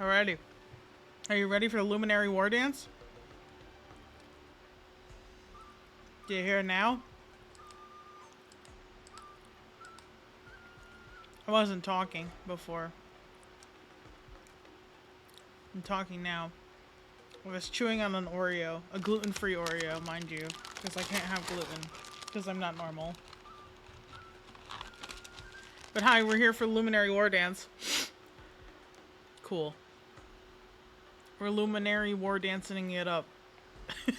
Alrighty. Are you ready for the Luminary War Dance? Do you hear it now? I wasn't talking before. I'm talking now. I was chewing on an Oreo. A gluten-free Oreo, mind you. Because I can't have gluten. Because I'm not normal. But hi, we're here for Luminary War Dance. Cool. We're Luminary War Dancing it up.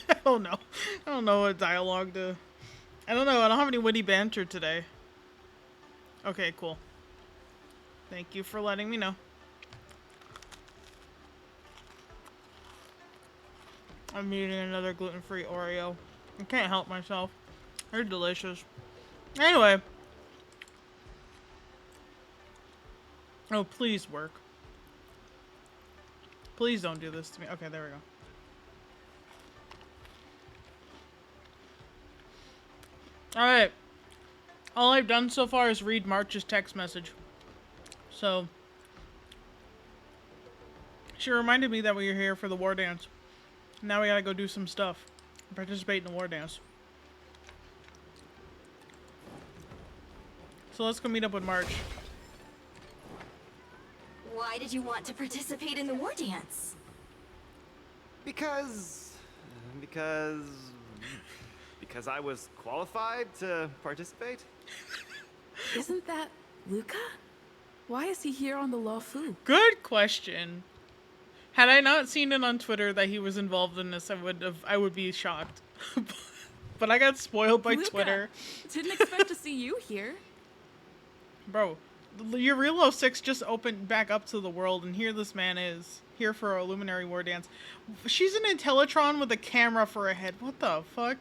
I don't know. I don't know what dialogue to... I don't know. I don't have any witty banter today. Okay, cool. Thank you for letting me know. I'm eating another gluten-free Oreo. I can't help myself. They're delicious. Anyway. Oh, please work. Please don't do this to me. Okay, there we go. Alright. All I've done so far is read March's text message. So, she reminded me that we were here for the war dance. Now we gotta go do some stuff. Participate in the war dance. So let's go meet up with March. Why did you want to participate in the war dance? Because I was qualified to participate? Isn't that Luka? Why is he here on the Lawfu? Good question. Had I not seen it on Twitter that he was involved in this, I would be shocked. But I got spoiled by Luka, Twitter. Didn't expect to see you here. Bro, your Real 06 just opened back up to the world, and here this man is. Here for a Luminary War Dance. She's an Intellitron with a camera for a head. What the fuck?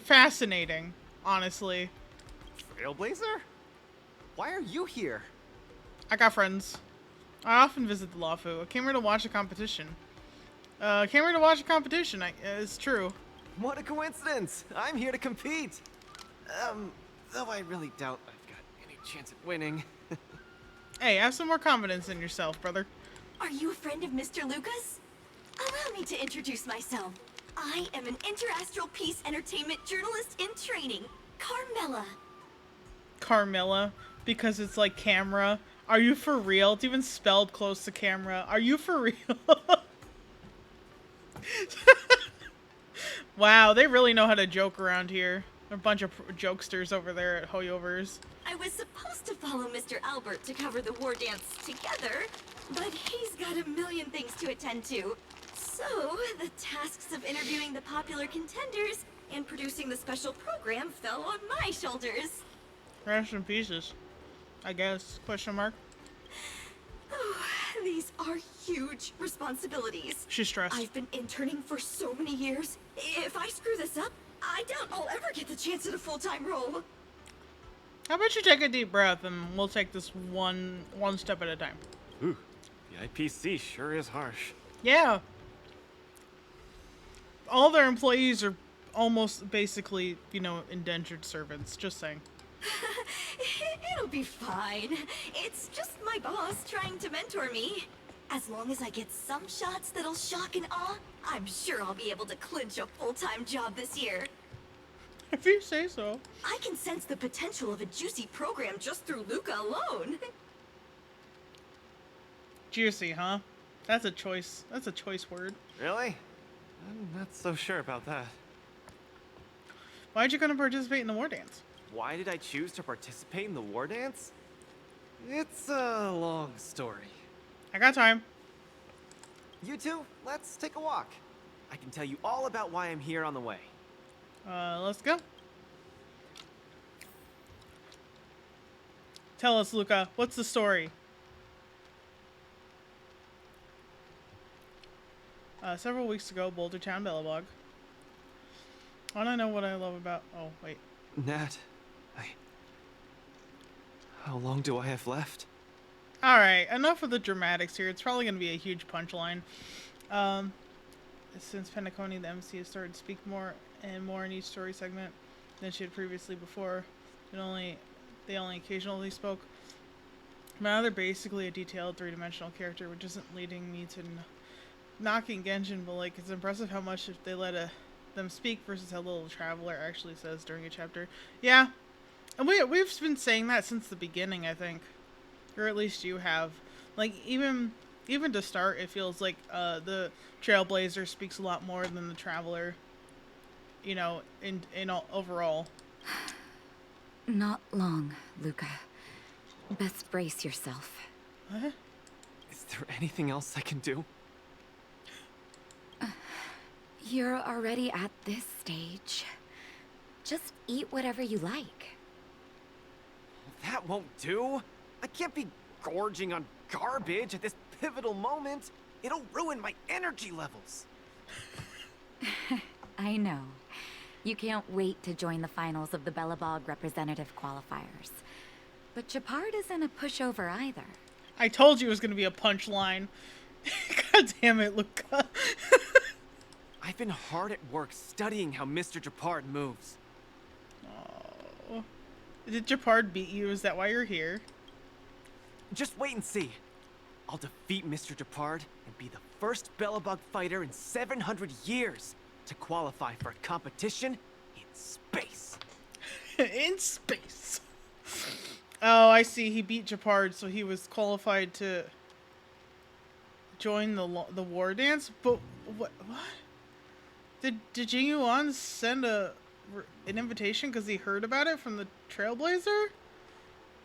Fascinating, honestly. Trailblazer? Why are you here? I got friends. I often visit the Lawfu. I came here to watch a competition. It's true. What a coincidence! I'm here to compete! Though I really doubt I've got any chance at winning. Hey, have some more confidence in yourself, brother. Are you a friend of Mr. Luka's? Allow me to introduce myself. I am an interastral peace entertainment journalist in training, Carmela. Carmilla, because it's like camera. Are you for real? It's even spelled close to camera. Are you for real? Wow, they really know how to joke around here. A bunch of jokesters over there at Hoyovers. I was supposed to follow Mr. Albert to cover the war dance together, but he's got a million things to attend to. So, the tasks of interviewing the popular contenders and producing the special program fell on my shoulders. Rest in pieces, I guess. Question mark. Oh, these are huge responsibilities. She's stressed. I've been interning for so many years. If I screw this up, I doubt I'll ever get the chance at a full-time role. How about you take a deep breath and we'll take this one step at a time. Ooh, the IPC sure is harsh. Yeah. All their employees are almost basically, indentured servants. Just saying. It'll be fine. It's just my boss trying to mentor me. As long as I get some shots that'll shock and awe, I'm sure I'll be able to clinch a full-time job this year. If you say so. I can sense the potential of a juicy program just through Luka alone. Juicy, huh? That's a choice word. Really? I'm not so sure about that. Why'd you gonna participate in the war dance? Why did I choose to participate in the war dance? It's a long story. I got time. You two, let's take a walk. I can tell you all about why I'm here on the way. Let's go. Tell us, Luka, what's the story? Several weeks ago, Boulder Town Bellabog. Wanna know what I love about... Oh, wait. Nat, how long do I have left? Alright, enough of the dramatics here. It's probably going to be a huge punchline. Since Pentaconi, the MC, has started to speak more and more in each story segment than she had previously before. They only occasionally spoke. Now they're basically a detailed three-dimensional character, which isn't leading me to knocking Genshin, but like it's impressive how much if they let them speak versus how little the Traveler actually says during a chapter. Yeah, and we've been saying that since the beginning, I think, or at least you have. Like even to start, it feels like the Trailblazer speaks a lot more than the Traveler. You know, in all, overall. Not long, Luka. Best brace yourself. What? Is there anything else I can do? You're already at this stage. Just eat whatever you like. That won't do. I can't be gorging on garbage at this pivotal moment. It'll ruin my energy levels. I know. You can't wait to join the finals of the Bellabog representative qualifiers. But Japard isn't a pushover either. I told you it was going to be a punchline. God damn it, Luka. I've been hard at work studying how Mr. Japard moves. Oh. Did Japard beat you? Is that why you're here? Just wait and see. I'll defeat Mr. Japard and be the first Bellabog fighter in 700 years to qualify for a competition in space. In space. Oh, I see. He beat Japard, so he was qualified to join the war dance. But what? Did Jing Yuan send an invitation because he heard about it from the Trailblazer?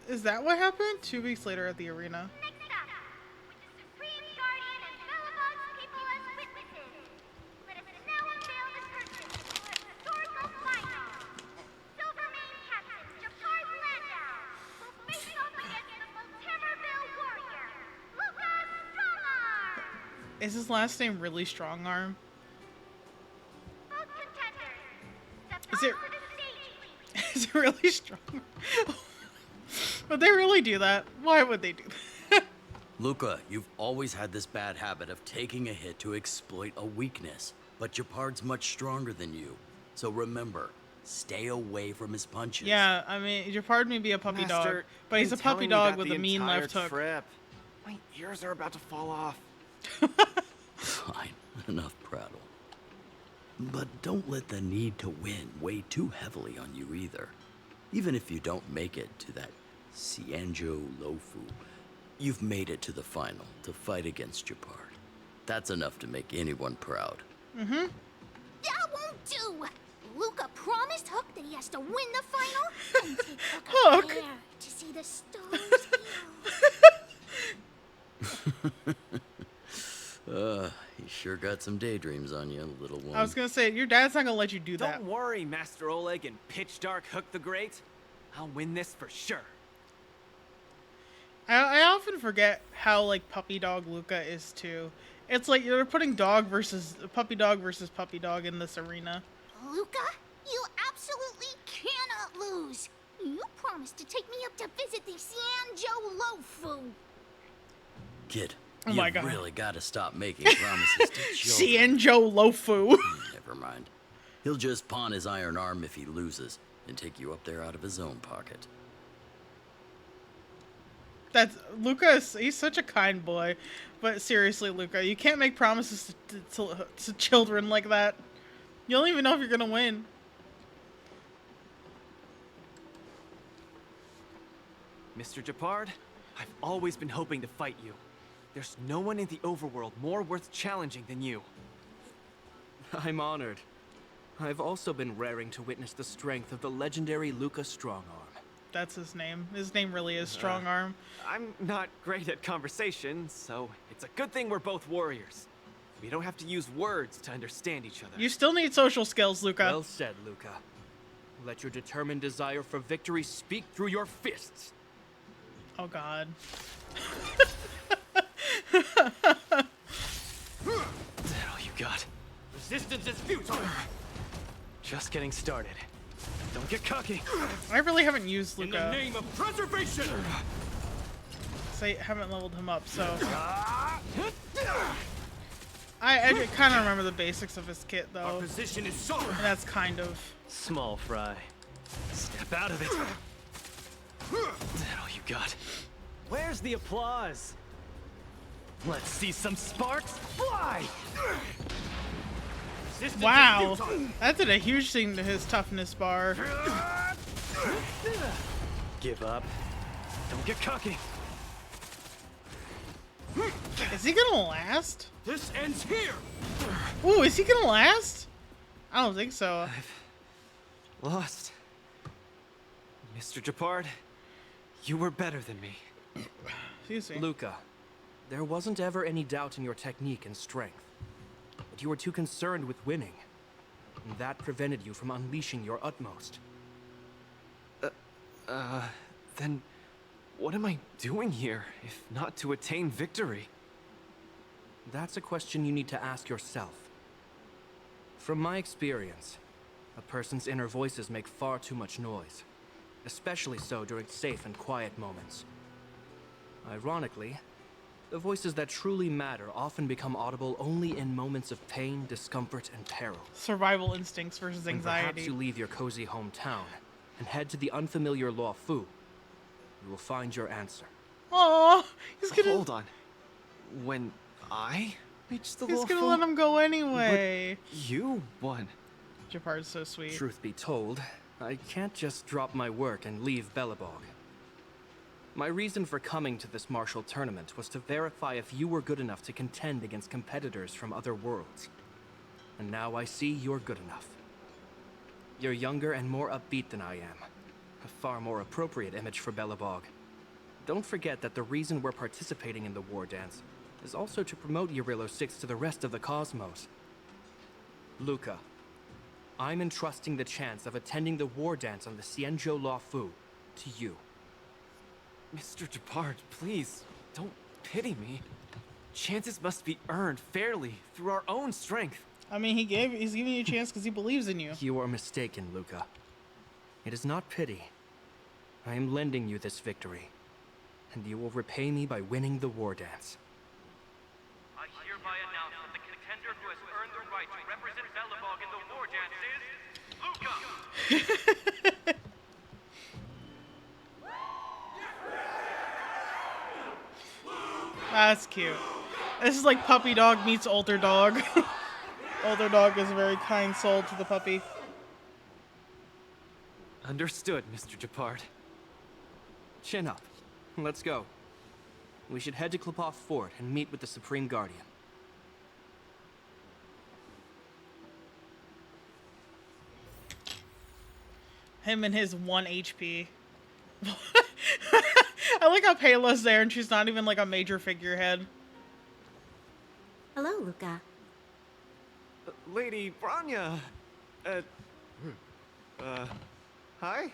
Is that what happened? 2 weeks later at the arena. Next up, with the Supreme Guardian and Bellabog's people as witnesses, let us now unveil the curtain for a historical final. Silvermane Captain Japard Landau will face off against the Volterreville warrior, Luka Strongarm. Is his last name really Strongarm? Both contenders, step Is it- onto the stage, please. Is it really Strongarm? Would they really do that? Why would they do that? Luka, you've always had this bad habit of taking a hit to exploit a weakness, but Japard's much stronger than you. So remember, stay away from his punches. Yeah, I mean, Japard may be a puppy dog, Master, but he's a been puppy telling me dog that with the a mean entire left hook. Trip. My ears are about to fall off. Fine, enough prattle. But don't let the need to win weigh too heavily on you either. Even if you don't make it to that Xianzhou Lofu, you've made it to the final to fight against Japard. That's enough to make anyone proud. That won't do! Luka promised Hook that he has to win the final and take Hook up Hook? there to see the stars heal. You sure got some daydreams on you, little one. I was gonna say, your dad's not gonna let you do that. Don't worry, Master Oleg and Pitch Dark Hook the Great. I'll win this for sure. I often forget how like puppy dog Luka is too. It's like you're putting puppy dog in this arena. Luka, you absolutely cannot lose! You promised to take me up to visit the Xianzhou Lofu. Kid, Oh you my God. really gotta stop making promises to children. Xianzhou Lofu. Never mind. He'll just pawn his iron arm if he loses and take you up there out of his own pocket. That's Luka. He's such a kind boy, but seriously, Luka, you can't make promises to children like that. You don't even know if you're gonna win. Mr. Japard, I've always been hoping to fight you. There's no one in the overworld more worth challenging than you. I'm honored. I've also been raring to witness the strength of the legendary Luka Strongarm. That's his name. His name really is Strong Arm. I'm not great at conversation, so it's a good thing we're both warriors. We don't have to use words to understand each other. You still need social skills, Luka. Well said, Luka. Let your determined desire for victory speak through your fists. Oh God. Is that all you got? Resistance is futile! Just getting started. Don't get cocky. I really haven't used In the Luka. name of preservation! I haven't leveled him up, so I kind of remember the basics of his kit Our though, position is solid! and that's kind of. Small fry. Step out of it. Is that all you got? Where's the applause? Let's see some sparks fly! Wow, that did a huge thing to his toughness bar. Give up. Don't get cocky. Is he gonna last? This ends here! Ooh, is he gonna last? I don't think so. Lost. Mr. Japard, you were better than me. Excuse me. Luka, there wasn't ever any doubt in your technique and strength. But you were too concerned with winning. And that prevented you from unleashing your utmost. Then what am I doing here, if not to attain victory? That's a question you need to ask yourself. From my experience, a person's inner voices make far too much noise, especially so during safe and quiet moments. Ironically, the voices that truly matter often become audible only in moments of pain, discomfort, and peril. Survival instincts versus When perhaps anxiety. you leave your cozy hometown and head to the unfamiliar Law Fu, you will find your answer. Oh, he's gonna. Hold on. When I reach the He's law gonna firm, let him go anyway. you won. Japard's so sweet. Truth be told, I can't just drop my work and leave Belobog. My reason for coming to this martial tournament was to verify if you were good enough to contend against competitors from other worlds. And now I see you're good enough. You're younger and more upbeat than I am. A far more appropriate image for Belobog. Don't forget that the reason we're participating in the war dance is also to promote Eurillo 6 to the rest of the cosmos. Luka, I'm entrusting the chance of attending the war dance on the Xianzhou Law Fu to you. Mr. Japard, please, don't pity me. Chances must be earned fairly through our own strength. I mean, he's giving you a chance because he believes in you. You are mistaken, Luka. It is not pity. I am lending you this victory, and you will repay me by winning the war dance. I hereby announce that the contender who has earned the right to represent Belobog in the war dance is Luka! That's cute. This is like puppy dog meets older dog. Older dog is a very kind soul to the puppy. Understood, Mr. Japard. Chin up. Let's go. We should head to Klopov Fort and meet with the Supreme Guardian. Him and his 1 HP. I like how Payla's there and she's not even like a major figurehead. Hello, Luka. Lady Branya. Hi?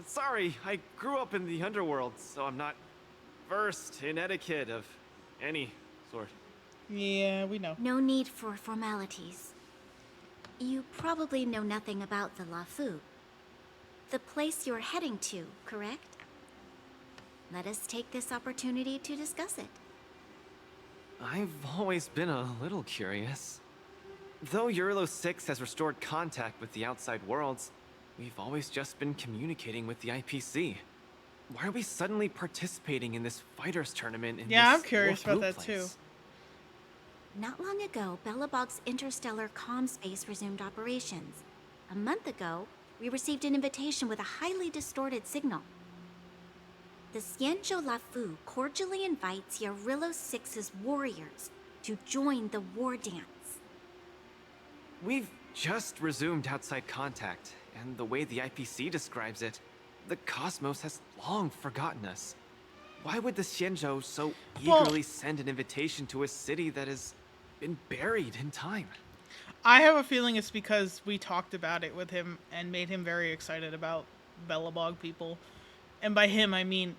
Sorry, I grew up in the underworld, so I'm not versed in etiquette of any sort. Yeah, we know. No need for formalities. You probably know nothing about the Lafu. The place you're heading to, correct? Let us take this opportunity to discuss it. I've always been a little curious. Though Eurillo 6 has restored contact with the outside worlds, we've always just been communicating with the IPC. Why are we suddenly participating in this fighters tournament in Yeah, this I'm curious Wolf about Blue that too. place? Not long ago, Belobog's interstellar comm space resumed operations. A month ago, we received an invitation with a highly distorted signal. The Xianzhou Lafu cordially invites Eurillo 6's warriors to join the war dance. We've just resumed outside contact, and the way the IPC describes it, the cosmos has long forgotten us. Why would the Xianzhou so eagerly send an invitation to a city that has been buried in time? I have a feeling it's because we talked about it with him and made him very excited about Belobog people. And by him, I mean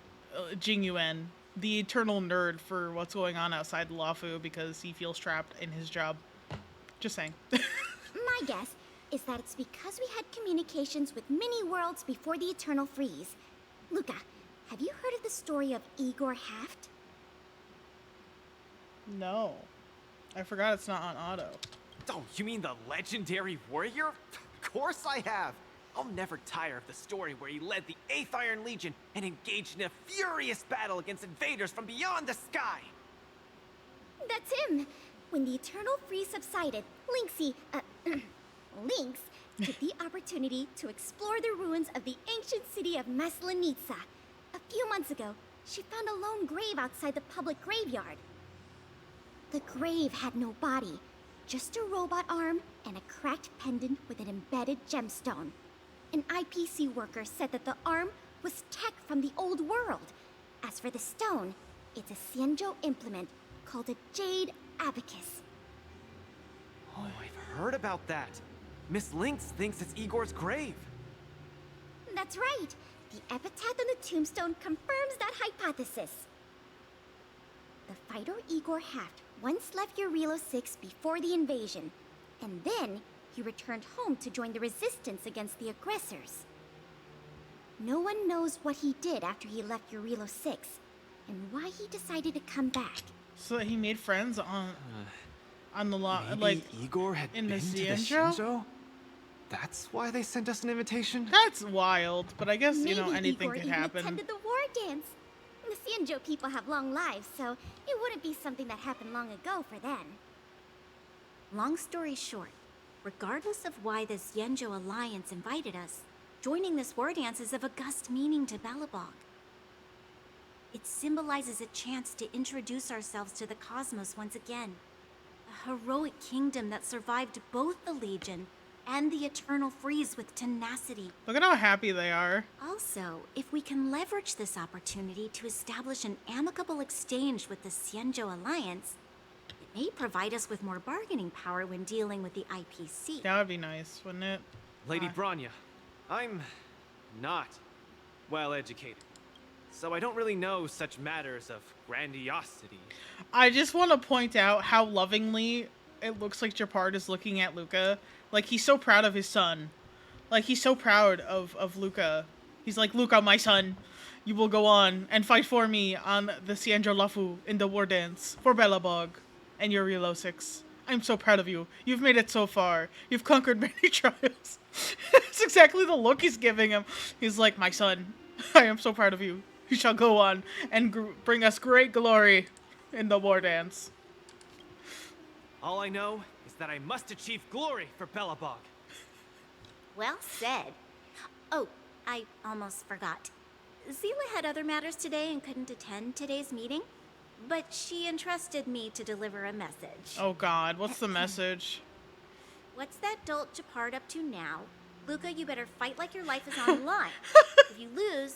Jing Yuan, the eternal nerd for what's going on outside the Lafu because he feels trapped in his job. Just saying. My guess is that it's because we had communications with many worlds before the Eternal Freeze. Luka, have you heard of the story of Igor Haft? No. I forgot it's not on auto. Oh, you mean the legendary warrior? Of course I have! I'll never tire of the story where he led the 8th Iron Legion and engaged in a furious battle against invaders from beyond the sky. That's him! When the Eternal Freeze subsided, Lynx took the opportunity to explore the ruins of the ancient city of Maslenitsa. A few months ago, she found a lone grave outside the public graveyard. The grave had no body, just a robot arm and a cracked pendant with an embedded gemstone. An IPC worker said that the arm was tech from the old world. As for the stone, it's a Xianzhou implement called a Jade Abacus. Oh, I've heard about that. Miss Lynx thinks it's Igor's grave. That's right. The epitaph on the tombstone confirms that hypothesis. The fighter Igor Haft once left Urilo 6 before the invasion, and then he returned home to join the resistance against the aggressors. No one knows what he did after he left Urilo 6, and why he decided to come back. So he made friends on the lot, Maybe like Igor had in the been to the Xianzhou? Xianzhou? That's why they sent us an invitation? That's wild, but I guess Maybe you know anything Igor could even happen. attended the war dance. The Xianzhou people have long lives, so it wouldn't be something that happened long ago for them. Long story short, regardless of why the Xianzhou Alliance invited us, joining this war dance is of august meaning to Belobog. It symbolizes a chance to introduce ourselves to the cosmos once again. A heroic kingdom that survived both the Legion and the Eternal Freeze with tenacity. Look at how happy they are. Also, if we can leverage this opportunity to establish an amicable exchange with the Xianzhou Alliance, it may provide us with more bargaining power when dealing with the IPC. That would be nice, wouldn't it? Lady Branya, I'm not well educated, so I don't really know such matters of grandiosity. I just want to point out how lovingly it looks like Japard is looking at Luka. Like, he's so proud of his son. Like, he's so proud of Luka. He's like, Luka, my son, you will go on and fight for me on the Xianzhou Lafu in the war dance for Belobog and Urilo 6. I'm so proud of you. You've made it so far. You've conquered many trials. It's exactly the look he's giving him. He's like, my son, I am so proud of you. You shall go on and bring us great glory in the war dance. All I know is that I must achieve glory for Belobog. Well said. Oh, I almost forgot. Zila had other matters today and couldn't attend today's meeting, but she entrusted me to deliver a message. Oh god, what's the message? What's that dolt Japard up to now? Luka, you better fight like your life is on the line. If you lose,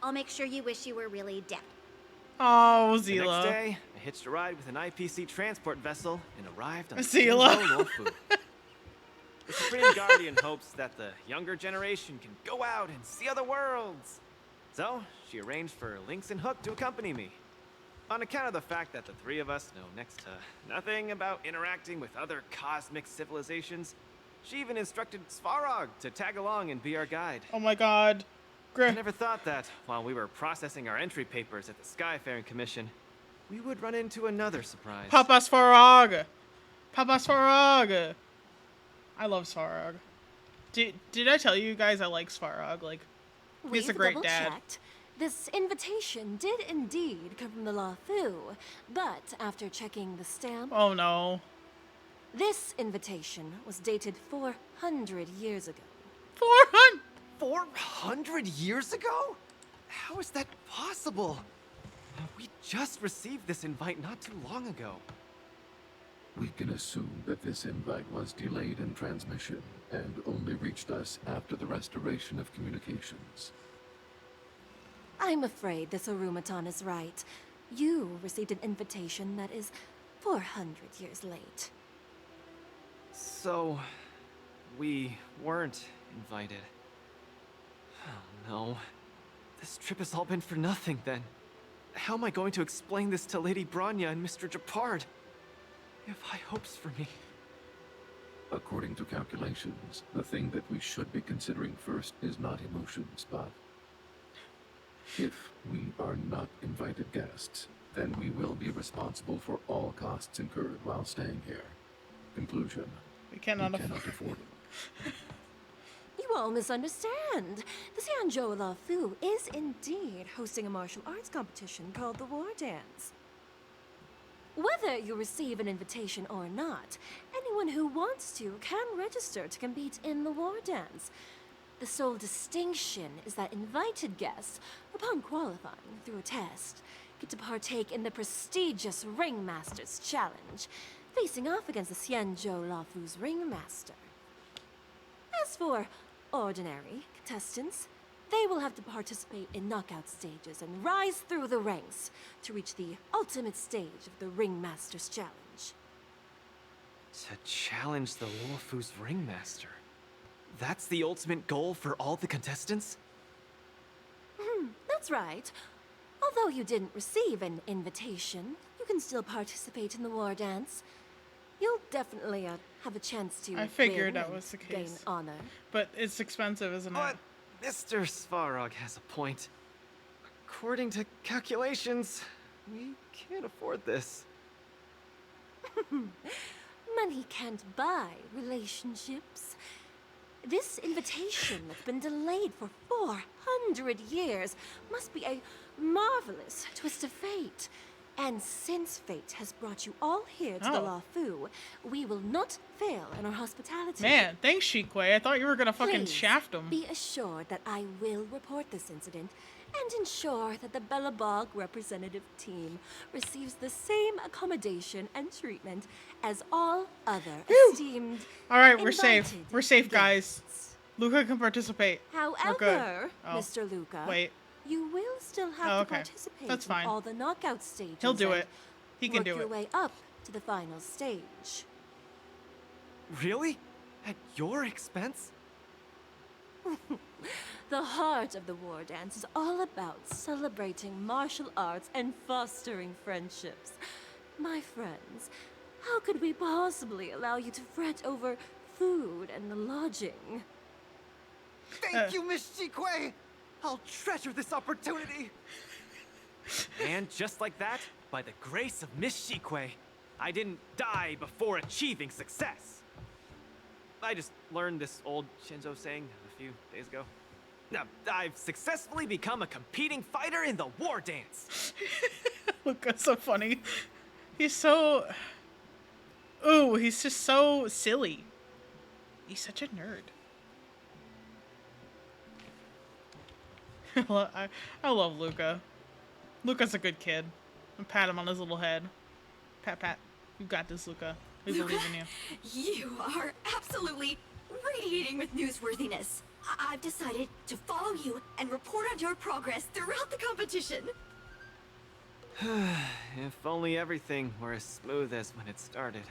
I'll make sure you wish you were really dead. Oh, The next Zila. day, I hitched a ride with an IPC transport vessel and arrived on Zila. Xianzhou Luofu. The Supreme Guardian hopes that the younger generation can go out and see other worlds. So, she arranged for Lynx and Hook to accompany me. On account of the fact that the three of us know next to nothing about interacting with other cosmic civilizations, she even instructed Svarog to tag along and be our guide. Oh my god. I never thought that, while we were processing our entry papers at the Skyfaring Commission, we would run into another surprise. Papa Svarog. Papa Svarog. I love Svarog. Did I tell you guys I like Svarog? Like, he's a great dad. Double-checked. This invitation did indeed come from the Lafu, but after checking the stamp, Oh no. this invitation was dated 400 years ago. 400. 400 years ago? How is that possible? We just received this invite not too long ago. We can assume that this invite was delayed in transmission and only reached us after the restoration of communications. I'm afraid this Orumatan is right. You received an invitation that is 400 years late. So, we weren't invited. Oh no. This trip has all been for nothing then. How am I going to explain this to Lady Branya and Mr. Japard? They have high hopes for me. According to calculations, the thing that we should be considering first is not emotions, but if we are not invited guests, then we will be responsible for all costs incurred while staying here. Conclusion. We cannot we cannot afford. afford them. You You all misunderstand. The Xianzhou La Fu is indeed hosting a martial arts competition called the War Dance. Whether you receive an invitation or not, anyone who wants to can register to compete in the War Dance. The sole distinction is that invited guests, upon qualifying through a test, get to partake in the prestigious Ringmaster's Challenge, facing off against the Xianzhou La Fu's Ringmaster. As for ordinary contestants, they will have to participate in knockout stages and rise through the ranks to reach the ultimate stage of the Ringmaster's Challenge. To challenge the Luofu's Ringmaster. That's the ultimate goal for all the contestants? That's right. Although you didn't receive an invitation, you can still participate in the War Dance. You'll definitely have a chance to I figured win that and was the gain case. honor. But it's expensive, isn't it? But Mr. Svarog has a point. According to calculations, we can't afford this. Money can't buy relationships. This invitation that's been delayed for 400 years must be a marvelous twist of fate. And since fate has brought you all here to the Oh. La Fu, we will not fail in our hospitality. Man, thanks, Shikwe. I thought you were gonna fucking Please shaft him. be assured that I will report this incident and ensure that the Belobog representative team receives the same accommodation and treatment as all other esteemed All right, we're safe. invited We're safe, guys. guests. Luka can participate. However, Oh. Mr. Luka, Wait, you will still have Oh, to okay. participate That's fine. in all the knockout stages. he'll do and it. He can work do your it. way up to the final stage. Really? At your expense? The heart of the War Dance is all about celebrating martial arts and fostering friendships. My friends, how could we possibly allow you to fret over food and lodging? Thank you, Miss Shikwe! I'll treasure this opportunity! And just like that, by the grace of Miss Shikwe, I didn't die before achieving success. I just learned this old Shinzo saying a few days ago. Now, I've successfully become a competing fighter in the War Dance. Luka's so funny. He's so... Ooh, he's just so silly. He's such a nerd. I love Luka. Luka's a good kid. And pat him on his little head. Pat, pat. You got this, Luka. We believe in you. You are absolutely radiating with newsworthiness. I've decided to follow you and report on your progress throughout the competition. If only everything were as smooth as when it started.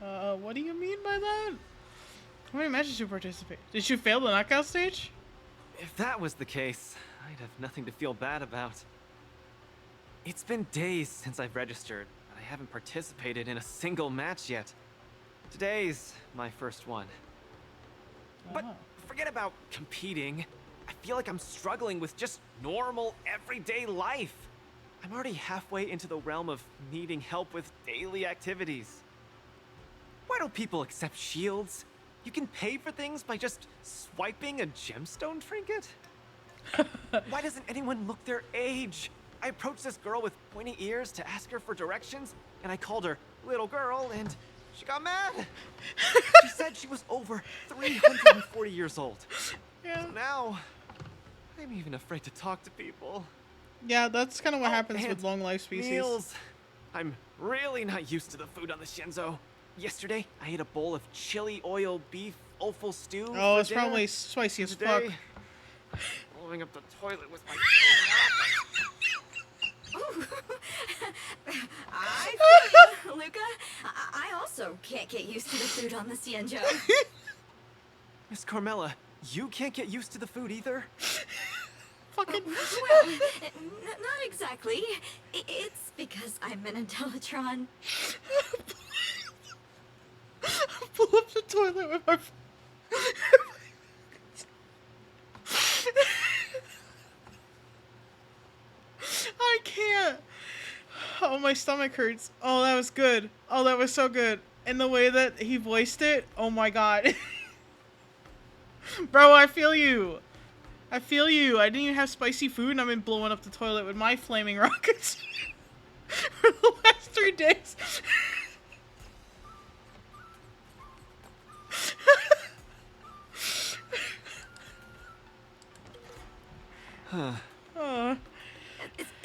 What do you mean by that? How many matches did you participate? Did you fail the knockout stage? If that was the case, I'd have nothing to feel bad about. It's been days since I've registered, and I haven't participated in a single match yet. Today's my first one. But Oh. forget about competing. I feel like I'm struggling with just normal, everyday life. I'm already halfway into the realm of needing help with daily activities. Why don't people accept shields? You can pay for things by just swiping a gemstone trinket? Why doesn't anyone look their age? I approached this girl with pointy ears to ask her for directions, and I called her little girl, and she got mad. She said she was over 340 years old. Yeah. So now, I'm even afraid to talk to people. Yeah, that's kind of what Oh, happens and with long life species. Meals. I'm really not used to the food on the Shinzo. Yesterday, I ate a bowl of chili oil beef offal stew. Oh, for it's dinner. probably spicy as fuck. Today, blowing up the toilet with my Ooh. I feel you, Luka. I also can't get used to the food on the Xianzhou. Miss Carmela, you can't get used to the food either? Fucking. Well, not exactly. It's because I'm an Intellatron. Pull up the toilet with my. I can't. Oh, my stomach hurts. Oh, that was good. Oh, that was so good. And the way that he voiced it, oh my god. Bro, I feel you. I feel you. I didn't even have spicy food and I've been blowing up the toilet with my flaming rockets for the last 3 days.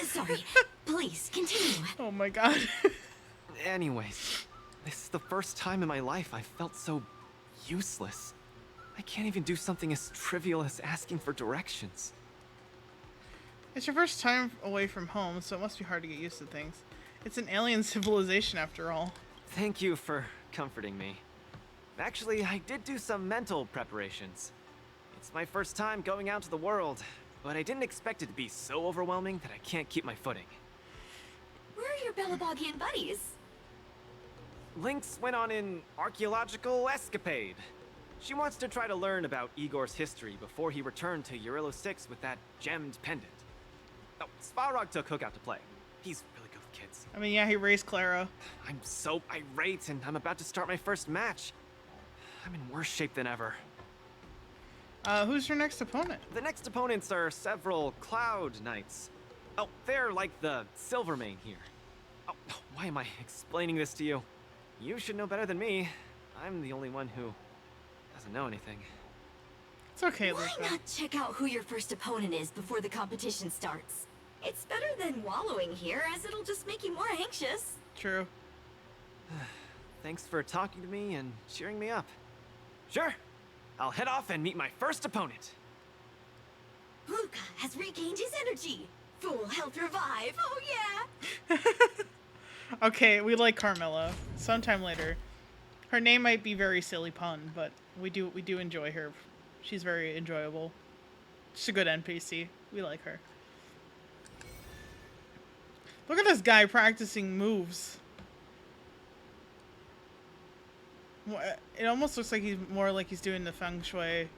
Sorry. Please, continue. Oh my god. Anyways, this is the first time in my life I felt so useless. I can't even do something as trivial as asking for directions. It's your first time away from home, so it must be hard to get used to things. It's an alien civilization after all. Thank you for comforting me. Actually, I did do some mental preparations. It's my first time going out to the world, but I didn't expect it to be so overwhelming that I can't keep my footing. Where are your Belabogian buddies? Lynx went on an archaeological escapade. She wants to try to learn about Igor's history before he returned to Urilo 6 with that gemmed pendant. Oh, Svarog took Hook out to play. He's really good with kids. I mean, yeah, he raised Clara. I'm so irate, and I'm about to start my first match. I'm in worse shape than ever. Who's your next opponent? The next opponents are several Cloud Knights. Oh, they're like the Silvermane here. Oh, why am I explaining this to you? You should know better than me. I'm the only one who doesn't know anything. It's okay, Why Luka. not check out who your first opponent is before the competition starts? It's better than wallowing here, as it'll just make you more anxious. True. Thanks for talking to me and cheering me up. Sure, I'll head off and meet my first opponent. Luka has regained his energy. Full health revive. Oh yeah. Okay, we like Carmilla. Sometime later. Her name might be very silly pun, but we do enjoy her. She's very enjoyable. She's a good NPC. We like her. Look at this guy practicing moves. It almost looks like he's more like he's doing the feng shui,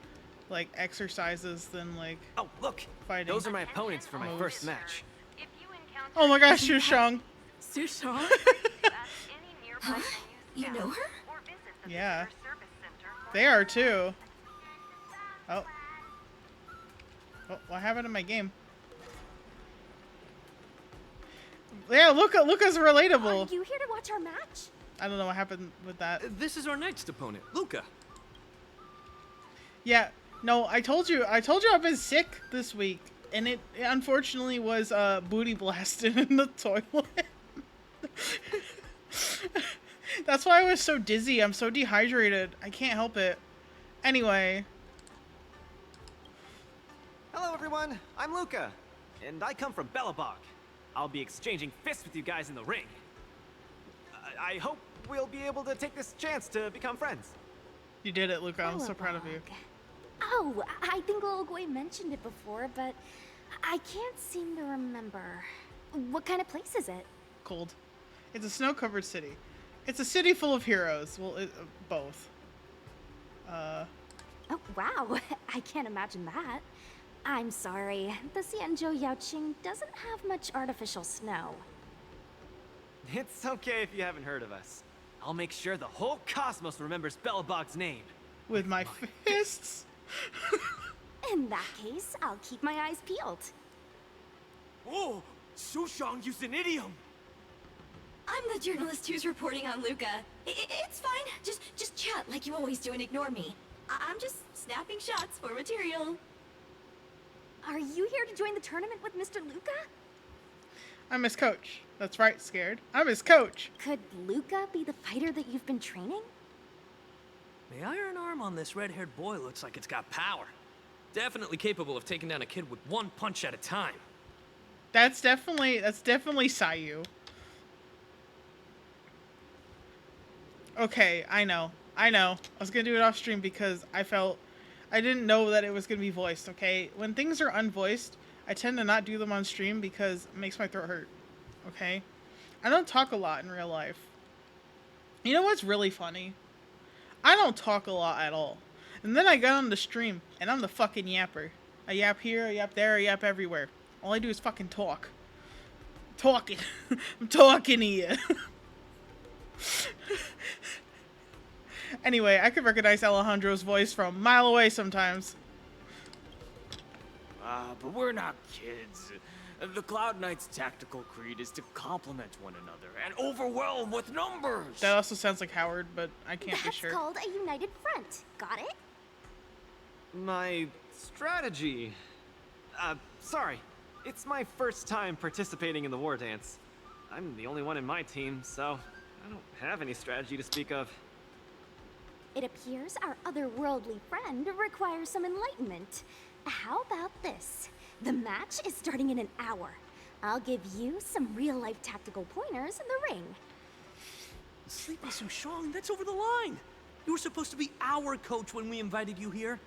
like, exercises than, like, Oh, look! fighting. Those are my opponents for my first match. Oh my gosh, Shushang. Sushong? Huh? You know her? Yeah. They are too. Oh. Oh, what happened in my game? Yeah, Luka's relatable. Are you here to watch our match? I don't know what happened with that. This is our next opponent, Luka. Yeah, no, I told you I've been sick this week, and it unfortunately was booty blasted in the toilet. That's why I was so dizzy. I'm so dehydrated. I can't help it. Anyway. Hello, everyone. I'm Luka, and I come from Belobog. I'll be exchanging fists with you guys in the ring. I hope we'll be able to take this chance to become friends. You did it, Luka. I'm so proud of you. Oh, I think Lil Gwei mentioned it before, but I can't seem to remember. What kind of place is it? Cold. It's a snow-covered city. It's a city full of heroes. Well, both. Oh, wow. I can't imagine that. I'm sorry. The Xianzhou Yaoqing doesn't have much artificial snow. It's okay if you haven't heard of us. I'll make sure the whole cosmos remembers Belobog's name. With my fists. In that case, I'll keep my eyes peeled. Oh, Sushang used an idiom. I'm the journalist who's reporting on Luka. It's fine. Just chat like you always do and ignore me. I'm just snapping shots for material. Are you here to join the tournament with Mr. Luka? I'm his coach. That's right, scared. I'm his coach. Could Luka be the fighter that you've been training? The iron arm on this red-haired boy looks like it's got power. Definitely capable of taking down a kid with one punch at a time. That's definitely Sayu. Okay, I know. I was gonna do it off stream because I didn't know that it was gonna be voiced, okay? When things are unvoiced, I tend to not do them on stream because it makes my throat hurt, okay? I don't talk a lot in real life. You know what's really funny? I don't talk a lot at all. And then I got on the stream, and I'm the fucking yapper. I yap here, I yap there, I yap everywhere. All I do is fucking talk. Talking. I'm talking to you. Anyway, I could recognize Alejandro's voice from a mile away sometimes. But we're not kids. The Cloud Knight's tactical creed is to complement one another and overwhelm with numbers. That also sounds like Howard, but I can't be That's sure. called a united front. Got it? My strategy. Sorry. It's my first time participating in the war dance. I'm the only one in my team, so I don't have any strategy to speak of. It appears our otherworldly friend requires some enlightenment. How about this? The match is starting in an hour. I'll give you some real-life tactical pointers in the ring. Sleepy Sushong, that's over the line. You were supposed to be our coach when we invited you here.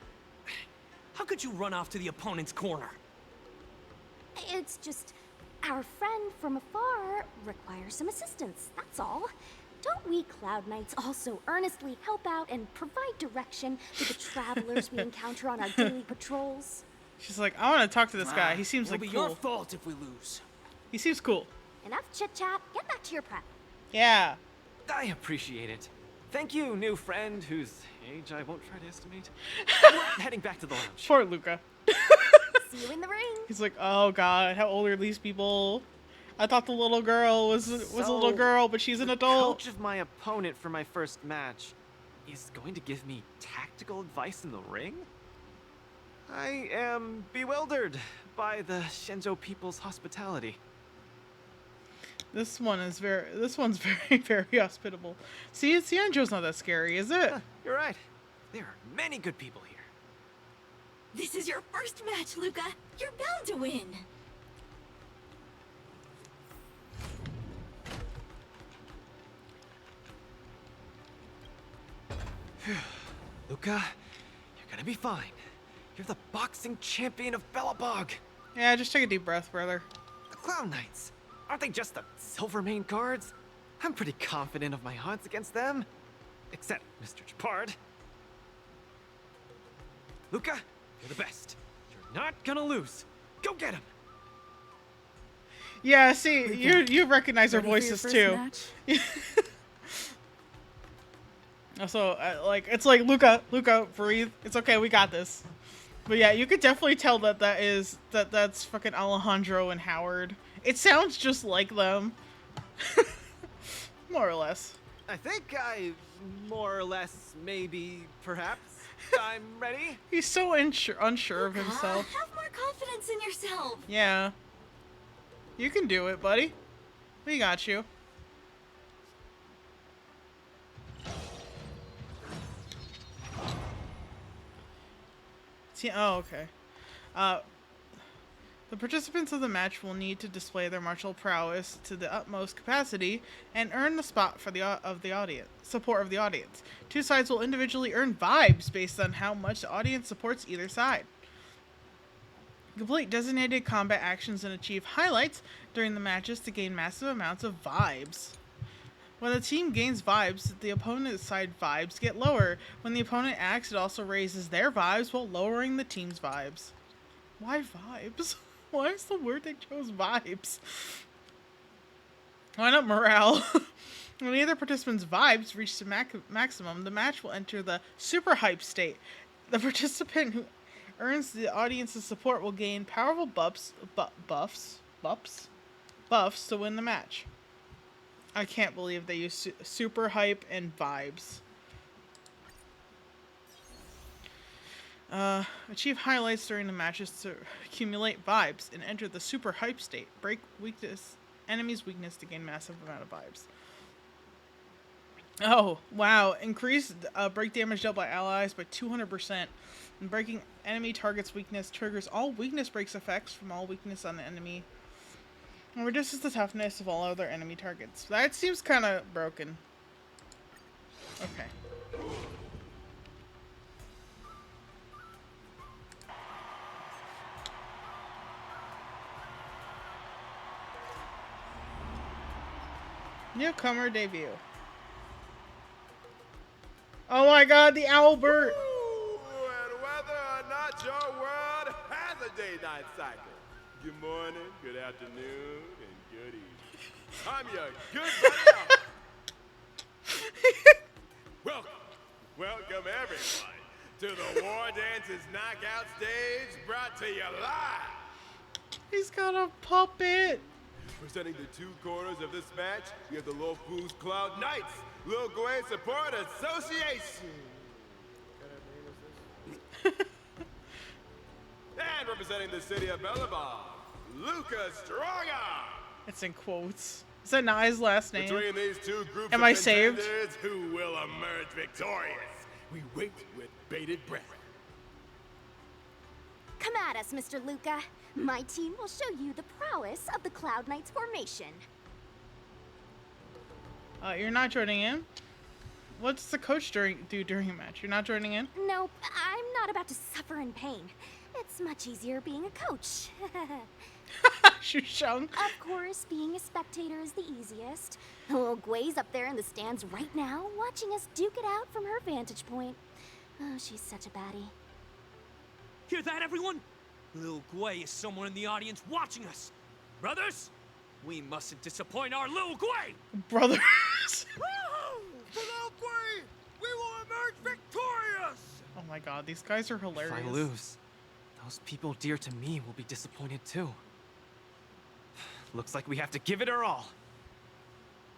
How could you run off to the opponent's corner? It's just, our friend from afar requires some assistance, that's all. Don't we Cloud Knights also earnestly help out and provide direction to the travelers we encounter on our daily patrols? She's like, I want to talk to this guy. He seems like It'll be cool. your fault if we lose. He seems cool. Enough chit-chat, get back to your prep. Yeah. I appreciate it. Thank you, new friend, whose age I won't try to estimate. We're heading back to the lounge. Poor Luka. See you in the ring. He's like, oh god, how old are these people? I thought the little girl was a little girl, but she's an adult. The coach of my opponent for my first match is going to give me tactical advice in the ring? I am bewildered by the Shenzhou people's hospitality. This one's very, very hospitable. See, Xianzhou's not that scary, is it? You're right. There are many good people here. This is your first match, Luka. You're bound to win. Luka, you're gonna be fine. You're the boxing champion of Belobog. Yeah, just take a deep breath, brother. The Clown Knights. Aren't they just the Silvermane guards? I'm pretty confident of my odds against them. Except Mr. Japard. Luka, you're the best. You're not gonna lose. Go get him. Yeah, see, you recognize their voices too. Also, it's like Luka, breathe. It's okay, we got this. But yeah, you could definitely tell that's fucking Alejandro and Howard. It sounds just like them, more or less. I think I, more or less, maybe, perhaps, I'm ready. He's so unsure of himself. Have more confidence in yourself. Yeah. You can do it, buddy. We got you. See, oh, okay. The participants of the match will need to display their martial prowess to the utmost capacity and earn the spot for support of the audience. Two sides will individually earn vibes based on how much the audience supports either side. Complete designated combat actions and achieve highlights during the matches to gain massive amounts of vibes. When the team gains vibes, the opponent's side vibes get lower. When the opponent acts, it also raises their vibes while lowering the team's vibes. Why vibes? Why is the word they chose vibes? Why not morale? When either participant's vibes reach the maximum, the match will enter the super hype state. The participant who earns the audience's support will gain powerful buffs to win the match. I can't believe they use super hype and vibes. Achieve highlights during the matches to accumulate vibes and enter the super hype state. Break enemy's weakness to gain massive amount of vibes. Oh, wow. Increase break damage dealt by allies by 200%. And breaking enemy target's weakness triggers all weakness breaks effects from all weakness on the enemy. And reduces the toughness of all other enemy targets. That seems kind of broken. Okay. Newcomer debut. Oh my god, the Albert! Ooh, and whether or not your world has a day-night cycle. Good morning, good afternoon, and good evening. I'm your good buddy Albert. Welcome welcome everyone to the War Dances Knockout Stage, brought to you live. He's got a puppet. Presenting the two corners of this match, we have the Lofu's Cloud Knights, Lil Gwei Support Association. And representing the city of Bellabong, Luka Stronga. It's in quotes. Is that not his last name? Between these two groups Am of I saved? contenders, who will emerge victorious? We wait with bated breath. Come at us, Mr. Luka. My team will show you the prowess of the Cloud Knights formation. You're not joining in? What's the coach do during a match? You're not joining in? Nope, I'm not about to suffer in pain. It's much easier being a coach. Shushung. Of course, being a spectator is the easiest. Little Gwei's up there in the stands right now, watching us duke it out from her vantage point. Oh, she's such a baddie. Hear that, everyone? Lil Gwei is someone in the audience watching us. Brothers, we mustn't disappoint our Lil Gwei! Brothers! For Lil Gwei, we will emerge victorious! Oh my god, these guys are hilarious. If I lose, those people dear to me will be disappointed too. Looks like we have to give it our all.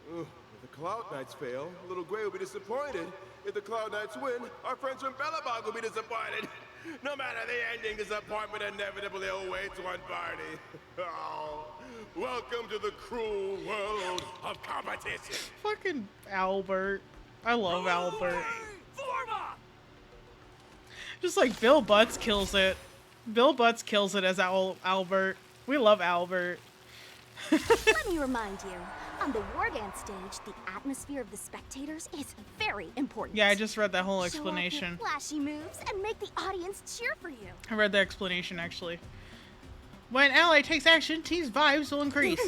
If the Cloud Knights fail, Little Gwei will be disappointed. If the Cloud Knights win, our friends from Bellabog will be disappointed. No matter the ending, disappointment inevitably awaits one party. Oh, welcome to the cruel world of competition. Fucking Albert. I love Albert. Just like Bill Butts kills it. Bill Butts kills it as Albert. We love Albert. Let me remind you, on the war dance stage, the atmosphere of the spectators is very important. Yeah, I just read that whole Show explanation. off your flashy moves and make the audience cheer for you. I read the explanation actually. When an ally takes action, team's vibes will increase.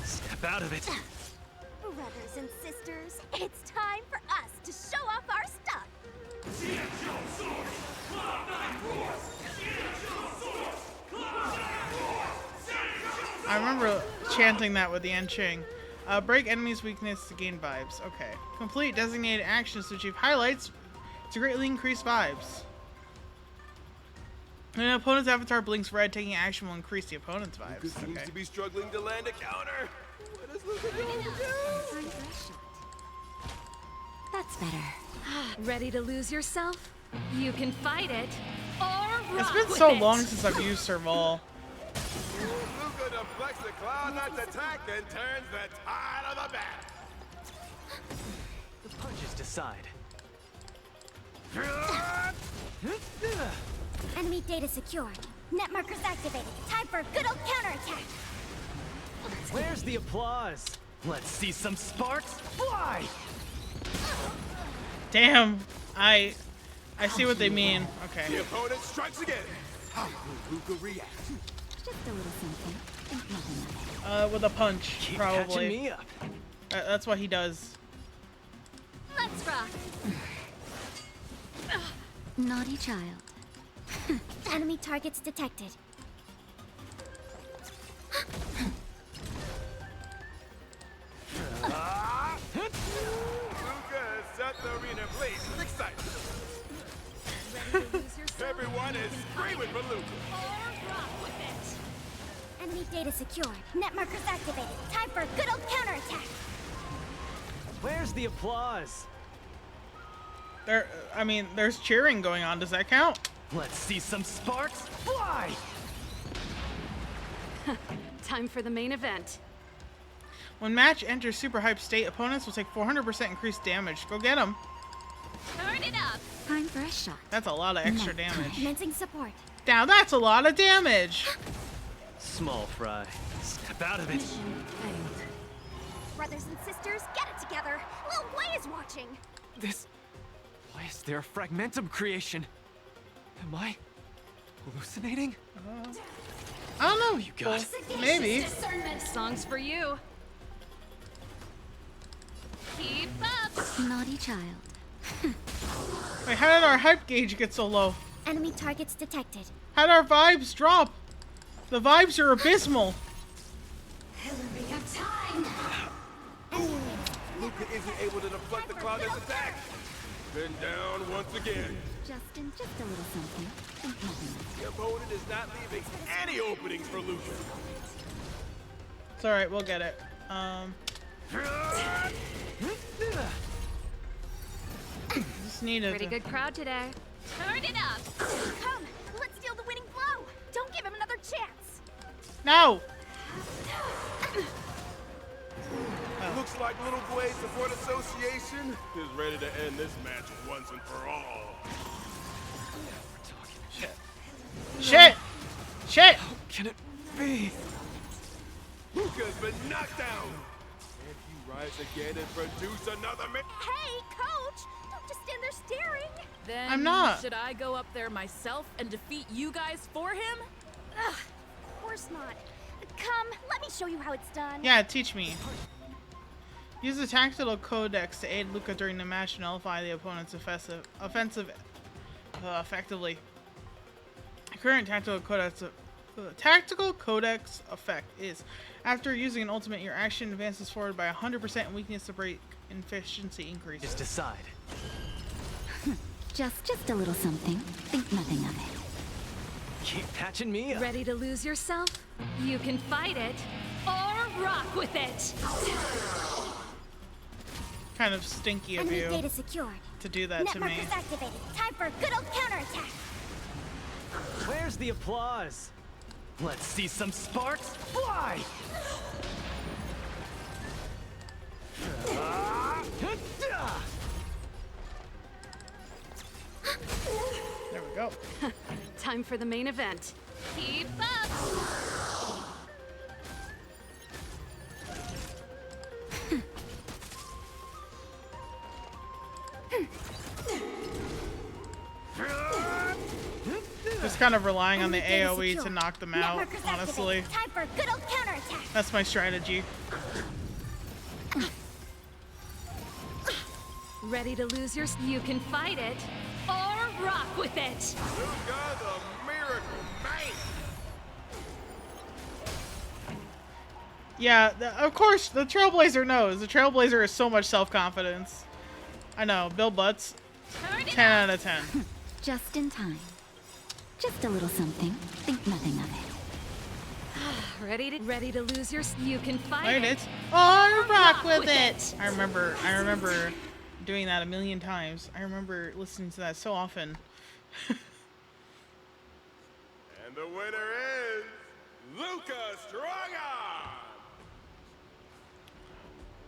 Step out of it. Brothers and sisters, it's time for us to show off our stuff. I remember chanting that with the Enching. Break enemy's weakness to gain vibes. Okay. Complete designated actions to achieve highlights to greatly increase vibes. When an opponent's avatar blinks red, taking action will increase the opponent's vibes. Luka seems Okay. to be struggling to land a counter. What is Luka going to do? That's better. Ready to lose yourself? You can fight it, or It's rock been with so it. long since I've used Serval. Luka deflects the Cloud Knight's attack and turns the tide of the battle. The punches decide. Enemy data secure. Net markers activated. Time for a good old counterattack. Where's the applause? Let's see some sparks fly! Damn. I see what they mean. The Okay. opponent strikes again. How will Luka react? Just a little something. With a punch, Keep probably. catching me up. That's what he does. Let's rock. Naughty child. Enemy targets detected. Luka has set the arena ablaze with excitement. Ready to lose yourself? Everyone is screaming for Luka. Or rock with it. Enemy data secured. Net markers activated. Time for a good old counterattack. Where's the applause? There's cheering going on. Does that count? Let's see some sparks fly! Time for the main event. When match enters super hype state, opponents will take 400% increased damage. Go get them. Turn it up. Time for a shot. That's a lot of extra damage. Commencing support. Now that's a lot of damage. Small fry. Step out of it. Brothers and sisters, get it together. Lil Gwei is watching. This... Why is there a fragmentum creation? Am I hallucinating? I don't know. You guys. Well, maybe. Discernment songs for you. Keep up. Naughty child. Wait, how did our hype gauge get so low? Enemy targets detected. How did our vibes drop? The vibes are abysmal. Luka isn't able to deflect the Cloud Knight's attack. Been down once again. Justin, just a little something. Think nothing of it. The opponent is not leaving any openings for Luka. It's alright, we'll get it. Just needed Pretty good crowd today. Turn it up! Come, let's steal the winning blow! Don't give him another chance! No! Looks like Little Glade Support Association is ready to end this match once and for all. Shit! Shit! How can it be? Luka's been knocked down. Can he rise again and produce another man? Hey, coach! Don't just stand there staring! Then I'm not. should I go up there myself and defeat you guys for him? Ugh, of course not. Come, let me show you how it's done. Yeah, teach me. Use the tactical codex to aid Luka during the match to nullify the opponent's offensive effectively. The current tactical codex effect is, after using an ultimate, your action advances forward by 100% and weakness to break efficiency increases. Just decide. Just a little something. Think nothing of it. Keep patching me up. Ready to lose yourself? You can fight it or rock with it. Kind of stinky of Enemy you data secured. to do that to me. Netmarkers activated. Time for a good old counterattack. Where's the applause? Let's see some sparks fly! There we go. Time for the main event. Keep up! Just kind of relying on the AoE to knock them out, Netmarkers honestly. activated. Time for a good old counterattack. That's my strategy. Ready to lose you can fight it or rock with it. Luka the Miracle Man. Yeah, of course, the Trailblazer knows. The Trailblazer is so much self-confidence. I know, Bill Butts, 10 out of 10. Just in time. Just a little something. Think nothing of it. Ready to lose you can fight Fight it it or rock with it. I remember doing that a million times. I remember listening to that so often. And the winner is Luka Strongarm.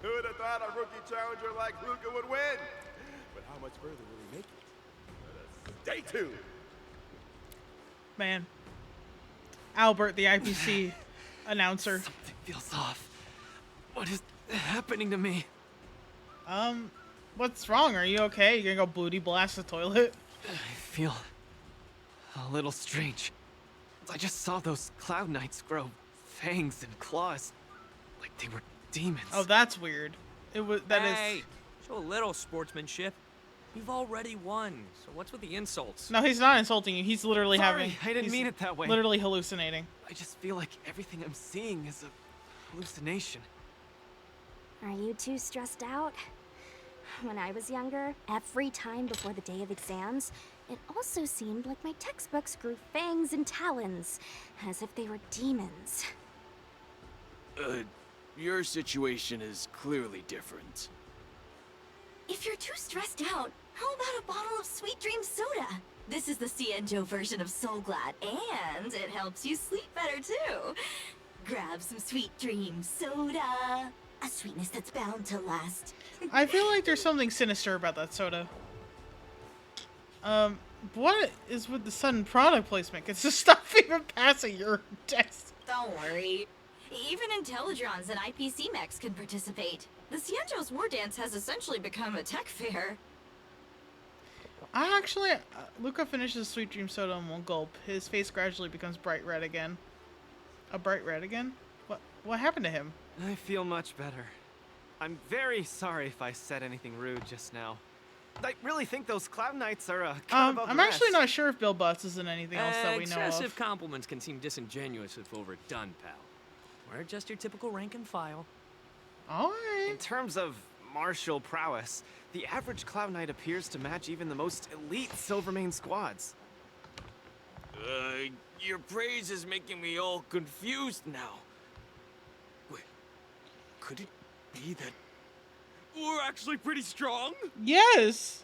Who would have thought a rookie challenger like Luka would win? But how much further will he make it? Let us stay tuned. Man. Albert, the IPC announcer. Something feels off. What is happening to me? What's wrong? Are you okay? You gonna go booty blast the toilet? I feel a little strange. I just saw those Cloud Knights grow fangs and claws, like they were demons. Oh, that's weird. It was Hey, show a little sportsmanship. You've already won, so what's with the insults? No, he's not insulting you. He's literally Sorry, I didn't he's mean it that way. Literally hallucinating. I just feel like everything I'm seeing is a hallucination. Are you too stressed out? When I was younger, every time before the day of exams, it also seemed like my textbooks grew fangs and talons, as if they were demons. Your situation is clearly different. If you're too stressed out, how about a bottle of Sweet Dream Soda? This is the Cienjo version of Soul Glad, and it helps you sleep better too. Grab some Sweet Dream Soda. A sweetness that's bound to last. I feel like there's something sinister about that soda. What is with the sudden product placement? It's just stuff even passing your desk. Don't worry. Even Intellitrons and IPC mechs can participate. The Cienjo's War Dance has essentially become a tech fair. Luka finishes Sweet Dream Soda in one gulp. His face gradually becomes bright red again. A bright red again? What happened to him? I feel much better. I'm very sorry if I said anything rude just now. I really think those Cloud Knights are a cut above I'm the actually rest. not sure if Bill Butts is in anything else that we know Excessive of. compliments can seem disingenuous if overdone, pal. We're just your typical rank and file. Alright. In terms of martial prowess, the average Cloud Knight appears to match even the most elite Silvermane squads. Your praise is making me all confused now. Wait, could it be that we're actually pretty strong? Yes!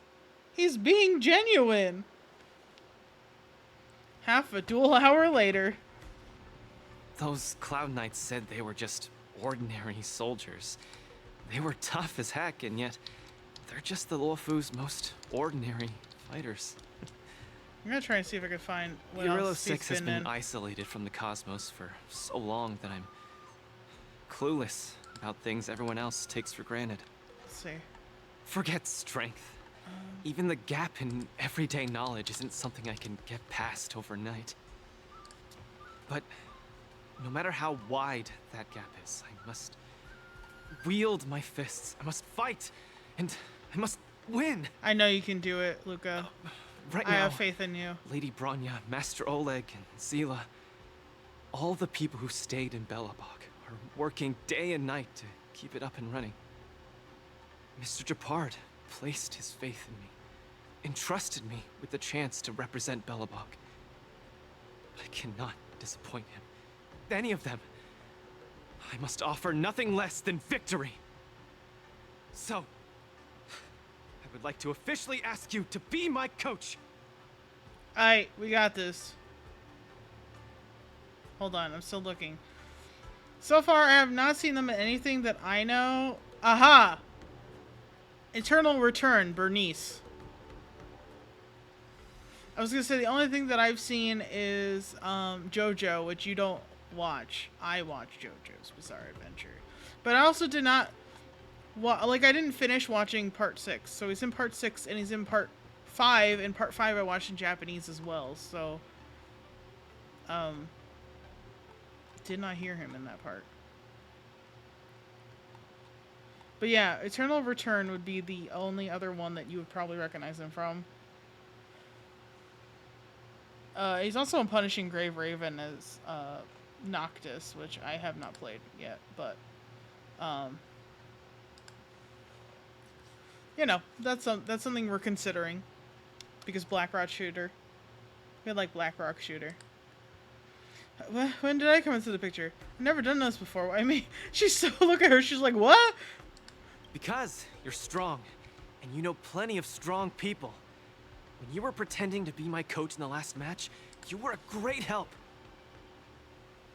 He's being genuine. Half a dual hour later. Those Cloud Knights said they were just ordinary soldiers. They were tough as heck, and yet they're just the Luofu's most ordinary fighters. I'm gonna try and see if I can find what Guerrilla else 6 he's has been in. isolated from the cosmos for so long that I'm clueless about things everyone else takes for granted. Let's see. Forget strength. Even the gap in everyday knowledge isn't something I can get past overnight. But no matter how wide that gap is, I must wield my fists. I must fight, and I must win. I know you can do it, Luka. Right I now, have faith in you. Lady Bronya, Master Oleg, and Zila, all the people who stayed in Belobog are working day and night to keep it up and running. Mr. Japard placed his faith in me, entrusted me with the chance to represent Belobog. I cannot disappoint him. Any of them. I must offer nothing less than victory. So, I would like to officially ask you to be my coach. Alright, we got this. Hold on, I'm still looking. So far, I have not seen them in anything that I know. Aha! Eternal Return, Bernice. I was gonna say the only thing that I've seen is JoJo, which you don't watch. I watch JoJo's Bizarre Adventure, but I also did not. I didn't finish watching part 6. So he's in part 6 and he's in part 5. And part 5 I watched in Japanese as well. So, did not hear him in that part. But yeah, Eternal Return would be the only other one that you would probably recognize him from. He's also in Punishing Grave Raven as Noctis, which I have not played yet, but you know, that's something we're considering because Blackrock Shooter. We like Blackrock Shooter. When did I come into the picture? I've never done this before. I mean, she's so look at her. She's like, what? Because you're strong, and you know plenty of strong people. When you were pretending to be my coach in the last match, you were a great help.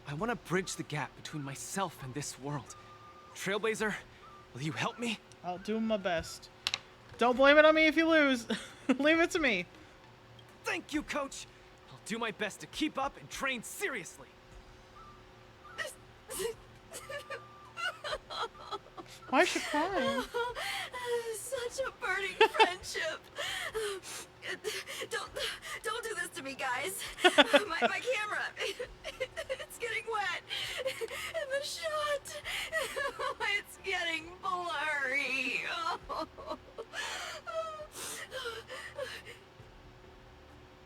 I want to bridge the gap between myself and this world. Trailblazer, will you help me? I'll do my best. Don't blame it on me if you lose. Leave it to me. Thank you, Coach. I'll do my best to keep up and train seriously. Why is she crying? Such a burning friendship. Don't do this to me, guys. My camera, it's getting wet. And the shot, it's getting blurry.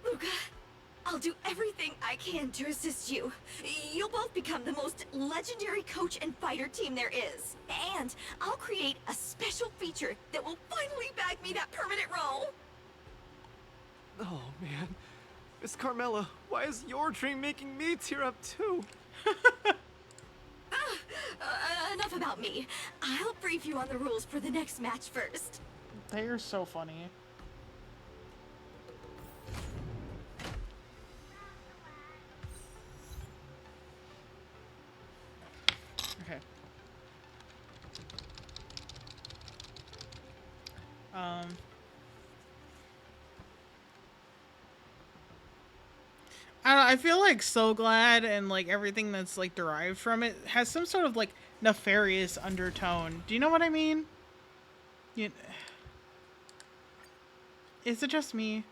Luka, I'll do everything I can to assist you. You'll both become the most legendary coach and fighter team there is. And I'll create a special feature that will finally bag me that permanent role. Oh, man. Miss Carmela, why is your dream making me tear up too? Enough about me. I'll brief you on the rules for the next match first. They are so funny. Okay. I don't know, I feel like So Glad and like everything that's like derived from it has some sort of like nefarious undertone. Do you know what I mean? Is it just me?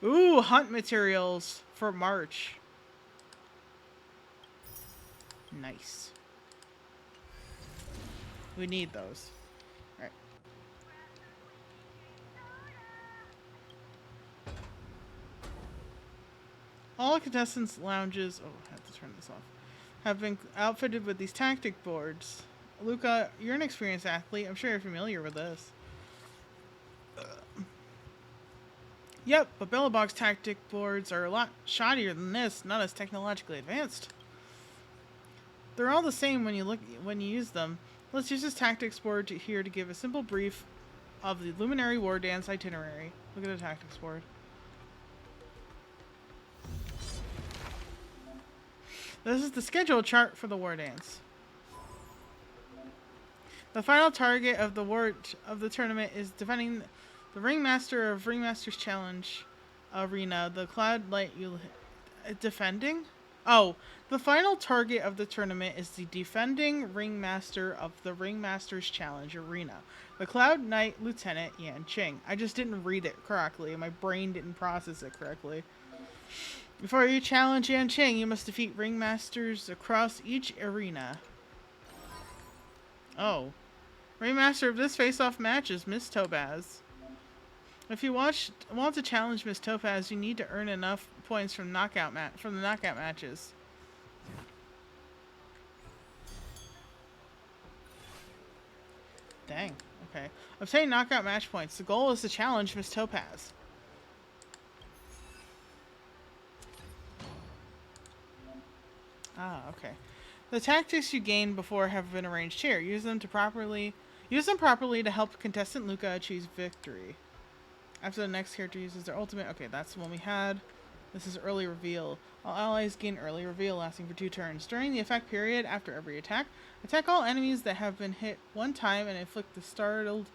Ooh, hunt materials for March. Nice. We need those. Alright. All contestants' lounges, oh, I have to turn this off, have been outfitted with these tactic boards. Luka, you're an experienced athlete. I'm sure you're familiar with this. Yep, but Bellabog's tactic boards are a lot shoddier than this, not as technologically advanced. They're all the same when you use them. Let's use this tactics board here to give a simple brief of the Luminary War Dance itinerary. Look at the tactics board. This is the schedule chart for the War Dance. The final target of the tournament is defending the Ringmaster of Ringmaster's Challenge Arena. The Cloud Light defending? Oh, the final target of the tournament is the defending Ringmaster of the Ringmaster's Challenge Arena, the Cloud Knight Lieutenant Yan Qing. I just didn't read it correctly. My brain didn't process it correctly. Before you challenge Yan Qing, you must defeat Ringmasters across each arena. Oh. Ringmaster of this face-off match is Miss Topaz. If you want to challenge Miss Topaz, you need to earn enough points from the knockout matches. Dang. Okay. Obtain knockout match points. The goal is to challenge Miss Topaz. Ah, okay. The tactics you gained before have been arranged here. Use them properly to help contestant Luka achieve victory. After the next character uses their ultimate. Okay, that's the one we had. This is early reveal. All allies gain early reveal lasting for 2 turns. During the effect period, after every attack, attack all enemies that have been hit 1 time and inflict the startled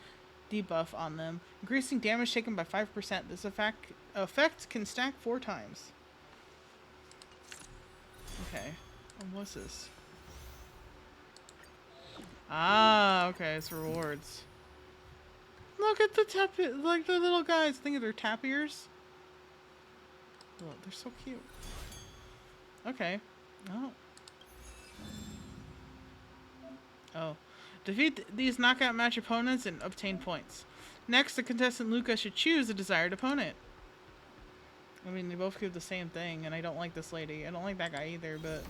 debuff on them, increasing damage taken by 5%. This effect can stack 4 times. Okay. What's this? Ah, okay, it's rewards. Look at the like the little guys. Think of their tap ears. Oh, they're so cute. Okay. Oh. Oh. Defeat these knockout match opponents and obtain points. Next, the contestant Luka should choose a desired opponent. I mean, they both give the same thing, and I don't like this lady. I don't like that guy either, but...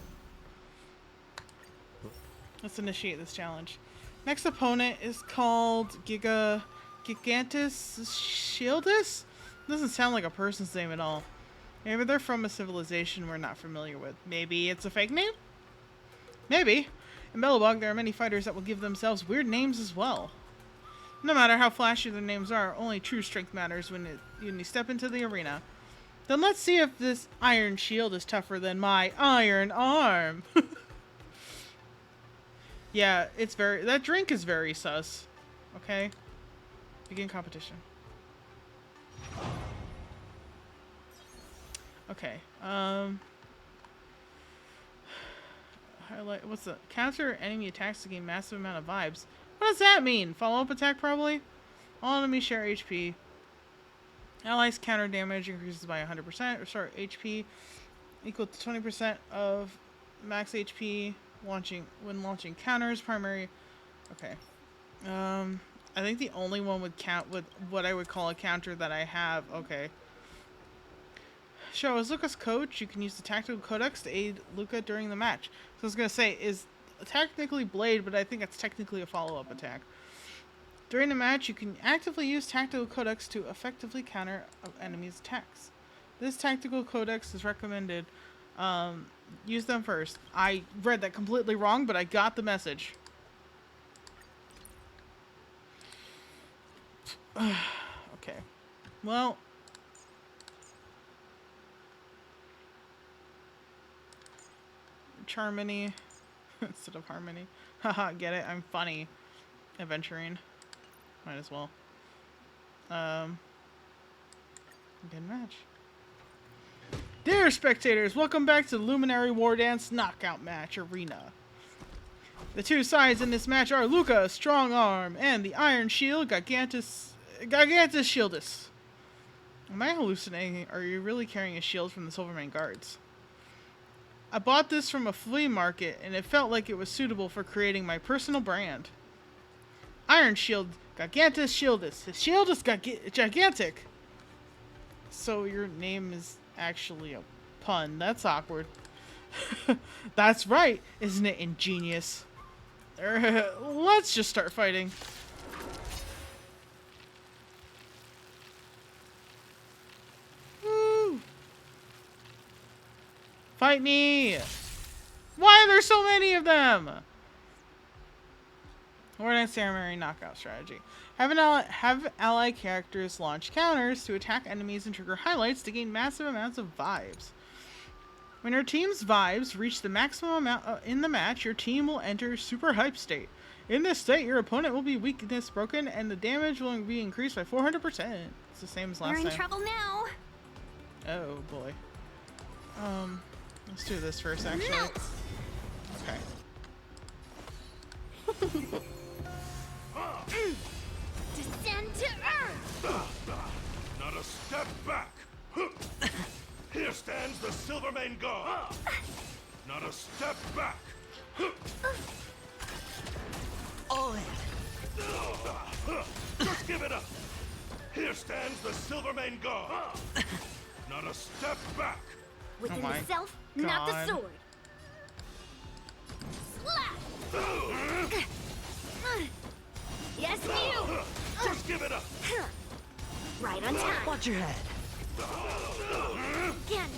Let's initiate this challenge. Next opponent is called Gigantus Shieldus? Doesn't sound like a person's name at all. Maybe they're from a civilization we're not familiar with. Maybe it's a fake name? Maybe. In Belobog, there are many fighters that will give themselves weird names as well. No matter how flashy their names are, only true strength matters when you step into the arena. Then let's see if this iron shield is tougher than my iron arm. Yeah, that drink is very sus. Okay. Begin competition. Okay. Highlight. What's the counter enemy attacks to gain massive amount of vibes? What does that mean? Follow-up attack probably? All enemies share HP. Allies counter damage increases by 100%. Restore HP equal to 20% of max HP when launching counters. Primary. Okay. I think the only one would count with what I would call a counter that I have. Okay. As Luka's coach, you can use the tactical codex to aid Luka during the match. So I was gonna say is technically Blade, but I think it's technically a follow-up attack. During the match, you can actively use tactical codex to effectively counter enemies' attacks. This tactical codex is recommended. Use them first. I read that completely wrong, but I got the message. Okay. Well. Charmony instead of Harmony. Haha, get it? I'm funny. Adventuring. Might as well. Good match. Dear spectators, welcome back to the Luminary War Dance Knockout Match Arena. The two sides in this match are Luka, Strong Arm, and the Iron Shield, Gigantus Shieldus. Am I hallucinating? Are you really carrying a shield from the Silvermane Guards? I bought this from a flea market, and it felt like it was suitable for creating my personal brand. Iron Shield, Gigantus Shieldus. His shield is gigantic. So your name is actually a pun. That's awkward. That's right, isn't it ingenious? Let's just start fighting. Woo! Fight me! Why are there so many of them? Ordnance ceremony knockout strategy. Have ally characters launch counters to attack enemies and trigger highlights to gain massive amounts of vibes. When your team's vibes reach the maximum amount in the match, your team will enter super hype state. In this state, your opponent will be weakness broken and the damage will be increased by 400%. It's the same as last time. We're in trouble now. Oh boy. Let's do this first actually. Melt. Okay. Descend to earth! Not a step back! Here stands the Silvermane God! Not a step back! All in! Just give it up! Here stands the Silvermane God! Not a step back! Within my the self, not the God. sword. Slap! Yes, you! Just give it up! Right on time. Watch your head. Again.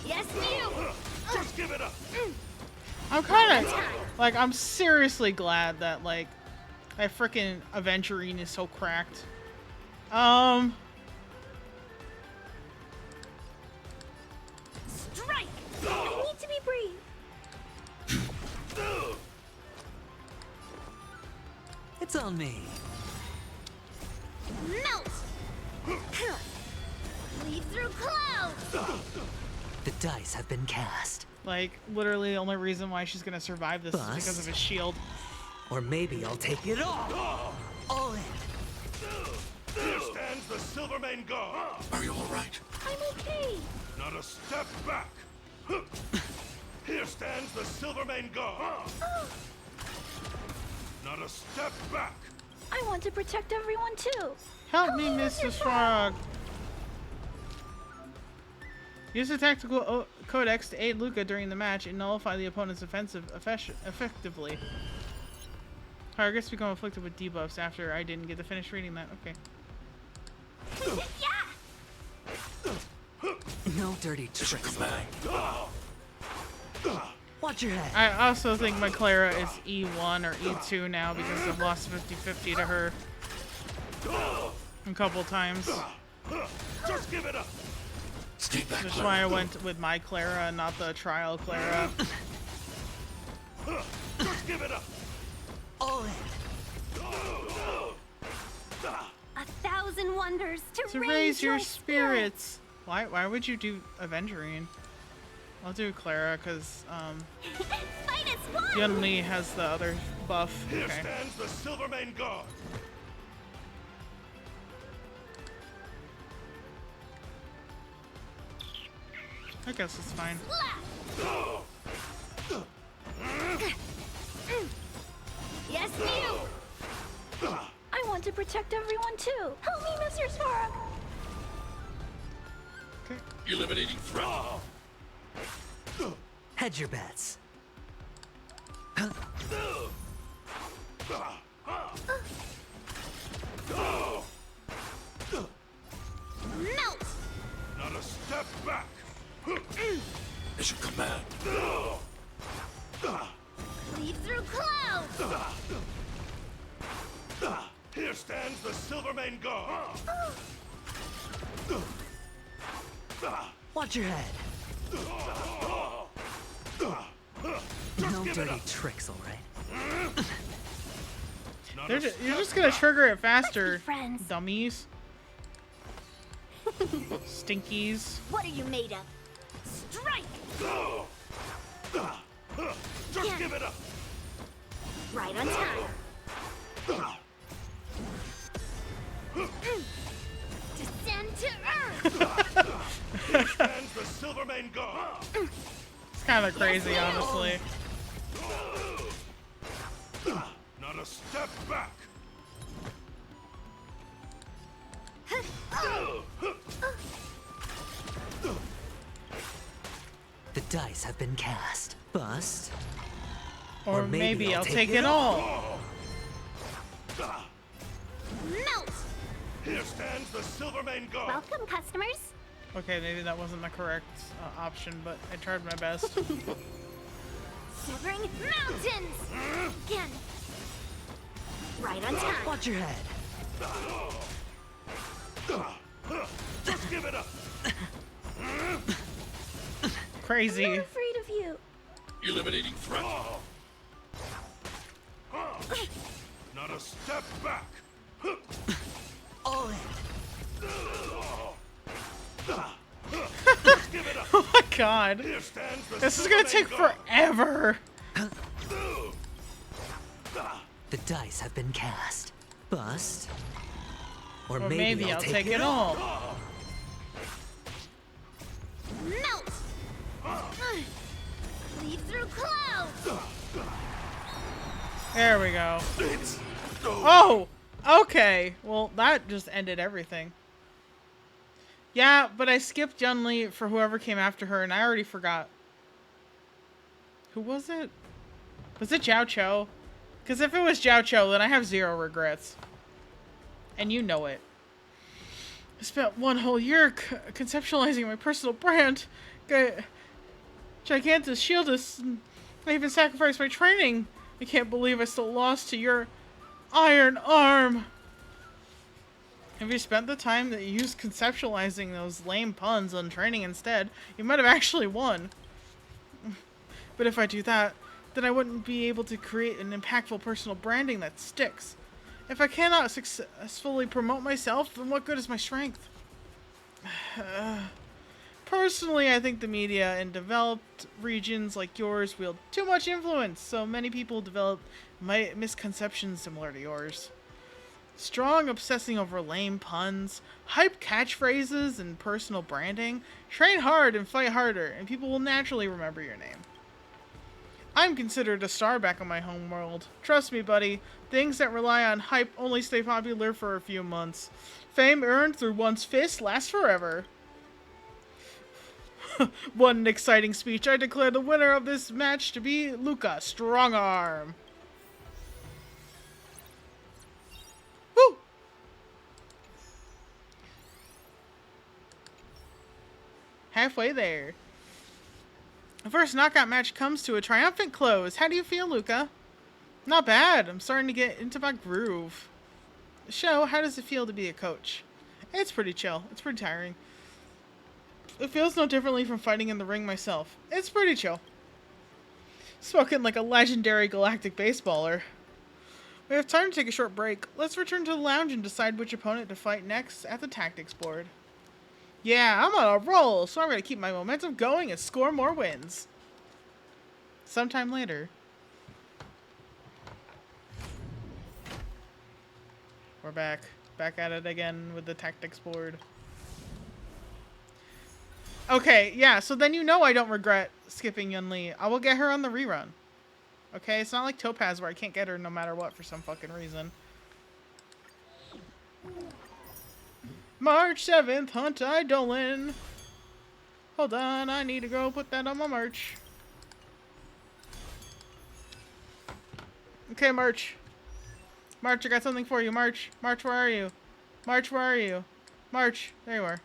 Yes, you! Just give it up! I'm kind of like, I'm seriously glad that like that freaking Aventurine is so cracked. Strike! I need to be brave. It's on me. Melt! Leave through clouds! The dice have been cast. Like literally the only reason why she's gonna survive this is because of his shield. Or maybe I'll take it all. All in. Here stands the Silvermane God! Are you alright? I'm okay. Not a step back! Here stands the Silvermane God! Not a step back! I want to protect everyone too. Help me, Mr. Frog. Use the tactical codex to aid Luka during the match and nullify the opponent's offensive effectively. Targets become afflicted with debuffs after I didn't get to finish reading that. Okay. No dirty tricks. Watch your head. I also think my Clara is E1 or E2 now because I've lost 50-50 to her a couple times. Just give it up! Stay back. That's why I went with my Clara and not the trial Clara. Just give it up! All in. 1,000 wonders To raise your spirits. Why would you do Aventurine? I'll do Clara because Yunli has the other buff. Here Okay. stands the Silvermane God! I guess it's fine. Yes, you! I want to protect everyone too. Help me, Mr. Svarog. Okay. Eliminating threat! Hedge your bets. Melt! Not a step back! It's your command! Leave through clouds! Here stands the Silvermane God! Watch your head. No dirty tricks, all right? You're just gonna trigger it faster, friends. dummies. Stinkies. What are you made of? Strike! Just give it up! Right on time. Descend to earth! Here stands the Silvermane God! It's kind of crazy, honestly. Not a step back! The dice have been cast. Bust. Or maybe I'll take it all. Melt! Here stands the Silvermane God. Welcome, customers. Okay, maybe that wasn't the correct option, but I tried my best. Severing mountains! Again. Right on time. Watch your head. Just give it up. Crazy. I'm not afraid of you. Eliminating threat. Not a step back. All in. Just give it up. Oh my god. Here stands the This is gonna take Silvermane God. forever. The dice have been cast. Bust. Or maybe I'll take it all. Melt! Leave through clouds! There we go. Oh! Okay. Well, that just ended everything. Yeah, but I skipped Yunli for whoever came after her, and I already forgot. Who was it? Was it Jiao Cho? Because if it was Jiao Cho, then I have zero regrets. And you know it. I spent one whole year conceptualizing my personal brand. Gigantus, Shieldus, and I even sacrificed my training. I can't believe I still lost to your iron arm. If you spent the time that you used conceptualizing those lame puns on training instead, you might have actually won. But if I do that, then I wouldn't be able to create an impactful personal branding that sticks. If I cannot successfully promote myself, then what good is my strength? Personally, I think the media in developed regions like yours wield too much influence, so many people develop misconceptions similar to yours. Strong obsessing over lame puns, hype catchphrases, and personal branding. Train hard and fight harder, and people will naturally remember your name. I'm considered a star back in my home world. Trust me, buddy, things that rely on hype only stay popular for a few months. Fame earned through one's fist lasts forever. What an exciting speech. I declare the winner of this match to be Luka, Strong Arm. Woo! Halfway there. The first knockout match comes to a triumphant close. How do you feel, Luka? Not bad. I'm starting to get into my groove. Show, how does it feel to be a coach? It's pretty chill. It's pretty tiring. It feels no differently from fighting in the ring myself. It's pretty chill. Spoken like a legendary galactic baseballer. We have time to take a short break. Let's return to the lounge and decide which opponent to fight next at the tactics board. Yeah, I'm on a roll, so I'm going to keep my momentum going and score more wins. Sometime later. We're back. Back at it again with the tactics board. Okay, yeah, so then you know I don't regret skipping Yunli. I will get her on the rerun. Okay, it's not like Topaz where I can't get her no matter what for some fucking reason. March 7th, Honkai Dolan. Hold on, I need to go put that on my merch. Okay, March. March, I got something for you, March. March, where are you? March, where are you? March, there you are.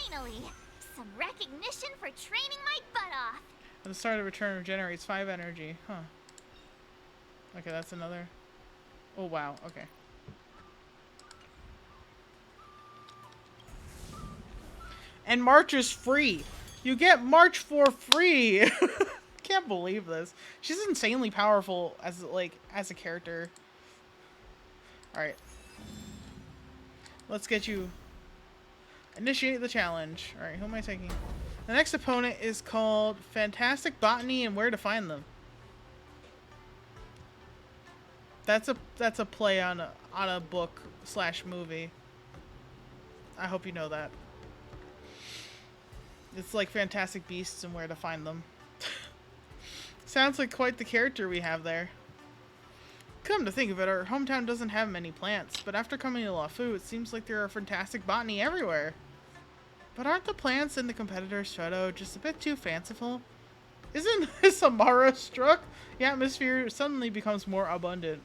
Finally! Some recognition for training my butt off! At the start of a turn, regenerates 5 energy. Huh. Okay, that's another. Oh, wow. Okay. And March is free. You get March for free. Can't believe this. She's insanely powerful as a character. All right. Let's get you. Initiate the challenge. All right, who am I taking? The next opponent is called Fantastic Botany and Where to Find Them. That's a play on a book / movie. I hope you know that. It's like Fantastic Beasts and Where to Find Them. Sounds like quite the character we have there. Come to think of it, our hometown doesn't have many plants, but after coming to LaFu, it seems like there are fantastic botany everywhere. But aren't the plants in the competitor's photo just a bit too fanciful? Isn't this Amara struck? The atmosphere suddenly becomes more abundant.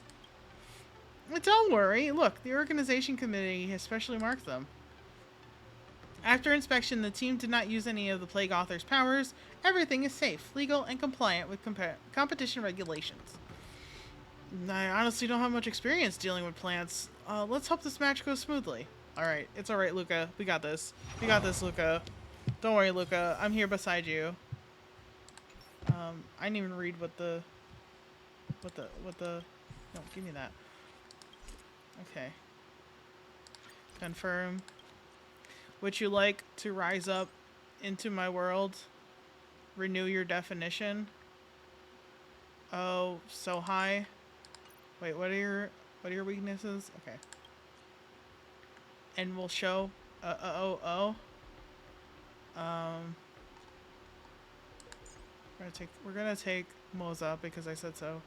Don't worry, look, the organization committee has specially marked them. After inspection, the team did not use any of the Plague Author's powers. Everything is safe, legal, and compliant with competition regulations. I honestly don't have much experience dealing with plants. Let's hope this match goes smoothly. Alright, it's alright, Luka. We got this. We got this, Luka. Don't worry, Luka. I'm here beside you. I didn't even read what the... No, give me that. Okay. Confirm. Would you like to rise up into my world? Renew your definition. Oh, so high. Wait, what are your weaknesses? Okay. And we'll show. We're gonna take Moza because I said so.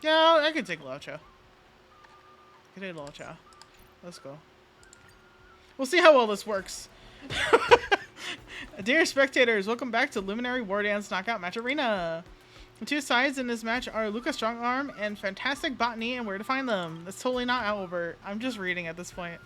Yeah, I can take Laucha. I can take Laucha. Let's go. We'll see how well this works. Dear spectators, welcome back to Luminary War Dance Knockout Match Arena. The two sides in this match are Luka Strongarm and Fantastic Botany and where to find them. That's totally not Albert. I'm just reading at this point.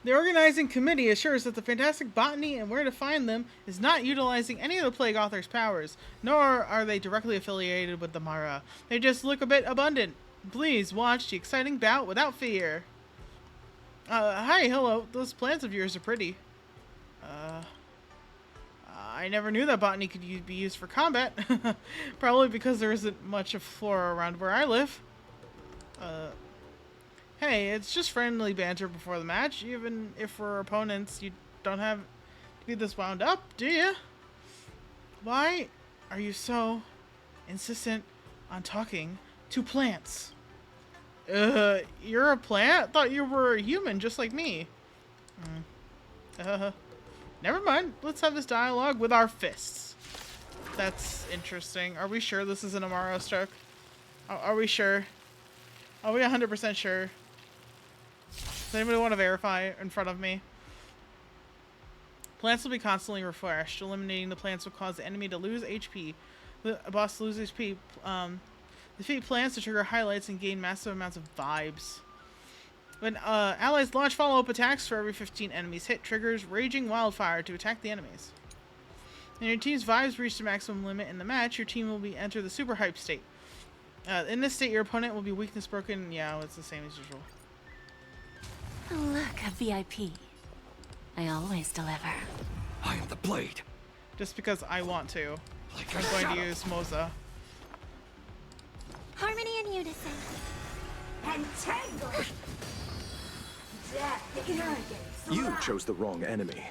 The organizing committee assures that the Fantastic Botany and where to find them is not utilizing any of the Plague Author's powers, nor are they directly affiliated with the Mara. They just look a bit abundant. Please watch the exciting bout without fear. Hi, hello. Those plants of yours are pretty. I never knew that botany could be used for combat. Probably because there isn't much of flora around where I live. Hey, it's just friendly banter before the match. Even if we're opponents, you don't have to be this wound up, do you? Why are you so insistent on talking to plants? You're a plant? I thought you were a human just like me. Never mind. Let's have this dialogue with our fists. That's interesting. Are we sure this is an Amaro stroke? Are we sure? Are we 100% sure? Does anybody want to verify in front of me? Plants will be constantly refreshed. Eliminating the plants will cause the enemy to lose HP. The boss loses HP. Defeat plants to trigger highlights and gain massive amounts of vibes. When allies launch follow-up attacks for every 15 enemies hit, triggers Raging Wildfire to attack the enemies. When your team's vibes reach the maximum limit in the match, your team will enter the super hype state. In this state, your opponent will be weakness broken. Yeah, it's the same as usual. Look, a VIP. I always deliver. I am the blade. Just because I want to. I'm going to use Moza. Harmony and unison. Entangled! Death irrigates. You chose the wrong enemy.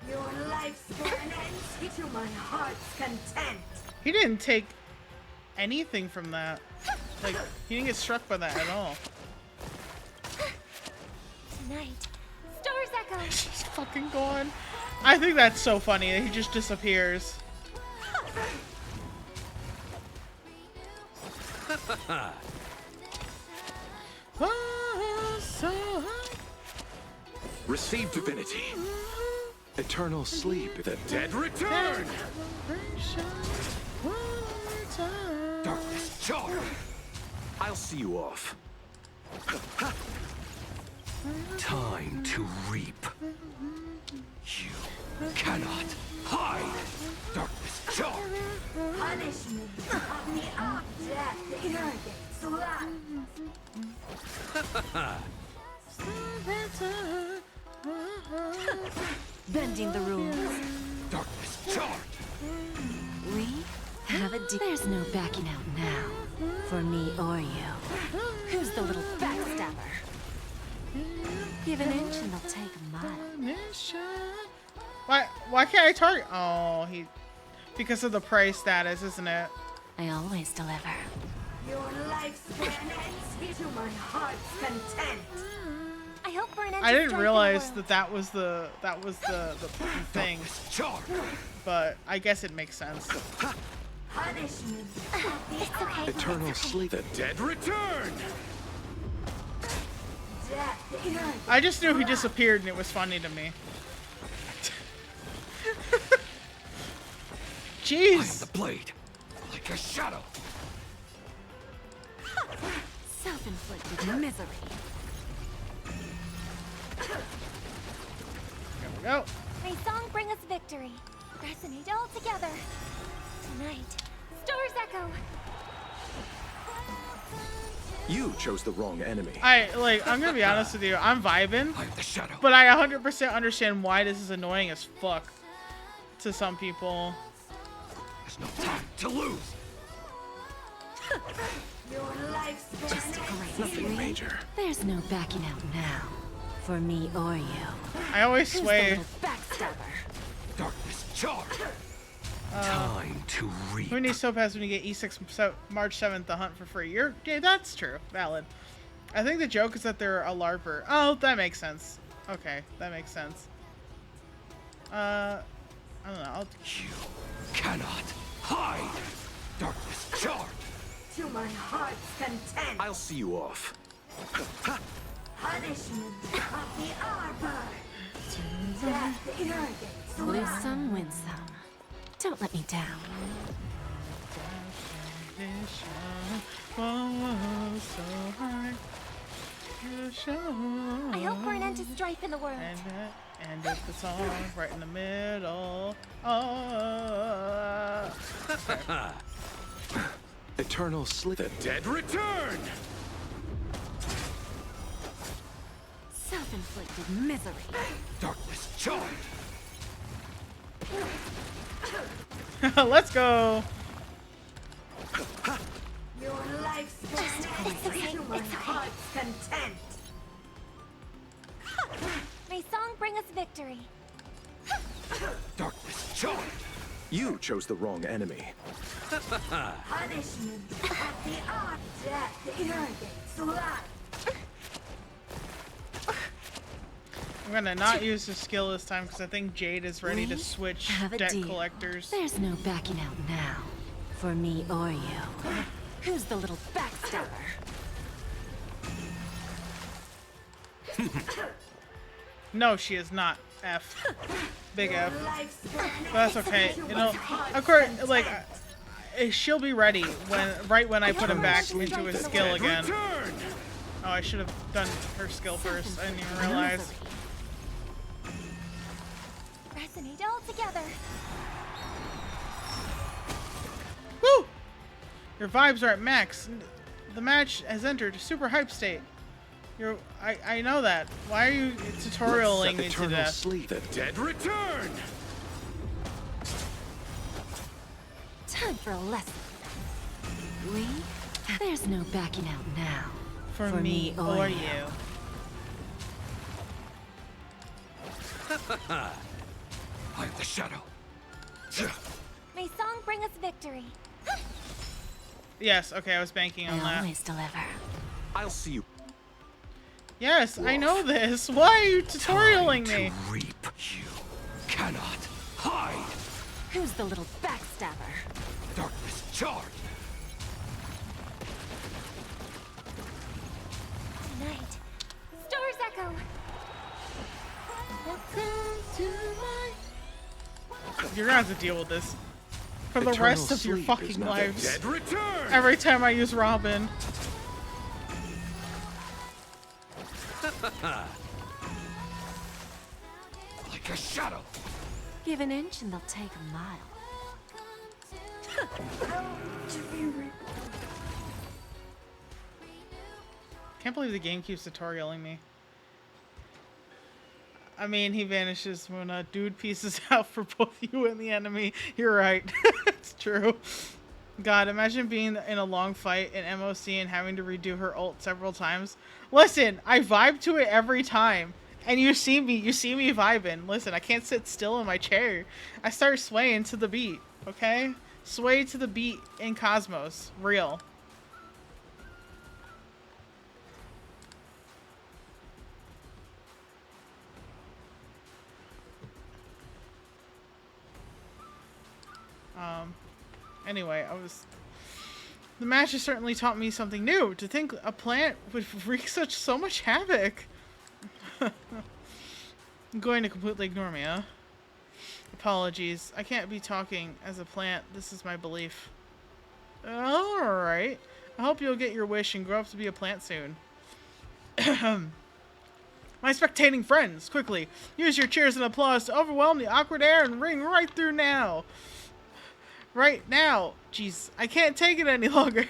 Your lifespan ends to my heart's content. He didn't take anything from that. Like, he didn't get struck by that at all. Tonight, stars echo. He's fucking gone. I think that's so funny that he just disappears. Receive divinity. Eternal sleep. The dead Return! darkness charge. I'll see you off. Time to reap. You cannot hide. Darkness charge. Punish me of the up death irrigates life. Bending the rules. Darkness charge. We have a deal. There's no backing out now. For me or you. Who's the little backstabber? Give an inch and they'll take a mile. Why can't I target? Oh, because of the price status, isn't it? I always deliver. Your lifespan ends to my heart's content. I hope for an end I to didn't strife realize in the world. that was the thing. But I guess it makes sense. Punishment. It's okay. Eternal sleep. The dead return! Death. I just knew he disappeared and it was funny to me. Jeez. The blade, like a shadow. Self-inflicted misery. There we go. May song bring us victory. Resonate all together. Tonight, stars echo. You chose the wrong enemy. I'm gonna be honest with you, I'm vibing, but I 100% understand why this is annoying as fuck to some people. There's no time to lose. Just great. Nothing major. There's no backing out now. For me or you. I always Who's sway. the little backstabber? Darkness charge. Time to reap. Who needs Topaz when you get E6 March 7th the hunt for free? Yeah, that's true. Valid. I think the joke is that they're a LARPer. Oh, that makes sense. Okay, that makes sense. I don't know. You cannot hide. Darkness charge. To my heart's content. I'll see you off. Punishment of the arbor. Death irrigates. Lose some, win some. Don't let me down. I hope for an end to strife in the world. And it's the song right in the middle. Eternal sleep. The dead return. Self-inflicted misery. Darkness charge. Let's go. Your lifespan to my heart's content. May song bring us victory. Darkness charge. You chose the wrong enemy. Punishment of the arbor. Death irrigates life. I'm gonna not use the skill this time because I think Jade is ready to We switch have a deck deal. collectors. There's no backing out now. For me or you. Who's the little backstabber? No, she is not. F. Big F. But that's okay. You know, of course, like, she'll be ready when I put him back into his skill again. Oh, I should have done her skill first. I didn't even realize. Resonate all together. Woo! Your vibes are at max. The match has entered super hype state. I know that. Why are you tutorialing me to death? Sleep. The dead return. Time for a lesson. There's no backing out now. For me or you. I am the shadow. May song bring us victory. Yes, okay, I was banking on that. Always deliver. I'll see you. Yes, I know this. Why are you tutorialing me? Reap. You cannot hide. Who's the little backstabber? Darkness charge. Tonight, stars echo. You're gonna have to deal with this for the Eternal rest of your sleep fucking is not lives. Dead return. Every time I use Robin. Like a shadow. Give an inch and they'll take a mile. Can't believe the game keeps tutorialing me. I mean, he vanishes when a dude pieces out for both you and the enemy. You're right. It's true. God, imagine being in a long fight in MOC and having to redo her ult several times. Listen, I vibe to it every time. And you see me vibing. Listen, I can't sit still in my chair. I start swaying to the beat, okay? Sway to the beat in Cosmos. Real. Anyway, the match has certainly taught me something new. To think a plant would wreak so much havoc. I'm going to completely ignore me, huh? Apologies. I can't be talking as a plant. This is my belief. Alright. I hope you'll get your wish and grow up to be a plant soon. My spectating friends, quickly, use your cheers and applause to overwhelm the awkward air and ring right through now. Right now. Jeez, I can't take it any longer.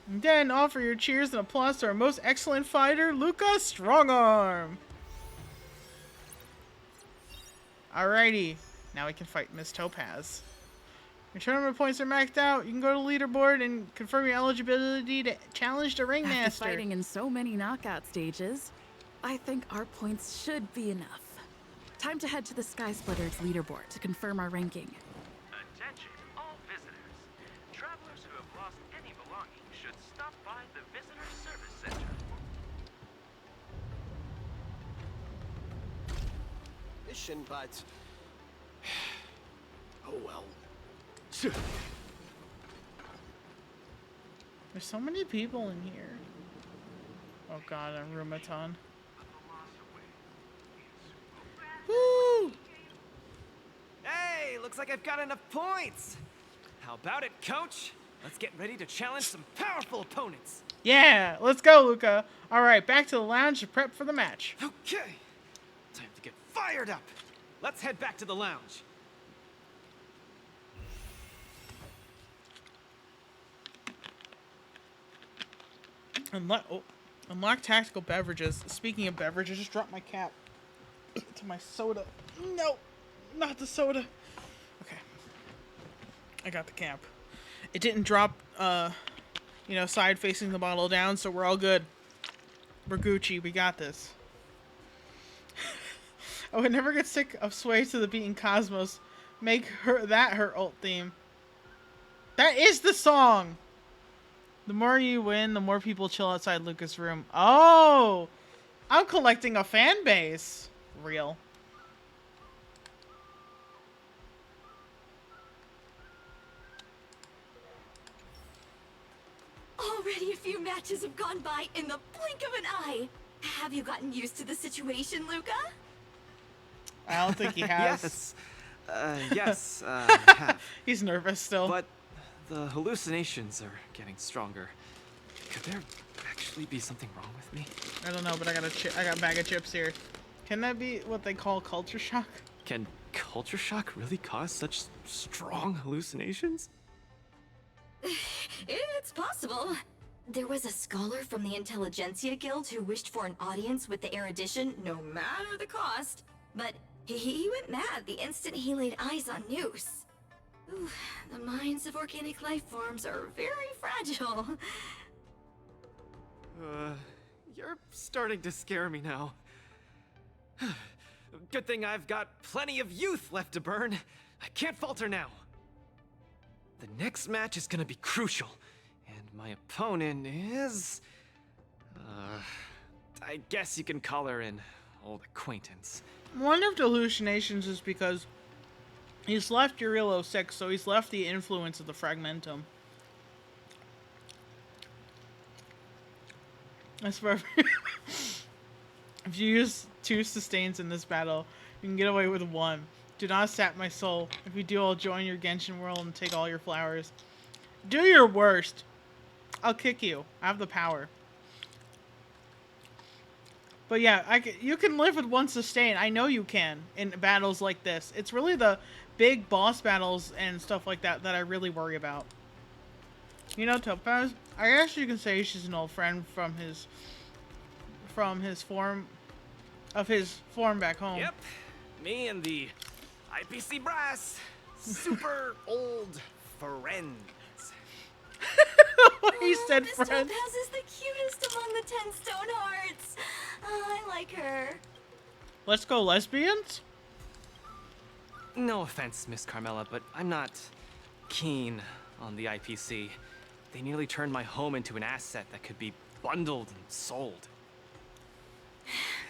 And then offer your cheers and applause to our most excellent fighter, Luka Strongarm. Alrighty, now we can fight Miss Topaz. Your tournament points are maxed out. You can go to leaderboard and confirm your eligibility to challenge the Ringmaster. After fighting in so many knockout stages, I think our points should be enough. Time to head to the Sky Splitters leaderboard to confirm our ranking. Attention, all visitors. Travelers who have lost any belongings should stop by the Visitor Service Center. Mission, but... oh well. There's so many people in here. Oh god, a Rumaton. Woo! Hey, looks like I've got enough points. How about it, coach? Let's get ready to challenge some powerful opponents. Yeah, let's go, Luka. Alright, back to the lounge to prep for the match. Okay, time to get fired up. Let's head back to the lounge. Unlock tactical beverages. Speaking of beverages, I just dropped my cap to my soda. No, not the soda. Okay, I got the cap. It didn't drop, side facing the bottle down, so we're all good. We're Gucci. We got this. I would never get sick of Sway to the Beat in Cosmos. Make her ult theme. That is the song! The more you win, the more people chill outside Luka's room. Oh! I'm collecting a fan base. Real. Already a few matches have gone by in the blink of an eye. Have you gotten used to the situation, Luka? I don't think he has. Yes, I have. He's nervous still. But the hallucinations are getting stronger. Could there actually be something wrong with me? I don't know, but I got a bag of chips here. Can that be what they call culture shock? Can culture shock really cause such strong hallucinations? It's possible. There was a scholar from the Intelligentsia Guild who wished for an audience with the erudition, no matter the cost. But he went mad the instant he laid eyes on Noose. Ooh, the minds of organic life forms are very fragile. You're starting to scare me now. Good thing I've got plenty of youth left to burn. I can't falter now. The next match is gonna be crucial, and my opponent is... I guess you can call her an old acquaintance. I wonder if the hallucinations is because he's left Urilo 6, so he's left the influence of the Fragmentum. That's perfect. If you use 2 sustains in this battle, you can get away with 1. Do not sap my soul. If you do, I'll join your Genshin world and take all your flowers. Do your worst. I'll kick you. I have the power. But yeah, you can live with 1 sustain. I know you can in battles like this. It's really the big boss battles and stuff like that that I really worry about. You know, Topaz, I guess you can say she's an old friend from his form back home. Yep, me and the IPC brass, super old friends. He said Miss friends. Topaz is the cutest among the 10 stone hearts. I like her. Let's go lesbians? No offense, Miss Carmela, but I'm not keen on the IPC. They nearly turned my home into an asset that could be bundled and sold.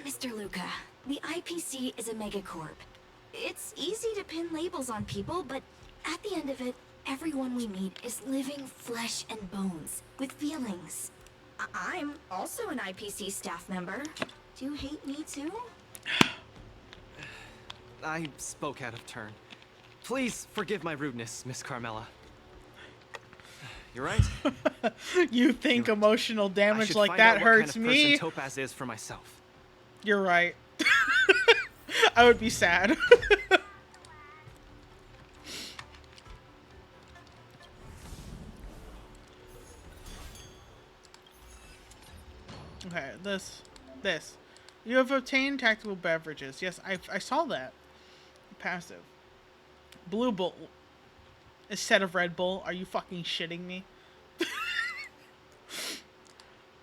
Mr. Luka, the IPC is a megacorp. It's easy to pin labels on people, but at the end of it, everyone we meet is living flesh and bones, with feelings. I'm also an IPC staff member. Do you hate me too? I spoke out of turn. Please forgive my rudeness, Miss Carmela. You're right. You think emotional I damage should like find that out what hurts kind of me? person Topaz is for myself. You're right. I would be sad. Okay, this. You have obtained tactical beverages. Yes, I saw that. Passive. Blue Bull. Instead of Red Bull. Are you fucking shitting me?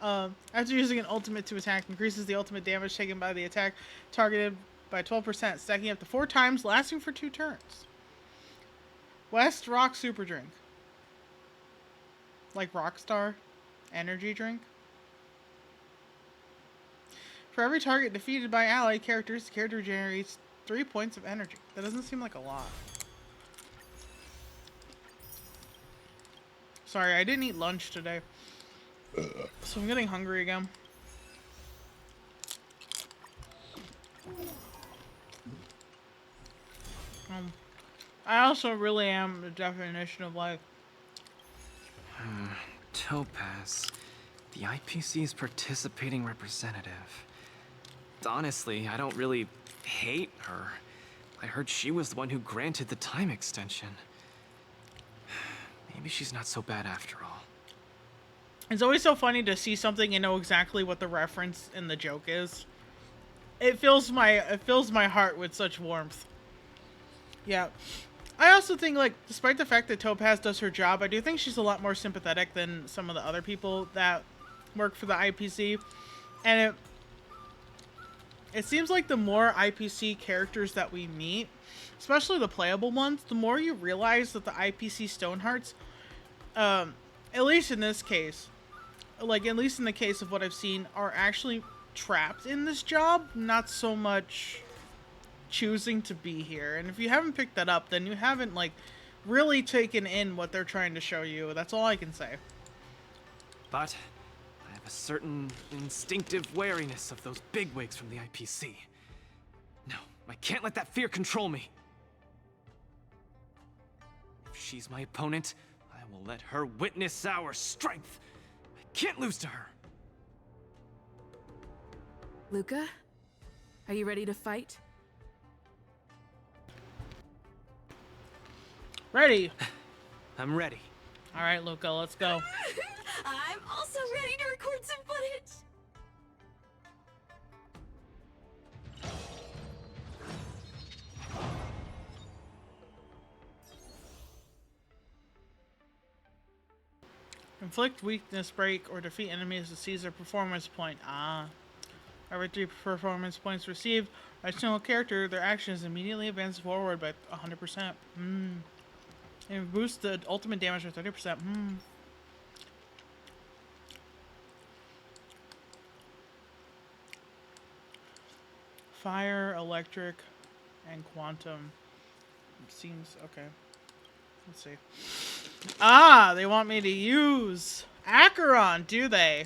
After using an ultimate to attack, increases the ultimate damage taken by the attack targeted by 12%, stacking up to 4 times, lasting for 2 turns. West Rock Super Drink. Like Rockstar energy drink. For every target defeated by ally characters, the character generates 3 points of energy. That doesn't seem like a lot. Sorry, I didn't eat lunch today. So I'm getting hungry again. I also really am the definition of life. Topaz, the IPC's participating representative. Honestly, I don't really hate her. I heard she was the one who granted the time extension. Maybe she's not so bad after all. It's always so funny to see something and know exactly what the reference in the joke is. It fills my heart with such warmth. Yeah. I also think, like, despite the fact that Topaz does her job, I do think she's a lot more sympathetic than some of the other people that work for the IPC. And it seems like the more IPC characters that we meet, especially the playable ones, the more you realize that the IPC Stonehearts, at least in this case, like, at least in the case of what I've seen, are actually trapped in this job, not so much choosing to be here. And if you haven't picked that up, then you haven't, like, really taken in what they're trying to show you. That's all I can say. But I have a certain instinctive wariness of those bigwigs from the IPC. No, I can't let that fear control me. If she's my opponent, I will let her witness our strength. I can't lose to her. Luka, are you ready to fight? Ready. I'm ready. All right, Luka, let's go. I'm also ready to record some footage. Inflict weakness break or defeat enemies to seize their performance point. Every 3 performance points received by a single character, their actions immediately advance forward by 100%. And boost the ultimate damage by 30%. Fire, electric, and quantum. Seems okay. Let's see. They want me to use Acheron, do they?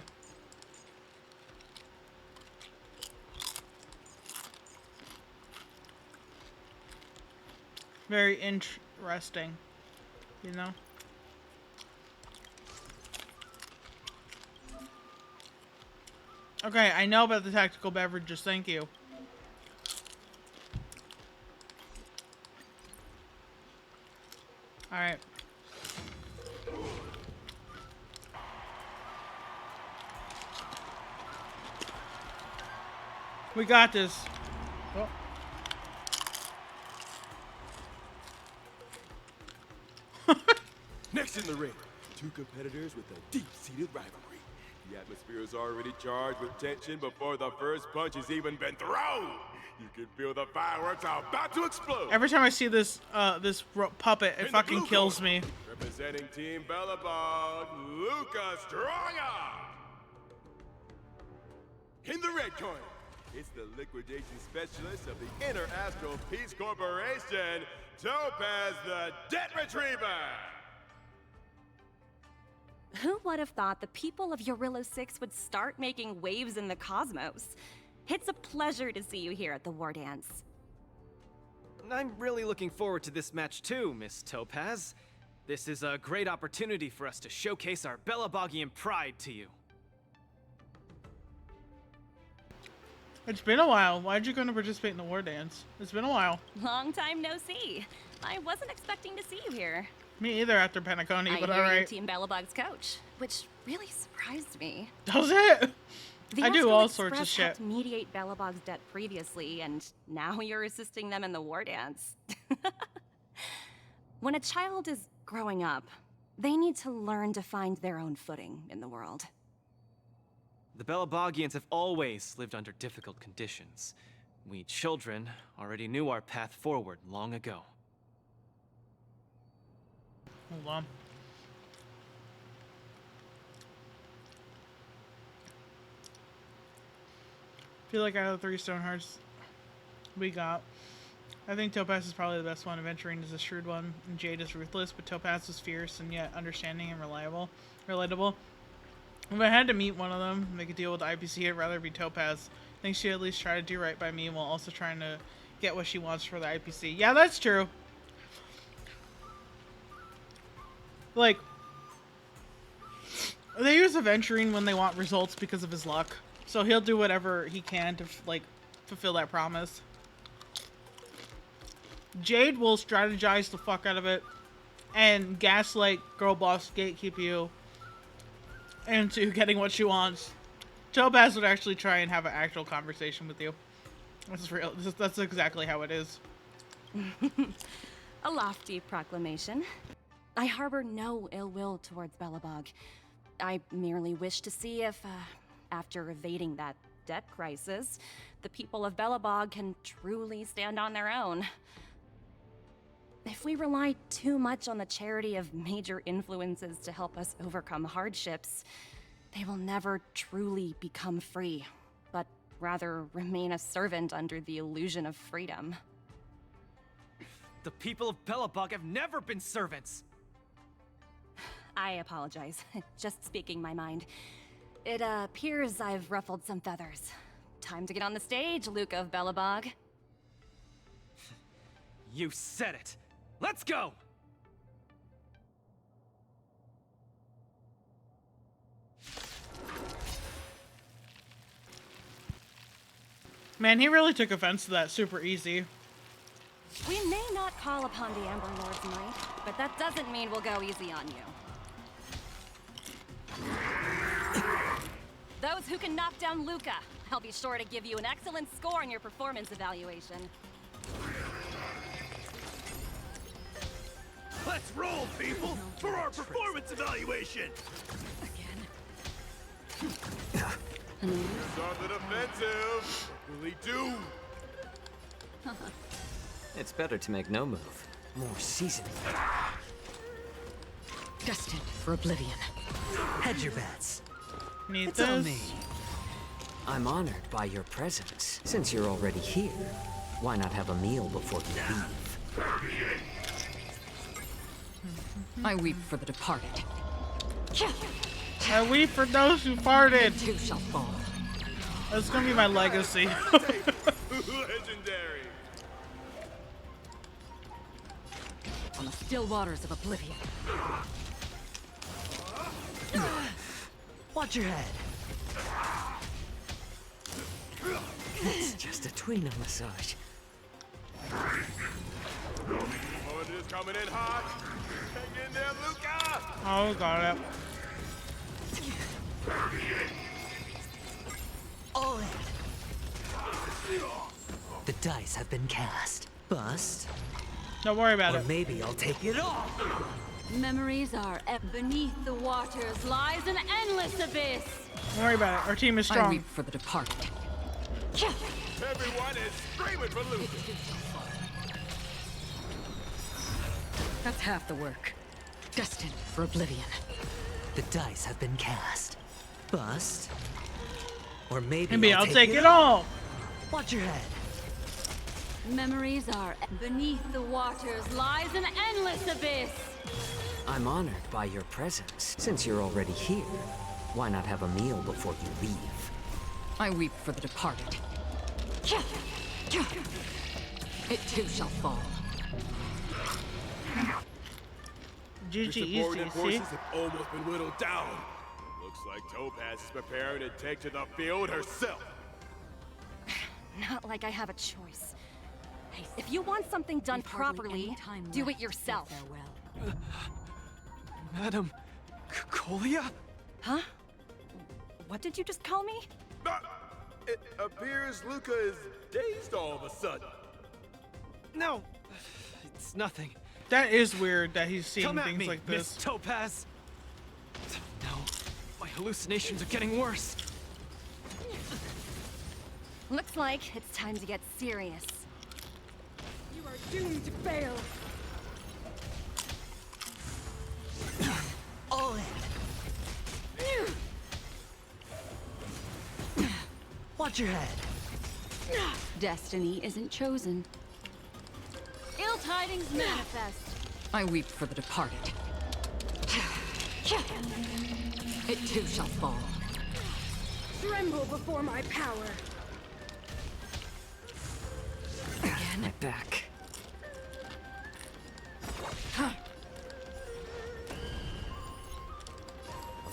Very interesting, you know? Okay, I know about the tactical beverages, thank you. Alright. We got this. Oh. Next in the ring, 2 competitors with a deep-seated rivalry. The atmosphere is already charged with tension before the first punch has even been thrown. You can feel the fireworks are about to explode. Every time I see this puppet, it fucking kills me. Representing Team Bellabog, Luka Stronger. In the red corner, it's the liquidation specialist of the Inner Astral Peace Corporation, Topaz the Debt Retriever. Who would have thought the people of Eurilla 6 would start making waves in the cosmos? It's a pleasure to see you here at the War Dance. I'm really looking forward to this match too, Miss Topaz. This is a great opportunity for us to showcase our Belabogian pride to you. It's been a while. Why'd you go to participate in the war dance? It's been a while. Long time no see. I wasn't expecting to see you here. Me either after Penacony, but I hear you're alright. Team Belobog's coach, which really surprised me. Does it? The I do Astral all sorts of Express shit. helped mediate Belobog's debt previously, and now you're assisting them in the war dance. When a child is growing up, they need to learn to find their own footing in the world. The Belabogians have always lived under difficult conditions. We children already knew our path forward long ago. Hold on. Feel like out of the 3 stone hearts we got, I think Topaz is probably the best one. Aventurine is a shrewd one, and Jade is ruthless, but Topaz is fierce and yet understanding and relatable. If I had to meet one of them, make a deal with the IPC, I'd rather be Topaz. I think she'd at least try to do right by me while also trying to get what she wants for the IPC. Yeah, that's true. Like, they use Aventurine when they want results because of his luck. So he'll do whatever he can to, like, fulfill that promise. Jade will strategize the fuck out of it and gaslight girl boss gatekeep you into getting what she wants. Topaz would actually try and have an actual conversation with you. That's real. That's exactly how it is. A lofty proclamation. I harbor no ill will towards Belobog. I merely wish to see if, after evading that debt crisis, the people of Belobog can truly stand on their own. If we rely too much on the charity of major influences to help us overcome hardships, they will never truly become free, but rather remain a servant under the illusion of freedom. The people of Belobog have never been servants! I apologize. Just speaking my mind. It appears I've ruffled some feathers. Time to get on the stage, Luka of Belobog. You said it! Let's go! Man, he really took offense to that super easy. We may not call upon the Amber Lord's might, but that doesn't mean we'll go easy on you. Those who can knock down Luka, I'll be sure to give you an excellent score in your performance evaluation. Let's roll, people, for our performance evaluation! It's on the defensive. Really do. It's better to make no move. More seasoning. Destined for oblivion. Hedge your bets. Need It's on this. me. I'm honored by your presence. Since you're already here, why not have a meal before you leave? I weep for the departed. I weep for those who farted. Too shall fall. That's gonna be my legacy. Legendary. On the still waters of oblivion. Watch your head. It's just a tweener massage. Moment is coming in hot. Hang in there, Luka. Oh, got it. All in. The dice have been cast. Bust. Don't worry about or it. Maybe I'll take it all. Memories are beneath the waters lies an endless abyss. Don't worry about it. Our team is I strong. weep for the departed. Everyone is screaming for Luka. That's half the work. Destined for oblivion. The dice have been cast. Bust. Or maybe I'll take it all. Watch your head. Memories are beneath the waters lies an endless abyss. I'm honored by your presence. Since you're already here, why not have a meal before you leave? I weep for the departed. It too shall fall. GG Your easy, subordinate see? forces have almost been whittled down. Looks like Topaz is preparing to take to the field herself. Not like I have a choice. Hey, if you want something done properly, do it yourself. Madam Colia? Huh? What did you just call me? It appears Luka is dazed all of a sudden. No, it's nothing. That is weird that he's seeing Come at things me, like Miss this. Topaz. No, my hallucinations are getting worse. Looks like it's time to get serious. You are doomed to fail. All in. Watch your head. Destiny isn't chosen. Ill tidings manifest. I weep for the departed. It too shall fall. Tremble before my power. Again, my back. A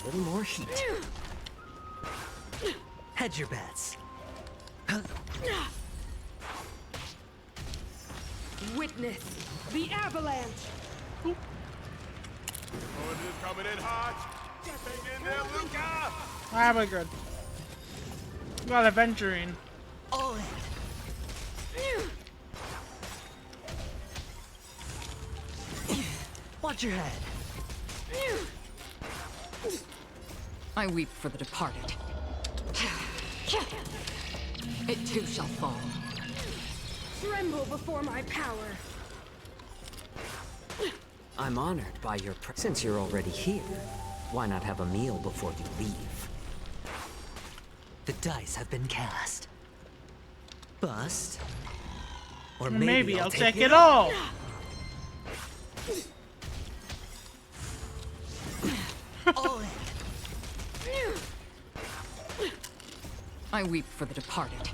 little more heat. Hedge your bets. Witness the avalanche. Opponent is coming in hot. Hang in there, Luka! Ah, but good. Got adventuring. All in. Watch your head. I weep for the departed. It too shall fall. Tremble before my power. I'm honored by your since you're already here, why not have a meal before you leave? The dice have been cast. Bust. Or Maybe I'll take it all. All in. I weep for the departed.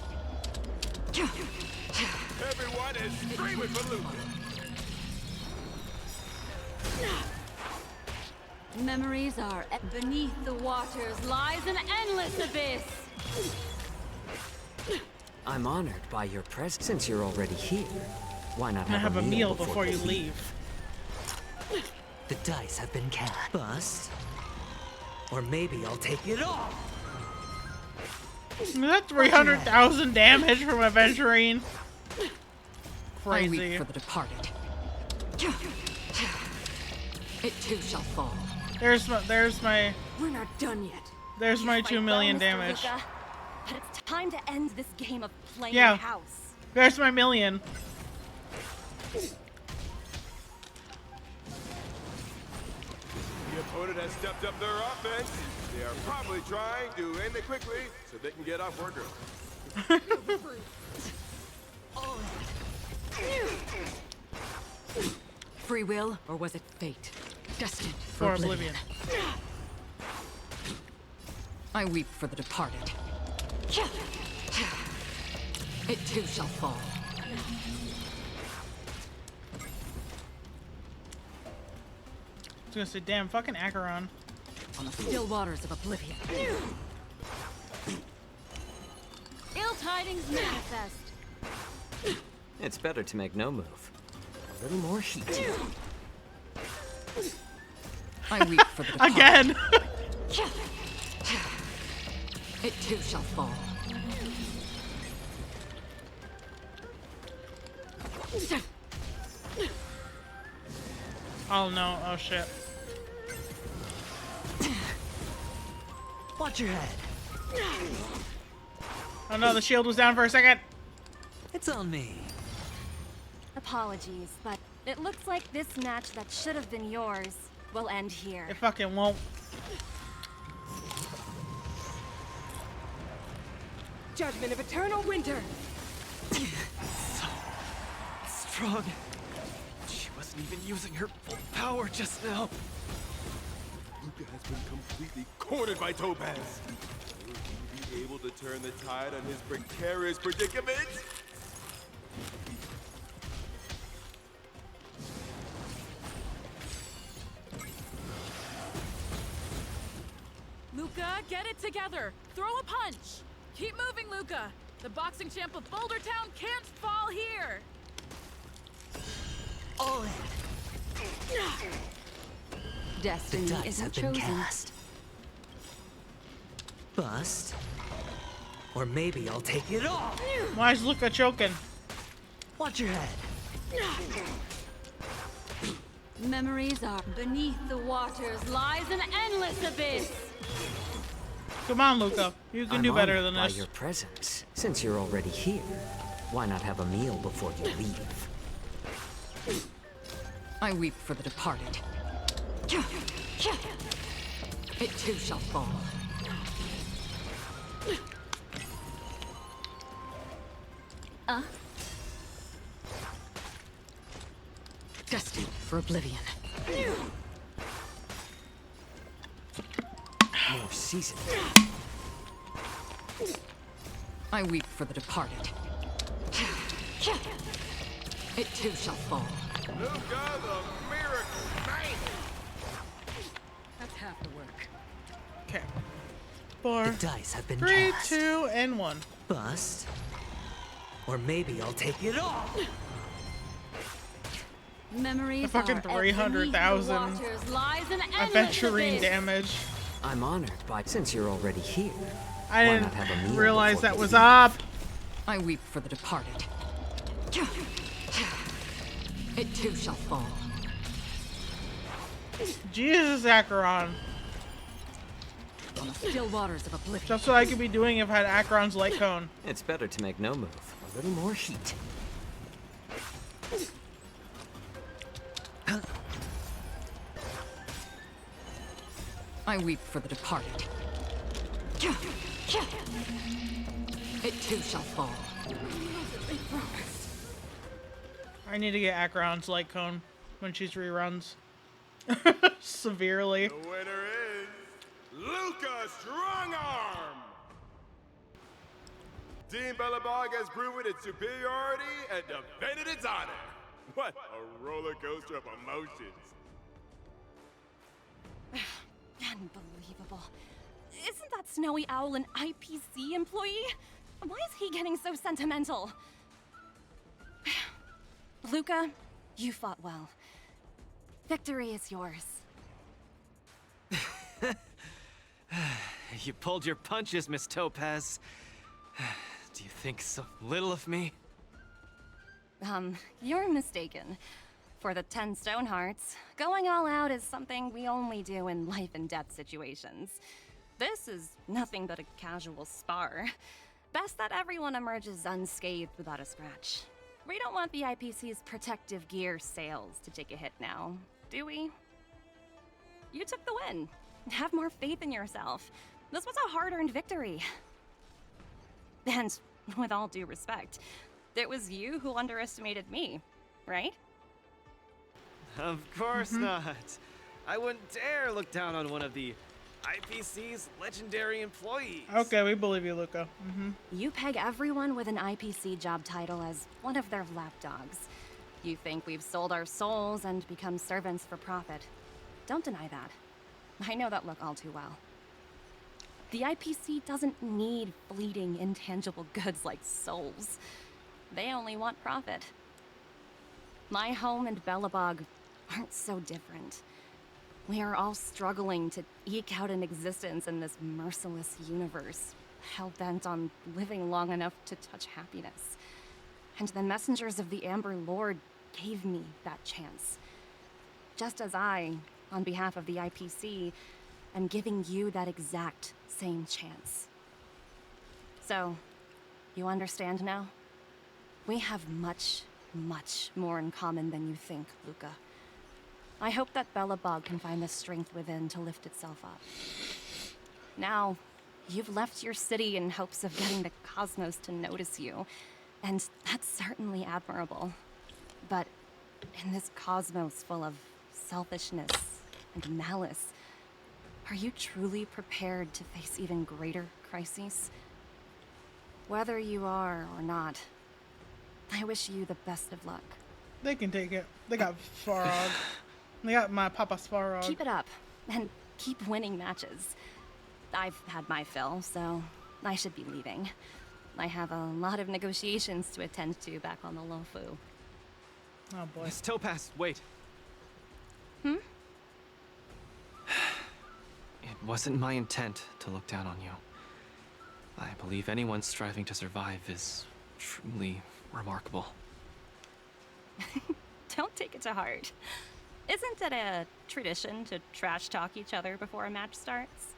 Everyone is screaming for Luka. Memories are beneath the waters lies an endless abyss. I'm honored by your presence. Since you're already here, why not have a meal before you leave? leave. The dice have been cast. Bust. Or maybe I'll take it all. That 300,000 damage from Aventurine. I Crazy. weep for the departed. It too shall fall. There's my We're not done yet. there's my You 2 fight million well, Mr. damage. Luka, but it's time to end this game of playing Yeah. house. There's my million. The opponent has stepped up their offense. They are probably trying to end it quickly so they can get off work early. Free will, or was it fate? Destined For oblivion. I weep for the departed. It too shall fall. I was gonna say, damn, fucking Acheron. On the still waters of oblivion. Ill tidings manifest. It's better to make no move. A little more heat. I weep for the departed. Again. It too shall fall. Oh no. Oh shit. Watch your head. Oh no, the shield was down for a second. It's on me. Apologies, but it looks like this match that should have been yours will end here. It fucking won't. Judgment of eternal winter. So strong. She was wasn't even using her full power just now. Luka has been completely cornered by Topaz. Will he be able to turn the tide on his precarious predicament? Luka, get it together. Throw a punch. Keep moving, Luka. The boxing champ of Boulder Town can't fall here. All in. Destiny The dice isn't have been chosen. cast. Bust. Or maybe I'll take it all. Why is Luka choking? Watch your head. Memories are beneath the waters lies an endless abyss. Come on, Luka. You can do better than by this. your presence. Since you're already here, why not have a meal before you leave? I weep for the departed. It too shall fall. Destined for oblivion. More seasoned. I weep for the departed. It too shall fall. Luka, the miracle man! That's half the work. Okay. 4, The dice have been 3, cast. 2, and 1. Bust. Or maybe I'll take it all. Memories The fucking are 300,000 beneath the waters lies an endless Aventurine abyss. damage. I'm honored by since you're already here. I why didn't not have a meal realize before that you was leave? up. I weep for the departed. It too shall fall. Jesus, Acheron. On the still waters of oblivion. Just what I could be doing if I had Acheron's light cone. It's better to make no move. A little more heat. I weep for the departed. It too shall fall. I need to get Acheron's light cone when she's reruns. Severely. The winner is Luka Strongarm! Team Belobog has proven its superiority and defended its honor. What a roller coaster of emotions. Unbelievable. Isn't that snowy owl an IPC employee? Why is he getting so sentimental? Luka, you fought well. Victory is yours. You pulled your punches, Miss Topaz. Do you think so little of me? You're mistaken. For the 10 Stone Hearts, going all out is something we only do in life and death situations. This is nothing but a casual spar. Best that everyone emerges unscathed without a scratch. We don't want the IPC's protective gear sales to take a hit now, do we? You took the win. Have more faith in yourself. This was a hard-earned victory. And with all due respect, it was you who underestimated me, right? Of course not. I wouldn't dare look down on one of the IPC's legendary employees. Okay, we believe you, Luka. You peg everyone with an IPC job title as one of their lapdogs. You think we've sold our souls and become servants for profit. Don't deny that. I know that look all too well. The IPC doesn't need fleeting, intangible goods like souls. They only want profit. My home and Belobog aren't so different. We are all struggling to eke out an existence in this merciless universe, hell-bent on living long enough to touch happiness. And the messengers of the Amber Lord gave me that chance. Just as I, on behalf of the IPC, am giving you that exact same chance. So, you understand now? We have much, much more in common than you think, Luka. I hope that Belobog can find the strength within to lift itself up. Now, you've left your city in hopes of getting the cosmos to notice you, and that's certainly admirable. But In this cosmos full of selfishness and malice, are you truly prepared to face even greater crises? Whether you are or not, I wish you the best of luck. They can take it. They got Svarog. They got my Papa Svarog. Keep it up, and keep winning matches. I've had my fill, so I should be leaving. I have a lot of negotiations to attend to back on the Lofu. Oh boy. Miss Topaz, wait. Hmm? It wasn't my intent to look down on you. I believe anyone striving to survive is truly remarkable. Don't take it to heart. Isn't it a tradition to trash talk each other before a match starts?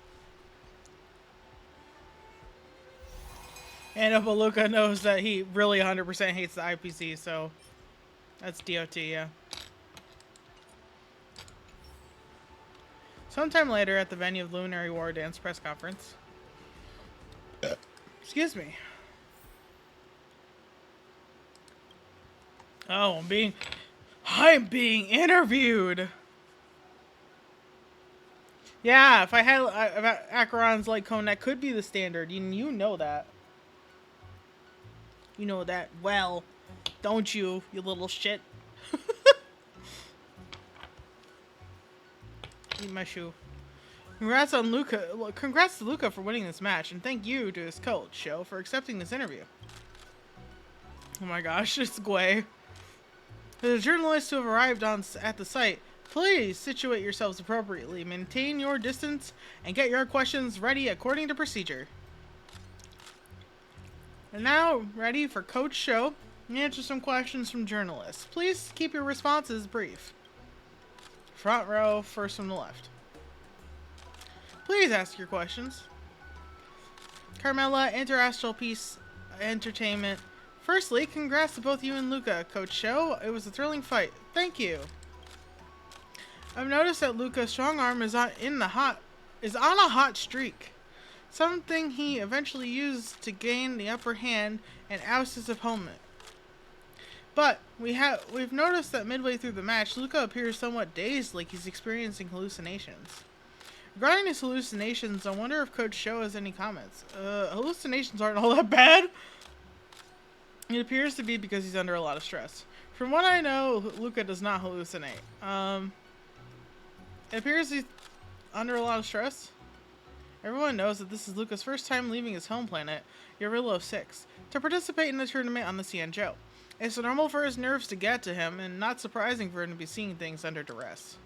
And but Luka knows that he really 100% hates the IPC, so that's DOT, yeah. Sometime later at the venue of Luminary War Dance press conference. Excuse me. Oh, I'm being interviewed. Yeah, if I had Acheron's light cone, that could be the standard. You know that. You know that well, don't you, you little shit? Eat my shoe. Congrats on Luka. Well, congrats to Luka for winning this match, and thank you to his coach, Sho, for accepting this interview. Oh my gosh, it's Gwei. For the journalists who have arrived at the site, please situate yourselves appropriately, maintain your distance, and get your questions ready according to procedure. And now, ready for Coach Sho to answer some questions from journalists. Please keep your responses brief. Front row, first from the left. Please ask your questions. Carmela, Interastral Peace Entertainment. Firstly, congrats to both you and Luka, Coach Sho. It was a thrilling fight. Thank you. I've noticed that Luka's strong arm is on a hot streak. Something he eventually used to gain the upper hand and oust his opponent. But we've noticed that midway through the match, Luka appears somewhat dazed, like he's experiencing hallucinations. Regarding his hallucinations, I wonder if Coach Sho has any comments. Hallucinations aren't all that bad. It appears to be because he's under a lot of stress. From what I know, Luka does not hallucinate. It appears he's under a lot of stress. Everyone knows that this is Luka's first time leaving his home planet, Yarilo 6, to participate in the tournament on the Xianzhou. It's normal for his nerves to get to him, and not surprising for him to be seeing things under duress.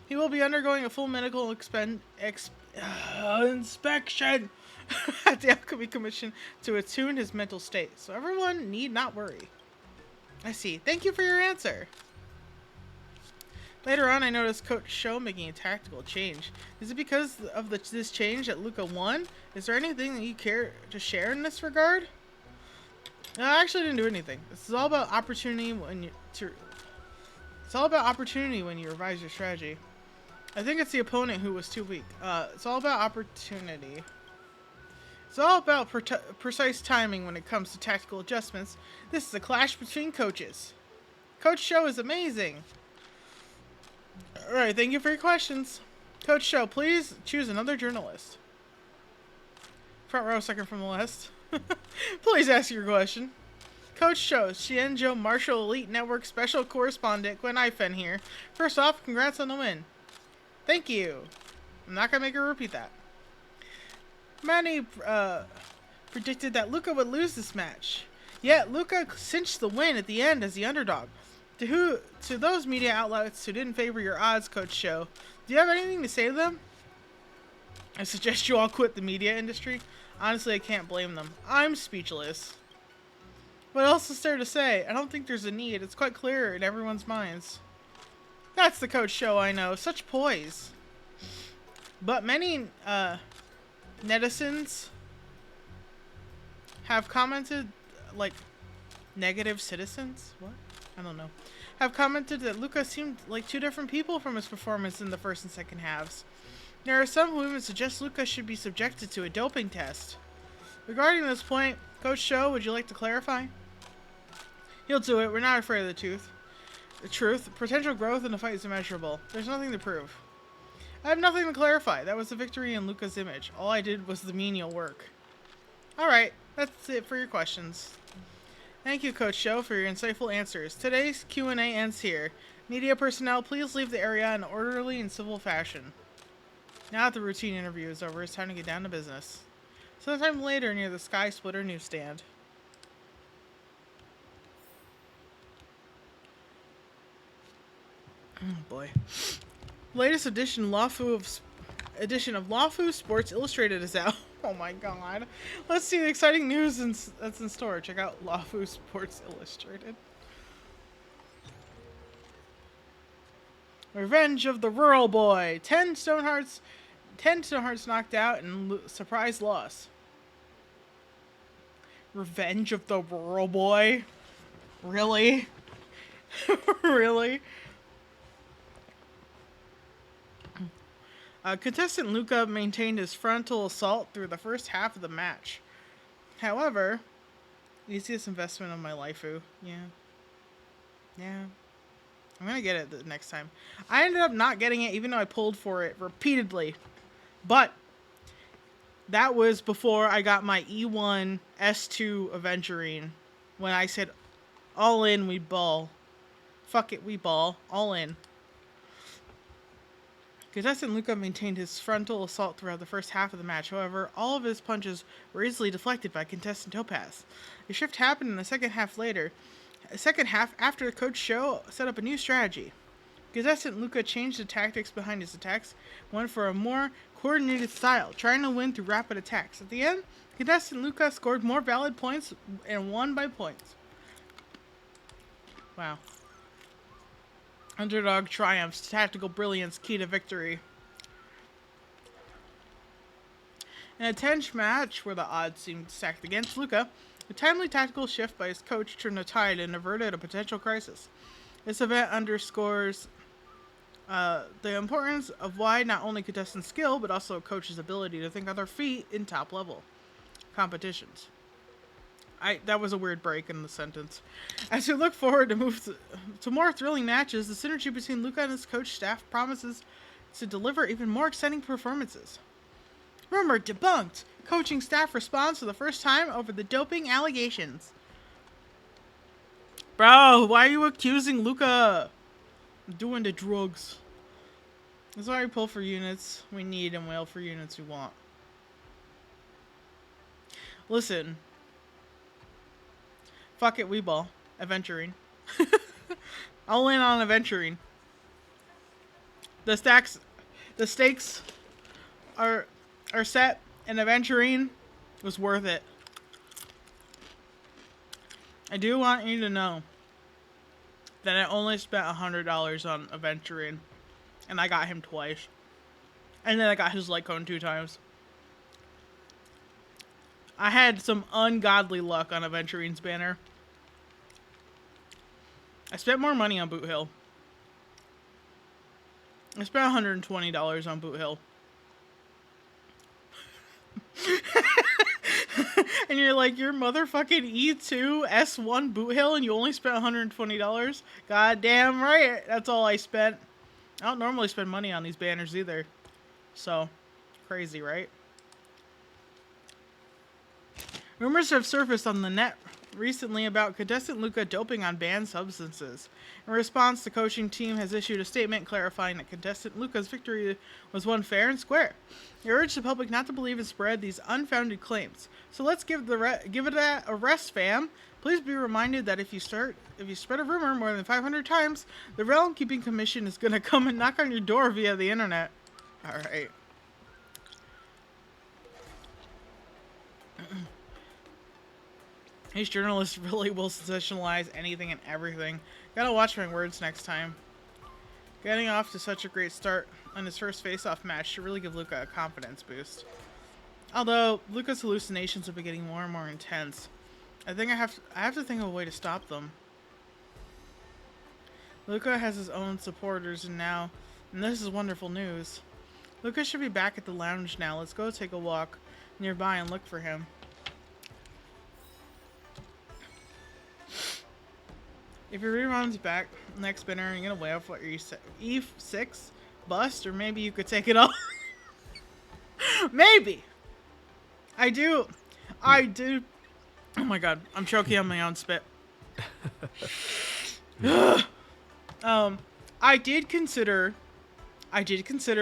He will be undergoing a full medical inspection at the Alchemy Commission to attune his mental state, so everyone need not worry. I see. Thank you for your answer. Later on, I noticed Coach Sho making a tactical change. Is it because of this change that Luka won? Is there anything that you care to share in this regard? No, I actually didn't do anything. This is all about opportunity when you revise your strategy. I think it's the opponent who was too weak. It's all about opportunity. It's all about precise timing when it comes to tactical adjustments. This is a clash between coaches. Coach Sho is amazing. Alright, thank you for your questions. Coach Sho, please choose another journalist. Front row, second from the list. Please ask your question. Coach Sho, Xianzhou Martial Elite Network Special Correspondent Gwen Ifen here. First off, congrats on the win. Thank you. I'm not gonna make her repeat that. Many predicted that Luka would lose this match. Yet Luka cinched the win at the end as the underdog. To those media outlets who didn't favor your odds, Coach Sho, do you have anything to say to them? I suggest you all quit the media industry. Honestly, I can't blame them. I'm speechless. What else is there to say? I don't think there's a need. It's quite clear in everyone's minds. That's the Coach Sho I know. Such poise. But many netizens have commented, like, negative citizens? What? I don't know. Have commented that Luka seemed like two different people from his performance in the first and second halves. There are some who even suggest Luka should be subjected to a doping test. Regarding this point, Coach Sho, would you like to clarify? He'll do it. We're not afraid of the truth. The truth, potential growth in the fight is immeasurable. There's nothing to prove. I have nothing to clarify. That was a victory in Luka's image. All I did was the menial work. Alright, that's it for your questions. Thank you, Coach Show, for your insightful answers. Today's Q&A ends here. Media personnel, please leave the area in an orderly and civil fashion. Now that the routine interview is over, it's time to get down to business. Sometime later near the Sky Splitter newsstand. Oh boy. Latest edition of Lawfu Sports Illustrated is out. Oh my god. Let's see the exciting news that's in store. Check out Lawfu Sports Illustrated. Revenge of the Rural Boy. 10 Stonehearts knocked out and surprise loss. Revenge of the Rural Boy? Really? Really? Contestant Luka maintained his frontal assault through the first half of the match. However, easiest investment of my life, yeah. Yeah. I'm gonna get it the next time. I ended up not getting it even though I pulled for it repeatedly. But that was before I got my E1 S2 Aventurine. When I said, all in, we ball. Fuck it, we ball. All in. Contestant Luka maintained his frontal assault throughout the first half of the match. However, all of his punches were easily deflected by contestant Topaz. A shift happened in the second half after the Coach Show set up a new strategy. Contestant Luka changed the tactics behind his attacks, went for a more coordinated style, trying to win through rapid attacks. At the end, contestant Luka scored more valid points and won by points. Wow. Underdog triumphs, tactical brilliance, key to victory. In a tense match where the odds seemed stacked against Luka, a timely tactical shift by his coach turned the tide and averted a potential crisis. This event underscores the importance of why not only contestant skill, but also a coach's ability to think on their feet in top-level competitions. That was a weird break in the sentence. As we look forward to more thrilling matches, the synergy between Luka and his coach staff promises to deliver even more exciting performances. Rumor debunked! Coaching staff responds for the first time over the doping allegations. Bro, why are you accusing Luka of doing the drugs? That's why we pull for units we need and wail for units we want. Listen. Fuck it, we ball. Aventurine. I'll in on Aventurine. The stakes are set, and Aventurine was worth it. I do want you to know that I only spent $100 on Aventurine, and I got him twice. And then I got his light cone 2 times. I had some ungodly luck on Aventurine's banner. I spent more money on Boot Hill. I spent $120 on Boot Hill. And you're like, you're motherfucking E2 S1 Boot Hill and you only spent $120? God damn right. That's all I spent. I don't normally spend money on these banners either. So, crazy, right? Rumors have surfaced on the net recently about contestant Luka doping on banned substances. In response, the coaching team has issued a statement clarifying that contestant Luka's victory was won fair and square. They urge the public not to believe and spread these unfounded claims. So let's give it a rest, fam. Please be reminded that if you spread a rumor more than 500 times, the Realm Keeping Commission is going to come and knock on your door via the internet. All right. These journalists really will sensationalize anything and everything. Gotta watch my words next time. Getting off to such a great start on his first face-off match should really give Luka a confidence boost. Although, Luka's hallucinations have been getting more and more intense. I think I have to think of a way to stop them. Luka has his own supporters and this is wonderful news. Luka should be back at the lounge now. Let's go take a walk nearby and look for him. If your rerun's back next spinner, you're gonna weigh off what E6 bust, or maybe you could take it off. Maybe. I do. Oh my god, I'm choking on my own spit. I did consider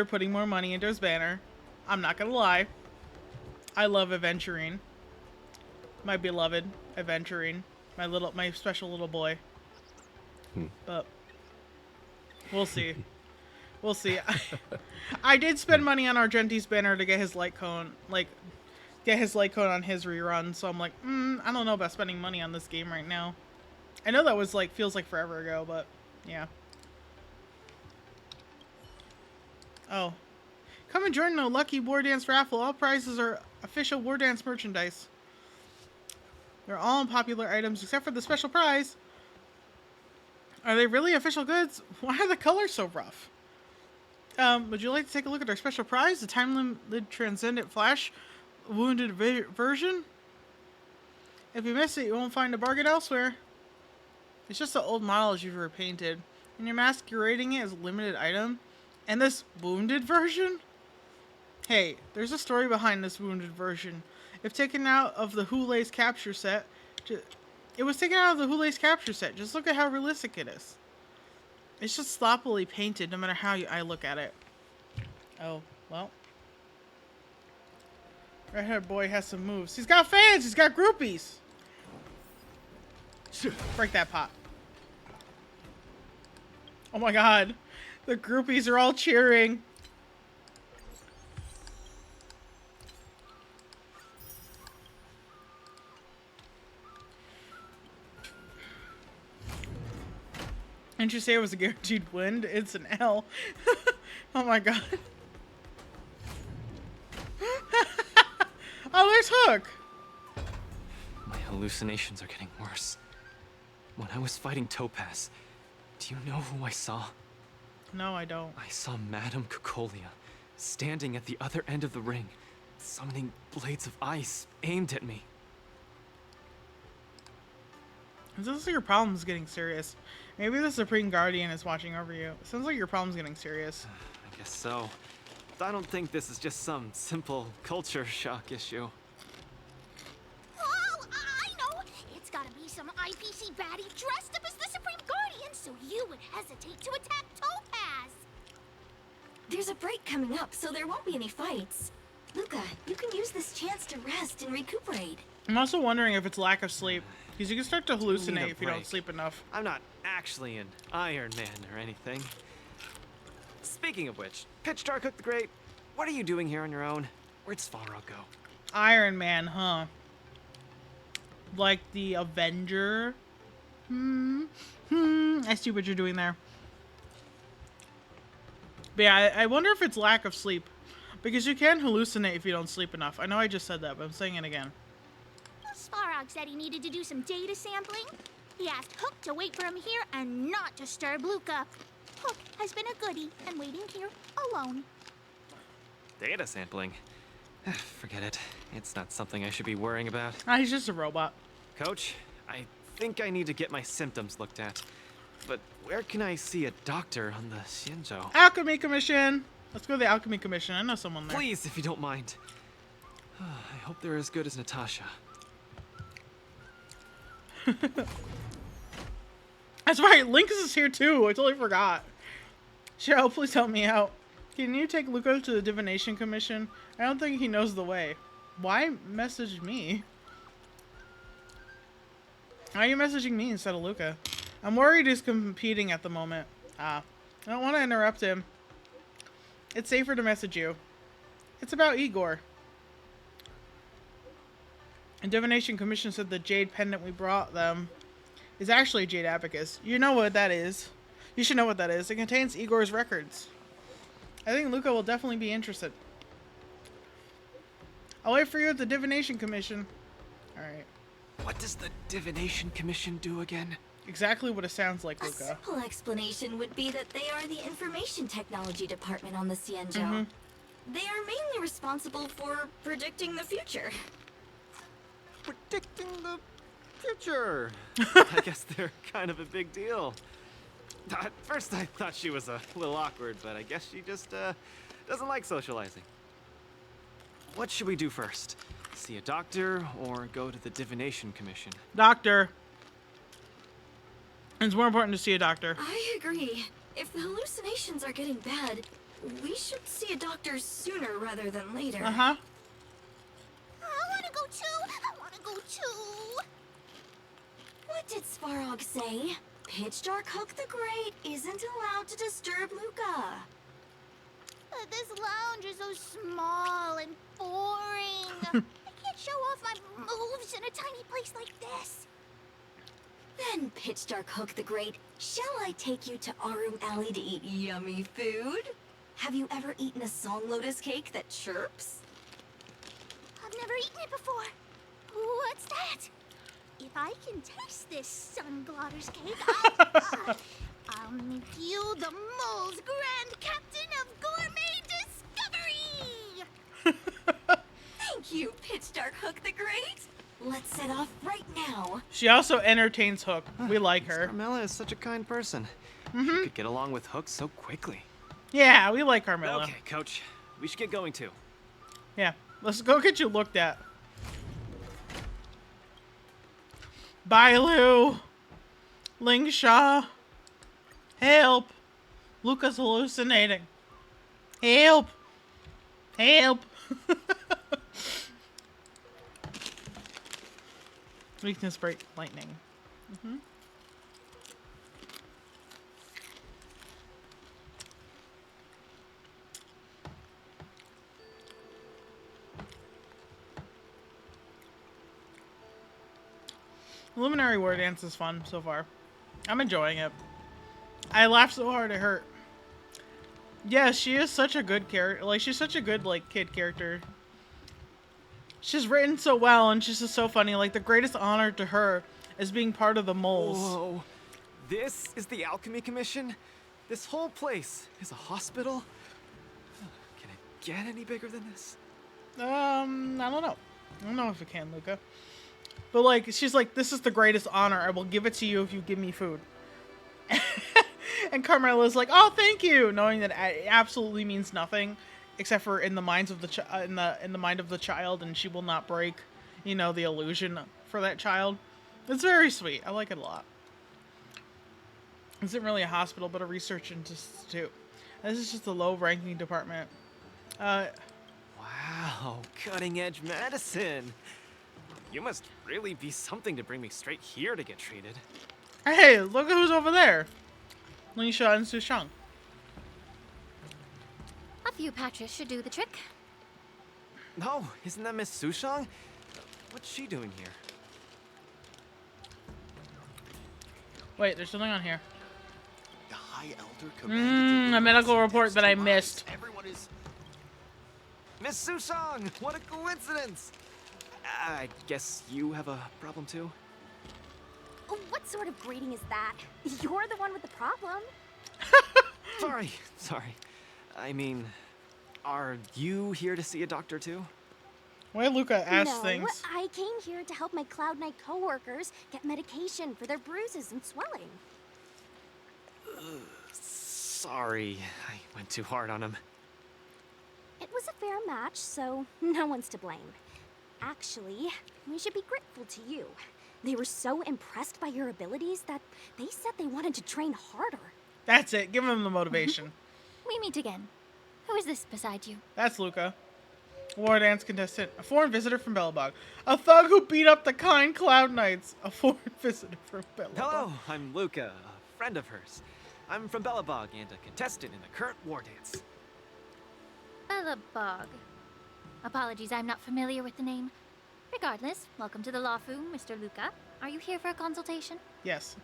putting more money into his banner. I'm not gonna lie. I love Aventurine. My beloved Aventurine. My special little boy. But we'll see. We'll see. I did spend money on Argenti's banner to get his light cone, on his rerun. So I'm like, I don't know about spending money on this game right now. I know that was feels like forever ago, but yeah. Oh, come and join the Lucky War Dance raffle. All prizes are official War Dance merchandise. They're all unpopular items except for the special prize. Are they really official goods? Why are the colors so rough? Would you like to take a look at our special prize? The time-limited Transcendent Flash Wounded version? If you miss it, you won't find a bargain elsewhere. It's just the old models you've repainted. And you're masquerading it as a limited item? And this Wounded version? Hey, there's a story behind this Wounded version. If taken out of the Hulay's capture set... It was taken out of the Hulay's capture set. Just look at how realistic it is. It's just sloppily painted no matter how I look at it. Oh, well. Redhead boy has some moves. He's got fans! He's got groupies! Break that pot. Oh my god. The groupies are all cheering. Didn't you say it was a guaranteed win? It's an L. Oh my god. Oh, there's Hook. My hallucinations are getting worse. When I was fighting Topaz, do you know who I saw? No, I don't. I saw Madame Cocolia standing at the other end of the ring, summoning blades of ice aimed at me. It sounds like your problem's getting serious. Maybe the Supreme Guardian is watching over you. It sounds like your problem's getting serious. I guess so. I don't think this is just some simple culture shock issue. Oh, I know! It's gotta be some IPC baddie dressed up as the Supreme Guardian so you would hesitate to attack Topaz! There's a break coming up, so there won't be any fights. Luka, you can use this chance to rest and recuperate. I'm also wondering if it's lack of sleep. Because you can start to hallucinate if you don't sleep enough. I'm not actually an Iron Man or anything. Speaking of which, Pitch Dark the Great, what are you doing here on your own? Where'd Svarog go? Iron Man, huh? Like the Avenger? I see what you're doing there. But yeah, I wonder if it's lack of sleep. Because you can hallucinate if you don't sleep enough. I know I just said that, but I'm saying it again. Svarog said he needed to do some data sampling. He asked Hook to wait for him here and not disturb Luka. Hook has been a goodie and waiting here alone. Data sampling? Forget it. It's not something I should be worrying about. He's just a robot. Coach, I think I need to get my symptoms looked at. But where can I see a doctor on the Xianzhou? Alchemy Commission! Let's go to the Alchemy Commission. I know someone there. Please, if you don't mind. I hope they're as good as Natasha. That's right, Lynx is here too. I totally forgot. Cheryl, please help me out. Can you take Luka to the Divination Commission? I don't think he knows the way. Why message me? Why are you messaging me instead of Luka? I'm worried he's competing at the moment. I don't want to interrupt him. It's safer to message you. It's about Igor. And Divination Commission said the jade pendant we brought them is actually a jade abacus. You know what that is. You should know what that is. It contains Igor's records. I think Luka will definitely be interested. I'll wait for you at the Divination Commission. Alright. What does the Divination Commission do again? Exactly what it sounds like, A Luka. simple explanation would be that they are the Information Technology Department on the Xianzhou. They are mainly responsible for predicting the future. Predicting the Sure. I guess they're kind of a big deal. At first I thought she was a little awkward, but I guess she just doesn't like socializing. What should we do first? See a doctor or go to the Divination Commission? Doctor. It's more important to see a doctor. I agree. If the hallucinations are getting bad, we should see a doctor sooner rather than later. Uh-huh. I wanna go too! I wanna go too! What did Svarog say? Pitch Dark Hook the Great isn't allowed to disturb Luka. This lounge is so small and boring. I can't show off my moves in a tiny place like this. Then, Pitch Dark Hook the Great, shall I take you to Arum Alley to eat yummy food? Have you ever eaten a song lotus cake that chirps? I've never eaten it before. What's that? If I can taste this sun glotter's cake, I'll make you the mole's grand captain of gourmet discovery! Thank you, Pitch Dark Hook the Great. Let's set off right now. She also entertains Hook. We like her. Carmela is such a kind person. Mm-hmm. She could get along with Hook so quickly. Yeah, we like Carmela. Okay, Coach. We should get going too. Yeah, let's go get you looked at. Bailu. Ling Sha. Help. Luka's hallucinating. Help. Help. Weakness break lightning. Mm-hmm. Luminary War Dance is fun so far. I'm enjoying it. I laughed so hard it hurt. Yeah, she is such a good character. Like, she's such a good, like, kid character. She's written so well, and she's just so funny. Like, the greatest honor to her is being part of the moles. Whoa. This is the Alchemy Commission? This whole place is a hospital? Can it get any bigger than this? I don't know. I don't know if it can, Luka. But, like, she's like, this is the greatest honor. I will give it to you if you give me food. And Carmela's like, oh, thank you, knowing that it absolutely means nothing, except for in the minds of the in the mind of the child, and she will not break, you know, the illusion for that child. It's very sweet. I like it a lot. This isn't really a hospital, but a research institute. This is just a low-ranking department. Wow, cutting-edge medicine. You must really be something to bring me straight here to get treated. Hey, look at who's over there. Lingsha and Sushang. A few patches should do the trick. No, isn't that Miss Sushang? What's she doing here? Wait, there's something on here. The High Elder commanded A medical report that I missed. Everyone is... Miss Sushang! What a coincidence! I guess you have a problem too? What sort of greeting is that? You're the one with the problem. Sorry. I mean, are you here to see a doctor too? Why Luka asks No, things? I came here to help my Cloud Knight coworkers get medication for their bruises and swelling. Sorry, I went too hard on him. It was a fair match, so no one's to blame. Actually, we should be grateful to you. They were so impressed by your abilities that they said they wanted to train harder. That's it. Give him the motivation. We meet again. Who is this beside you? That's Luka. War dance contestant. A foreign visitor from Belobog. A thug who beat up the kind Cloud Knights. A foreign visitor from Belobog. Hello, I'm Luka, a friend of hers. I'm from Belobog and a contestant in the current war dance. Belobog. Apologies, I'm not familiar with the name. Regardless, welcome to the Lawfu, Mr. Luka. Are you here for a consultation? Yes.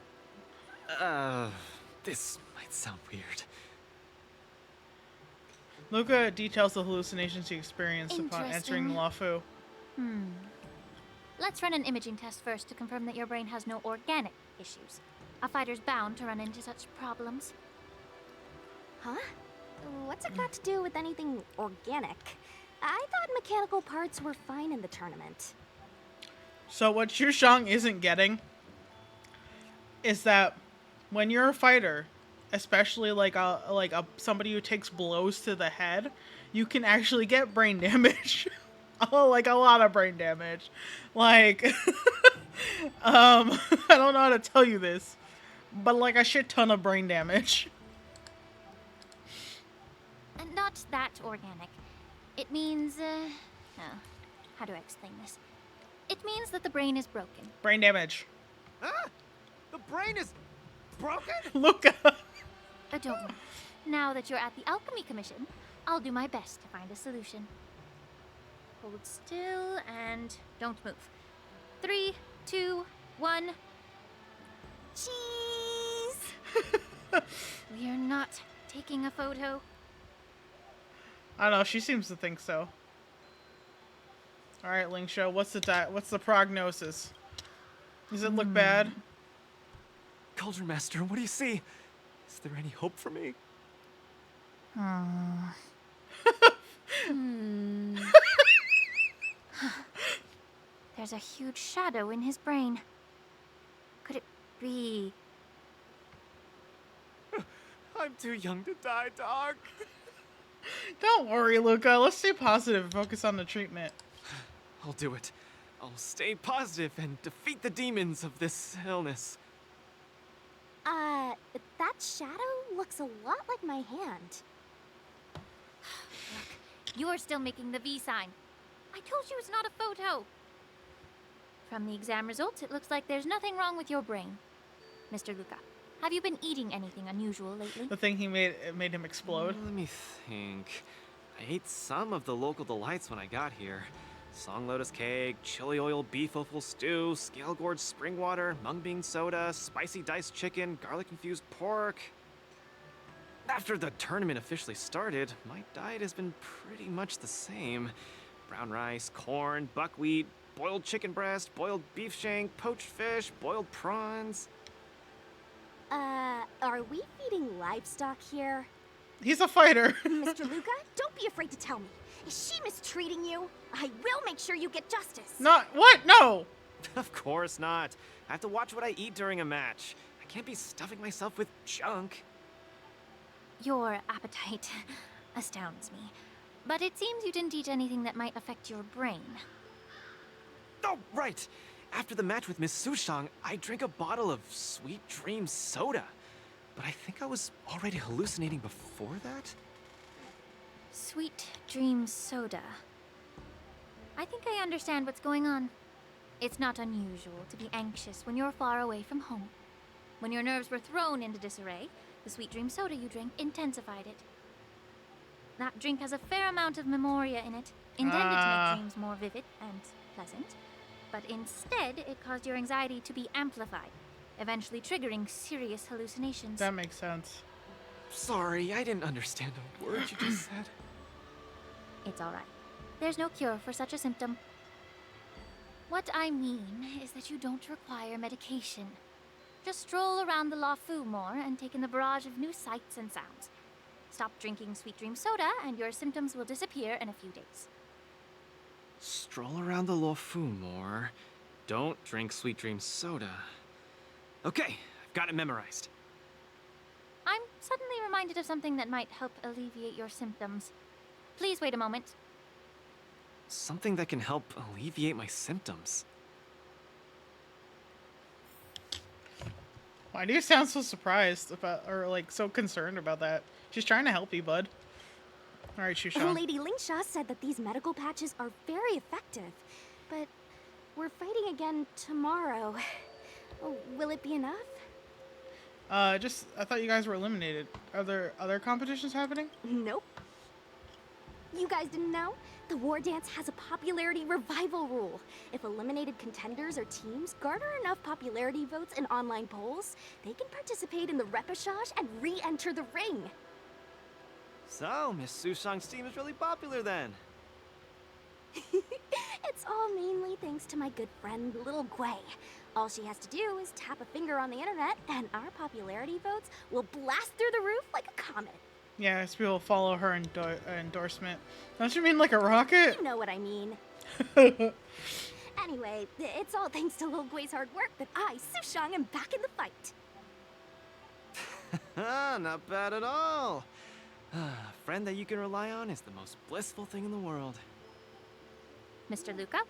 This might sound weird. Luka details the hallucinations he experienced upon entering the Lawfu. Let's run an imaging test first to confirm that your brain has no organic issues. A fighter's bound to run into such problems. Huh? What's it got to do with anything organic? I thought mechanical parts were fine in the tournament. So what Xushang isn't getting is that when you're a fighter, especially like a somebody who takes blows to the head, you can actually get brain damage. Oh, like a lot of brain damage. Like I don't know how to tell you this, but like a shit ton of brain damage. Not that organic. It means, oh, how do I explain this? It means that the brain is broken. Brain damage. Ah! The brain is broken? Luka. Don't worry. Now that you're at the Alchemy Commission, I'll do my best to find a solution. Hold still and don't move. 3, 2, 1. Cheese! We are not taking a photo. I don't know. She seems to think so. All right, Ling Show. What's the prognosis? Does it look bad? Cauldron Master, what do you see? Is there any hope for me? There's a huge shadow in his brain. Could it be? I'm too young to die, dog. Don't worry, Luka. Let's stay positive and focus on the treatment. I'll do it. I'll stay positive and defeat the demons of this illness. That shadow looks a lot like my hand. Look, you're still making the V sign. I told you it's not a photo. From the exam results, it looks like there's nothing wrong with your brain. Mr. Luka, have you been eating anything unusual lately? The thing he made him explode. Let me think. I ate some of the local delights when I got here. Song lotus cake, chili oil beef offal stew, scale gorge spring water, mung bean soda, spicy diced chicken, garlic infused pork. After the tournament officially started, my diet has been pretty much the same. Brown rice, corn, buckwheat, boiled chicken breast, boiled beef shank, poached fish, boiled prawns. Are we feeding livestock here? He's a fighter. Mr. Luka, don't be afraid to tell me. Is she mistreating you? I will make sure you get justice. Not what? No. Of course not. I have to watch what I eat during a match. I can't be stuffing myself with junk. Your appetite astounds me. But it seems you didn't eat anything that might affect your brain. Oh, right. After the match with Miss Sushang, I drank a bottle of Sweet Dream soda. But I think I was already hallucinating before that? Sweet Dream soda. I think I understand what's going on. It's not unusual to be anxious when you're far away from home. When your nerves were thrown into disarray, the Sweet Dream soda you drank intensified it. That drink has a fair amount of memoria in it, intended to make dreams more vivid and pleasant. But instead, it caused your anxiety to be amplified, eventually triggering serious hallucinations. That makes sense. Sorry, I didn't understand a word you just said. It's all right. There's no cure for such a symptom. What I mean is that you don't require medication. Just stroll around the La Fu more and take in the barrage of new sights and sounds. Stop drinking Sweet Dream soda and your symptoms will disappear in a few days. Stroll around the Lo Fu more. Don't drink Sweet Dream soda. Okay, I've got it memorized. I'm suddenly reminded of something that might help alleviate your symptoms. Please wait a moment. Something that can help alleviate my symptoms. Why do you sound so surprised about, or like so concerned about that? She's trying to help you, bud. All right, Xushang. Lady Lingsha said that these medical patches are very effective, but we're fighting again tomorrow. Oh, will it be enough? I thought you guys were eliminated. Are there other competitions happening? Nope. You guys didn't know? The War Dance has a popularity revival rule. If eliminated contenders or teams garner enough popularity votes in online polls, they can participate in the repechage and re-enter the ring. So, Miss Sushang's team is really popular then. It's all mainly thanks to my good friend, Little Gwei. All she has to do is tap a finger on the internet, and our popularity votes will blast through the roof like a comet. Yeah, as people follow her endorsement. Don't you mean like a rocket? You know what I mean. Anyway, it's all thanks to Lil Gui's hard work that I, Sushang, am back in the fight. Not bad at all. A friend that you can rely on is the most blissful thing in the world. Mr. Luka,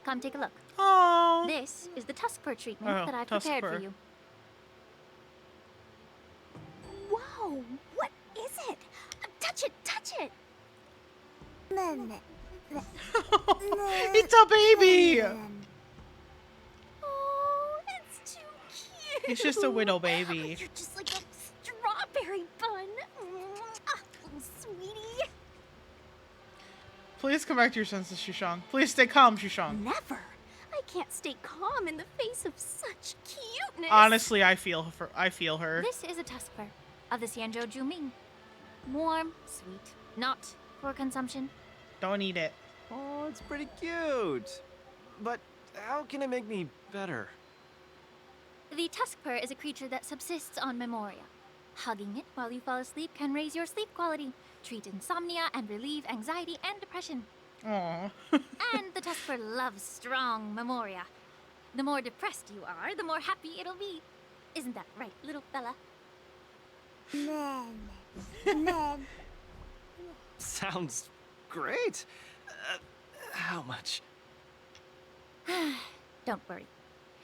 come take a look. Oh. This is the Tuskper treatment that I've prepared for you. Whoa, what is it? Touch it, touch it! It's a baby! Oh, it's too cute. It's just a widow baby. You're just like a strawberry bun. Ah, little sweetie. Please come back to your senses, Shushang. Please stay calm, Shushang. Never. I can't stay calm in the face of such cuteness. Honestly, I feel her. This is a Tuskper of the Xianzhou Juming. Warm, sweet, not for consumption. Don't eat it. Oh, it's pretty cute. But how can it make me better? The Tuskper is a creature that subsists on memoria. Hugging it while you fall asleep can raise your sleep quality, treat insomnia, and relieve anxiety and depression. Aww. And the Tuskper loves strong memoria. The more depressed you are, the more happy it'll be. Isn't that right, little fella? Sounds great. How much? Don't worry.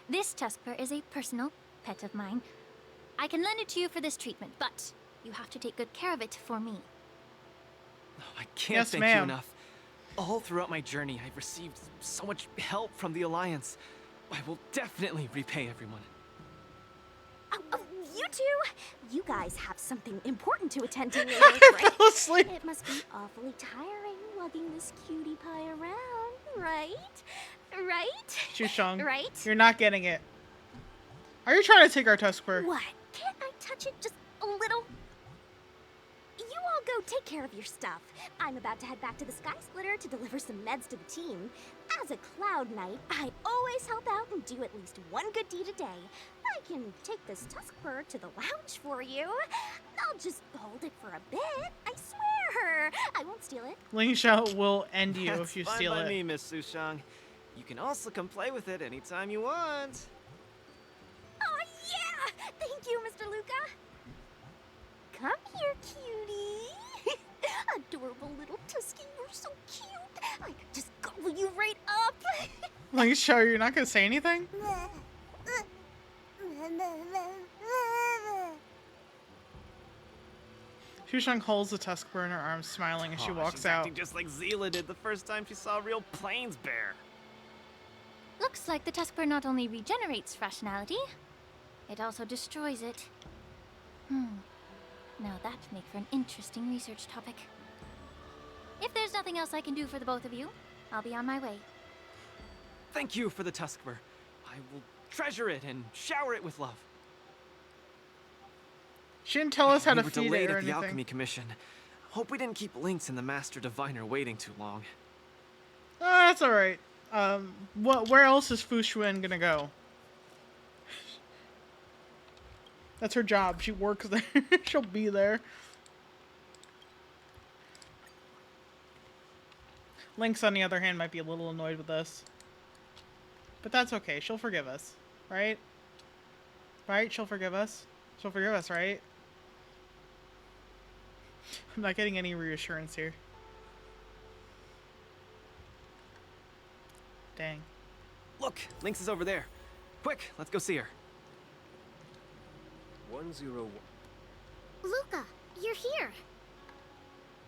This Tuskper is a personal pet of mine. I can lend it to you for this treatment, but you have to take good care of it for me. Oh, I can't thank you enough. All throughout my journey, I've received so much help from the Alliance. I will definitely repay everyone. Oh, you two? You guys have something important to attend to later, I right? fell asleep. It must be awfully tiring lugging this cutie pie around, right? Right? Shushang, Right? you're not getting it. Are you trying to take our Tuskper? What? Can't I touch it just a little? You all go take care of your stuff. I'm about to head back to the Sky Splitter to deliver some meds to the team. As a Cloud Knight, I always help out and do at least one good deed a day. I can take this Tuskper to the lounge for you. I'll just hold it for a bit. I swear. I won't steal it. Ling Xiao will end you That's if you fine steal by it. me, Miss Sushang. You can also come play with it anytime you want. Oh, yeah! Thank you, Mr. Luka. Come here, cutie. Adorable little Tusky, you're so cute. I could just gobble you right up. Ling Xiao, you're not gonna say anything? Shushang holds the Tuskper in her arms, smiling as she walks she's out. acting just like Zila did the first time she saw a real plains bear. Looks like the Tuskper not only regenerates rationality, it also destroys it. Now that'd make for an interesting research topic. If there's nothing else I can do for the both of you, I'll be on my way. Thank you for the Tuskper. I will treasure it and shower it with love. She didn't tell us how We to were feed delayed it or at the anything. Alchemy Commission. Hope we didn't keep Lynx and the Master Diviner waiting too long. That's alright. Where else is Fu Xuan gonna go? That's her job. She works there. She'll be there. Lynx, on the other hand, might be a little annoyed with us. But that's okay. She'll forgive us. Right? Right? She'll forgive us. She'll forgive us, right? I'm not getting any reassurance here. Dang. Look, Lynx is over there. Quick, let's go see her. 101. Luka, you're here.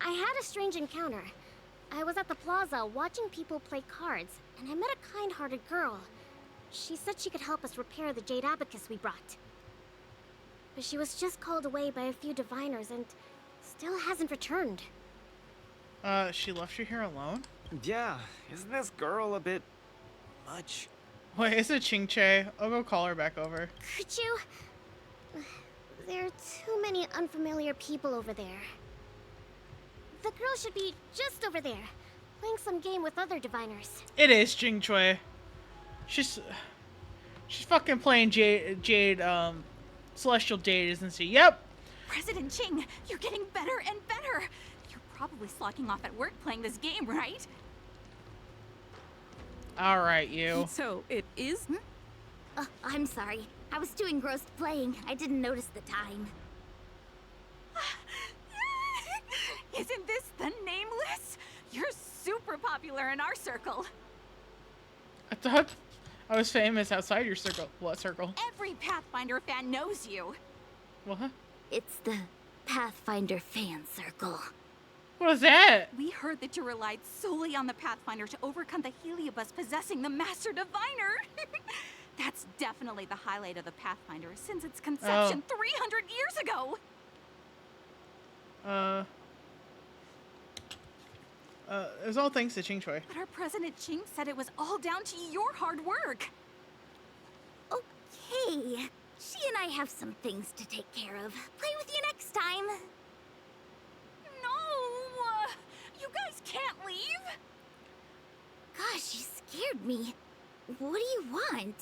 I had a strange encounter. I was at the plaza watching people play cards, and I met a kind-hearted girl. She said she could help us repair the jade abacus we brought. But she was just called away by a few diviners and still hasn't returned. She left you here alone? Yeah, isn't this girl a bit much? Wait, is it Ching Che? I'll go call her back over. Could you? There are too many unfamiliar people over there. The girl should be just over there, playing some game with other diviners. It is Jing Choi. She's fucking playing Jade, Celestial Jade, isn't she? Yep. President Ching, you're getting better and better. You're probably slacking off at work playing this game, right? All right, you. So it is? I'm sorry. I was too engrossed playing. I didn't notice the time. Isn't this the Nameless? You're super popular in our circle. I thought I was famous outside your circle. What circle? Every Pathfinder fan knows you. What? It's the Pathfinder fan circle. What is that? We heard that you relied solely on the Pathfinder to overcome the Heliobus possessing the Master Diviner. That's definitely the highlight of the Pathfinder since its conception 300 years ago. It was all thanks to Ching Choi. But our President Ching said it was all down to your hard work. Okay. She and I have some things to take care of. Play with you next time. No! You guys can't leave! Gosh, you scared me. What do you want?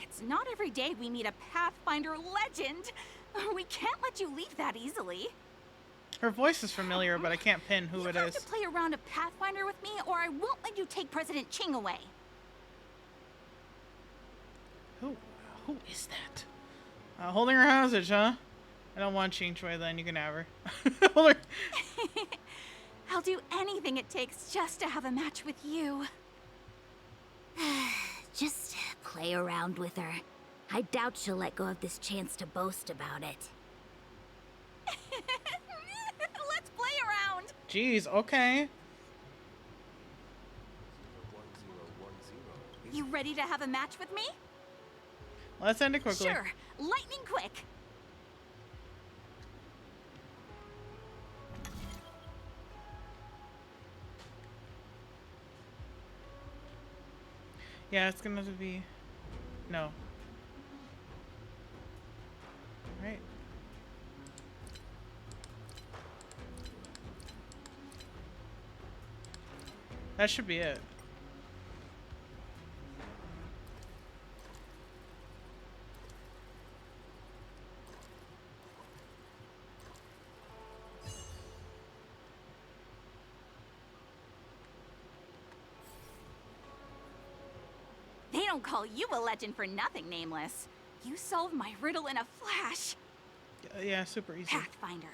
It's not every day we meet a Pathfinder legend. We can't let you leave that easily. Her voice is familiar, but I can't pin who it You have is. to play a round of Pathfinder with me, or I won't let you take President Ching away. Who is that? Holding her hostage, huh? I don't want Ching Choi then, you can have her. Hold her. I'll do anything it takes just to have a match with you. Just play around with her. I doubt she'll let go of this chance to boast about it. Let's play around! Jeez, okay. You ready to have a match with me? Let's end it quickly. Sure, lightning quick. Yeah, it's gonna have to be... No. Right. That should be it. They don't call you a legend for nothing, Nameless. You solved my riddle in a flash. Yeah, super easy. Pathfinder.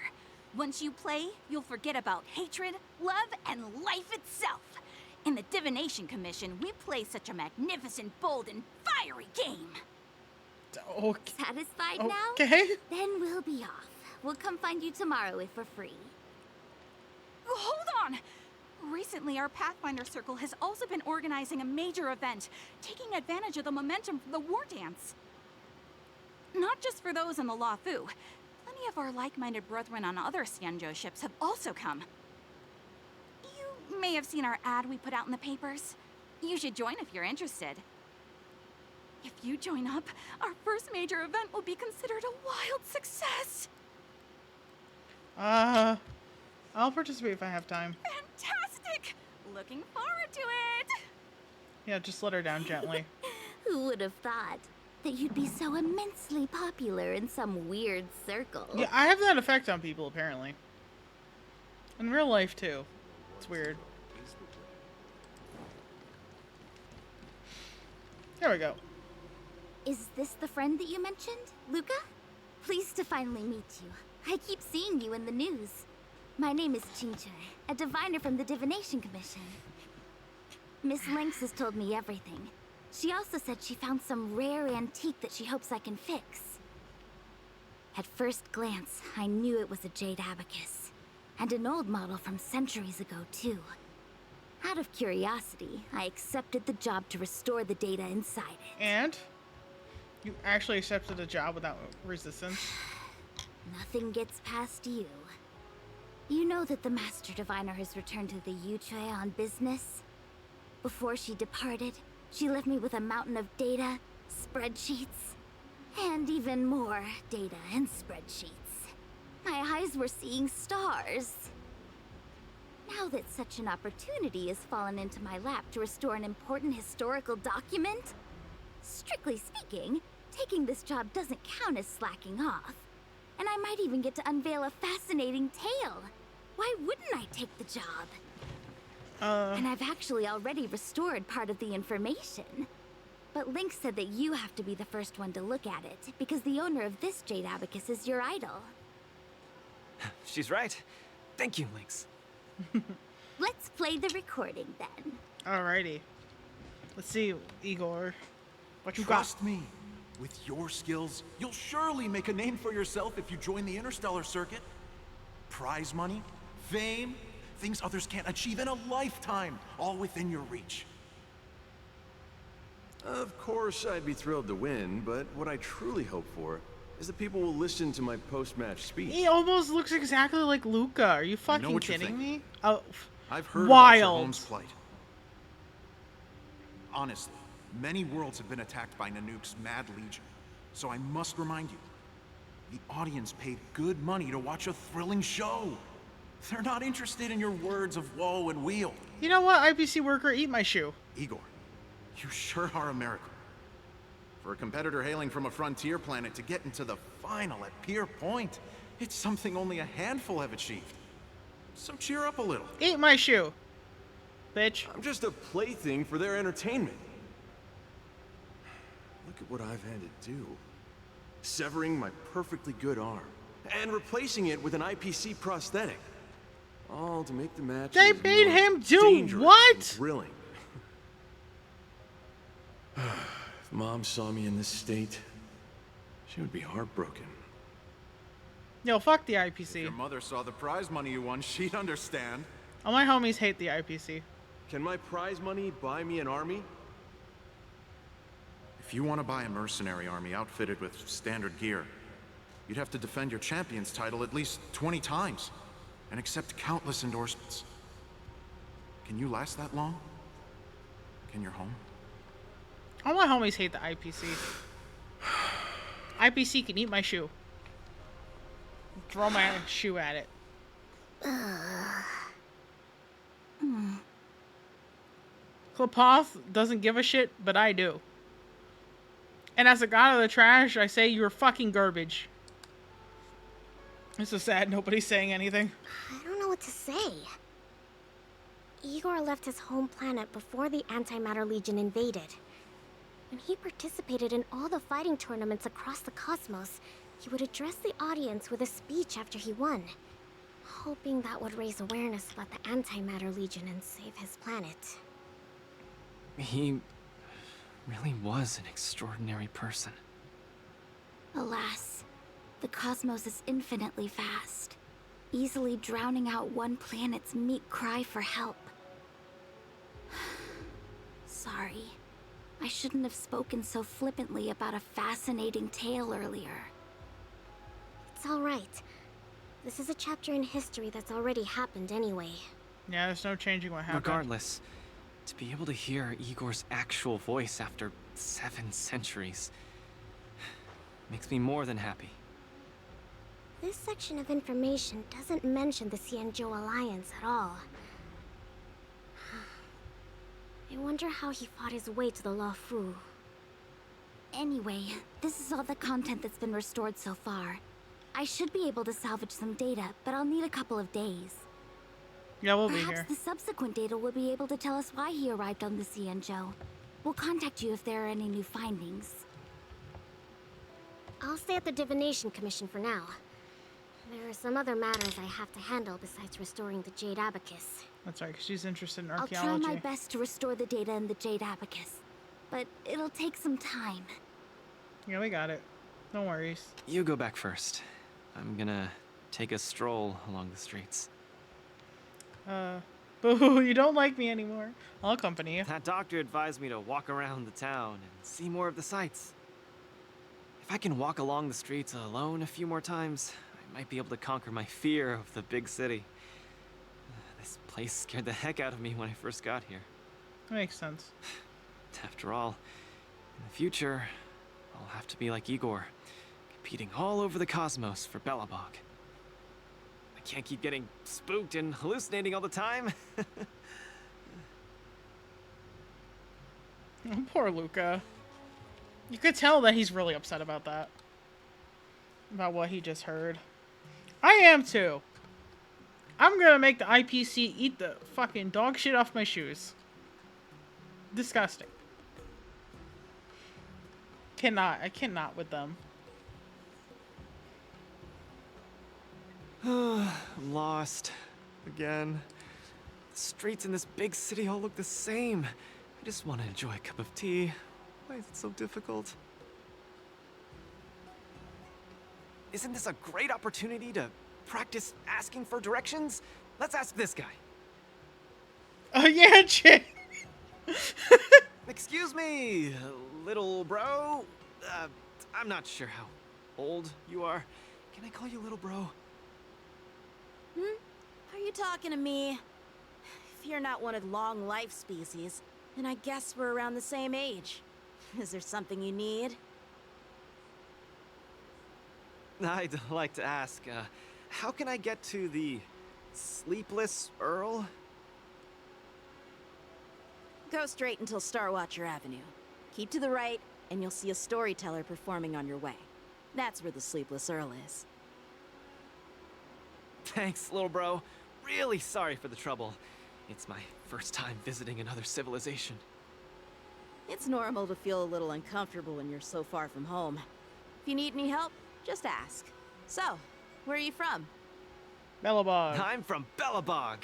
Once you play, you'll forget about hatred, love, and life itself. In the Divination Commission, we play such a magnificent, bold, and fiery game. Okay. Satisfied now? Okay. Then we'll be off. We'll come find you tomorrow if we're free. Hold on! Recently, our Pathfinder Circle has also been organizing a major event, taking advantage of the momentum from the war dance. Not just for those in the La Fu. Plenty of our like-minded brethren on other Xianzhou ships have also come. You may have seen our ad we put out in the papers. You should join if you're interested. If you join up, our first major event will be considered a wild success. I'll participate if I have time. Fantastic! Looking forward to it! Yeah, just let her down gently. Who would have thought that you'd be so immensely popular in some weird circle? Yeah, I have that effect on people, apparently. In real life, too. It's weird. There we go. Is this the friend that you mentioned, Luka? Pleased to finally meet you. I keep seeing you in the news. My name is Ching-Choi, a diviner from the Divination Commission. Miss Lynx has told me everything. She also said she found some rare antique that she hopes I can fix. At first glance, I knew it was a jade abacus, and an old model from centuries ago, too. Out of curiosity, I accepted the job to restore the data inside it. And? You actually accepted a job without resistance? Nothing gets past you. You know that the Master Diviner has returned to the Yuchui on business? Before she departed, she left me with a mountain of data, spreadsheets, and even more data and spreadsheets. My eyes were seeing stars. Now that such an opportunity has fallen into my lap to restore an important historical document, strictly speaking, taking this job doesn't count as slacking off. And I might even get to unveil a fascinating tale. Why wouldn't I take the job? And I've actually already restored part of the information. But Link said that you have to be the first one to look at it, because the owner of this Jade Abacus is your idol. She's right. Thank you, Lynx. Let's play the recording then. Alrighty. Let's see, Igor. What you Trust me. With your skills, you'll surely make a name for yourself if you join the interstellar circuit. Prize money, fame, things others can't achieve in a lifetime, all within your reach. Of course, I'd be thrilled to win, but what I truly hope for is that people will listen to my post-match speech. He almost looks exactly like Luka. Are you fucking what you're kidding me? thinking. Oh, I've heard about your wild. home's plight. Honestly, many worlds have been attacked by Nanook's Mad Legion, so I must remind you, the audience paid good money to watch a thrilling show. They're not interested in your words of woe and weal. You know what, IPC worker, eat my shoe. Igor, you sure are a miracle. For a competitor hailing from a frontier planet to get into the final at Pier Point, it's something only a handful have achieved. So cheer up a little. Eat my shoe, bitch. I'm just a plaything for their entertainment. Look at what I've had to do. Severing my perfectly good arm and replacing it with an IPC prosthetic. All to make the match. They made him do what? Thrilling. If Mom saw me in this state, she would be heartbroken. Yo, fuck the If IPC. your mother saw the prize money you won, she'd understand. All my homies hate the IPC. Can my prize money buy me an army? If you want to buy a mercenary army outfitted with standard gear, you'd have to defend your champion's title at least 20 times and accept countless endorsements. Can you last that long? Can your home? All my homies hate the IPC. IPC can eat my shoe. Throw my shoe at it. Klapoth doesn't give a shit, but I do. And as a god of the trash, I say you're fucking garbage. It's so sad nobody's saying anything. I don't know what to say. Igor left his home planet before the Antimatter Legion invaded. When he participated in all the fighting tournaments across the cosmos, he would address the audience with a speech after he won, hoping that would raise awareness about the Antimatter Legion and save his planet. He really was an extraordinary person. Alas, the cosmos is infinitely vast, easily drowning out one planet's meek cry for help. Sorry. I shouldn't have spoken so flippantly about a fascinating tale earlier. It's all right. This is a chapter in history that's already happened anyway. Yeah, there's no changing what happened. Regardless, to be able to hear Igor's actual voice after 7 centuries makes me more than happy. This section of information doesn't mention the Xianzhou Alliance at all. I wonder how he fought his way to the Luofu. Anyway, this is all the content that's been restored so far. I should be able to salvage some data, but I'll need a couple of days. Yeah, we'll be Perhaps here. the subsequent data will be able to tell us why he arrived on the Xianzhou. We'll contact you if there are any new findings. I'll stay at the Divination Commission for now. There are some other matters I have to handle besides restoring the Jade Abacus. That's right, 'cause she's interested in I'll archaeology. try my best to restore the data in the Jade Abacus, but it'll take some time. Yeah, we got it. No worries. You go back first. I'm gonna take a stroll along the streets. Boo, you don't like me anymore. I'll accompany you. That doctor advised me to walk around the town and see more of the sights. If I can walk along the streets alone a few more times, I might be able to conquer my fear of the big city. This place scared the heck out of me when I first got here. That makes sense. After all, in the future, I'll have to be like Igor, competing all over the cosmos for Belobog. I can't keep getting spooked and hallucinating all the time. Oh, poor Luka. You could tell that he's really upset about that. About what he just heard. I am too. I'm gonna make the IPC eat the fucking dog shit off my shoes. Disgusting. I cannot with them. I'm lost. Again. The streets in this big city all look the same. I just want to enjoy a cup of tea. Why is it so difficult? Isn't this a great opportunity to practice asking for directions? Let's ask this guy. Oh yeah, chick. Excuse me, little bro. I'm not sure how old you are. Can I call you little bro? Are you talking to me? If you're not one of the long life species, then I guess we're around the same age. Is there something you need? I'd like to ask, how can I get to the Sleepless Earl? Go straight until Starwatcher Avenue. Keep to the right, and you'll see a storyteller performing on your way. That's where the Sleepless Earl is. Thanks, little bro. Really sorry for the trouble. It's my first time visiting another civilization. It's normal to feel a little uncomfortable when you're so far from home. If you need any help, just ask. So, where are you from? Belobog. I'm from Belobog.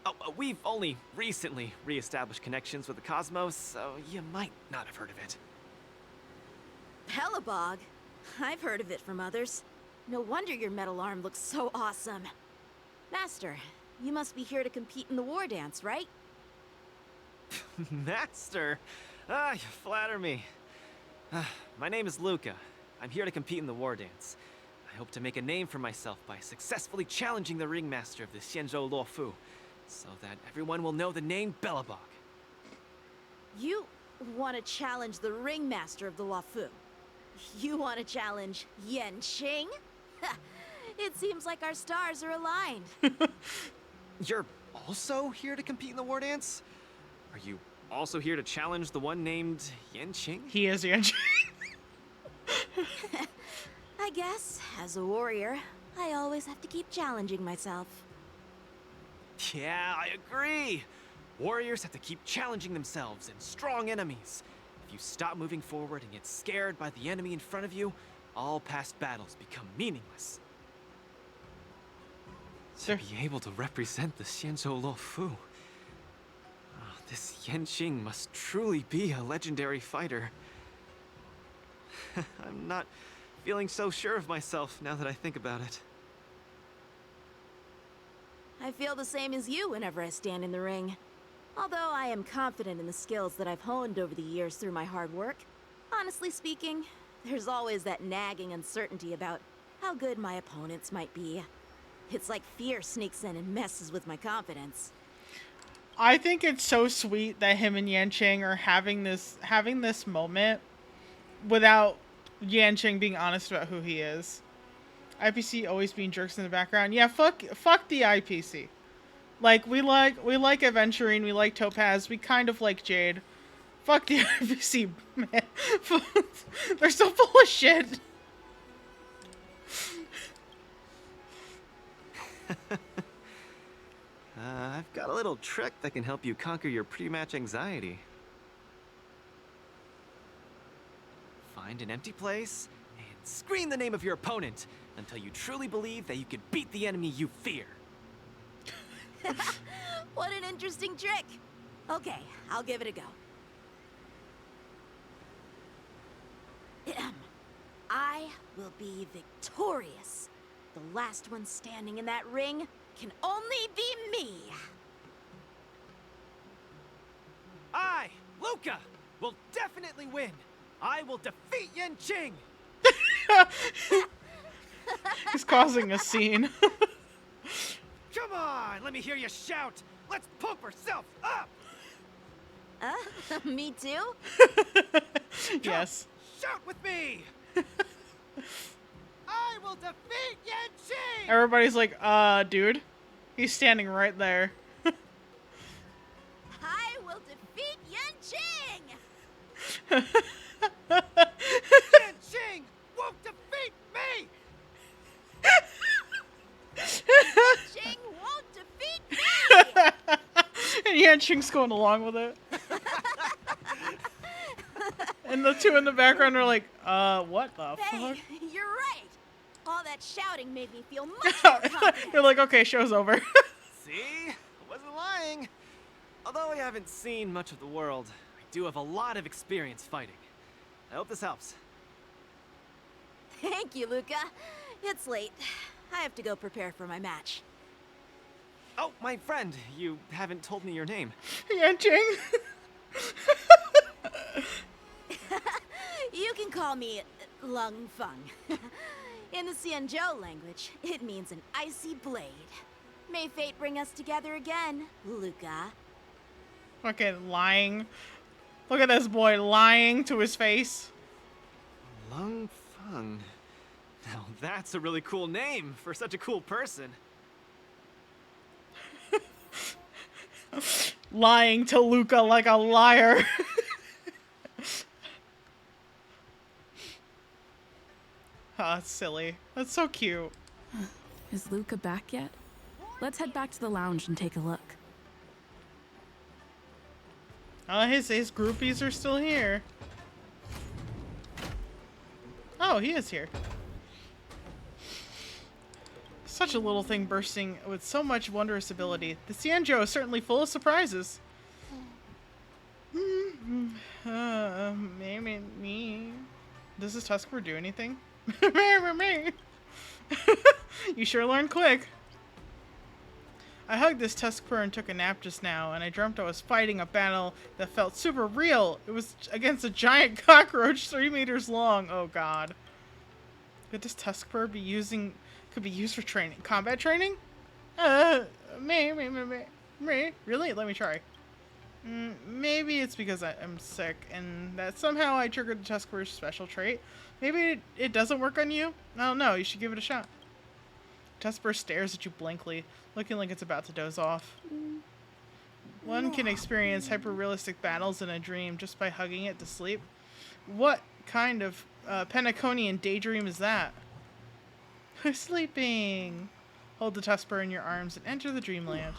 Oh, we've only recently re-established connections with the cosmos, so you might not have heard of it. Belobog? I've heard of it from others. No wonder your metal arm looks so awesome. Master, you must be here to compete in the war dance, right? Master? Ah, you flatter me. My name is Luka. I'm here to compete in the war dance. I hope to make a name for myself by successfully challenging the ringmaster of the Xianzhou Luofu, so that everyone will know the name Belobog. You want to challenge the ringmaster of the Luofu? You want to challenge Yanqing? It seems like our stars are aligned. You're also here to compete in the war dance? Are you also here to challenge the one named Yanqing? He is Yanqing. I guess, as a warrior, I always have to keep challenging myself. Yeah, I agree. Warriors have to keep challenging themselves and strong enemies. If you stop moving forward and get scared by the enemy in front of you, all past battles become meaningless. To be able to represent the Xianzhou Luofu. This Yanqing must truly be a legendary fighter. I'm not feeling so sure of myself now that I think about it. I feel the same as you whenever I stand in the ring. Although I am confident in the skills that I've honed over the years through my hard work, honestly speaking, there's always that nagging uncertainty about how good my opponents might be. It's like fear sneaks in and messes with my confidence. I think it's so sweet that him and Yanqing are having this moment without Yanqing being honest about who he is. IPC always being jerks in the background. Yeah, fuck the IPC. Like we like Aventurine, we like Topaz, we kind of like Jade. Fuck the IPC, man. They're so full of shit. I've got a little trick that can help you conquer your pre-match anxiety. Find an empty place and scream the name of your opponent until you truly believe that you can beat the enemy you fear. What an interesting trick. Okay, I'll give it a go. I will be victorious. The last one standing in that ring can only be me. I, Luka, will definitely win. I will defeat Yanqing. He's causing a scene. Come on, let me hear you shout. Let's pump ourselves up. Me too? Yes. Shout with me. I will defeat Yanqing. Everybody's like, dude. He's standing right there. I will defeat Yanqing! Yanqing won't defeat me! Yanqing won't Yanqing's going along with it. And the two in the background are like, what the Hey, fuck? you're right. All that shouting made me feel much more confident. You're like, okay, show's over. See? I wasn't lying. Although I haven't seen much of the world, I do have a lot of experience fighting. I hope this helps. Thank you, Luka. It's late. I have to go prepare for my match. Oh, my friend, you haven't told me your name. Yanqing. You can call me Lung Feng. In the Xianzhou language, it means an icy blade. May fate bring us together again, Luka. Okay, lying. Look at this boy lying to his face. Lung Feng. Now that's a really cool name for such a cool person. Lying to Luka like a liar. Oh, that's silly. That's so cute. Is Luka back yet? Let's head back to the lounge and take a look. His groupies are still here. Oh, he is here. Such a little thing bursting with so much wondrous ability. The Xianzhou is certainly full of surprises. Maybe me. Does this Tuskper do anything? Me. You sure learned quick. I hugged this Tuskper and took a nap just now, and I dreamt I was fighting a battle that felt super real. It was against a giant cockroach 3 meters long. Oh god. Could this Tuskper be used for training? Combat training? Me. Really? Let me try. Maybe it's because I'm sick, and that somehow I triggered the Tuskper's special trait. Maybe it doesn't work on you? I don't know. You should give it a shot. Tuskper stares at you blankly, looking like it's about to doze off. One can experience hyper-realistic battles in a dream just by hugging it to sleep. What kind of Penaconian daydream is that? Who's sleeping? Hold the Tuskper in your arms and enter the dreamland.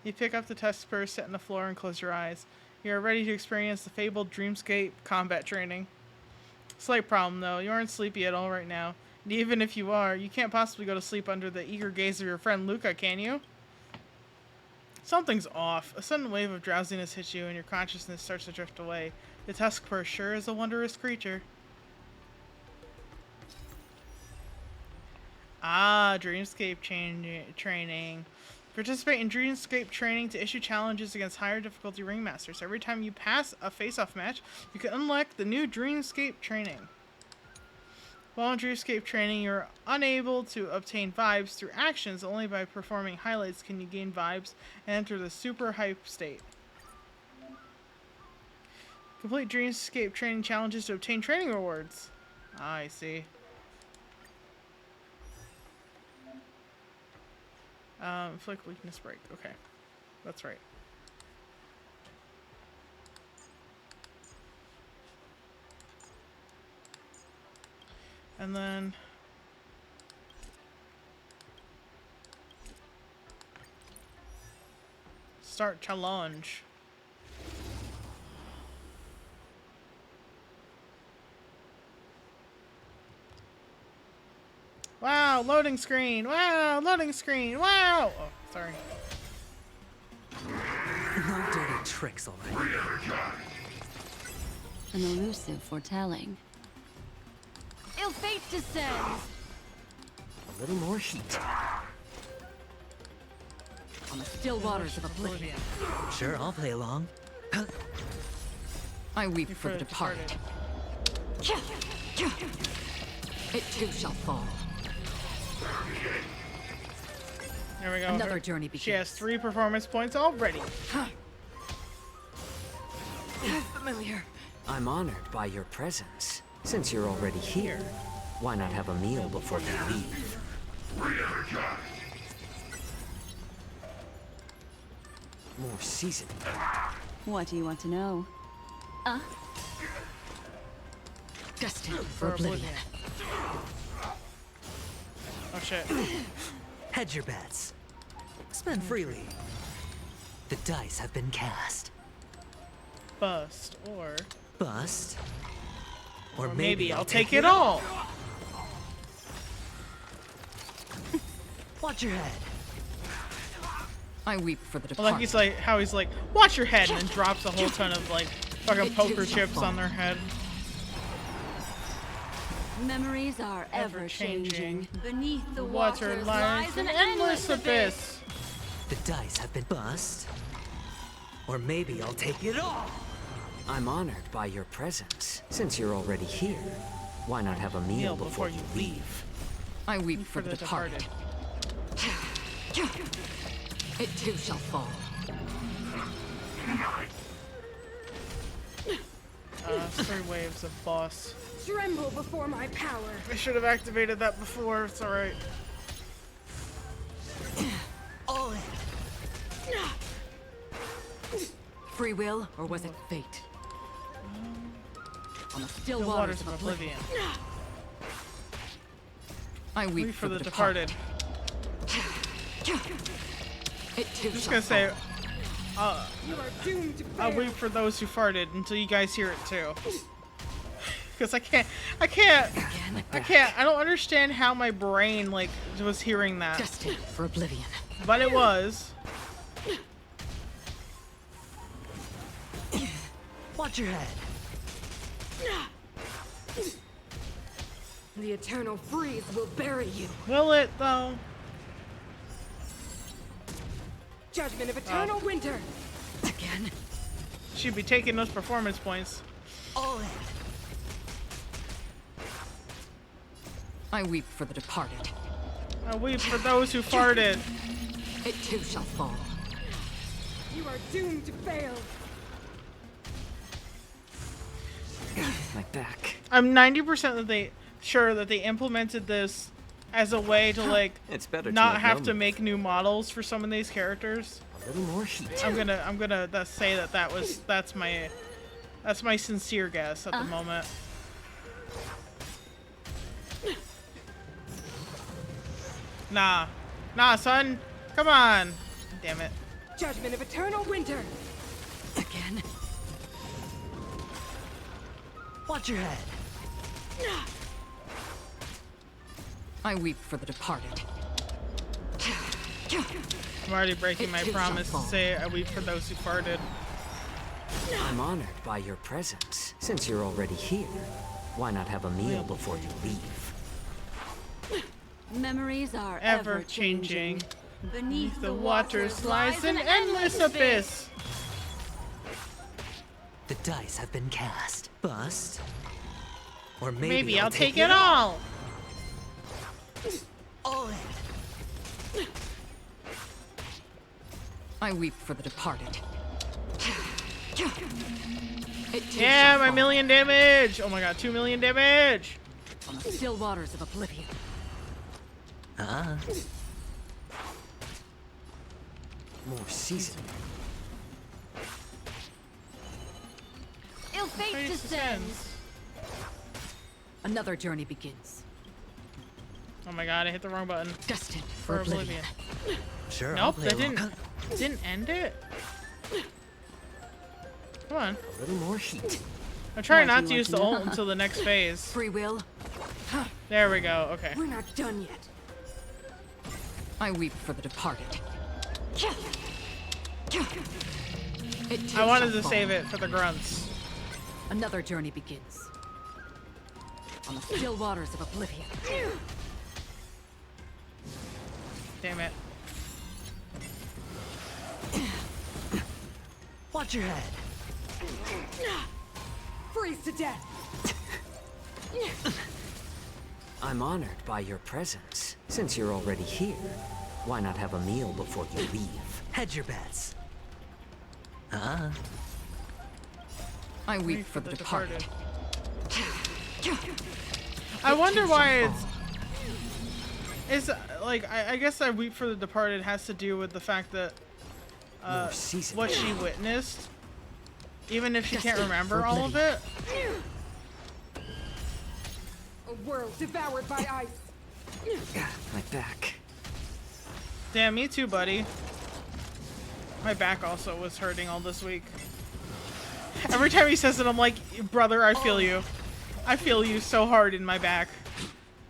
You pick up the Tuskper, sit on the floor, and close your eyes. You are ready to experience the fabled dreamscape combat training. Slight problem, though. You aren't sleepy at all right now. And even if you are, you can't possibly go to sleep under the eager gaze of your friend Luka, can you? Something's off. A sudden wave of drowsiness hits you, and your consciousness starts to drift away. The Tuskper sure is a wondrous creature. Ah, dreamscape training. Participate in Dreamscape training to issue challenges against higher difficulty ringmasters. Every time you pass a face-off match, you can unlock the new Dreamscape training. While in Dreamscape training, you're unable to obtain vibes through actions. Only by performing highlights can you gain vibes and enter the super hype state. Complete Dreamscape training challenges to obtain training rewards. Ah, I see. Inflict weakness break. Okay. That's right. And then... start challenge. Wow, loading screen. Wow, loading screen. Wow. Oh, sorry. No dirty tricks, all right. An elusive foretelling. Ill fate descends. A little more heat. On the still waters of oblivion. Sure, I'll play along. I weep for the departed. It too shall fall. There we go. Another journey begins. She has 3 performance points already. Familiar. I'm honored by your presence. Since you're already here, why not have a meal before you leave? More seasoning. What do you want to know? Destined for oblivion. Oh shit. Hedge your bets. Spend freely. The dice have been cast. Bust or Bust. Or maybe I'll take it all. Watch your head. I weep for the Well, departed. like he's like, watch your head, and then drops a whole ton of like fucking poker chips on their head. Memories are ever changing. Beneath the Water waters lies an endless abyss. The dice have been bust. Or maybe I'll take it all. I'm honored by your presence. Since you're already here, why not have a meal before you leave? I weep for the departed. It too shall fall. 3 waves of boss. Tremble before my power. I should have activated that before. It's alright. All in. Free will, or was it fate? On the still The waters of oblivion. I weep for the departed. It too Just shall gonna say, fall. You are doomed to I'll fail. wait for those who farted until you guys hear it too. Because I don't understand how my brain like was hearing that. Destined for oblivion. But it was. Watch your head. The eternal freeze will bury you. Will it though? Judgment of eternal winter. Again. She'd be taking those performance points. All in. I weep for the departed. I weep for those who farted. It too shall fall. You are doomed to fail. My back. I'm 90% sure that they implemented this as a way to like It's better to not make have no to move. make new models for some of these characters. A little more heat. I'm gonna say that's my sincere guess at the moment. Nah, son, come on, damn it. Judgment of eternal winter. Again. Watch your head. I weep for the departed. I'm already breaking my It too shall promise to fall. say I weep for those who farted. I'm honored by your presence. Since you're already here, why not have a meal before you leave? Memories are Ever changing. Beneath The waters lies an endless abyss. The dice have been cast. Bust. Or Maybe I'll take it all. All in. I weep for the departed. It too Yeah, shall my fall. million damage. Oh my god, 2 million damage. On the still waters of oblivion. More season. Ill fate descends. Another journey begins. Oh my god, I hit the wrong button. Destined For oblivion. Sure. Nope, that didn't end it. Come on. A little more heat. I'm trying not to use the ult until the next phase. Free will. There we go. Okay. We're not done yet. I weep for the departed. It too I wanted shall to fall. save it for the grunts. Another journey begins. On the still waters of oblivion. Damn it. Watch your head. Freeze to death. I'm honored by your presence. Since you're already here, why not have a meal before you leave? Hedge your bets. I weep for the departed. I wonder why it's like I guess I weep for the departed has to do with the fact that what she witnessed, even if she can't remember all of it. A world devoured by ice. My back. Damn, me too, buddy. My back also was hurting all this week. Every time he says it, I'm like, brother, I feel you. I feel you so hard in my back.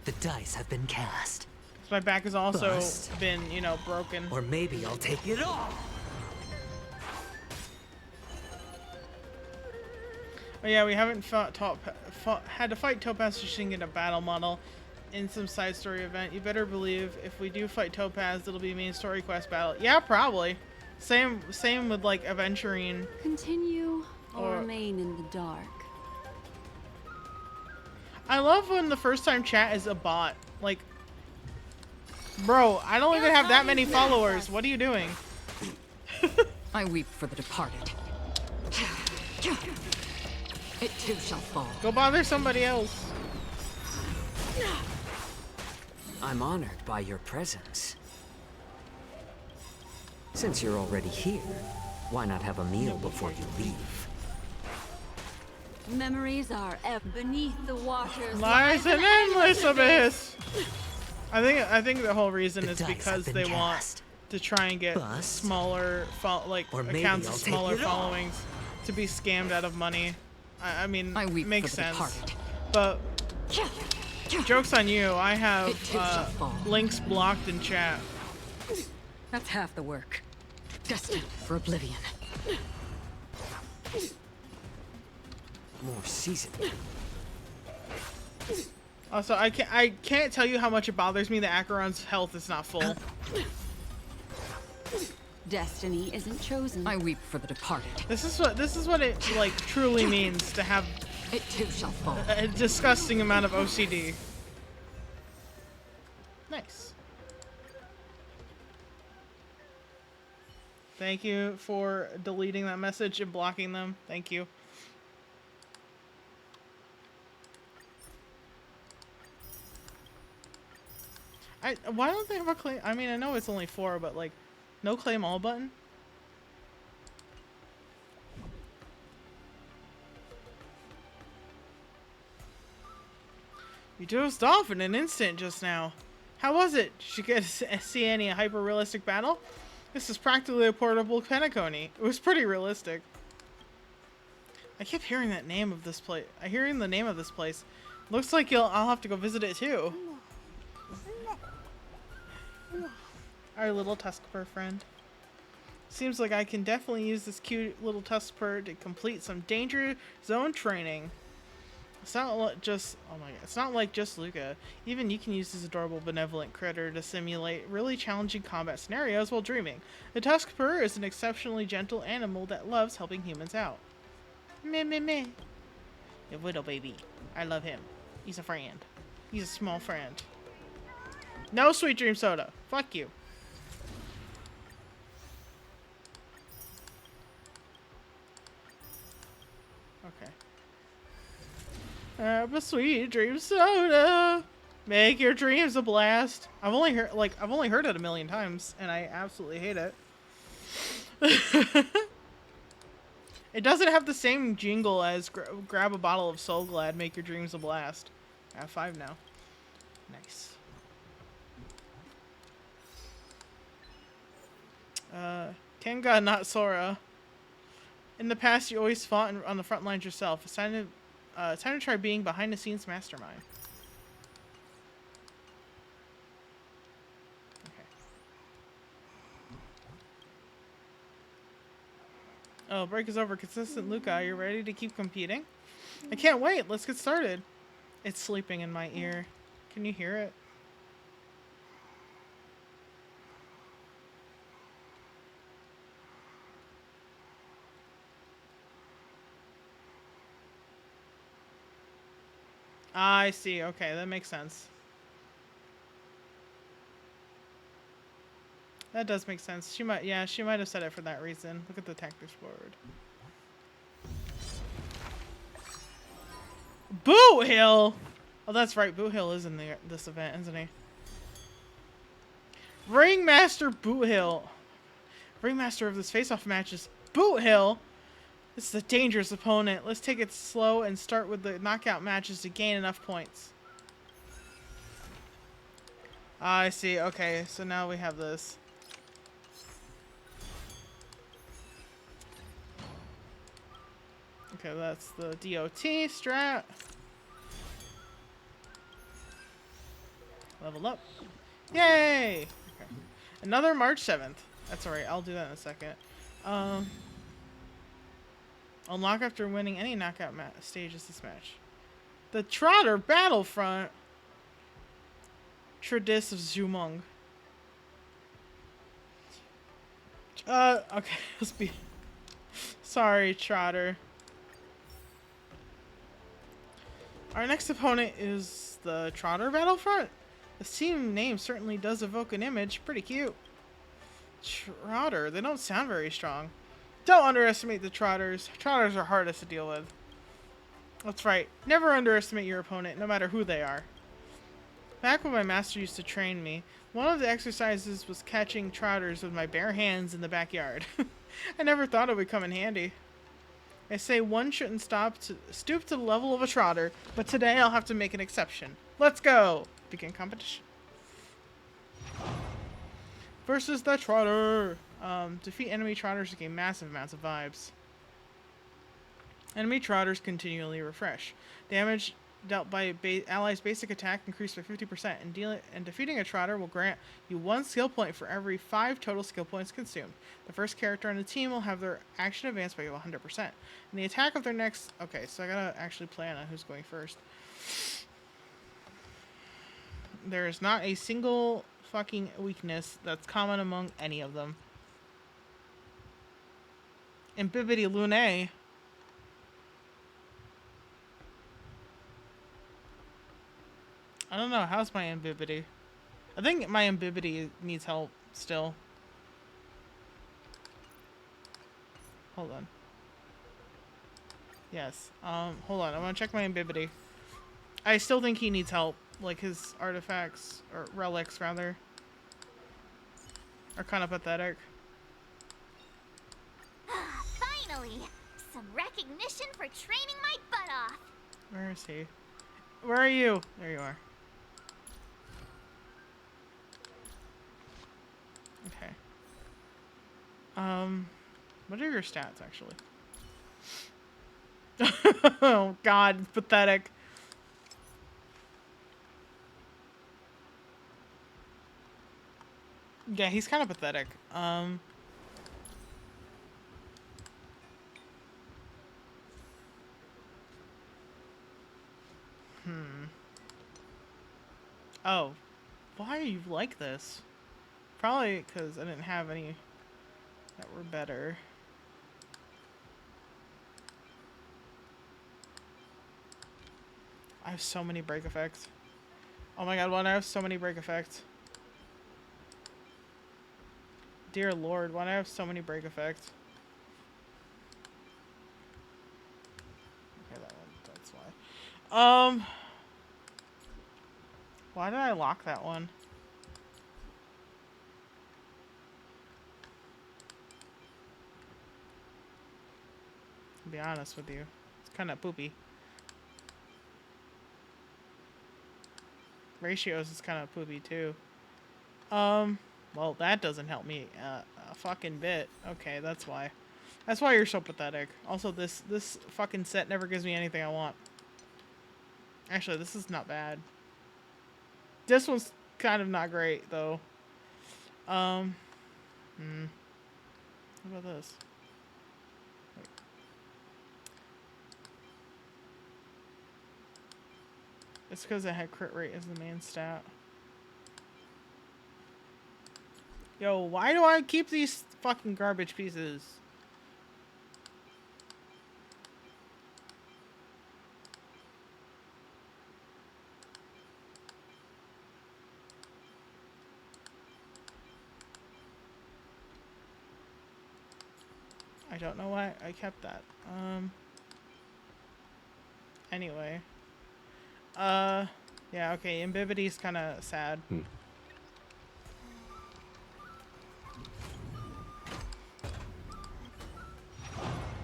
The dice have been cast. My back has also Bust. been, you know, broken. Or maybe I'll take it all. Oh yeah, we haven't had to fight Topaz to get a battle model in some side story event. You better believe if we do fight Topaz, it'll be a main story quest battle. Yeah, probably. Same with like Aventurine. Continue or remain in the dark. I love when the first time chat is a bot. Like, bro, I don't even have that many followers. What are you doing? I weep for the departed. It too shall fall. Go bother somebody else. I'm honored by your presence. Since you're already here, why not have a meal before you leave? Memories are beneath the waters. Lies an endless abyss. I think the whole reason is because they want to try and get smaller accounts with smaller followings to be scammed out of money. I mean, makes sense. But joke's on you. I have links blocked in chat. That's half the work. Destined for oblivion. More seasoned. Also, I can't tell you how much it bothers me that Acheron's health is not full. Destiny isn't chosen. I weep for the departed. This is what it like truly means to have it too shall fall. A disgusting amount of OCD. Nice. Thank you for deleting that message and blocking them. Thank you. Why don't they have a claim? I mean, I know it's only 4, but like, no claim all button? You dozed off in an instant just now. How was it? Did you get to see any hyper-realistic battle? This is practically a portable Penacony. It was pretty realistic. I kept hearing that name of this place. Hearing the name of this place. Looks like I'll have to go visit it too. Our little Tuskper friend. Seems like I can definitely use this cute little Tuskper to complete some danger zone training. It's not like just, oh my god, it's not like just Luka. Even you can use this adorable benevolent critter to simulate really challenging combat scenarios while dreaming. The Tuskper is an exceptionally gentle animal that loves helping humans out. Meh meh meh. The widow baby. I love him. He's a friend. He's a small friend. No sweet dream soda. Fuck you. Okay. Have a sweet dream soda. Make your dreams a blast. I've only heard it a million times, and I absolutely hate it. It doesn't have the same jingle as grab a bottle of Soul Glad, make your dreams a blast. I have 5 now. Nice. Kenga, not Sora. In the past, you always fought on the front lines yourself. It's time to try being behind-the-scenes mastermind. Okay. Oh, break is over. Consistent Luka, are you ready to keep competing? I can't wait. Let's get started. It's sleeping in my ear. Can you hear it? I see. Okay, that makes sense. That does make sense. She might have said it for that reason. Look at the tactics board. Boot Hill! Oh, that's right. Boot Hill is in this event, isn't he? Ringmaster Boot Hill. Ringmaster of this face-off match is Boot Hill. This is a dangerous opponent. Let's take it slow and start with the knockout matches to gain enough points. I see. Okay, so now we have this. Okay, that's the DOT strat. Level up. Yay! Okay. Another March 7th. That's alright, I'll do that in a second. Unlock after winning any knockout stages this match. The Trotter Battlefront. Tradis of Zumong. Okay, let's be... Sorry, Trotter. Our next opponent is the Trotter Battlefront. The team name certainly does evoke an image. Pretty cute. Trotter. They don't sound very strong. Don't underestimate the Trotters. Trotters are hardest to deal with. That's right. Never underestimate your opponent, no matter who they are. Back when my master used to train me, one of the exercises was catching trotters with my bare hands in the backyard. I never thought it would come in handy. I say one shouldn't stoop to the level of a trotter, but today I'll have to make an exception. Let's go! Begin competition. Versus the Trotter. Defeat enemy trotters to gain massive amounts of vibes. Enemy trotters continually refresh. Damage dealt by allies' basic attack increased by 50%, and defeating a trotter will grant you 1 skill point for every 5 total skill points consumed. The first character on the team will have their action advanced by 100%. And the attack of their next... Okay, so I gotta actually plan on who's going first. There is not a single fucking weakness that's common among any of them. Imbibity Lunae. I don't know. How's my imbibity? I think my imbibity needs help still. Hold on. Yes. Hold on. I want to check my imbibity. I still think he needs help. Like, his artifacts, or relics, rather, are kind of pathetic. Finally! Some recognition for training my butt off! Where is he? Where are you? There you are. Okay. What are your stats, actually? Oh, God. Pathetic. Yeah, he's kind of pathetic. Oh. Why are you like this? Probably because I didn't have any that were better. I have so many break effects. Oh my god, why do I have so many break effects? Dear Lord, why do I have so many break effects? Okay, that's why. Why did I lock that one? To be honest with you, it's kind of poopy. Ratios is kind of poopy too. Well, that doesn't help me a fucking bit. Okay, that's why. That's why you're so pathetic. Also, this fucking set never gives me anything I want. Actually, this is not bad. This one's kind of not great, though. What about this? Wait. It's because I had crit rate as the main stat. Yo, why do I keep these fucking garbage pieces? I don't know why I kept that. Anyway. Yeah, okay, Imbibity's kind of sad.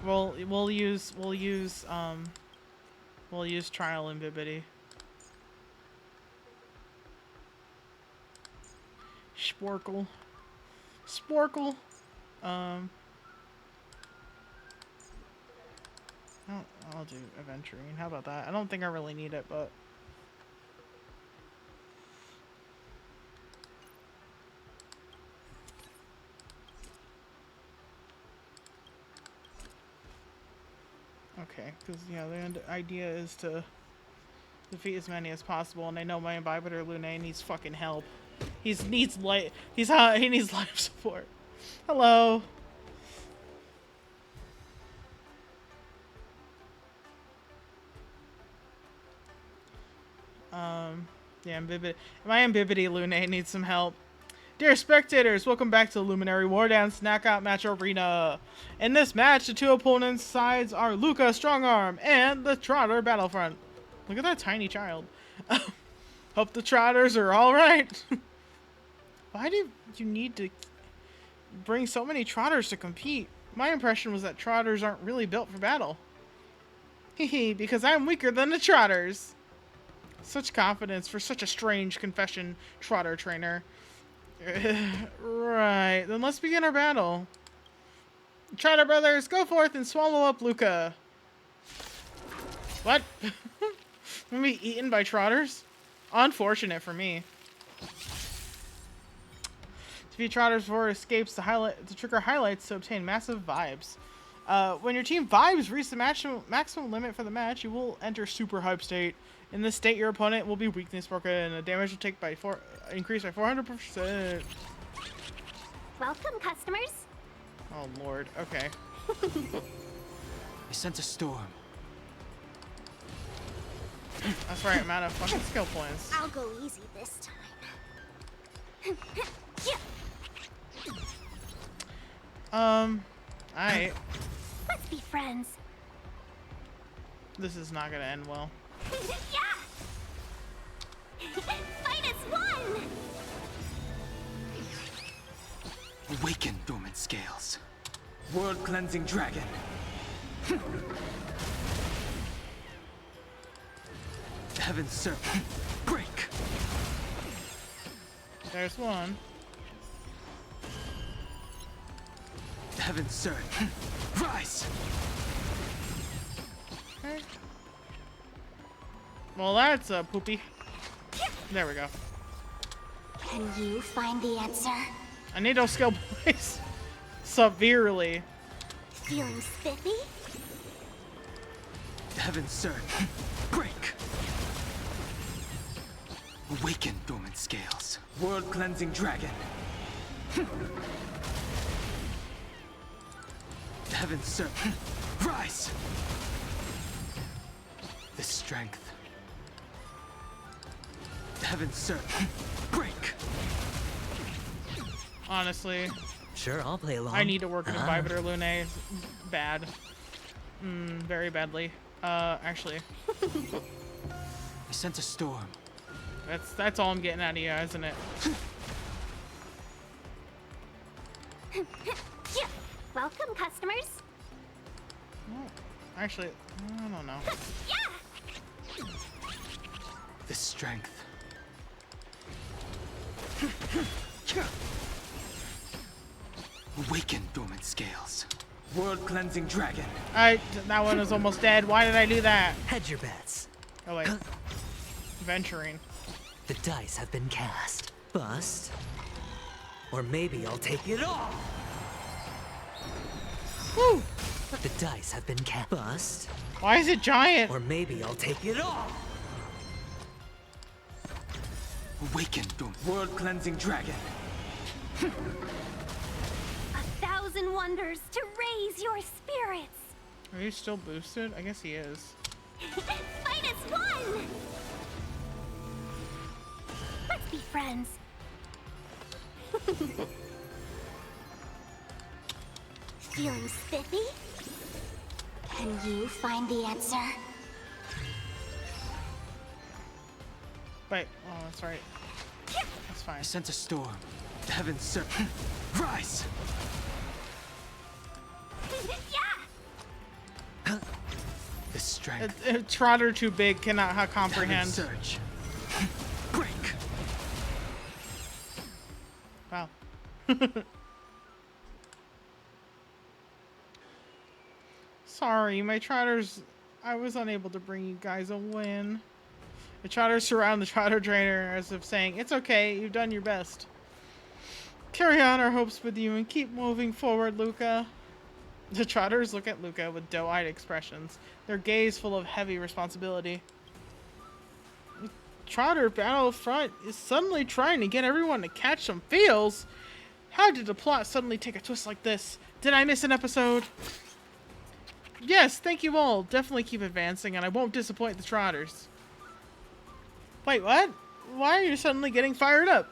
We'll use trial Imbibity. Sporkle. I'll do adventuring. How about that? I don't think I really need it, but... Okay, because, yeah, the idea is to defeat as many as possible, and I know my Imbibitor Lune needs fucking help. He needs life support. Hello. Yeah, my Ambibity Lune needs some help. Dear spectators, welcome back to the Luminary War Dance Knockout Match Arena. In this match, the two opponents' sides are Luka Strongarm and the Trotter Battlefront. Look at that tiny child. Hope the Trotters are alright. Why do you need to bring so many Trotters to compete? My impression was that Trotters aren't really built for battle. Hehe, because I'm weaker than the Trotters. Such confidence for such a strange confession, Trotter trainer. Right, then let's begin our battle. Trotter brothers, go forth and swallow up Luka. What? I'm gonna be eaten by Trotters? Unfortunate for me. Defeat Trotters before it escapes to trigger highlights to obtain massive vibes. When your team vibes reach the maximum limit for the match, you will enter super hype state. In this state, your opponent will be weakness broken, and the damage will increase by 400%. Welcome, customers. Oh lord. Okay. I sense a storm. That's right. I'm out of fucking skill points. I'll go easy this time. Alright. Let's be friends. This is not gonna end well. Yeah! Fight as one! Awaken, dormant scales. World cleansing dragon. Heaven serpent. Break. There's one. Heaven serpent. Rise. Okay. Well, that's a poopy. There we go. Can you find the answer? I need those skill points. Severely. Feeling spiffy? Heaven serpent. Break. Awaken, dormant scales. World cleansing dragon. Heaven serpent. Rise. The strength. Heaven serpent. Break. Honestly. Sure, I'll play along. I need to work in Imbibitor Lune. Bad. Very badly. Actually. I sense a storm. That's all I'm getting out of you, isn't it? Welcome, customers. Oh, actually, I don't know. The strength. Awaken, dormant scales. World cleansing dragon. That one was almost dead. Why did I do that? Hedge your bets. Oh wait. Venturing. The dice have been cast. Bust. Or maybe I'll take it all. Woo! The dice have been cast. Bust. Why is it giant? Or maybe I'll take it all. Awaken, world cleansing dragon. 1,000 wonders to raise your spirits. Are you still boosted? I guess he is. Fight as one. Let's be friends. Feeling spiffy? Can you find the answer? Wait, oh, that's right. That's fine. I sense a storm. Heaven serpent. Rise! The strength. A Trotter too big cannot comprehend. Surge. Break. Wow. Sorry, my trotters... I was unable to bring you guys a win. The trotters surround the trotter trainer as if saying, it's okay, you've done your best. Carry on our hopes with you and keep moving forward, Luka. The trotters look at Luka with doe-eyed expressions, their gaze full of heavy responsibility. The trotter battlefront is suddenly trying to get everyone to catch some feels. How did the plot suddenly take a twist like this? Did I miss an episode? Yes, thank you all. Definitely keep advancing and I won't disappoint the trotters. Wait, what? Why are you suddenly getting fired up?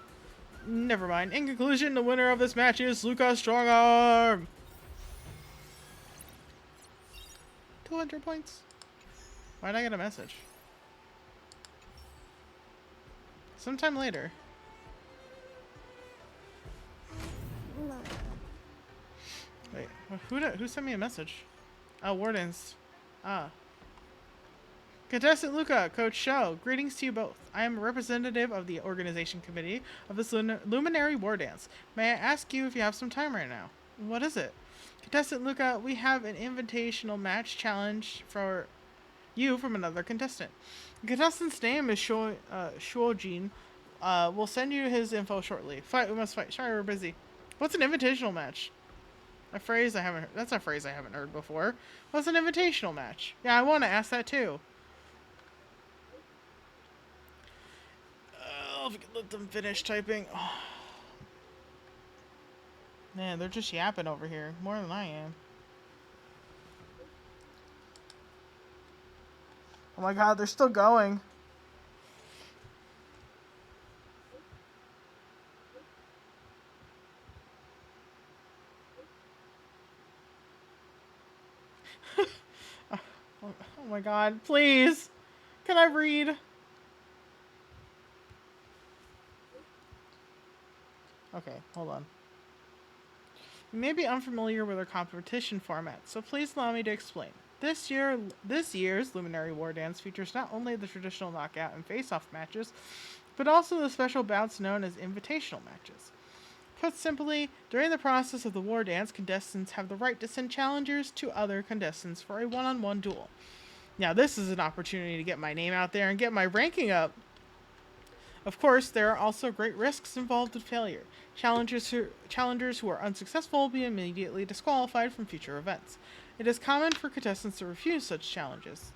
Never mind. In conclusion, the winner of this match is Luka Strongarm. 200 points. Why'd I get a message? Sometime later. Wait, who sent me a message? Oh, Wardens. Ah. Contestant Luka, Coach Shell, greetings to you both. I am a representative of the organization committee of this Luminary War Dance. May I ask you if you have some time right now? What is it? Contestant Luka, we have an invitational match challenge for you from another contestant. The contestant's name is Shuojin. We'll send you his info shortly. Fight, we must fight. Sorry, we're busy. What's an invitational match? A phrase I haven't heard. That's a phrase I haven't heard before. What's an invitational match? Yeah, I want to ask that too. I'll let them finish typing. Oh. Man, they're just yapping over here. More than I am. Oh my god, they're still going. Oh my god, please. Can I read? Okay, hold on. You may be unfamiliar with our competition format, so please allow me to explain. This year's Luminary War Dance features not only the traditional knockout and face-off matches, but also the special bouts known as invitational matches. Put simply, during the process of the War Dance, contestants have the right to send challengers to other contestants for a one-on-one duel. Now, this is an opportunity to get my name out there and get my ranking up. Of course, there are also great risks involved with failure. Challengers who are unsuccessful will be immediately disqualified from future events. It is common for contestants to refuse such challenges.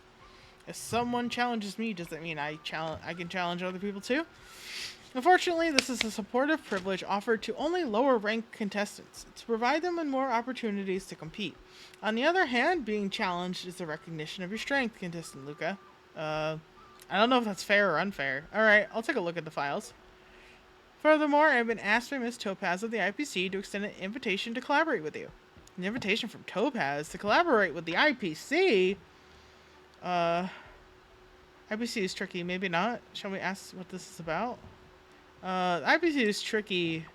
If someone challenges me, does that mean I can challenge other people too? Unfortunately, this is a supportive privilege offered to only lower-ranked contestants to provide them with more opportunities to compete. On the other hand, being challenged is a recognition of your strength, contestant Luka. I don't know if that's fair or unfair. Alright, I'll take a look at the files. Furthermore, I've been asked by Ms. Topaz of the IPC to extend an invitation to collaborate with you. An invitation from Topaz to collaborate with the IPC? IPC is tricky, maybe not. Shall we ask what this is about? The IPC is tricky.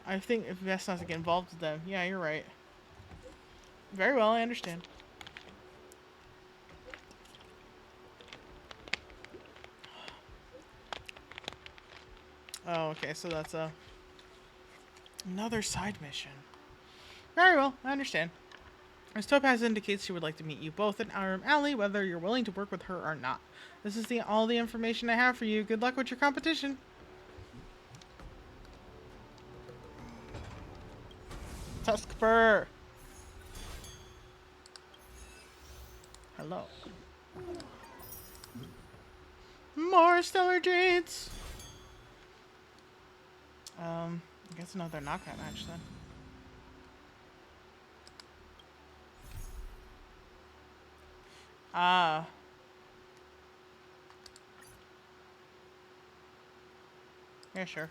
I think it's best not to get involved with them. Yeah, you're right. Very well, I understand. Oh, okay, so that's another side mission. Very well, I understand. Ms. Topaz indicates she would like to meet you both in Arm Alley, whether you're willing to work with her or not. This is all the information I have for you. Good luck with your competition. Tuskper! Hello. More stellar jades! I guess another knockout match then. Ah. Yeah, sure.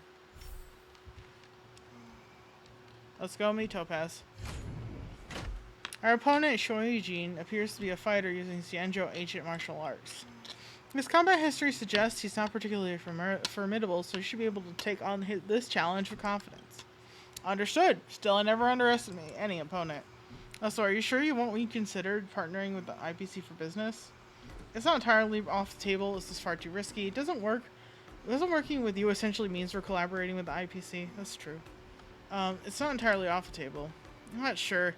Let's go meet Topaz. Our opponent, Shoijin, appears to be a fighter using Xianzhou ancient martial arts. His combat history suggests he's not particularly formidable, so he should be able to take on this challenge with confidence. Understood. Still, I never underestimate any opponent. So are you sure you won't reconsider partnering with the IPC for business? It's not entirely off the table. This is far too risky. It doesn't work. Working with you essentially means we're collaborating with the IPC. That's true. It's not entirely off the table. I'm not sure.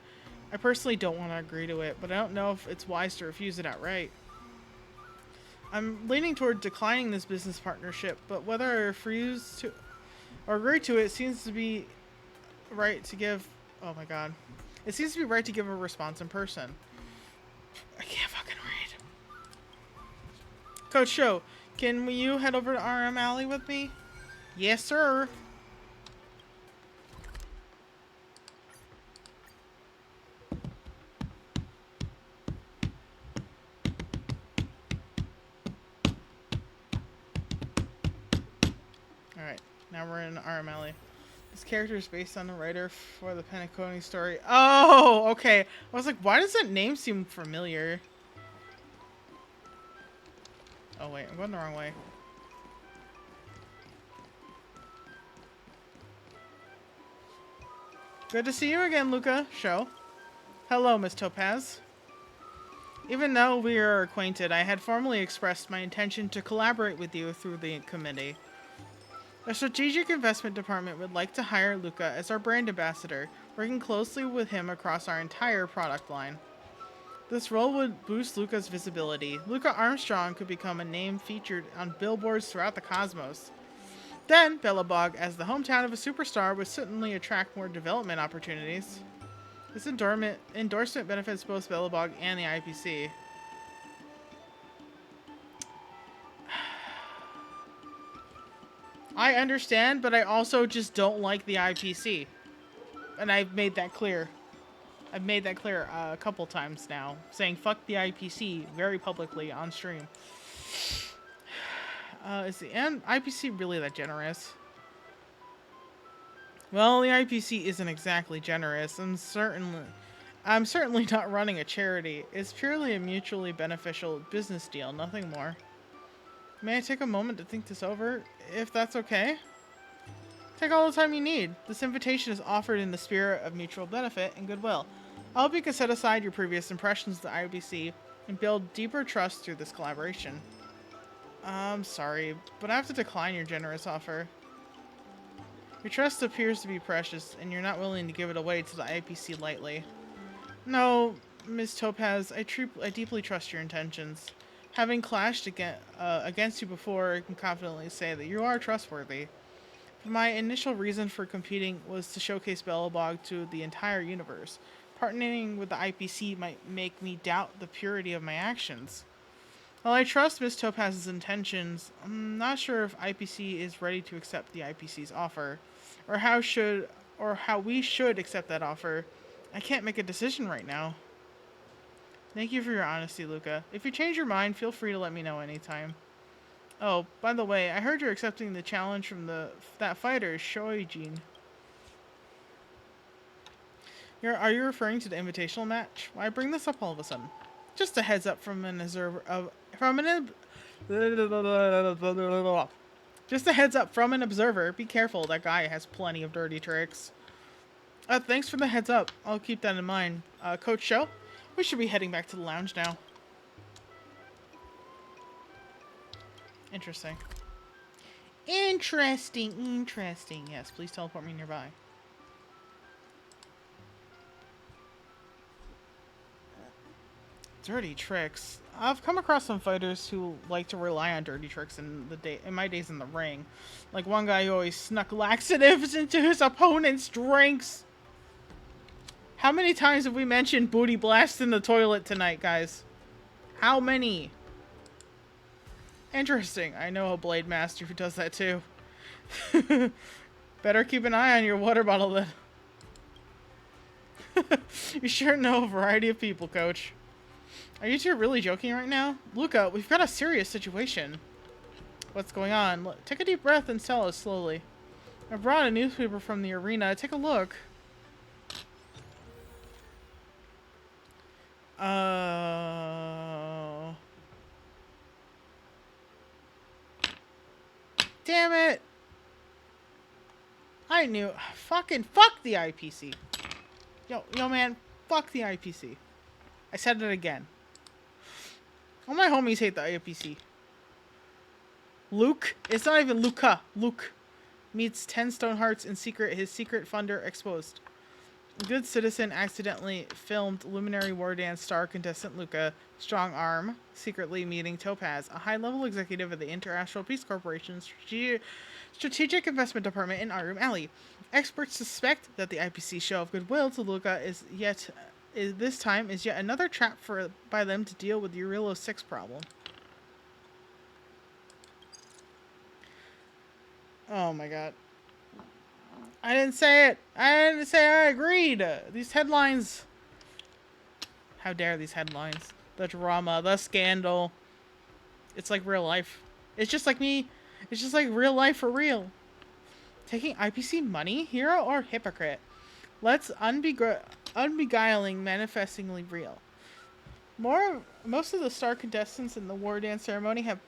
I personally don't want to agree to it, but I don't know if it's wise to refuse it outright. I'm leaning toward declining this business partnership, but whether I refuse to or agree to it seems to be right to give... Oh my god. It seems to be right to give a response in person. I can't fucking read. Coach Show, can you head over to RM Alley with me? Yes, sir. Alright, now we're in RM Alley. This character is based on the writer for the Penacony story. Oh, okay. I was like, why does that name seem familiar? Oh wait, I'm going the wrong way. Good to see you again, Luka. Show. Hello, Miss Topaz. Even though we are acquainted, I had formally expressed my intention to collaborate with you through the committee. The Strategic Investment Department would like to hire Luka as our brand ambassador, working closely with him across our entire product line. This role would boost Luka's visibility. Luka Armstrong could become a name featured on billboards throughout the cosmos. Then, Belobog, as the hometown of a superstar, would certainly attract more development opportunities. This endorsement benefits both Belobog and the IPC. I understand, but I also just don't like the IPC. And I've made that clear. I've made that clear a couple times now, saying fuck the IPC very publicly on stream. Is the IPC really that generous? Well, the IPC isn't exactly generous. I'm certainly not running a charity. It's purely a mutually beneficial business deal, nothing more. May I take a moment to think this over, if that's okay? Take all the time you need. This invitation is offered in the spirit of mutual benefit and goodwill. I hope you can set aside your previous impressions of the IBC and build deeper trust through this collaboration. I'm sorry, but I have to decline your generous offer. Your trust appears to be precious, and you're not willing to give it away to the IPC lightly. No, Ms. Topaz, I deeply trust your intentions. Having clashed against you before, I can confidently say that you are trustworthy. But my initial reason for competing was to showcase Belobog to the entire universe. Partnering with the IPC might make me doubt the purity of my actions. While I trust Ms. Topaz's intentions, I'm not sure if IPC is ready to accept the IPC's offer, or how we should accept that offer. I can't make a decision right now. Thank you for your honesty, Luka. If you change your mind, feel free to let me know anytime. Oh, by the way, I heard you're accepting the challenge from that fighter, Shoijin. Are you referring to the invitational match? Why bring this up all of a sudden? Just a heads up from an observer Just a heads up from an observer. Be careful, that guy has plenty of dirty tricks. Thanks for the heads up. I'll keep that in mind. Coach Show, we should be heading back to the lounge now. Interesting. Interesting. Yes, please teleport me nearby. Dirty tricks. I've come across some fighters who like to rely on dirty tricks in my days in the ring. Like one guy who always snuck laxatives into his opponent's drinks. How many times have we mentioned booty blast in the toilet tonight, guys? How many? Interesting. I know a blade master who does that too. Better keep an eye on your water bottle then. You sure know a variety of people, coach. Are you two really joking right now? Luka, we've got a serious situation. What's going on? Take a deep breath and tell us slowly. I brought a newspaper from the arena. Take a look. Damn it! I knew. Fuck the IPC. Yo, man, fuck the IPC. I said it again. All my homies hate the IPC. Luke? It's not even Luka. Luke meets 10 stone hearts in secret. His secret funder exposed. Good citizen accidentally filmed Luminary War Dance star contestant Luka Strong Arm secretly meeting Topaz, a high-level executive of the International Peace Corporation's Strategic Investment Department in Arkham Alley. Experts suspect that the IPC show of goodwill to Luka is yet another trap by them to deal with the Urilo 6 problem. Oh my god. I didn't say it. I didn't say I agreed. These headlines. How dare these headlines? The drama, the scandal. It's like real life. It's just like me. It's just like real life for real. Taking IPC money? Hero or hypocrite? Let's unbeguiling, manifestingly real. Most of the star contestants in the war dance ceremony have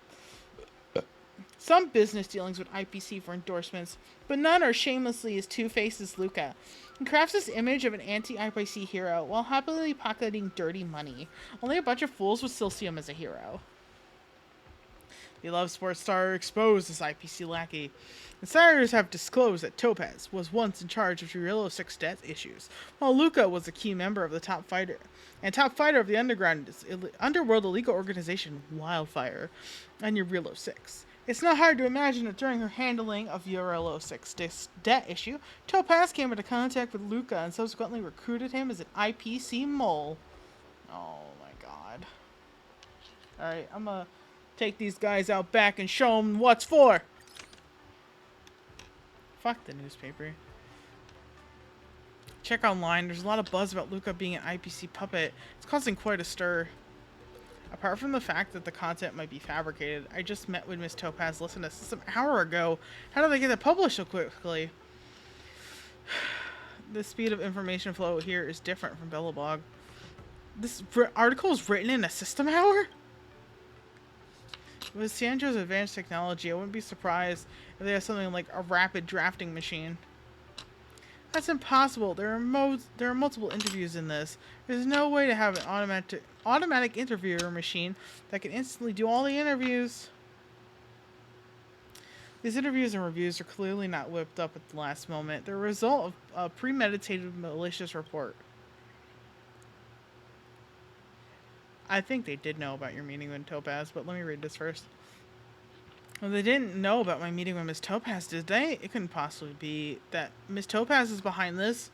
some business dealings with IPC for endorsements, but none are shamelessly as two-faced as Luka. He crafts this image of an anti-IPC hero while happily pocketing dirty money. Only a bunch of fools would still see him as a hero. The Love Sports star exposed as IPC lackey. Insiders have disclosed that Topaz was once in charge of Urilo 6 debt issues, while Luka was a key member of the top fighter of the underworld illegal organization Wildfire and Urilo 6. It's not hard to imagine that during her handling of Urilo 6 debt issue, Topaz came into contact with Luka and subsequently recruited him as an IPC mole. Oh my god. Alright, I'm gonna take these guys out back and show them what's for. Fuck the newspaper. Check online. There's a lot of buzz about Luka being an IPC puppet. It's causing quite a stir. Apart from the fact that the content might be fabricated, I just met with Miss Topaz listened to this an hour ago. How did they get it published so quickly? The speed of information flow here is different from Belobog. This article is written in a system hour? With Sandra's advanced technology, I wouldn't be surprised if they have something like a rapid drafting machine. That's impossible. There are multiple interviews in this. There's no way to have an automatic interviewer machine that can instantly do all the interviews. These interviews and reviews are clearly not whipped up at the last moment. They're a result of a premeditated malicious report. I think they did know about your meeting with Topaz, but let me read this first. Well, they didn't know about my meeting with Miss Topaz, did they? It couldn't possibly be that Miss Topaz is behind this.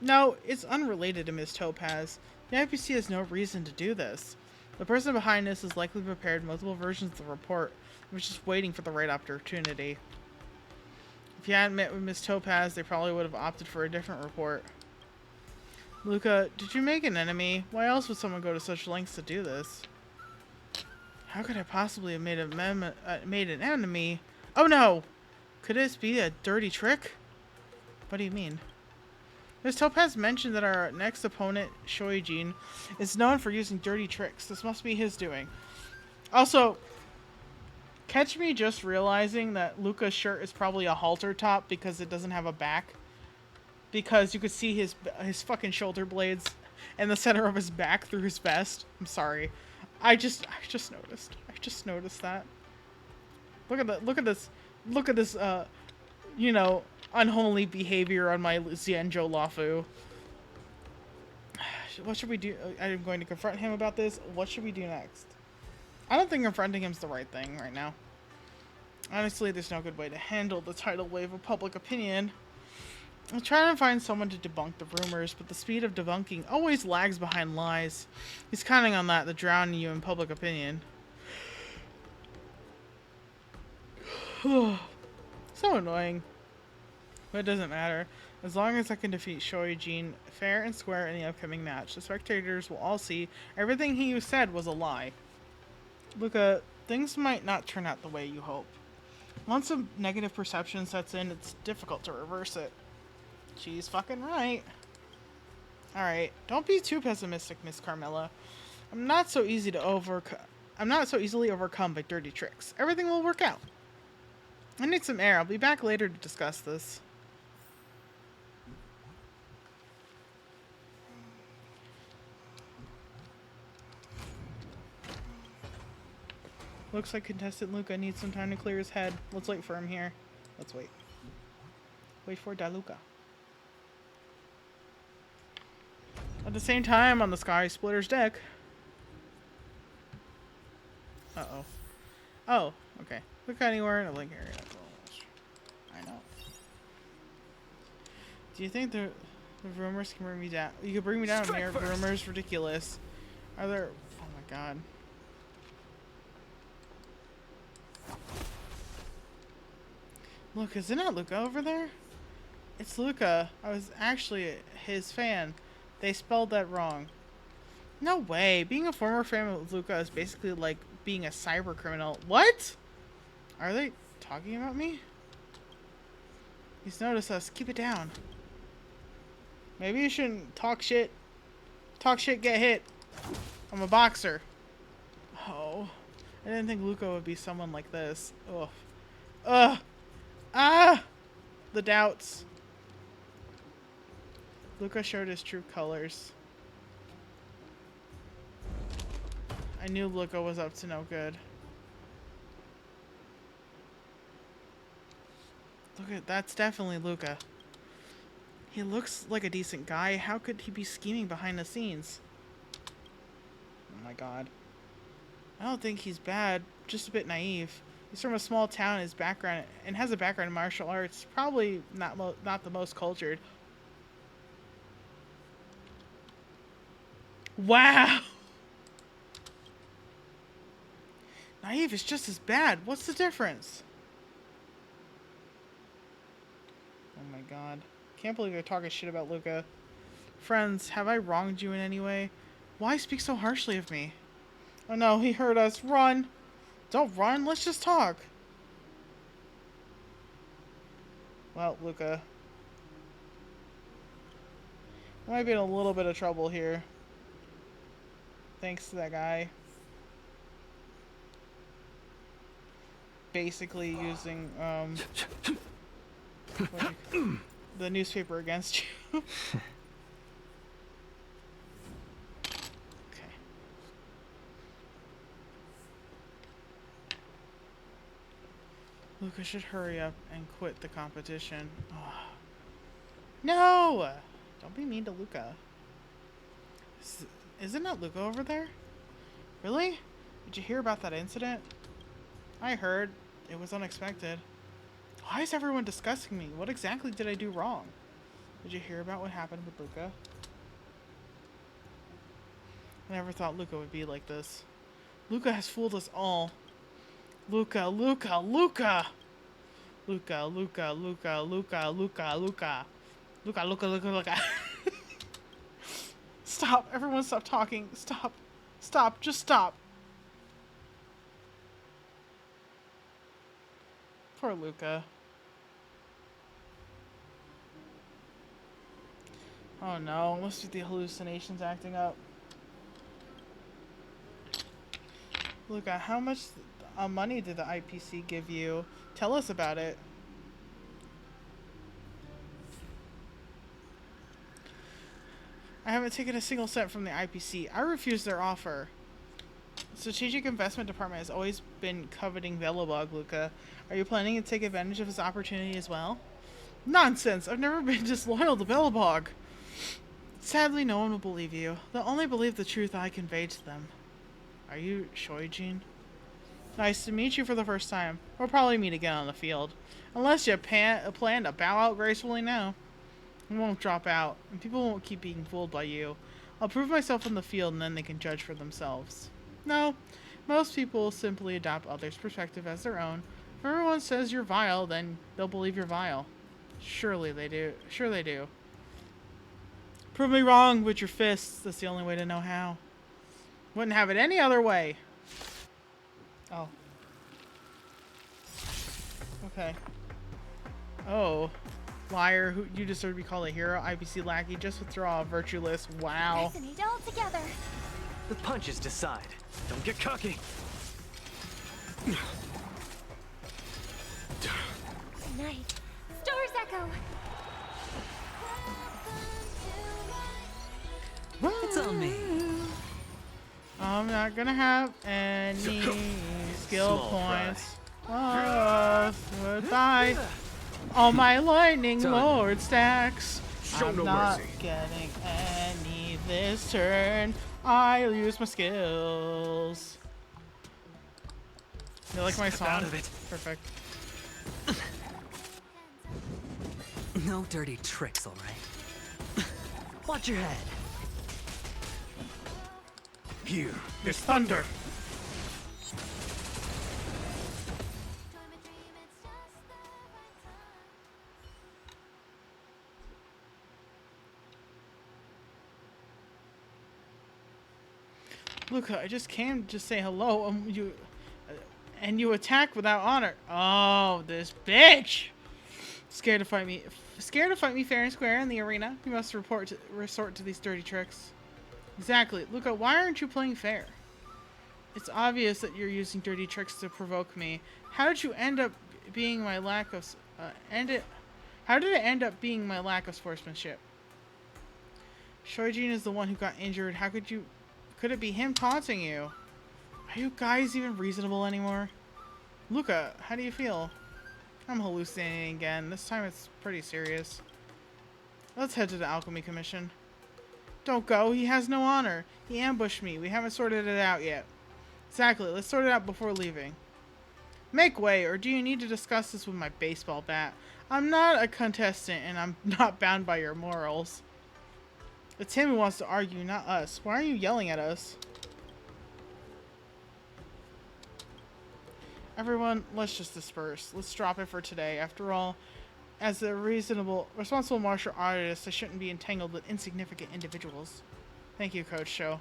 No, it's unrelated to Miss Topaz. The IPC has no reason to do this. The person behind this has likely prepared multiple versions of the report and was just waiting for the right opportunity. If you hadn't met with Miss Topaz, they probably would have opted for a different report. Luka, did you make an enemy? Why else would someone go to such lengths to do this? How could I possibly have made an enemy? Oh no! Could this be a dirty trick? What do you mean? Ms. Topaz mentioned that our next opponent, Shoijin, is known for using dirty tricks. This must be his doing. Also, catch me just realizing that Luka's shirt is probably a halter top because it doesn't have a back. Because you could see his fucking shoulder blades in the center of his back through his vest. I'm sorry. I just noticed. I just noticed that. Look at this you know, unholy behavior on my Xianzhou Lafu. What should we do? I'm going to confront him about this. What should we do next? I don't think confronting him's the right thing right now. Honestly, there's no good way to handle the tidal wave of public opinion. I'm trying to find someone to debunk the rumors, but the speed of debunking always lags behind lies. He's counting on that to drown you in public opinion. So annoying. But it doesn't matter. As long as I can defeat Shoijin fair and square in the upcoming match, the spectators will all see everything he said was a lie. Luka, things might not turn out the way you hope. Once a negative perception sets in, it's difficult to reverse it. She's fucking right. Alright, don't be too pessimistic, Miss Carmilla. I'm not so easily overcome by dirty tricks. Everything will work out. I need some air. I'll be back later to discuss this. Looks like contestant Luka needs some time to clear his head. Let's wait for him here. Let's wait. Wait for Daluka. At the same time, on the Sky Splitter's deck. Uh-oh. Oh, okay. Look anywhere in a link area. I know. Do you think the rumors can bring me down? You could bring me down here. Rumors ridiculous. Are there? Oh my god. Look, isn't that Luka over there? It's Luka. I was actually his fan. They spelled that wrong. No way. Being a former fan of Luka is basically like being a cyber criminal. What? Are they talking about me? He's noticed us. Keep it down. Maybe you shouldn't talk shit. Talk shit, get hit. I'm a boxer. Oh. I didn't think Luka would be someone like this. Ugh. Ugh. Ah! The doubts. Luka showed his true colors. I knew Luka was up to no good. Look at that's definitely Luka. He looks like a decent guy. How could he be scheming behind the scenes? Oh my god. I don't think he's bad, just a bit naive. He's from a small town, his background and has a background in martial arts. Probably not the most cultured. Wow. Naive is just as bad. What's the difference? Oh my god. Can't believe you're talking shit about Luka. Friends, have I wronged you in any way? Why speak so harshly of me? Oh no, he heard us. Run! Don't run, let's just talk. Well, Luka. I might be in a little bit of trouble here. Thanks to that guy. Basically using, the newspaper against you. Okay. Luka should hurry up and quit the competition. Oh. No! Don't be mean to Luka. Isn't that Luka over there? Really? Did you hear about that incident? I heard. It was unexpected. Why is everyone discussing me? What exactly did I do wrong? Did you hear about what happened with Luka? I never thought Luka would be like this. Luka has fooled us all. Luka, Luka, Luka! Luka, Luka, Luka, Luka, Luka, Luka. Luka, Luka, Luka, Luka. Stop. Everyone stop talking. Stop. Stop. Just stop. Poor Luka. Oh no, must be the hallucinations acting up. Luka, how much money did the IPC give you? Tell us about it. I haven't taken a single cent from the IPC. I refuse their offer. The Strategic Investment Department has always been coveting Velobug, Luka. Are you planning to take advantage of this opportunity as well? Nonsense! I've never been disloyal to Velobug. Sadly, no one will believe you. They'll only believe the truth I convey to them. Are you Shoijin? Nice to meet you for the first time. We'll probably meet again on the field. Unless you plan to bow out gracefully now. I won't drop out, and people won't keep being fooled by you. I'll prove myself on the field, and then they can judge for themselves. No, most people simply adopt others' perspective as their own. If everyone says you're vile, then they'll believe you're vile. Surely they do. Sure they do. Prove me wrong with your fists. That's the only way to know how. Wouldn't have it any other way. Oh. Okay. Oh. Liar, who you deserve to be called a hero. IPC lackey, just withdraw. Virtueless. Wow. Resonate all together. The punches decide. Don't get cocky. Nice. Stars echo. It's on me. I'm not gonna have any skill points. Oh, goodbye. All my lightning lord stacks. I'm not getting any This turn, I'll use my skills. You like my Snap song? out of it. Perfect. No dirty tricks, all right? Watch your head. Here, There's thunder. Luka, I just came to say hello. And you attack without honor. Oh, this bitch! Scared to fight me fair and square in the arena. You must resort to these dirty tricks. Exactly. Luka, why aren't you playing fair? It's obvious that you're using dirty tricks to provoke me. How did you end up being my lack of How did it end up being my lack of sportsmanship? Shoijin is the one who got injured. How could it be him taunting you? Are you guys even reasonable anymore? Luka, how do you feel? I'm hallucinating again. This time it's pretty serious. Let's head to the Alchemy Commission. Don't go. He has no honor. He ambushed me. We haven't sorted it out yet. Exactly. Let's sort it out before leaving. Make way, or do you need to discuss this with my baseball bat? I'm not a contestant, and I'm not bound by your morals. It's him who wants to argue, not us. Why are you yelling at us? Everyone, let's just disperse. Let's drop it for today. After all, as a responsible martial artist, I shouldn't be entangled with insignificant individuals. Thank you, Coach Sho.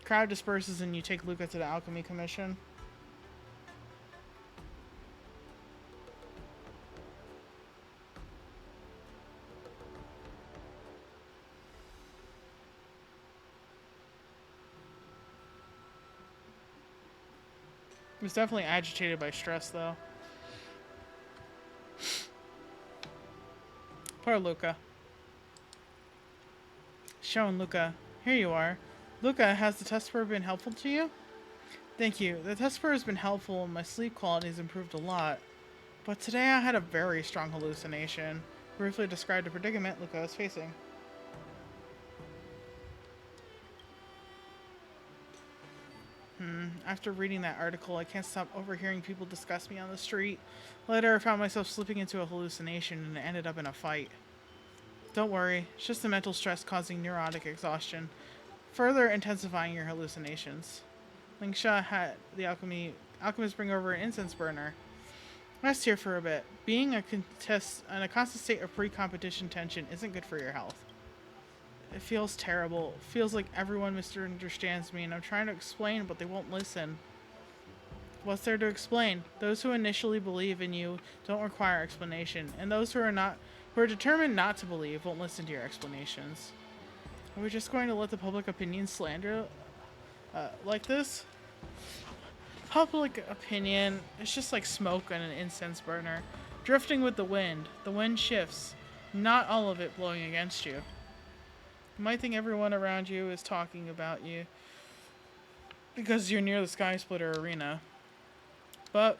Crowd disperses and you take Luka to the Alchemy Commission. He was definitely agitated by stress, though. Poor Luka. Shown, Luka. Here you are. Luka, has the test spur been helpful to you? Thank you. The test spur has been helpful and my sleep quality has improved a lot. But today I had a very strong hallucination. Briefly described the predicament Luka is facing. After reading that article, I can't stop overhearing people discuss me on the street. Later, I found myself slipping into a hallucination and it ended up in a fight. Don't worry, it's just the mental stress causing neurotic exhaustion, further intensifying your hallucinations. Lingsha had the alchemist bring over an incense burner. Rest here for a bit. Being in a constant state of pre-competition tension isn't good for your health. It feels terrible. It feels like everyone misunderstands me and I'm trying to explain, but they won't listen. What's there to explain? Those who initially believe in you don't require explanation, and those who are determined not to believe won't listen to your explanations. Are we just going to let the public opinion slander like this? Public opinion is just like smoke on an incense burner, drifting with the wind. The wind shifts, not all of it blowing against you. You might think everyone around you is talking about you because you're near the Sky Splitter arena. But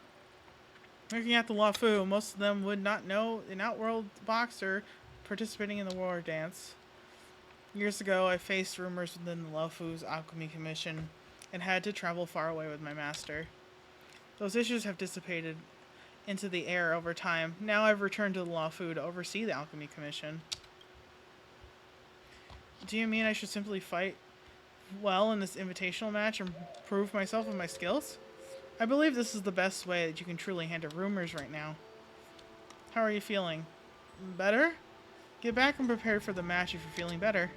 looking at the Lafu, most of them would not know an outworld boxer participating in the war dance. Years ago, I faced rumors within the Lafu's Alchemy Commission and had to travel far away with my master. Those issues have dissipated into the air over time. Now I've returned to the Lafu to oversee the Alchemy Commission. Do you mean I should simply fight well in this invitational match and prove myself and my skills? I believe this is the best way that you can truly handle rumors right now. How are you feeling? Better? Get back and prepare for the match if you're feeling better.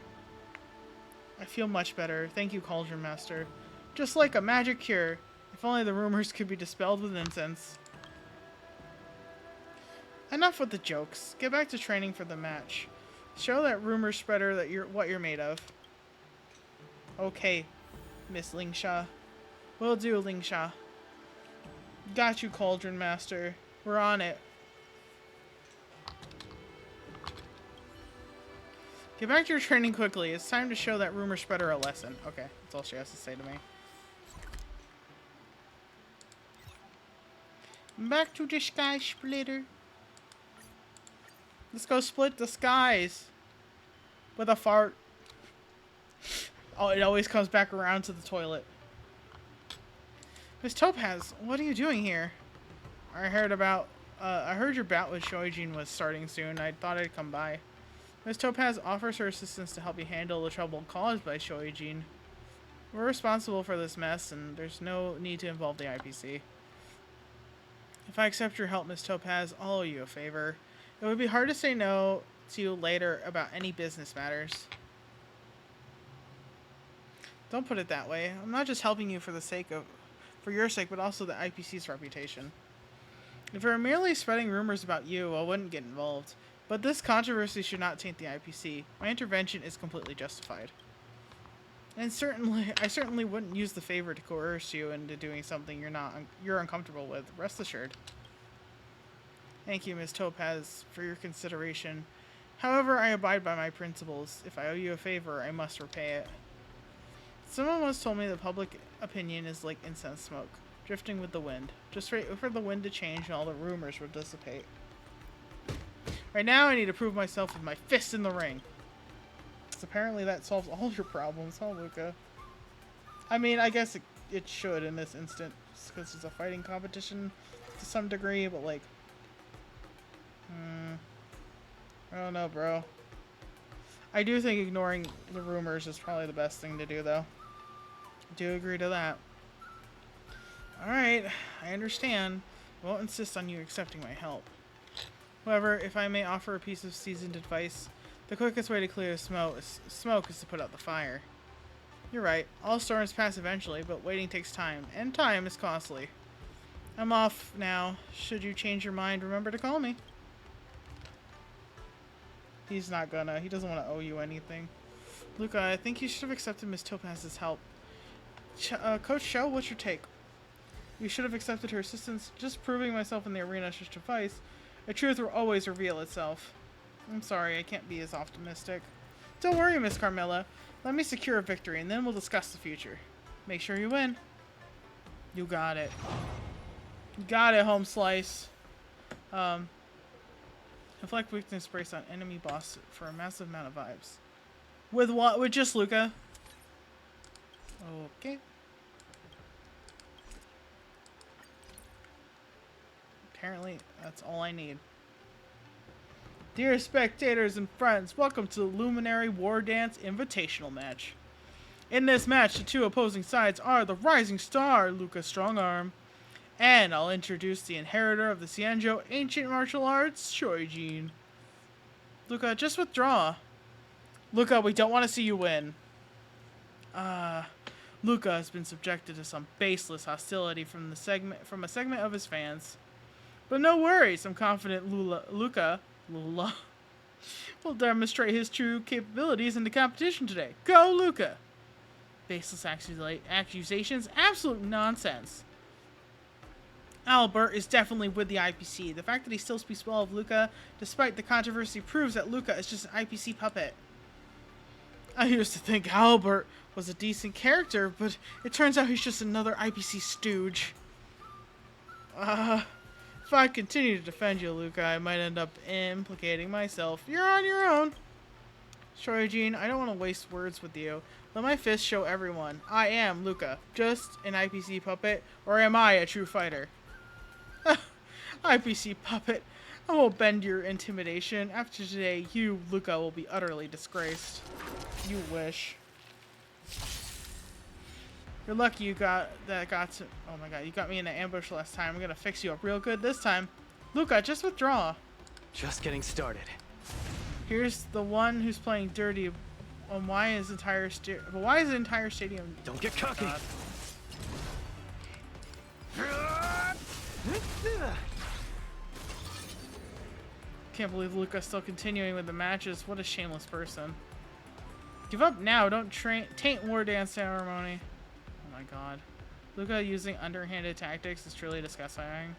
I feel much better. Thank you, Cauldron Master. Just like a magic cure. If only the rumors could be dispelled with incense. Enough with the jokes. Get back to training for the match. Show that rumor spreader that what you're made of. Okay, Miss Lingsha. Will do, Lingsha. Got you, Cauldron Master. We're on it. Get back to your training quickly. It's time to show that rumor spreader a lesson. Okay, that's all she has to say to me. Back to the Sky Splitter. Let's go split the skies. With a fart. Oh, it always comes back around to the toilet. Miss Topaz, what are you doing here? I heard your bout with Shoijin was starting soon. I thought I'd come by. Miss Topaz offers her assistance to help you handle the trouble caused by Shoijin. We're responsible for this mess, and there's no need to involve the IPC. If I accept your help, Miss Topaz, I'll owe you a favor. It would be hard to say no to you later about any business matters. Don't put it that way. I'm not just helping you for your sake, but also the IPC's reputation. If it were merely spreading rumors about you, I wouldn't get involved. But this controversy should not taint the IPC. My intervention is completely justified. And I certainly wouldn't use the favor to coerce you into doing something you're uncomfortable with. Rest assured. Thank you, Ms. Topaz, for your consideration. However, I abide by my principles. If I owe you a favor, I must repay it. Someone once told me that public opinion is like incense smoke, drifting with the wind. Just wait for the wind to change and all the rumors will dissipate. Right now, I need to prove myself with my fist in the ring. So apparently that solves all your problems, huh, Luka? I mean, I guess it should in this instance, because it's a fighting competition to some degree, but like... I don't know, bro. I do think ignoring the rumors is probably the best thing to do, though. I do agree to that. Alright, I understand. I won't insist on you accepting my help. However, if I may offer a piece of seasoned advice, the quickest way to clear smoke is to put out the fire. You're right, all storms pass eventually, but waiting takes time, and time is costly. I'm off now. Should you change your mind, remember to call me. He's not gonna. He doesn't want to owe you anything. Luka, I think you should have accepted Miss Topaz's help. Coach Sho, what's your take? You should have accepted her assistance. Just proving myself in the arena should suffice. The truth will always reveal itself. I'm sorry, I can't be as optimistic. Don't worry, Miss Carmilla. Let me secure a victory, and then we'll discuss the future. Make sure you win. You got it. You got it, home slice. Inflict weakness brace on enemy boss for a massive amount of vibes. With what? With just Luka? Okay. Apparently, that's all I need. Dear spectators and friends, welcome to the Luminary War Dance Invitational match. In this match, the two opposing sides are the Rising Star, Luka Strongarm, and I'll introduce the inheritor of the Xianzhou Ancient Martial Arts, Shoijin. Luka, just withdraw. Luka, we don't want to see you win. Luka has been subjected to some baseless hostility from a segment of his fans. But no worries, I'm confident Luka will demonstrate his true capabilities in the competition today. Go, Luka! Baseless accusations? Absolute nonsense. Albert is definitely with the IPC. The fact that he still speaks well of Luka, despite the controversy, proves that Luka is just an IPC puppet. I used to think Albert was a decent character, but it turns out he's just another IPC stooge. If I continue to defend you, Luka, I might end up implicating myself. You're on your own. Shoijin, I don't want to waste words with you. Let my fist show everyone. I am Luka, just an IPC puppet, or am I a true fighter? IPC puppet. I won't bend your intimidation. After today, you, Luka, will be utterly disgraced. You wish. You're lucky you got to. Oh my god, you got me in an ambush last time. I'm gonna fix you up real good this time. Luka, just withdraw. Just getting started. Here's the one who's playing dirty. Why is the entire stadium? Don't get cocky. Can't believe Luka's still continuing with the matches. What a shameless person. Give up now. Don't taint war dance ceremony. Oh my god. Luka using underhanded tactics is truly disgusting.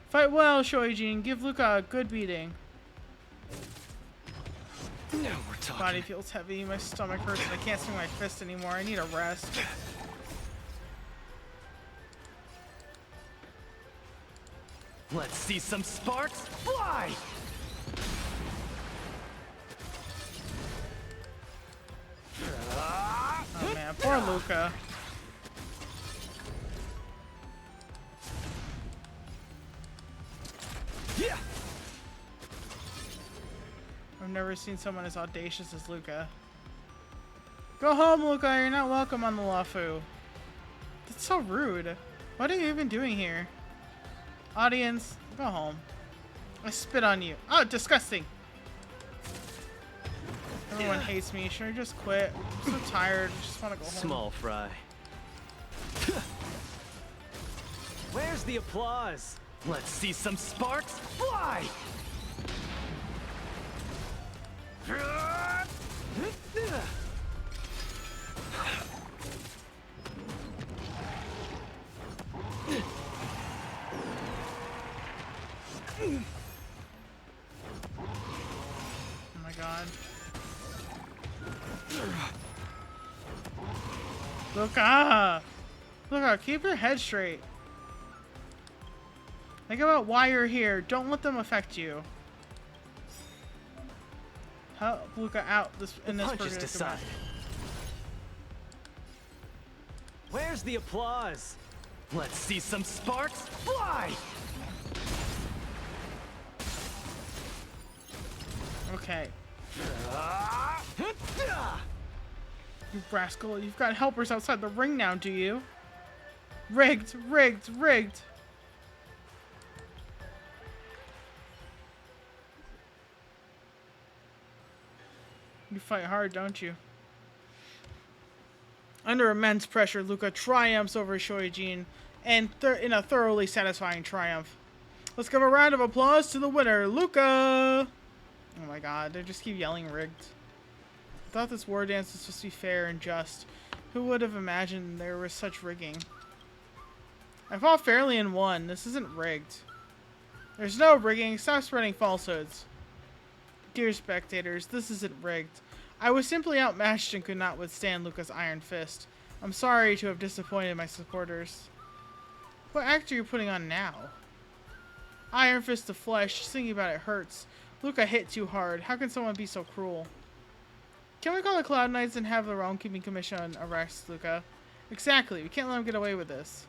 Fight well, Shoijin. Give Luka a good beating. Now we're talking. Body feels heavy. My stomach hurts and I can't swing my fist anymore. I need a rest. Let's see some sparks fly! Poor Luka. I've never seen someone as audacious as Luka. Go home, Luka. You're not welcome on the Lafu. That's so rude. What are you even doing here? Audience, go home. I spit on you. Oh, disgusting. Everyone hates me. Should I just quit? I'm so tired. I just want to go home. Small fry. Where's the applause? Let's see some sparks fly! Oh my god. Luka! Luka, keep your head straight. Think about why you're here. Don't let them affect you. Help Luka out in this punch is decided. Where's the applause? Let's see some sparks fly! Okay. You rascal, you've got helpers outside the ring now, do you? Rigged, rigged, rigged. You fight hard, don't you? Under immense pressure, Luka triumphs over Shoijin and in a thoroughly satisfying triumph. Let's give a round of applause to the winner, Luka! Oh my god, they just keep yelling rigged. I thought this war dance was supposed to be fair and just. Who would have imagined there was such rigging? I fought fairly and won. This isn't rigged. There's no rigging. Stop spreading falsehoods. Dear spectators, this isn't rigged. I was simply outmatched and could not withstand Luka's iron fist. I'm sorry to have disappointed my supporters. What act are you putting on now? Iron fist of flesh. Thinking about it hurts. Luka hit too hard. How can someone be so cruel? Can we call the Cloud Knights and have the Realm Keeping Commission arrest Luka? Exactly. We can't let him get away with this.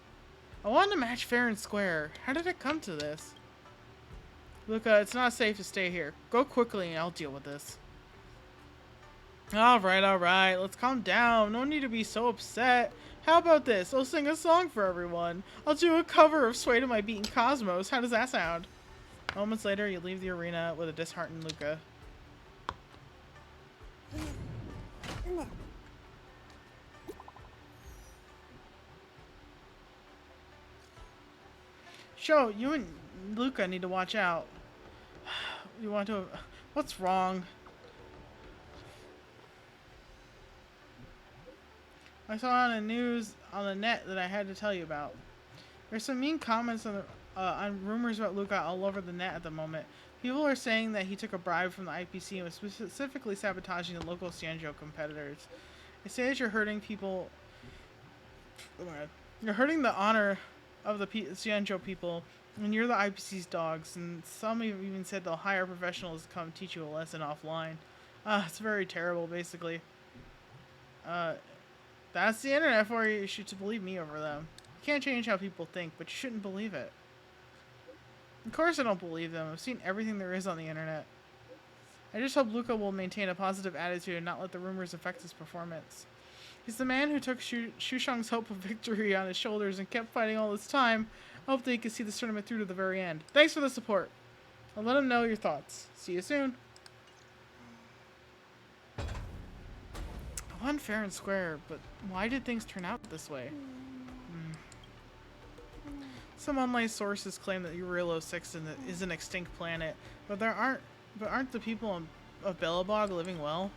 I wanted to match fair and square. How did it come to this? Luka, it's not safe to stay here. Go quickly and I'll deal with this. Alright. Let's calm down. No need to be so upset. How about this? I'll sing a song for everyone. I'll do a cover of Sway to My Beaten Cosmos. How does that sound? Moments later, you leave the arena with a disheartened Luka. Sho, you and Luka need to watch out. You want to... What's wrong? I saw on the news on the net that I had to tell you about. There's some mean comments on rumors about Luka all over the net at the moment. People are saying that he took a bribe from the IPC and was specifically sabotaging the local Xianzhou competitors. They say that you're hurting people... You're hurting the honor of the Xianzhou people, and you're the IPC's dogs, and some have even said they'll hire professionals to come teach you a lesson offline. It's very terrible, basically. That's the internet for you. You should believe me over them. You can't change how people think, but you shouldn't believe it. Of course I don't believe them. I've seen everything there is on the internet. I just hope Luka will maintain a positive attitude and not let the rumors affect his performance. He's the man who took Shushang's hope of victory on his shoulders and kept fighting all this time. I hope that he can see this tournament through to the very end. Thanks for the support. I'll let him know your thoughts. See you soon. I won fair and square, but why did things turn out this way? Some online sources claim that Eurilo 6 is an extinct planet, but aren't the people of Belobog living well?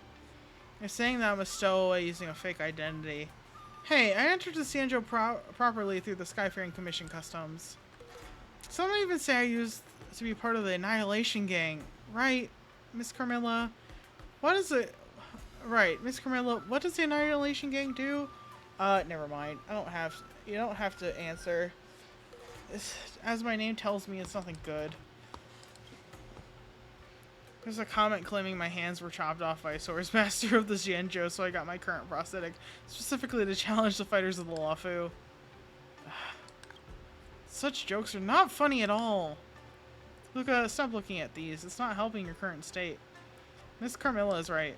They're saying that I'm a stowaway using a fake identity. Hey, I entered the Xianzhou properly through the Skyfaring Commission customs. Some even say I used to be part of the Annihilation Gang. Right, Miss Carmilla? What is it? Right, Miss Carmilla, what does the Annihilation Gang do? Never mind. You don't have to answer. As my name tells me, it's nothing good. There's a comment claiming my hands were chopped off by a swords master of the Xianzhou, so I got my current prosthetic specifically to challenge the fighters of the Luofu. Such jokes are not funny at all. Luka, stop looking at these. It's not helping your current state. Miss Carmilla is right.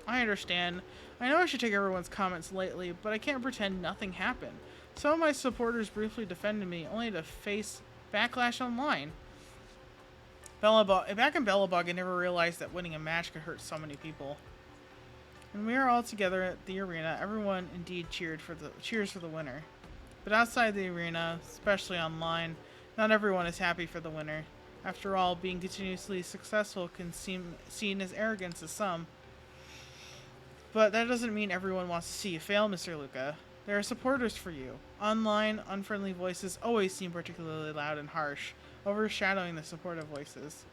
I understand. I know I should take everyone's comments lightly, but I can't pretend nothing happened. Some of my supporters briefly defended me, only to face backlash online. Back in Belobog, I never realized that winning a match could hurt so many people. When we are all together at the arena, everyone indeed cheers for the winner. But outside the arena, especially online, not everyone is happy for the winner. After all, being continuously successful can seem seen as arrogance to some. But that doesn't mean everyone wants to see you fail, Mr. Luka. There are supporters for you. Online, unfriendly voices always seem particularly loud and harsh, overshadowing the supportive voices.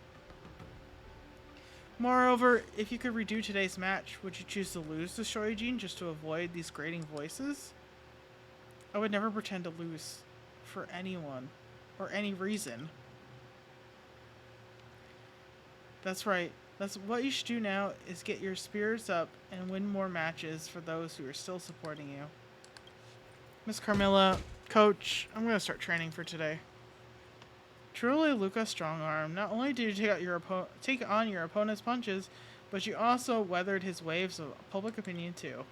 Moreover, if you could redo today's match, would you choose to lose to Shoijin just to avoid these grating voices? I would never pretend to lose for anyone or any reason. That's right. That's what you should do now, is get your spirits up and win more matches for those who are still supporting you. Miss Carmilla, Coach, I'm going to start training for today. Truly Luka Strongarm, not only did you take on your opponent's punches, but you also weathered his waves of public opinion too.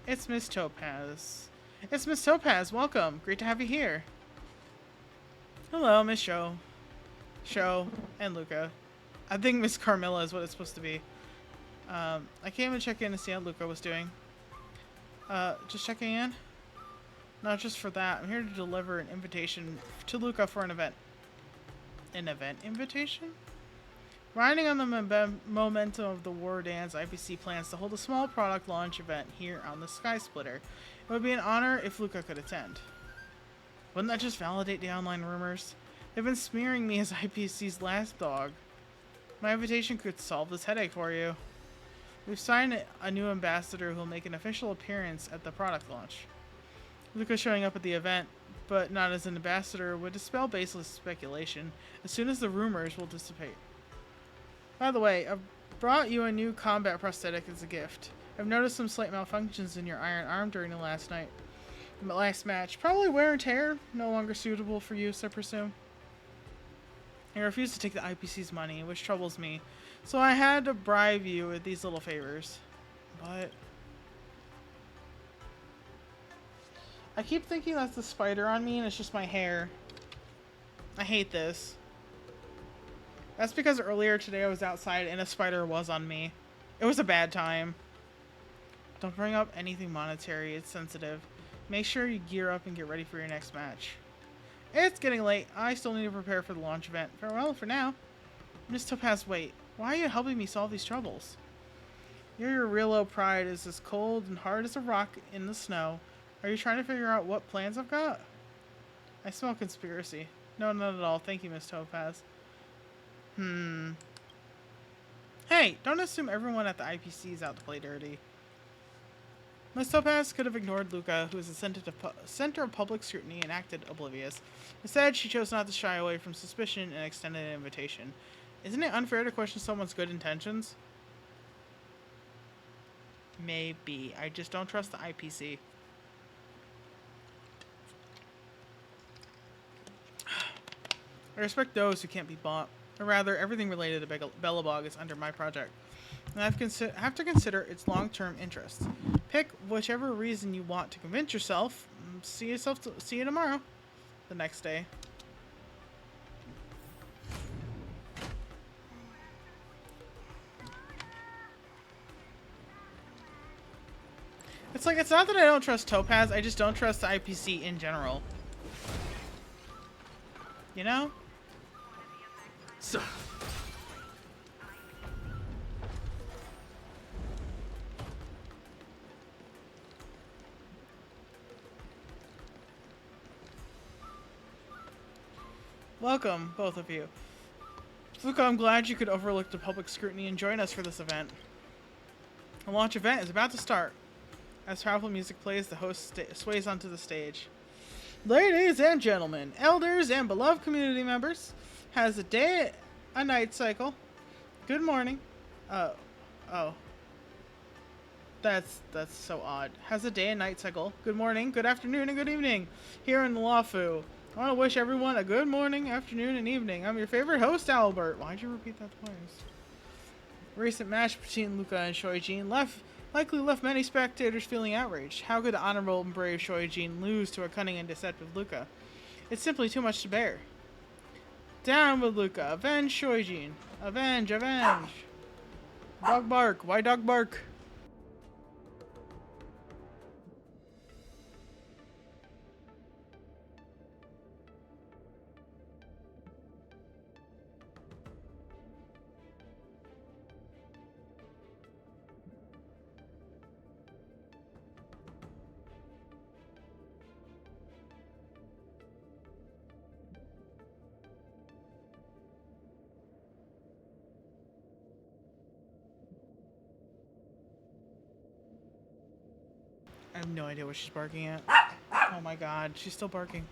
It's Miss Topaz. It's Miss Topaz, welcome. Great to have you here. Hello, Miss Sho, and Luka. I think Miss Carmilla is what it's supposed to be. I came to check in to see how Luka was doing. Just checking in? Not just for that. I'm here to deliver an invitation to Luka for an event. An event invitation? Riding on the momentum of the War Dance, IPC plans to hold a small product launch event here on the Sky Splitter. It would be an honor if Luka could attend. Wouldn't that just validate the online rumors? They've been smearing me as IPC's last dog. My invitation could solve this headache for you. We've signed a new ambassador who will make an official appearance at the product launch. Luka showing up at the event, but not as an ambassador, would dispel baseless speculation as soon as the rumors will dissipate. By the way, I've brought you a new combat prosthetic as a gift. I've noticed some slight malfunctions in your iron arm during the last match. Probably wear and tear, no longer suitable for use, I presume. I refuse to take the IPC's money, which troubles me, so I had to bribe you with these little favors. But I keep thinking that's the spider on me and it's just my hair. I hate this. That's because earlier today I was outside and a spider was on me. It was a bad time. Don't bring up anything monetary, it's sensitive. Make sure you gear up and get ready for your next match. It's getting late. I still need to prepare for the launch event. Farewell for now. Miss Topaz, wait. Why are you helping me solve these troubles? Your real pride is as cold and hard as a rock in the snow. Are you trying to figure out what plans I've got? I smell conspiracy. No, not at all. Thank you, Miss Topaz. Hey, don't assume everyone at the IPC is out to play dirty. Miss Topaz could have ignored Luka, who is the center of public scrutiny, and acted oblivious. Instead, she chose not to shy away from suspicion and extended an invitation. Isn't it unfair to question someone's good intentions? Maybe. I just don't trust the IPC. I respect those who can't be bought. Or rather, everything related to Belobog is under my project. And I have to consider its long-term interests. Pick whichever reason you want to convince yourself. See you tomorrow. The next day. It's like, it's not that I don't trust Topaz, I just don't trust the IPC in general. You know? So. Welcome, both of you. Luka, I'm glad you could overlook the public scrutiny and join us for this event. The launch event is about to start. As powerful music plays, the host sways onto the stage. Ladies and gentlemen, elders and beloved community members, has a day, a night cycle. Good morning. Oh, oh. That's so odd. Has a day and night cycle. Good morning, good afternoon, and good evening. Here in the Lafu. I want to wish everyone a good morning, afternoon, and evening. I'm your favorite host, Albert. Why'd you repeat that twice? Recent match between Luka and Shoijin likely left many spectators feeling outraged. How could the honorable and brave Shoijin lose to a cunning and deceptive Luka? It's simply too much to bear. Down with Luka. Avenge Shoijin. Avenge, avenge. Dog bark. Why dog bark? I have no idea what she's barking at. Oh my god, she's still barking.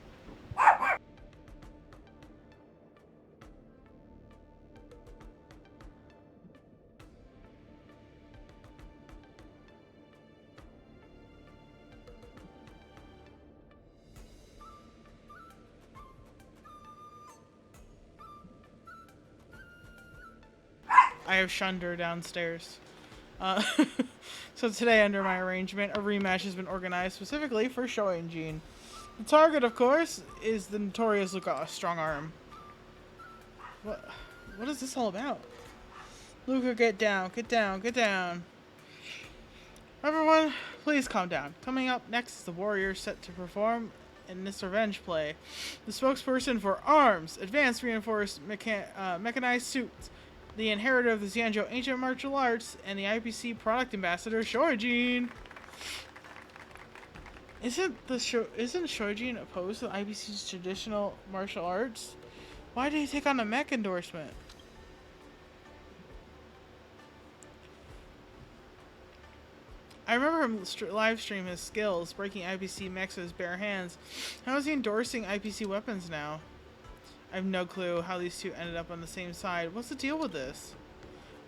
I have shunned her downstairs. So today, under my arrangement, a rematch has been organized specifically for Shoijin. The target, of course, is the notorious Luka Strong Arm. What is this all about? Luka, get down, get down, get down. Everyone, please calm down. Coming up next is the warrior set to perform in this revenge play. The spokesperson for ARMS, Advanced Reinforced Mechanized Suits, the inheritor of the Xianzhou ancient martial arts, and the IPC product ambassador, Shoijin. Isn't Shoijin opposed to IPC's traditional martial arts? Why did he take on a mech endorsement? I remember him live stream his skills, breaking IPC mechs with his bare hands. How is he endorsing IPC weapons now? I have no clue how these two ended up on the same side. What's the deal with this?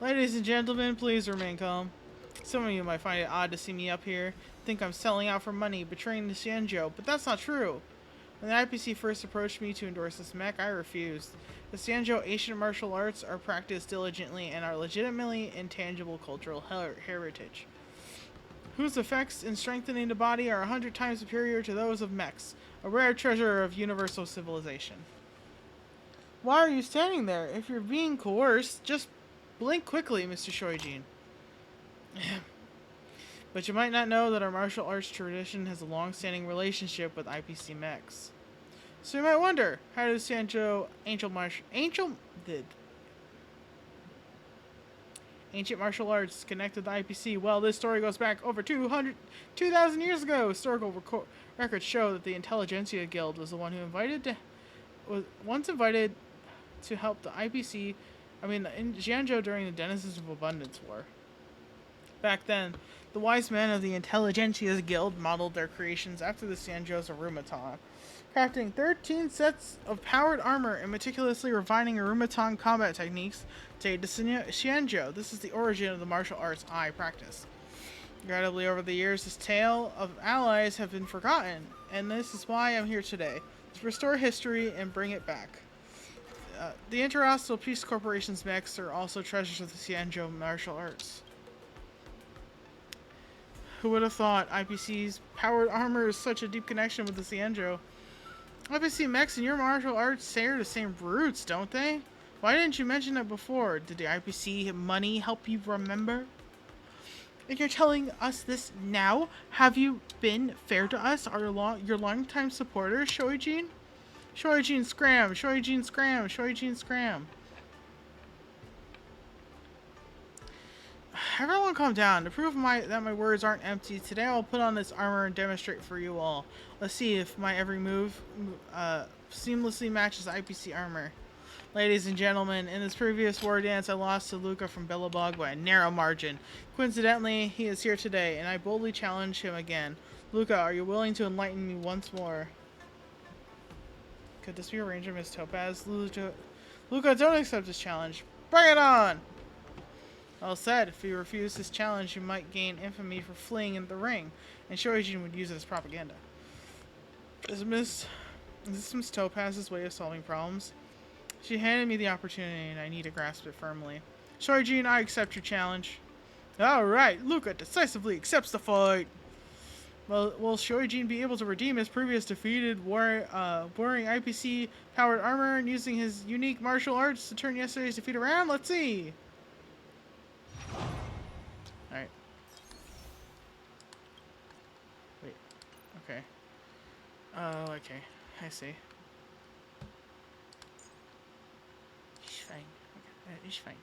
Ladies and gentlemen, please remain calm. Some of you might find it odd to see me up here, think I'm selling out for money, betraying the Xianzhou, but that's not true. When the IPC first approached me to endorse this mech, I refused. The Xianzhou ancient martial arts are practiced diligently and are legitimately intangible cultural heritage, whose effects in strengthening the body are 100 times superior to those of mechs, a rare treasure of universal civilization. Why are you standing there? If you're being coerced, just blink quickly, Mr. Shoijin. But you might not know that our martial arts tradition has a long-standing relationship with IPC mechs. So you might wonder, how does Xianzhou ancient martial arts connect to the IPC? Well, this story goes back over 2,000 years ago. Historical records show that the Intelligentsia Guild was the one who was once invited to help the IPC, in Xianzhou during the Denizens of Abundance War. Back then, the wise men of the Intelligentsia Guild modeled their creations after the Xianzhou's Arumaton, crafting 13 sets of powered armor and meticulously refining Arumaton combat techniques to aid the Xianzhou. This is the origin of the martial arts I practice. Regrettably, over the years, this tale of allies have been forgotten, and this is why I'm here today, to restore history and bring it back. The Interhostile Peace Corporation's mechs are also treasures of the Xianzhou martial arts. Who would have thought IPC's powered armor is such a deep connection with the Xianzhou? IPC mechs and your martial arts share the same roots, don't they? Why didn't you mention it before? Did the IPC money help you remember? And you're telling us this now? Have you been fair to us, your longtime supporters, Shoijin? Shoijin scram! Shoijin scram! Shoijin scram! Everyone calm down. To prove that my words aren't empty, today I'll put on this armor and demonstrate for you all. Let's see if my every move seamlessly matches IPC armor. Ladies and gentlemen, in this previous war dance, I lost to Luka from Billabong by a narrow margin. Coincidentally, he is here today, and I boldly challenge him again. Luka, are you willing to enlighten me once more? Could this be arranged, Miss Topaz? Luka, don't accept this challenge. Bring it on! Well said. If you refuse this challenge, you might gain infamy for fleeing in the ring, and Shoijin would use it as propaganda. Is this Miss Topaz's way of solving problems? She handed me the opportunity, and I need to grasp it firmly. Shoijin, I accept your challenge. Alright, Luka decisively accepts the fight. Well, will Shoijin be able to redeem his previous defeat, wearing IPC-powered armor and using his unique martial arts to turn yesterday's defeat around? Let's see. Alright. Wait. Okay. Oh, okay. I see. It's fine. Okay. It's fine.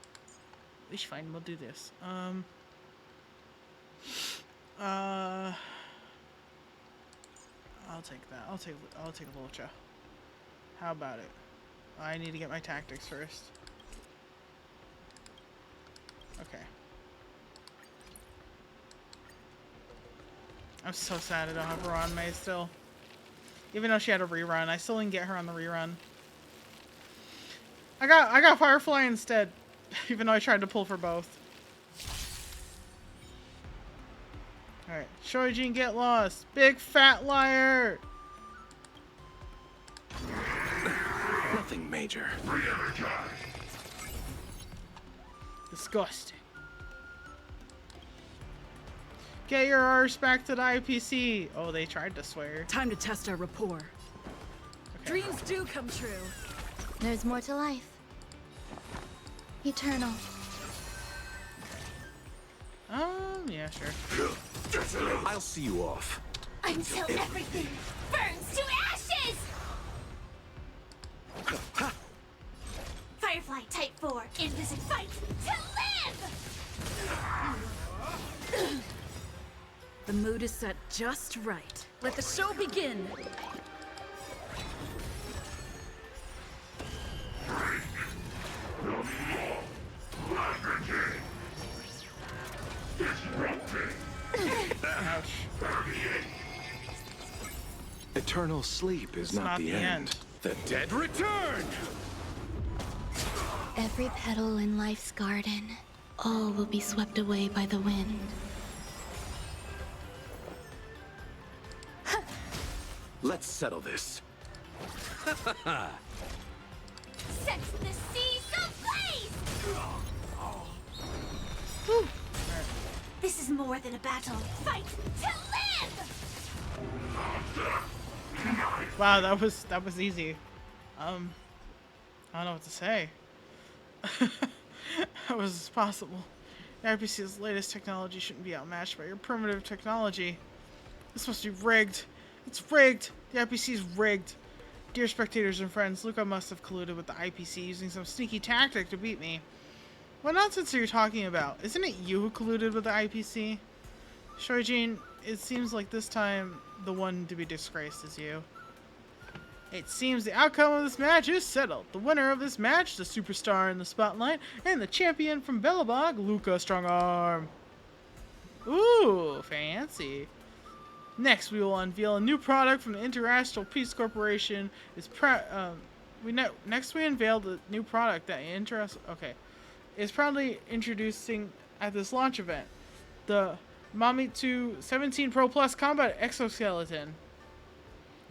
It's fine. We'll do this. I'll take that. I'll take Lucha. How about it? I need to get my tactics first. Okay. I'm so sad I don't have her on May still. Even though she had a rerun, I still didn't get her on the rerun. I got Firefly instead, even though I tried to pull for both. Alright, Shoijin, get lost. Big fat liar! Nothing major. Disgusting. Get your arse back to the IPC. Oh, they tried to swear. Time to test our rapport. Okay. Dreams do come true. There's more to life. Eternal. Yeah, sure. I'll see you off. Until everything burns to ashes! Firefly Type 4, Invisit Fight to live! The mood is set just right. Let the show begin. Ouch. Eternal sleep is not the end. The dead return! Every petal in life's garden, all will be swept away by the wind. Let's settle this. Set the seas ablaze! This is more than a battle. Fight to live! Wow, that was easy. I don't know what to say. How was this possible? The IPC's latest technology shouldn't be outmatched by your primitive technology. This must be rigged. It's rigged! The IPC's rigged. Dear spectators and friends, Luka must have colluded with the IPC using some sneaky tactic to beat me. What nonsense are you talking about? Isn't it you who colluded with the IPC? Shoijin, it seems like this time the one to be disgraced is you. It seems the outcome of this match is settled. The winner of this match, the superstar in the spotlight, and the champion from Belobog, Luka Strongarm. Ooh, fancy. Next, we will unveil a new product from the International Peace Corporation. Next, we unveil the new product that is proudly introducing at this launch event, the Mamitsu 17 Pro Plus Combat Exoskeleton.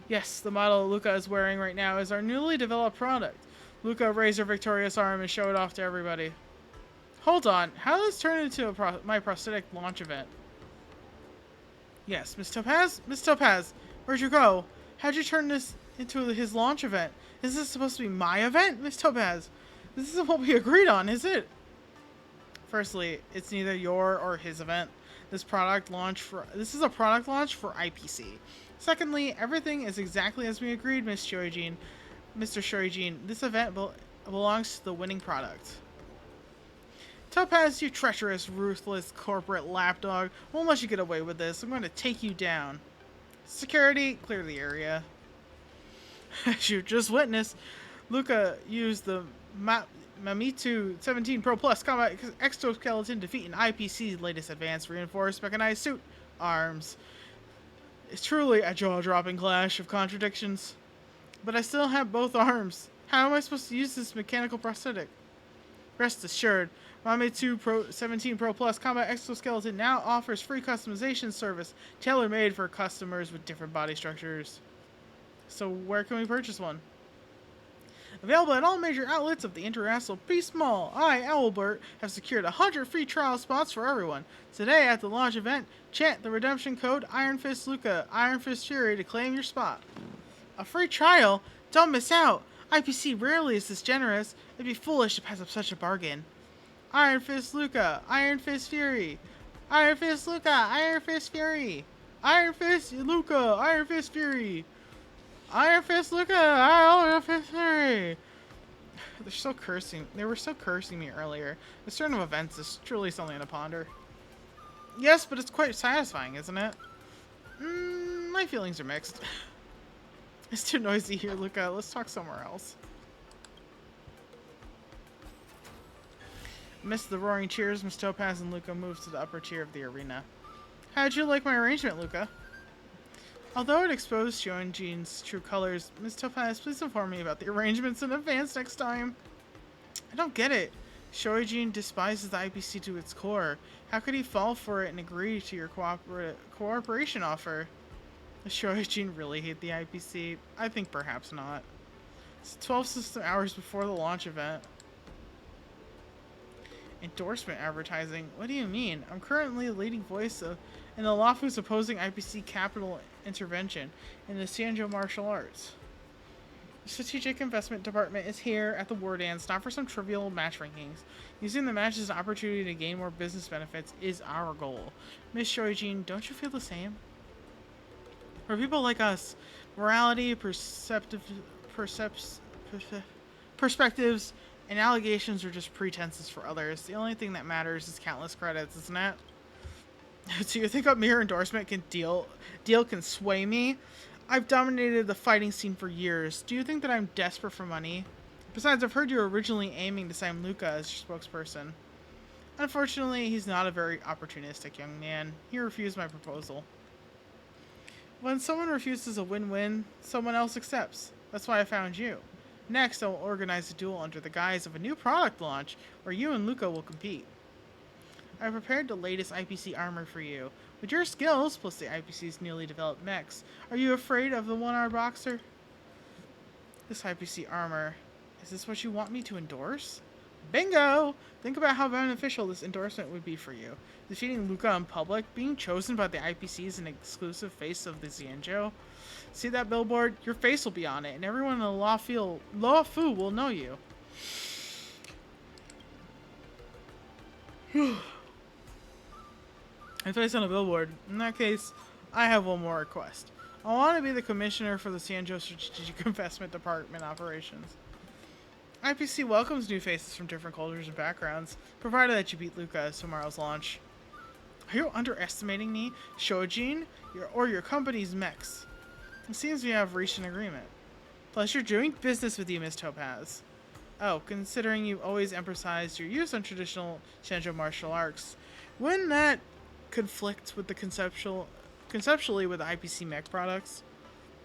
Yes, the model Luka is wearing right now is our newly developed product. Luka raised her victorious arm and showed it off to everybody. Hold on, how did this turn into my prosthetic launch event? Yes, Miss Topaz? Miss Topaz, where'd you go? How'd you turn this into his launch event? Is this supposed to be my event, Miss Topaz? This isn't what we agreed on, is it? Firstly, it's neither your or his event. This is a product launch for IPC. Secondly, everything is exactly as we agreed, Mr. Shoijin. This event belongs to the winning product. Topaz, you treacherous, ruthless corporate lapdog. Won't let you get away with this. I'm going to take you down. Security, clear the area. As you just witnessed, Luka used the Mamitsu 17 Pro Plus Combat Exoskeleton to defeat an IPC's latest advanced reinforced mechanized suit arms. It's truly a jaw-dropping clash of contradictions. But I still have both arms. How am I supposed to use this mechanical prosthetic? Rest assured, Mame 2 Pro 17 Pro Plus Combat Exoskeleton now offers free customization service tailor-made for customers with different body structures. So where can we purchase one? Available at all major outlets of the International Peace Mall, I, Owlbert, have secured 100 free trial spots for everyone. Today at the launch event, chant the redemption code Iron Fist Luka, Iron Fist Fury to claim your spot. A free trial? Don't miss out! IPC rarely is this generous. It'd be foolish to pass up such a bargain. Iron Fist Luka, Iron Fist Fury. Iron Fist Luka, Iron Fist Fury. Iron Fist Luka, Iron Fist Fury. Iron Fist Luka, Iron Fist Fury. They're so cursing. They were so cursing me earlier. This turn of events is truly something to ponder. Yes, but it's quite satisfying, isn't it? My feelings are mixed. It's too noisy here, Luka. Let's talk somewhere else. Amidst the roaring cheers, Miss Topaz and Luka moved to the upper tier of the arena. How'd you like my arrangement, Luka? Although it exposed Shoenjin's true colors, Miss Topaz, please inform me about the arrangements in advance next time. I don't get it. Shoenjin despises the IPC to its core. How could he fall for it and agree to your cooperation offer? Does Shoenjin really hate the IPC? I think perhaps not. It's 12 system hours before the launch event. Endorsement advertising? What do you mean? I'm currently the leading voice in the Lafu's opposing IPC capital intervention in the Xianzhou martial arts. The strategic investment department is here at the War Dance, not for some trivial match rankings. Using the match as an opportunity to gain more business benefits is our goal. Miss Shoijin, don't you feel the same? For people like us, morality, perspectives, and allegations are just pretenses for others. The only thing that matters is countless credits, isn't it? So you think a mere endorsement deal can sway me? I've dominated the fighting scene for years. Do you think that I'm desperate for money? Besides, I've heard you're originally aiming to sign Luka as your spokesperson. Unfortunately, he's not a very opportunistic young man. He refused my proposal. When someone refuses a win-win, someone else accepts. That's why I found you. Next, I will organize a duel under the guise of a new product launch, where you and Luka will compete. I prepared the latest IPC armor for you. With your skills, plus the IPC's newly developed mechs, are you afraid of the one-armed boxer? This IPC armor, is this what you want me to endorse? Bingo! Think about how beneficial this endorsement would be for you. Defeating Luka in public, being chosen by the IPC as an exclusive face of the Xianzhou. See that billboard? Your face will be on it, and everyone in the Luofu will know you. If I on a billboard, in that case, I have one more request. I want to be the commissioner for the Xianzhou Strategic Investment Department operations. IPC welcomes new faces from different cultures and backgrounds, provided that you beat Luka at tomorrow's launch. Are you underestimating me, Shoujin, or your company's mechs? It seems we have reached an agreement. Pleasure doing business with you, Miss Topaz. Oh, considering you always emphasized your use on traditional Xianzhou martial arts, wouldn't that conflict with the conceptually with the IPC mech products?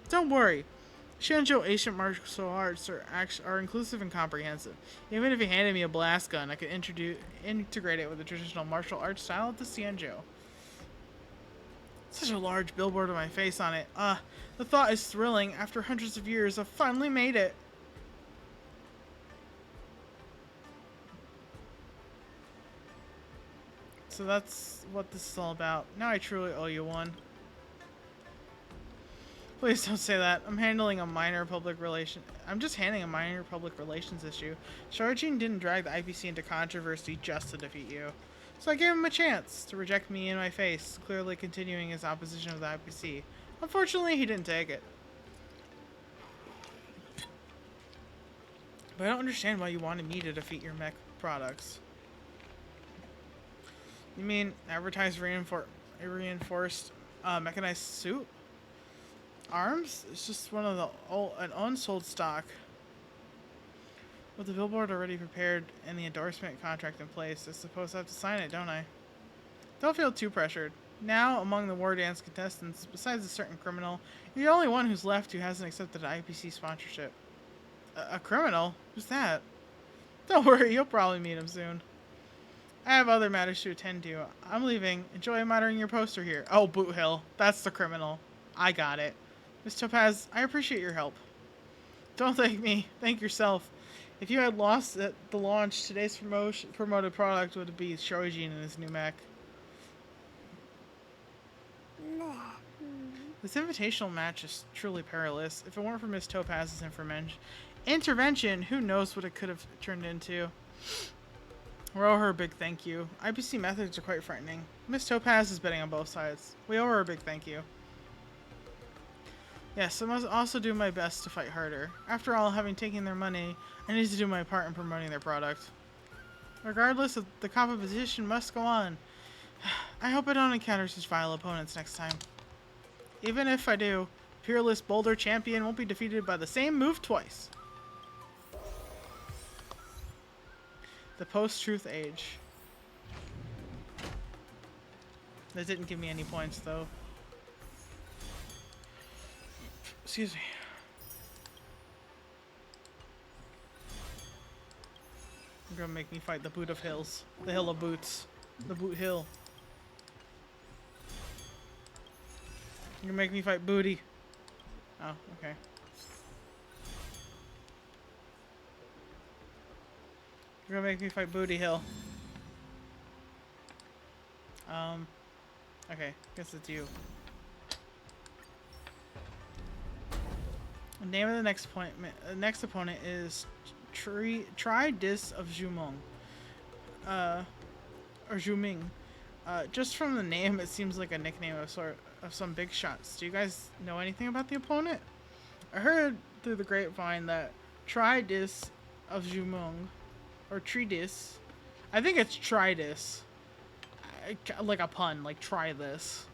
Don't worry. Xianzhou ancient martial arts are inclusive and comprehensive. Even if you handed me a blast gun, I could integrate it with the traditional martial arts style of the Xianzhou. Such a large billboard with my face on it. The thought is thrilling. After hundreds of years, I've finally made it. So that's what this is all about. Now I truly owe you one. Please don't say that. I'm just handling a minor public relations issue. Shoujin didn't drag the IPC into controversy just to defeat you. So I gave him a chance to reject me in my face, clearly continuing his opposition of the IPC. Unfortunately, he didn't take it. But I don't understand why you wanted me to defeat your mech products. You mean advertise reinforced mechanized suit? Arms? It's just one of an unsold stock. With the billboard already prepared and the endorsement contract in place, I suppose I have to sign it, don't I? Don't feel too pressured. Now, among the War Dance contestants, besides a certain criminal, you're the only one who's left who hasn't accepted an IPC sponsorship. A criminal? Who's that? Don't worry, you'll probably meet him soon. I have other matters to attend to. I'm leaving. Enjoy monitoring your poster here. Oh, Boot Hill. That's the criminal. I got it. Miss Topaz, I appreciate your help. Don't thank me. Thank yourself. If you had lost at the launch, today's promoted product would be Shoijin and his new mech. This invitational match is truly perilous. If it weren't for Miss Topaz's intervention, who knows what it could have turned into. We owe her a big thank you. IPC methods are quite frightening. Miss Topaz is betting on both sides. We owe her a big thank you. Yes, I must also do my best to fight harder. After all, having taken their money, I need to do my part in promoting their product. Regardless, the competition must go on. I hope I don't encounter such vile opponents next time. Even if I do, Peerless Boulder Champion won't be defeated by the same move twice. The post-truth age. That didn't give me any points, though. Excuse me. You're gonna make me fight the Boot of Hills. The Hill of Boots. The Boot Hill. You're gonna make me fight Booty. Oh, okay. You're gonna make me fight Booty Hill. Okay, guess it's you. The name of the next opponent is Tridis of Jumong. Or Juming. Just from the name, it seems like a nickname of some big shots. Do you guys know anything about the opponent? I heard through the grapevine that Tridis of Jumong, or Tridis, I think it's Tridis, like a pun, like try this,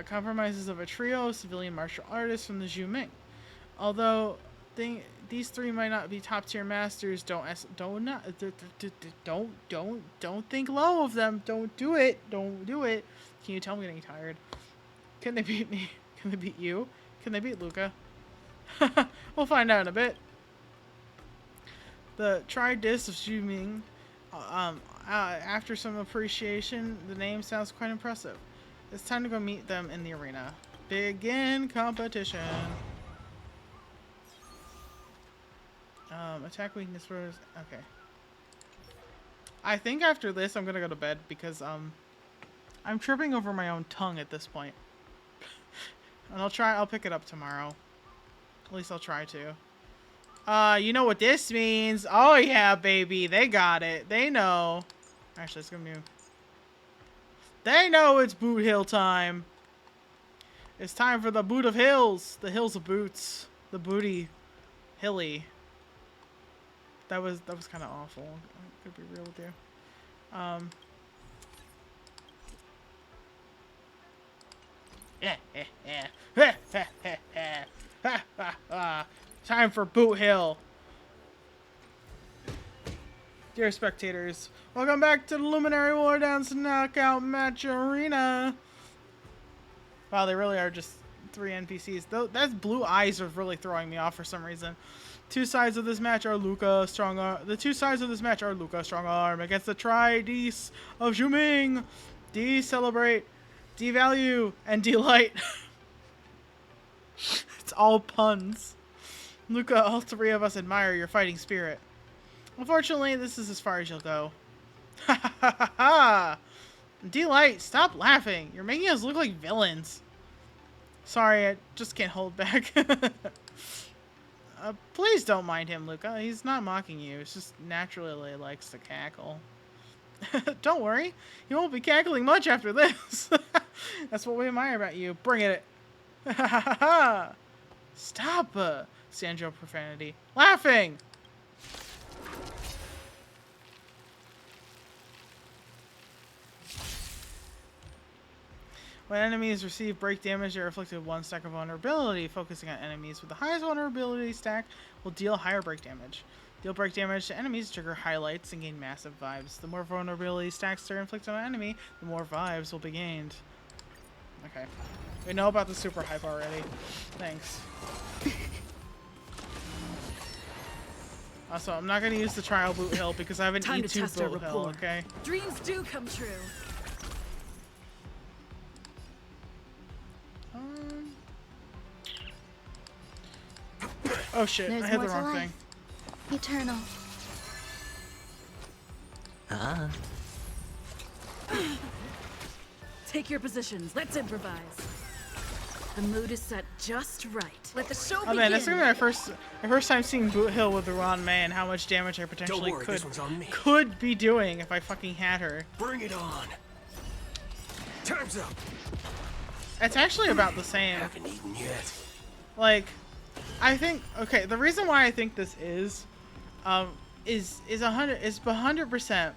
compromises of a trio of civilian martial artists from the Juming. Although these three might not be top tier masters, don't think low of them. Don't do it. Don't do it. Can you tell I'm getting tired? Can they beat me? Can they beat you? Can they beat Luka? We'll find out in a bit. The Tridis of Juming. After some appreciation, the name sounds quite impressive. It's time to go meet them in the arena. Begin competition. Attack weakness for... Okay. I think after this I'm gonna go to bed because I'm tripping over my own tongue at this point. And I'll pick it up tomorrow. At least I'll try to. You know what this means? Oh yeah, baby. They got it. They know. Actually, it's gonna be... They know it's Boot Hill time. It's time for the Boot of Hills. The Hills of Boots. The Booty Hilly. That was kind of awful. I could be real with you. Time for Boot Hill. Dear spectators, welcome back to the Luminary War Dance Knockout Match Arena. Wow, they really are just 3 NPCs. Though that's blue eyes are really throwing me off for some reason. The two sides of this match are Luka strong arm against the Tridis of Juming. Celebrate, devalue, and delight. It's all puns. Luka, all 3 of us admire your fighting spirit. Unfortunately, this is as far as you'll go. Ha ha ha ha ha! Delight, stop laughing. You're making us look like villains. Sorry, I just can't hold back. Please don't mind him, Luka. He's not mocking you. It's just naturally likes to cackle. Don't worry. He won't be cackling much after this. That's what we admire about you. Bring it. Stop, Sanjo profanity. Laughing! When enemies receive break damage, they are afflicted 1 stack of vulnerability. Focusing on enemies with the highest vulnerability stack will deal higher break damage. Deal break damage to enemies, trigger highlights, and gain massive vibes. The more vulnerability stacks are inflicted on an enemy, the more vibes will be gained. Okay. We know about the super hype already. Thanks. Also, I'm not gonna use the trial boot hill because I have an Time to E2 test our boot hill, rapport. okay? Dreams do come true. Oh shit, There's I hit more the to wrong life. thing. Eternal. Take your positions. Let's improvise. The mood is set just right. Let the show begin. Oh man, this is gonna be my first time seeing boot hill with Ron May and how much damage I potentially Don't worry, this one's on me. could be doing if I fucking had her. Bring it on. Time's up. It's actually about the same. Haven't eaten yet. Like, I think the reason why I think this is 100%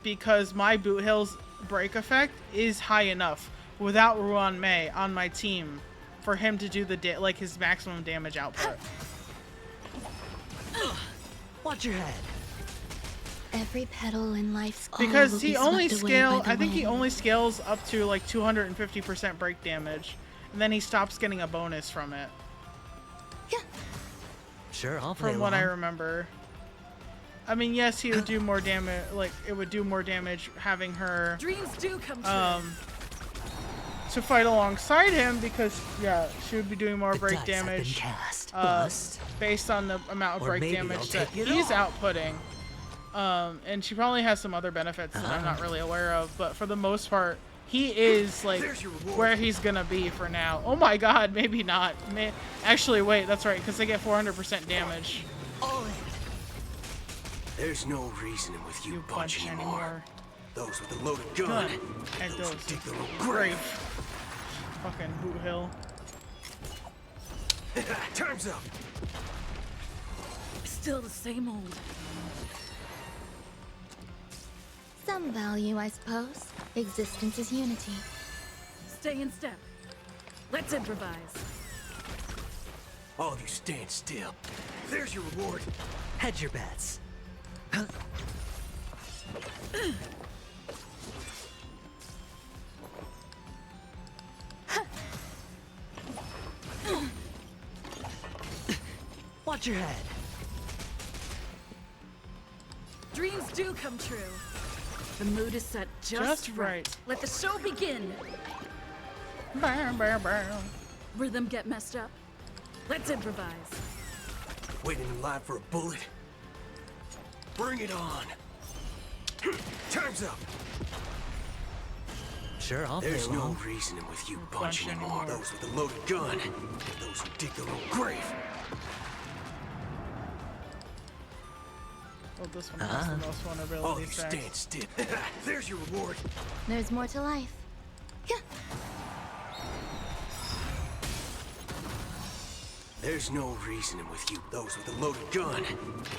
because my boot hill's break effect is high enough without Ruan Mei on my team for him to do his maximum damage output. Watch your head. Every petal in life's Because he only I think he only scales up to like 250% break damage, and then he stops getting a bonus from it. Sure, I'll play From what I along. remember. I mean, yes, he would do more damage. Like, it would do more damage having her Dreams do come true. to fight alongside him because, yeah, she would be doing more break dice have been damage cast. Bust. based on the amount of Or break maybe damage I'll that take it he's all. outputting. And she probably has some other benefits that I'm not really aware of, but for the most part, he is like where he's gonna be for now. Oh my god, maybe not. Actually, wait, that's right, because they get 400% damage. There's no reasoning with you bunch anymore. Those with the loaded gun. And Those those who dig their own grave. grave. Fucking boot hill. Time's up. Still the same old. Some value, I suppose. Existence is unity. Stay in step. Let's improvise. All of you stand still. There's your reward. Hedge your bets. Watch your head. Dreams do come true. The mood is set just right. Let the show begin. Bam, bam, bam. Rhythm get messed up. Let's improvise. Waiting in line for a bullet. Bring it on. Time's up. Sure, I'll play There's no along. reasoning with you bunch anymore. Those with the loaded gun. Those who dig their own grave. Well, this one has the most vulnerability All of you stacks. stand still. There's your reward. There's more to life. There's no reasoning with you. Those with the loaded gun.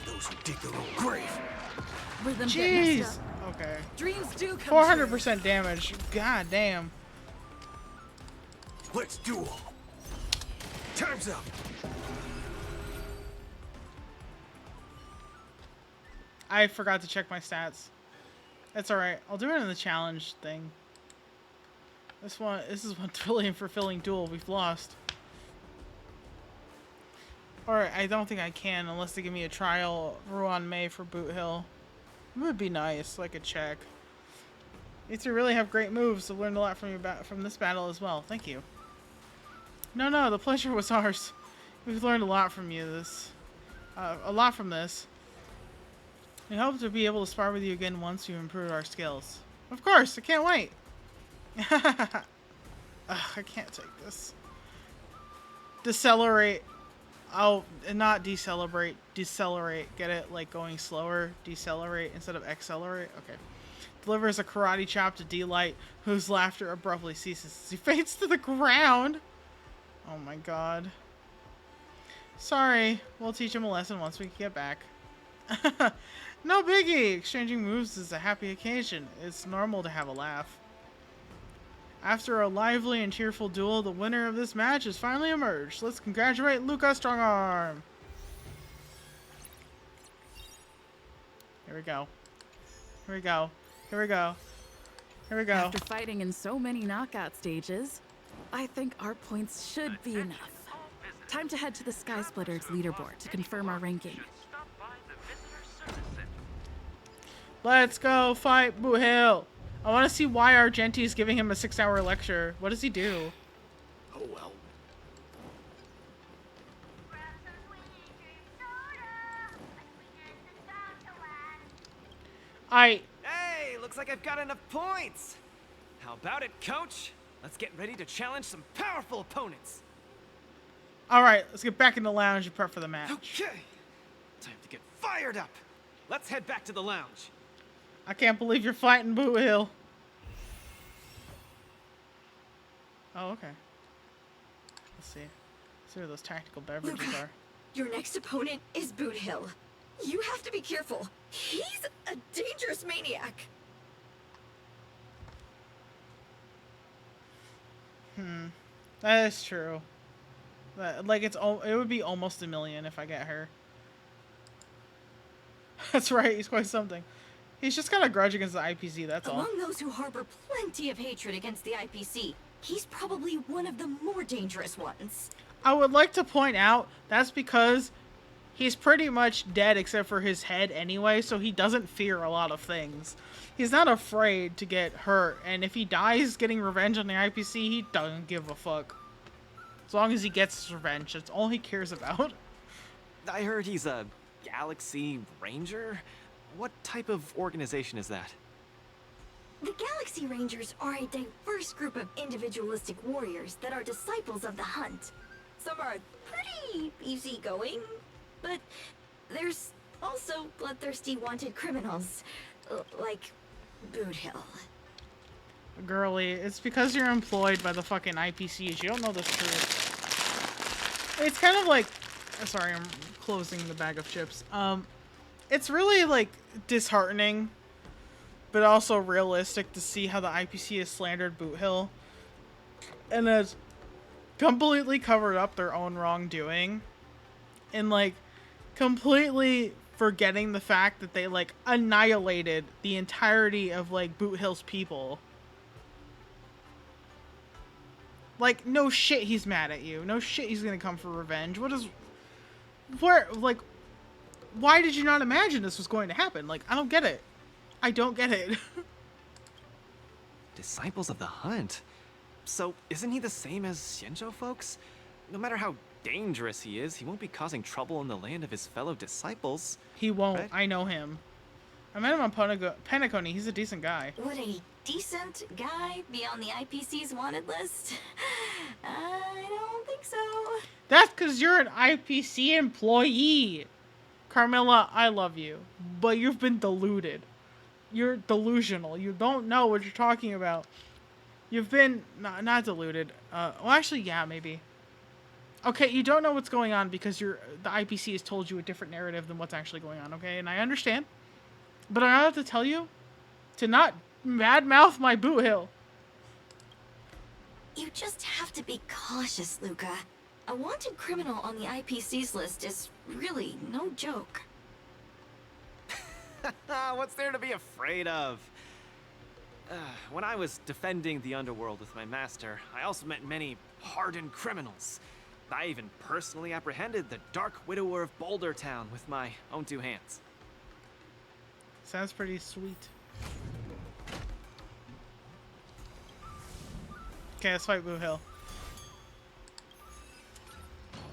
Those who dig their own grave. Rhythm get Jeez. messed up. Okay. Dreams do come 400% damage. God damn. Let's duel. Time's up. I forgot to check my stats. That's alright. I'll do it in the challenge thing. This is one really fulfilling duel we've lost. Or I don't think I can unless they give me a trial Ruan Mei for Boot Hill. It would be nice, so I could check. You two really have great moves. I've learned a lot from this battle as well. Thank you. No, the pleasure was ours. We've learned a lot from you. A lot from this. We hope to be able to spar with you again once you've improved our skills. Of course, I can't wait. Ugh, I can't take this. Decelerate. Oh, not decelerate. Decelerate. Get it? Like going slower. Decelerate instead of accelerate. Okay. Delivers a karate chop to D-Light, whose laughter abruptly ceases as he fades to the ground. Oh my god. Sorry. We'll teach him a lesson once we get back. No biggie. Exchanging moves is a happy occasion. It's normal to have a laugh. After a lively and cheerful duel, the winner of this match has finally emerged. Let's congratulate Luka Strongarm. Here we go. Here we go. Here we go. Here we go. After fighting in so many knockout stages, I think our points should be enough. Time to head to the Sky Splitters leaderboard to confirm our ranking. Let's go fight Boot Hill. I want to see why Argenti's giving him a 6-hour lecture. What does he do? Oh well. Hey, looks like I've got enough points. How about it, coach? Let's get ready to challenge some powerful opponents. All right, let's get back in the lounge and prep for the match. Okay. Time to get fired up. Let's head back to the lounge. I can't believe you're fighting Boot Hill. Oh, okay. Let's see. Let's see where those tactical beverages Luka, are. your next opponent is Boot Hill. You have to be careful. He's a dangerous maniac. That is true. Like it would be almost 1 million if I get her. That's right. He's quite something. He's just got a grudge against the IPC. That's all. Among those who harbor plenty of hatred against the IPC, he's probably one of the more dangerous ones. I would like to point out that's because he's pretty much dead except for his head anyway, so he doesn't fear a lot of things. He's not afraid to get hurt, and if he dies getting revenge on the IPC, he doesn't give a fuck. As long as he gets his revenge, that's all he cares about. I heard he's a Galaxy Ranger? What type of organization is that? The Galaxy Rangers are a diverse group of individualistic warriors that are disciples of the hunt. Some are pretty easygoing, but there's also bloodthirsty wanted criminals, like Boot Hill. Girly, it's because you're employed by the fucking IPCs. You don't know the truth. It's kind of like... Sorry, I'm closing the bag of chips. It's really, like, disheartening, but also realistic to see how the IPC has slandered Boot Hill and has completely covered up their own wrongdoing and, like, completely forgetting the fact that they, like, annihilated the entirety of, like, Boot Hill's people. Like, no shit he's mad at you. No shit he's gonna come for revenge. Why did you not imagine this was going to happen? Like, I don't get it. I don't get it. Disciples of the Hunt? So, isn't he the same as Xianzhou folks? No matter how dangerous he is, he won't be causing trouble in the land of his fellow disciples. He won't. Right? I know him. I met him on Penacony. He's a decent guy. Would a decent guy be on the IPC's wanted list? I don't think so. That's because you're an IPC employee. Carmilla, I love you, but you've been deluded. You're delusional. You don't know what you're talking about. You've been... not deluded. Well, actually, yeah, maybe. Okay, you don't know what's going on because the IPC has told you a different narrative than what's actually going on, okay? And I understand. But I have to tell you to not badmouth my Boot Hill. You just have to be cautious, Luka. A wanted criminal on the IPC's list is really no joke. What's there to be afraid of? When I was defending the underworld with my master, I also met many hardened criminals. I even personally apprehended the Dark Widower of Boulder Town with my own 2 hands. Sounds pretty sweet. Okay, let's fight Boot Hill.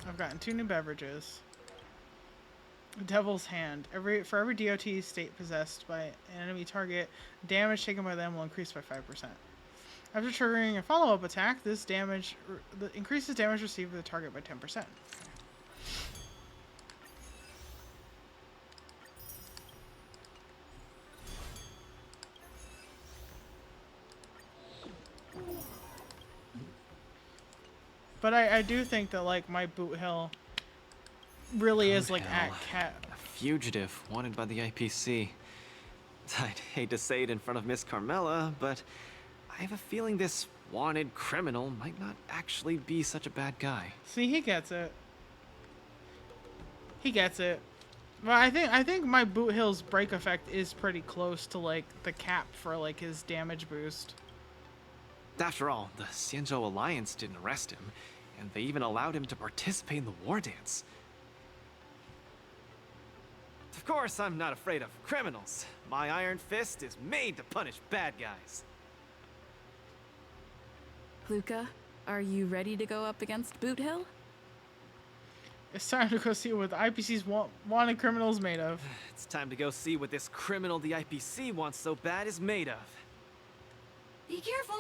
I've gotten 2 new beverages. Devil's Hand. For every DOT state possessed by an enemy target, damage taken by them will increase by 5%. After triggering a follow-up attack, this damage increases damage received by the target by 10%. But I do think that, like, my Boot Hill really is, like, at cat. A fugitive wanted by the IPC. I'd hate to say it in front of Miss Carmella, but I have a feeling this wanted criminal might not actually be such a bad guy. See, he gets it. He gets it. But I think my Boot Hill's break effect is pretty close to, like, the cap for, like, his damage boost. After all, the Xianzhou Alliance didn't arrest him, And they even allowed him to participate in the war dance. Of course, I'm not afraid of criminals. My iron fist is made to punish bad guys. Luka, are you ready to go up against Boot Hill? It's time to go see what the IPC's wanted criminals made of. It's time to go see what this criminal the IPC wants so bad is made of. Be careful.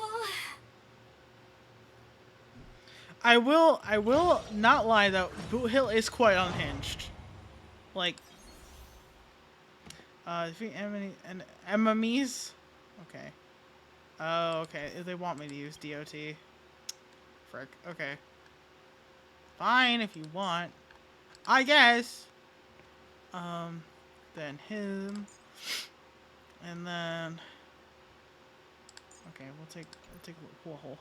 I will not lie though, Boot Hill is quite unhinged. Like, defeat enemies? Okay. Oh, okay. They want me to use DOT. Frick. Okay. Fine if you want. I guess. Then him. And then. Okay, we'll take Whoa.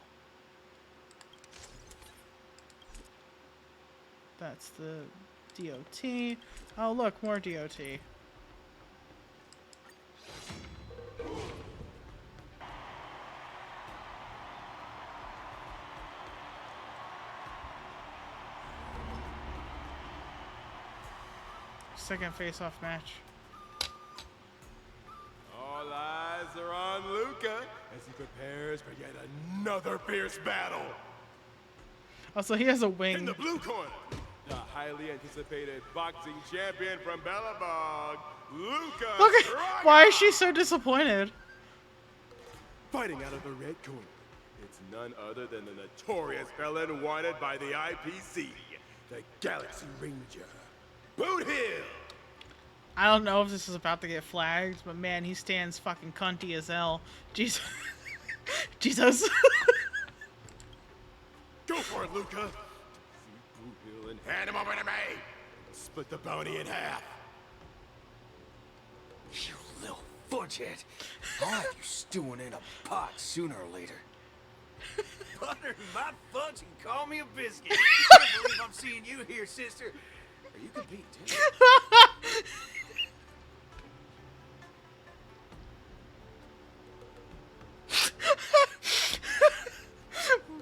That's the DOT. Oh look, more DOT. Second face-off match. All eyes are on Luka as he prepares for yet another fierce battle. Also, he has a wing. In the blue corner, the highly anticipated boxing champion from Bellabog, Luka. Look at why is she so disappointed? Fighting out of the red corner, it's none other than the notorious felon wanted by the IPC, the Galaxy Ranger, Boot Hill. I don't know if this is about to get flagged, but man, he stands fucking cunty as hell. Jesus. Jesus. Go for it, Luka. See Boot Hill and hand him over to me. Split the bounty in half. You little fudgehead. I'll have you stewing in a pot sooner or later. Butter my fudge and call me a biscuit. I can't believe I'm seeing you here, sister. Or you could be too.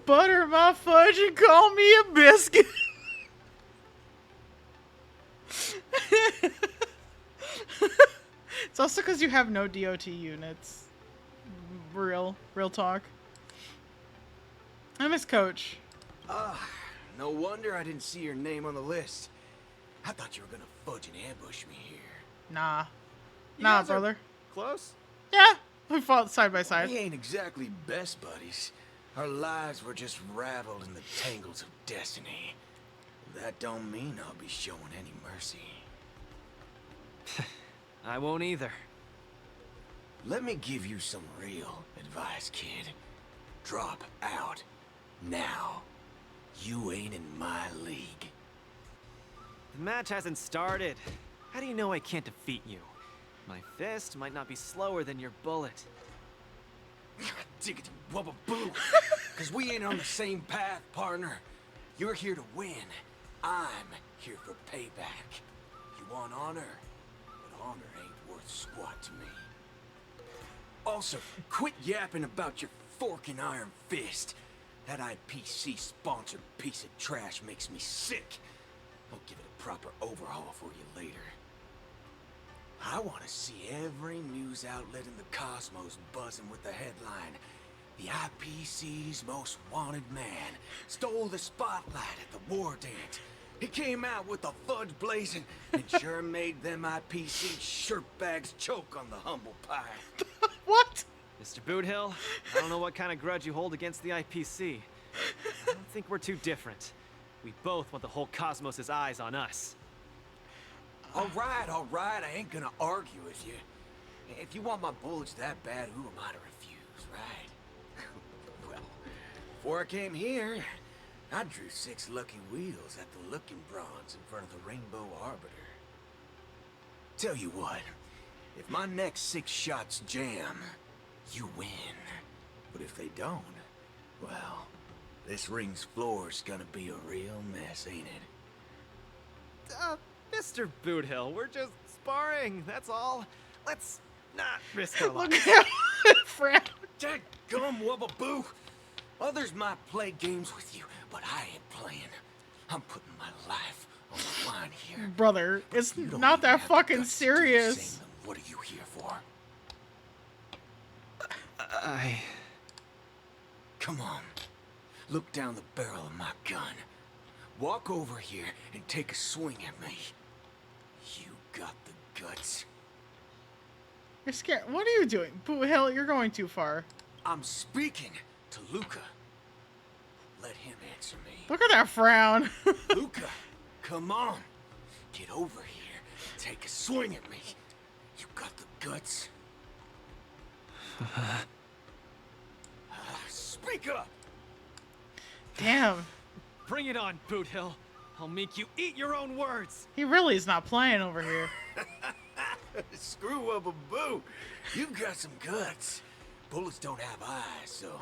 Butter my fudge and call me a biscuit. It's also because you have no DOT units. Real talk. I miss Coach. No wonder I didn't see your name on the list. I thought you were gonna fudge and ambush me here. Nah. You Nah, guys are brother. Close? Yeah, we fought side by side. We ain't exactly best buddies. Our lives were just raveled in the tangles of destiny. That don't mean I'll be showing any mercy. I won't either. Let me give you some real advice, kid. Drop out. Now. You ain't in my league. The match hasn't started. How do you know I can't defeat you? My fist might not be slower than your bullet. Diggity wubba boo. Cause we ain't on the same path, partner. You're here to win. I'm here for payback. You want honor? But honor ain't worth squat to me. Also, quit yapping about your forking iron fist. That IPC-sponsored piece of trash makes me sick. I'll give it a proper overhaul for you later. I want to see every news outlet in the cosmos buzzing with the headline, "The IPC's most wanted man stole the spotlight at the war dance. He came out with the fudge blazing and sure made them IPC shirtbags choke on the humble pie." What? Mr. Boothill, I don't know what kind of grudge you hold against the IPC. I don't think we're too different. We both want the whole cosmos' eyes on us. All right, I ain't gonna argue with you. If you want my bullets that bad, who am I to refuse, right? Well, before I came here, I drew 6 lucky wheels at the Looking Bronze in front of the Rainbow Arbiter. Tell you what, if my next 6 shots jam, you win. But if they don't, well, this ring's floor's gonna be a real mess, ain't it? Mr. Boothill, we're just sparring, that's all. Let's not risk our Look lives. at Fred. Dadgum wubba boo! Others might play games with you, but I ain't playing. I'm putting my life on the line here. Brother, it's not that fucking serious. What are you here for? Come on. Look down the barrel of my gun. Walk over here and take a swing at me. You got the guts. You're scared. What are you doing? Boo Hill, you're going too far. I'm speaking to Luka. Let him answer me. Look at that frown. Luka, come on. Get over here and take a swing at me. You got the guts. Speak up. Damn. Bring it on, Boot Hill. I'll make you eat your own words. He really is not playing over here. Screw up a boo. You've got some guts. Bullets don't have eyes, so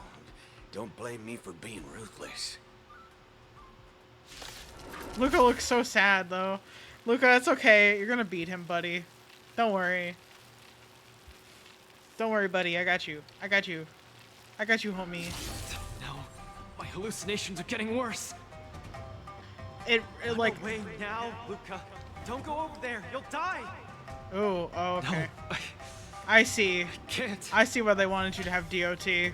don't blame me for being ruthless. Luka looks so sad, though. Luka, it's okay. You're gonna beat him, buddy. Don't worry. Don't worry, buddy. I got you. I got you. I got you, homie. No, my hallucinations are getting worse. It like. Away now, Luka. Don't go over there. You'll die. Oh, okay. No, I see. I can't. I see why they wanted you to have DOT. Two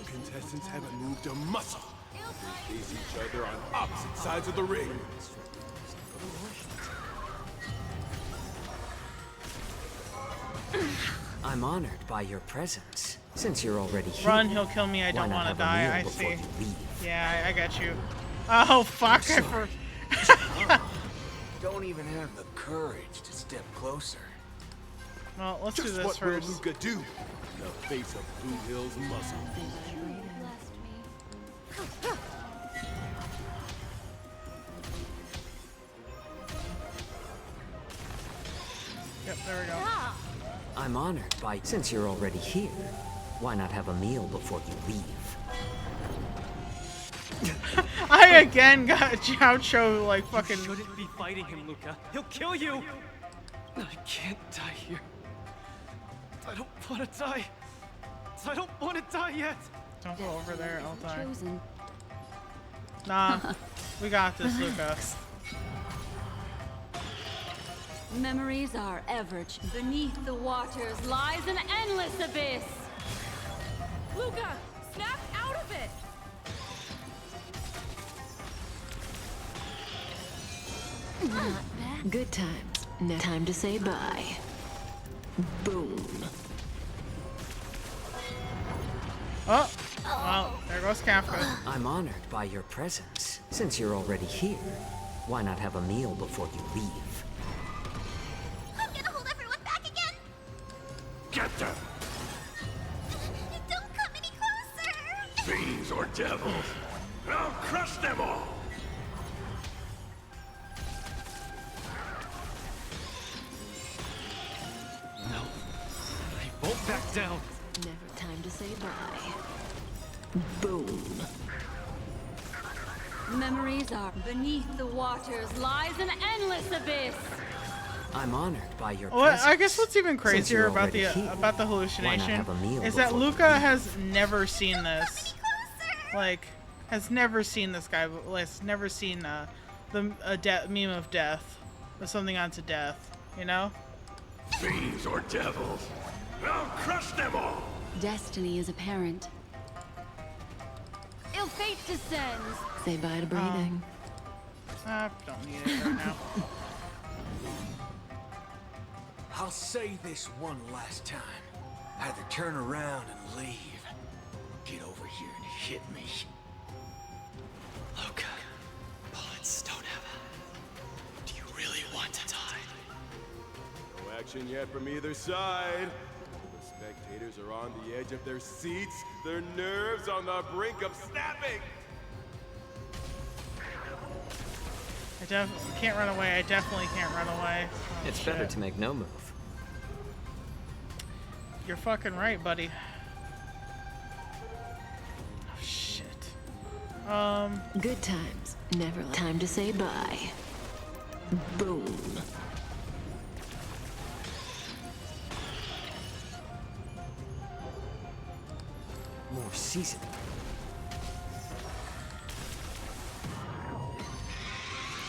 contestants haven't moved a muscle. They face each other on opposite sides of the ring. I'm honored by your presence. Since you're already here. Run, he'll kill me. I don't want to die. I see. Yeah, I got you. Oh, fuck. Don't even have the courage to step closer. Well, let's Just do this what first. will Luka do in the face of Boot Hill's muscle? Yep, there we go. I'm honored by since you're already here. Why not have a meal before you leave? I again got Gaucho like fucking. You shouldn't be fighting him, Luka. He'll kill you. I can't die here. I don't want to die. I don't want to die yet. Don't go over there. I'll die. Chosen. Nah, we got this, Luka. Memories are ever beneath the waters lies an endless abyss. Luka, snap out of it. Good times. No time to say bye. Boom. Oh, well, there goes Kafka. I'm honored by your presence. Since you're already here, why not have a meal before you leave? I'm gonna hold everyone back again. Get them! Don't come any closer. Fiends or devils! I'll crush them all! No, I won't back down. Never time to say bye. Boom. Memories are beneath the waters lies an endless abyss. I'm honored by your Well, presence. I guess what's even Since crazier you're about the already here, hallucination why not have a meal is that before you Luka leave? has never seen this. Like, has never seen this guy. Has never seen the meme of death, or something onto death. You know? Fiends or devils! I'll crush them all! Destiny is apparent. Ill fate descends. Say bye to breathing. Don't need it right now. I'll say this one last time. Either turn around and leave. Get over here and hit me. Luka, bullets don't have. Do you really want to die? No action yet from either side. The spectators are on the edge of their seats, their nerves on the brink of snapping. I can't run away. I definitely can't run away. Oh, It's shit. better to make no move. You're fucking right, buddy. Oh, shit. Good times. Never time to say bye. Boom. More seasoning.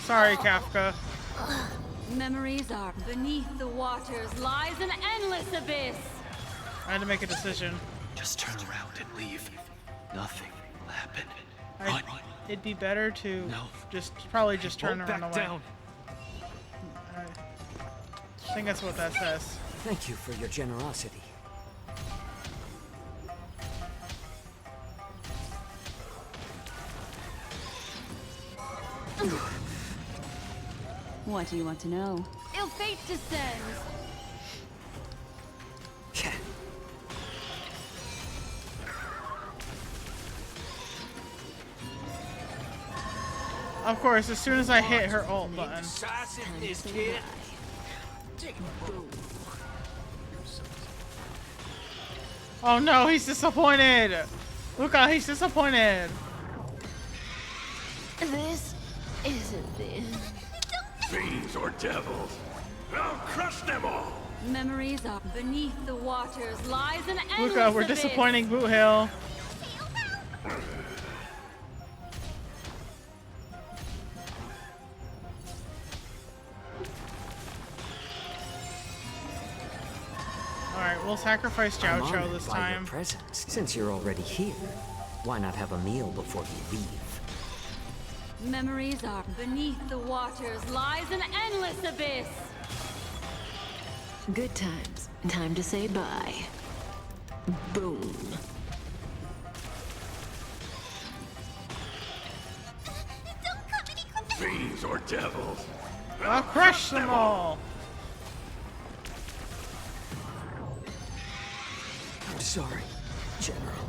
Sorry, Kafka. Memories are beneath the waters lies an endless abyss. I had to make a decision. Just turn around and leave. Nothing will happen. It'd be better to probably just turn and run away. Down. I think that's what that says. Thank you for your generosity. What do you want to know? Ill fate descends. Of course, as soon as I hit her ult button. Oh no, he's disappointed! Luka, he's disappointed! This isn't the end. Fiends or devils, I'll crush them all! Memories are beneath the waters lies an endless Luka, we're abyss. disappointing Boot Hill. Alright, we'll sacrifice Chow I'm Chow honored this by time. your presence. Since you're already here, why not have a meal before you leave? Memories are beneath the waters lies an endless abyss. Good times. Time to say bye. Boom. Fiends or devils, I'll crush them all! I'm sorry, General.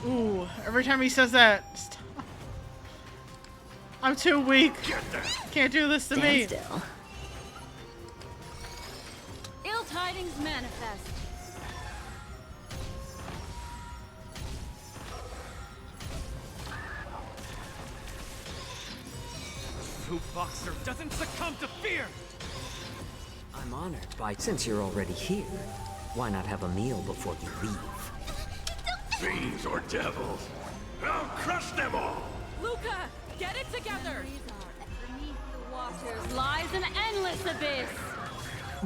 Ooh, every time he says that, stop. I'm too weak. Can't do this to me. Still. Ill tidings manifest. Who boxer doesn't succumb to fear? I'm honored by since you're already here, why not have a meal before you leave? fiends or devils, I'll crush them all! Luka, get it together! Beneath the waters lies an endless abyss.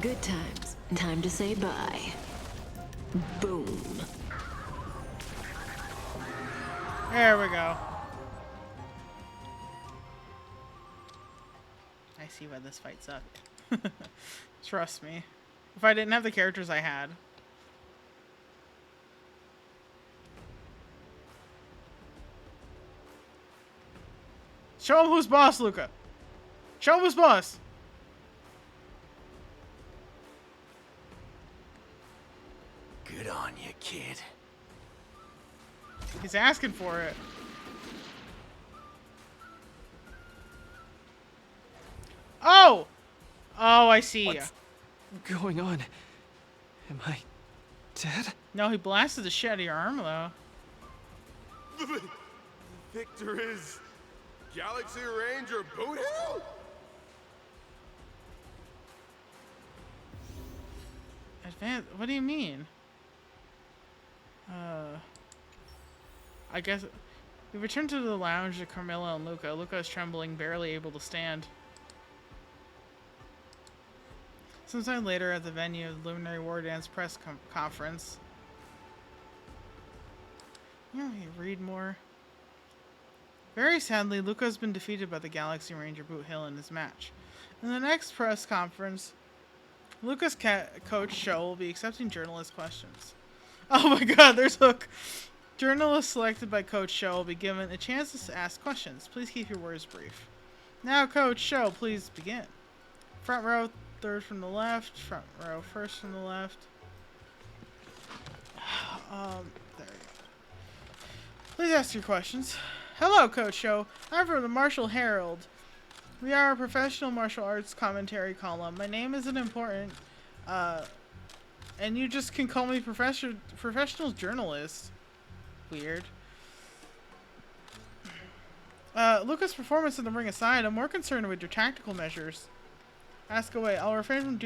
Good times. Time to say bye. Boom. There we go. I see why this fight sucked. Trust me. If I didn't have the characters I had. Show him who's boss, Luka. Show him who's boss. Good on you, kid. He's asking for it. Oh! Oh, I see. What's going on? Am I dead? No, he blasted the shit out of your arm, though. The victor is Galaxy Ranger Boot Hill? What do you mean? I guess we return to the lounge to Carmilla and Luka. Luka is trembling, barely able to stand. Sometime later at the venue of the Luminary War Dance press conference. Yeah, you read more. Very sadly, Luka has been defeated by the Galaxy Ranger Boot Hill in his match. In the next press conference, Luka's coach Sho will be accepting journalist questions. Oh my god, there's Hook! Journalists selected by Coach Sho will be given a chance to ask questions. Please keep your words brief. Now, Coach Sho, please begin. Front row, third from the left. Front row, first from the left. There you go. Please ask your questions. Hello, Coach Sho. I'm from the Martial Herald. We are a professional martial arts commentary column. My name isn't important, and you just can call me professional journalist. Weird. Luka's performance in the ring aside, I'm more concerned with your tactical measures. Ask away. I'll refrain from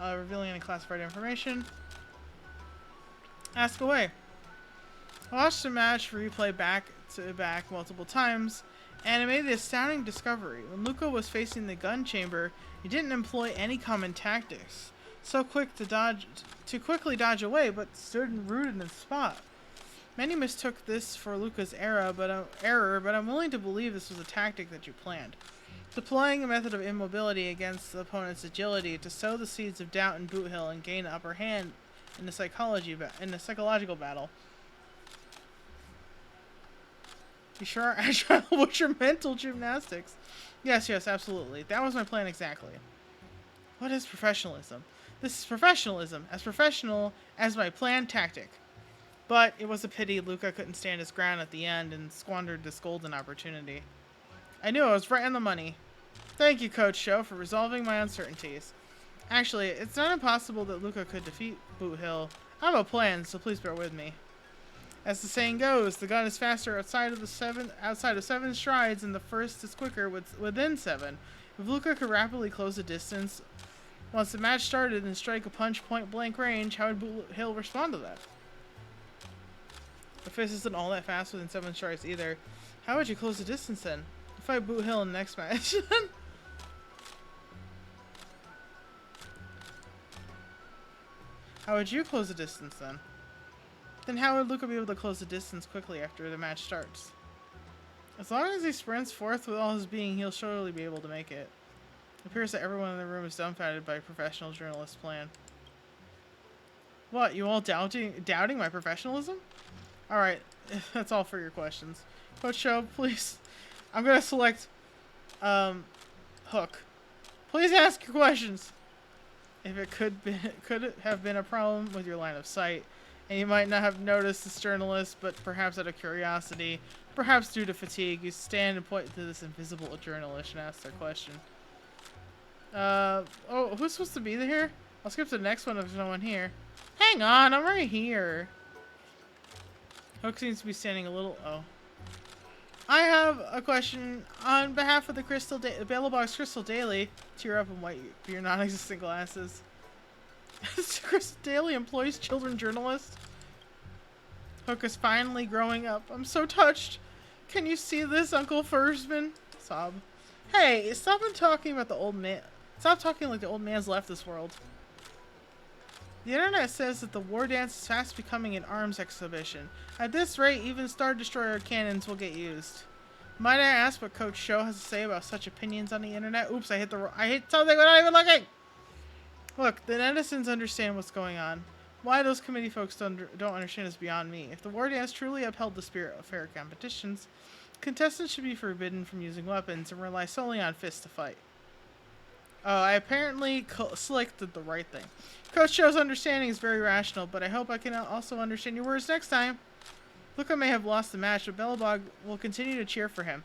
revealing any classified information. Ask away. I watched the match replay back to back multiple times. And it made the astounding discovery. When Luka was facing the gun chamber, he didn't employ any common tactics. So quick to quickly dodge away, but stood rooted in his spot. Many mistook this for Luka's error, but I'm willing to believe this was a tactic that you planned. Deploying a method of immobility against the opponent's agility to sow the seeds of doubt in Boot Hill and gain an upper hand in the psychological battle. You sure are agile with your mental gymnastics. Yes, absolutely. That was my plan exactly. What is professionalism? This is professionalism, as professional as my planned tactic. But it was a pity Luka couldn't stand his ground at the end and squandered this golden opportunity. I knew I was right on the money. Thank you, Coach Sho, for resolving my uncertainties. Actually, it's not impossible that Luka could defeat Boot Hill. I have a plan, so please bear with me. As the saying goes, the gun is faster outside of 7 strides, and the first is quicker within 7. If Luka could rapidly close the distance once the match started and strike a punch point-blank range, how would Boot Hill respond to that? The fist isn't all that fast within 7 strides either. How would you close the distance then? You fight Boot Hill in the next match. How would you close the distance then? Then how would Luka be able to close the distance quickly after the match starts? As long as he sprints forth with all his being, he'll surely be able to make it. It appears that everyone in the room is dumbfounded by a professional journalist's plan. What, you all doubting my professionalism? Alright, that's all for your questions. Coach Sho, please. I'm gonna select, Hook. Please ask your questions. If it could have been a problem with your line of sight, and you might not have noticed this journalist, but perhaps out of curiosity, perhaps due to fatigue, you stand and point to this invisible journalist and ask their question. Oh, who's supposed to be here? I'll skip to the next one if there's no one here. Hang on, I'm right here. Hook seems to be standing a little... Oh. I have a question on behalf of the Belobog's Crystal Daily. Tear up and wipe your non-existent glasses. Crystal Daily employs children journalists. Hook is finally growing up. I'm so touched. Can you see this, Uncle Fursman? Sob. Hey, stop talking about the old man. Stop talking like the old man's left this world. The internet says that the war dance is fast becoming an arms exhibition. At this rate, even Star Destroyer cannons will get used. Might I ask what Coach Sho has to say about such opinions on the internet? Oops, I hit something without even looking! Look, the netizens understand what's going on. Why those committee folks don't understand is beyond me. If the war dance truly upheld the spirit of fair competitions, contestants should be forbidden from using weapons and rely solely on fists to fight. Oh, I apparently selected the right thing. Coach Sho's understanding is very rational, but I hope I can also understand your words next time. Luka may have lost the match, but Belobog will continue to cheer for him.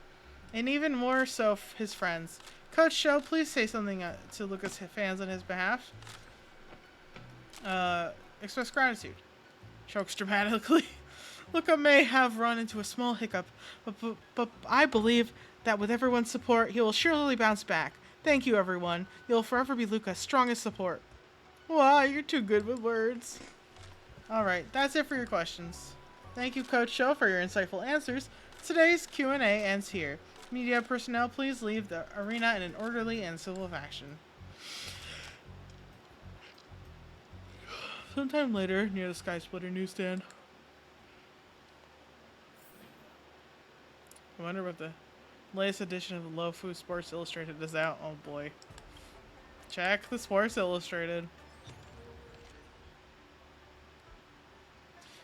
And even more so his friends. Coach Sho, please say something to Luka's fans on his behalf. Express gratitude. Chokes dramatically. Luka may have run into a small hiccup, but I believe that with everyone's support, he will surely bounce back. Thank you, everyone. You'll forever be Luka's strongest support. Wow, you're too good with words. Alright, that's it for your questions. Thank you, Coach Sho, for your insightful answers. Today's Q&A ends here. Media personnel, please leave the arena in an orderly and civil fashion. Sometime later, near the Sky Splitter newsstand. I wonder what the latest edition of the Low Food Sports Illustrated is out. Oh boy. Check the Sports Illustrated.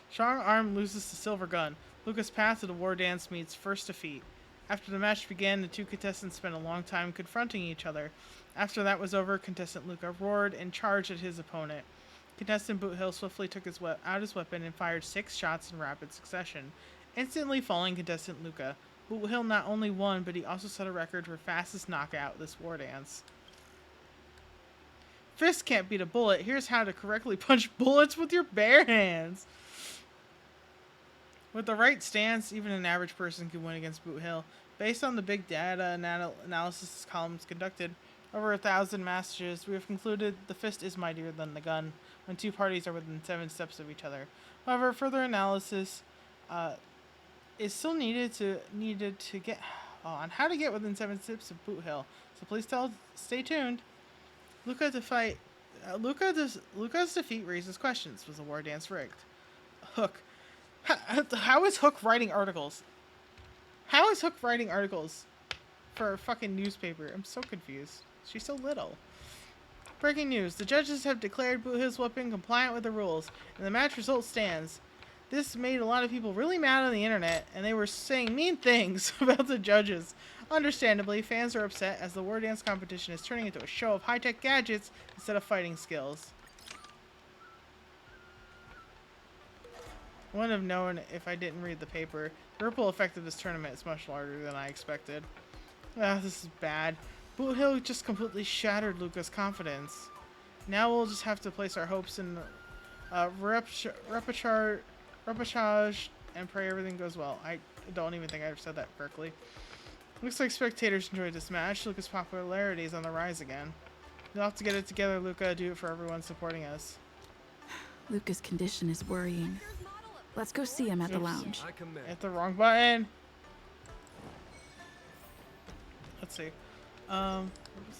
Strong Arm loses the silver gun. Luka's path to the war dance meets first defeat. After the match began, the two contestants spent a long time confronting each other. After that was over, contestant Luka roared and charged at his opponent. Contestant Boot Hill swiftly took out his weapon and fired 6 shots in rapid succession, instantly falling contestant Luka. Boot Hill not only won, but he also set a record for fastest knockout this war dance. Fist can't beat a bullet. Here's how to correctly punch bullets with your bare hands. With the right stance, even an average person can win against Boot Hill. Based on the big data analysis columns conducted, over 1,000 matches, we have concluded the fist is mightier than the gun when two parties are within 7 steps of each other. However, further analysis is still needed to get on how to get within 7 steps of Boot Hill. So please stay tuned. Luka's defeat raises questions. Was the war dance rigged? Hook. How is Hook writing articles? How is Hook writing articles for a fucking newspaper? I'm so confused. She's so little. Breaking news. The judges have declared Boot Hill's weapon compliant with the rules, and the match result stands. This made a lot of people really mad on the internet, and they were saying mean things about the judges. Understandably, fans are upset as the war dance competition is turning into a show of high-tech gadgets instead of fighting skills. I wouldn't have known if I didn't read the paper. The ripple effect of this tournament is much larger than I expected. This is bad. Boot Hill just completely shattered Luka's confidence. Now we'll just have to place our hopes in repechage and pray everything goes well. I don't even think I said that correctly. Looks like spectators enjoyed this match. Luka's popularity is on the rise again. You'll have to get it together, Luka. Do it for everyone supporting us. Luka's condition is worrying. Let's go see him at the lounge. Hit the wrong button. Let's see. What is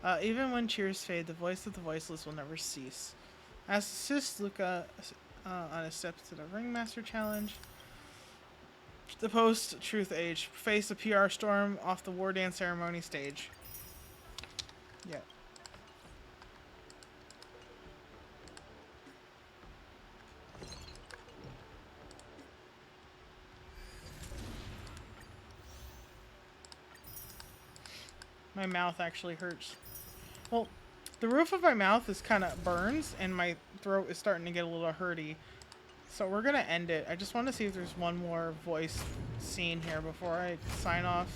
this? Even when cheers fade, the voice of the voiceless will never cease. Assist Luka on his steps to the Ringmaster Challenge. The post-truth age. Face a PR storm off the war dance ceremony stage. Yep. My mouth actually hurts. Well, the roof of my mouth is kind of burns, and my throat is starting to get a little hurty. So we're going to end it. I just want to see if there's one more voice scene here before I sign off.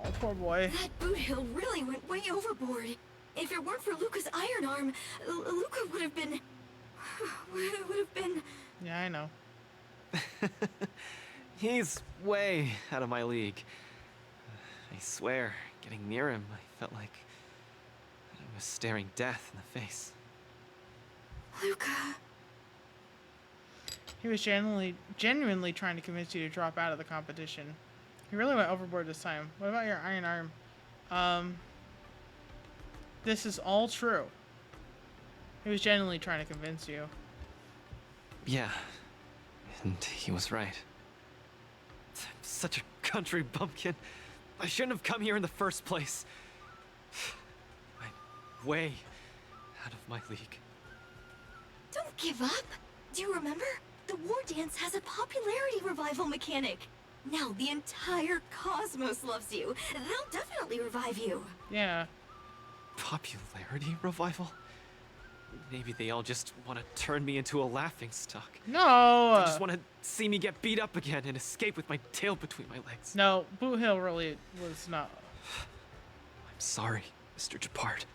Oh, poor boy. That Boot Hill really went way overboard. If it weren't for Luka's iron arm, Luka would have been... Yeah, I know. He's way out of my league. I swear, getting near him, I felt like I was staring death in the face. Luka... He was genuinely trying to convince you to drop out of the competition. He really went overboard this time. What about your iron arm? This is all true. He was genuinely trying to convince you. Yeah, and he was right. I'm such a country bumpkin. I shouldn't have come here in the first place. I'm way out of my league. Don't give up. Do you remember? The war dance has a popularity revival mechanic. Now the entire cosmos loves you. They'll definitely revive you. Yeah. Popularity revival? Maybe they all just want to turn me into a laughingstock. No! They just want to see me get beat up again and escape with my tail between my legs. No, Boot Hill really was not. I'm sorry, Mr. Gepard,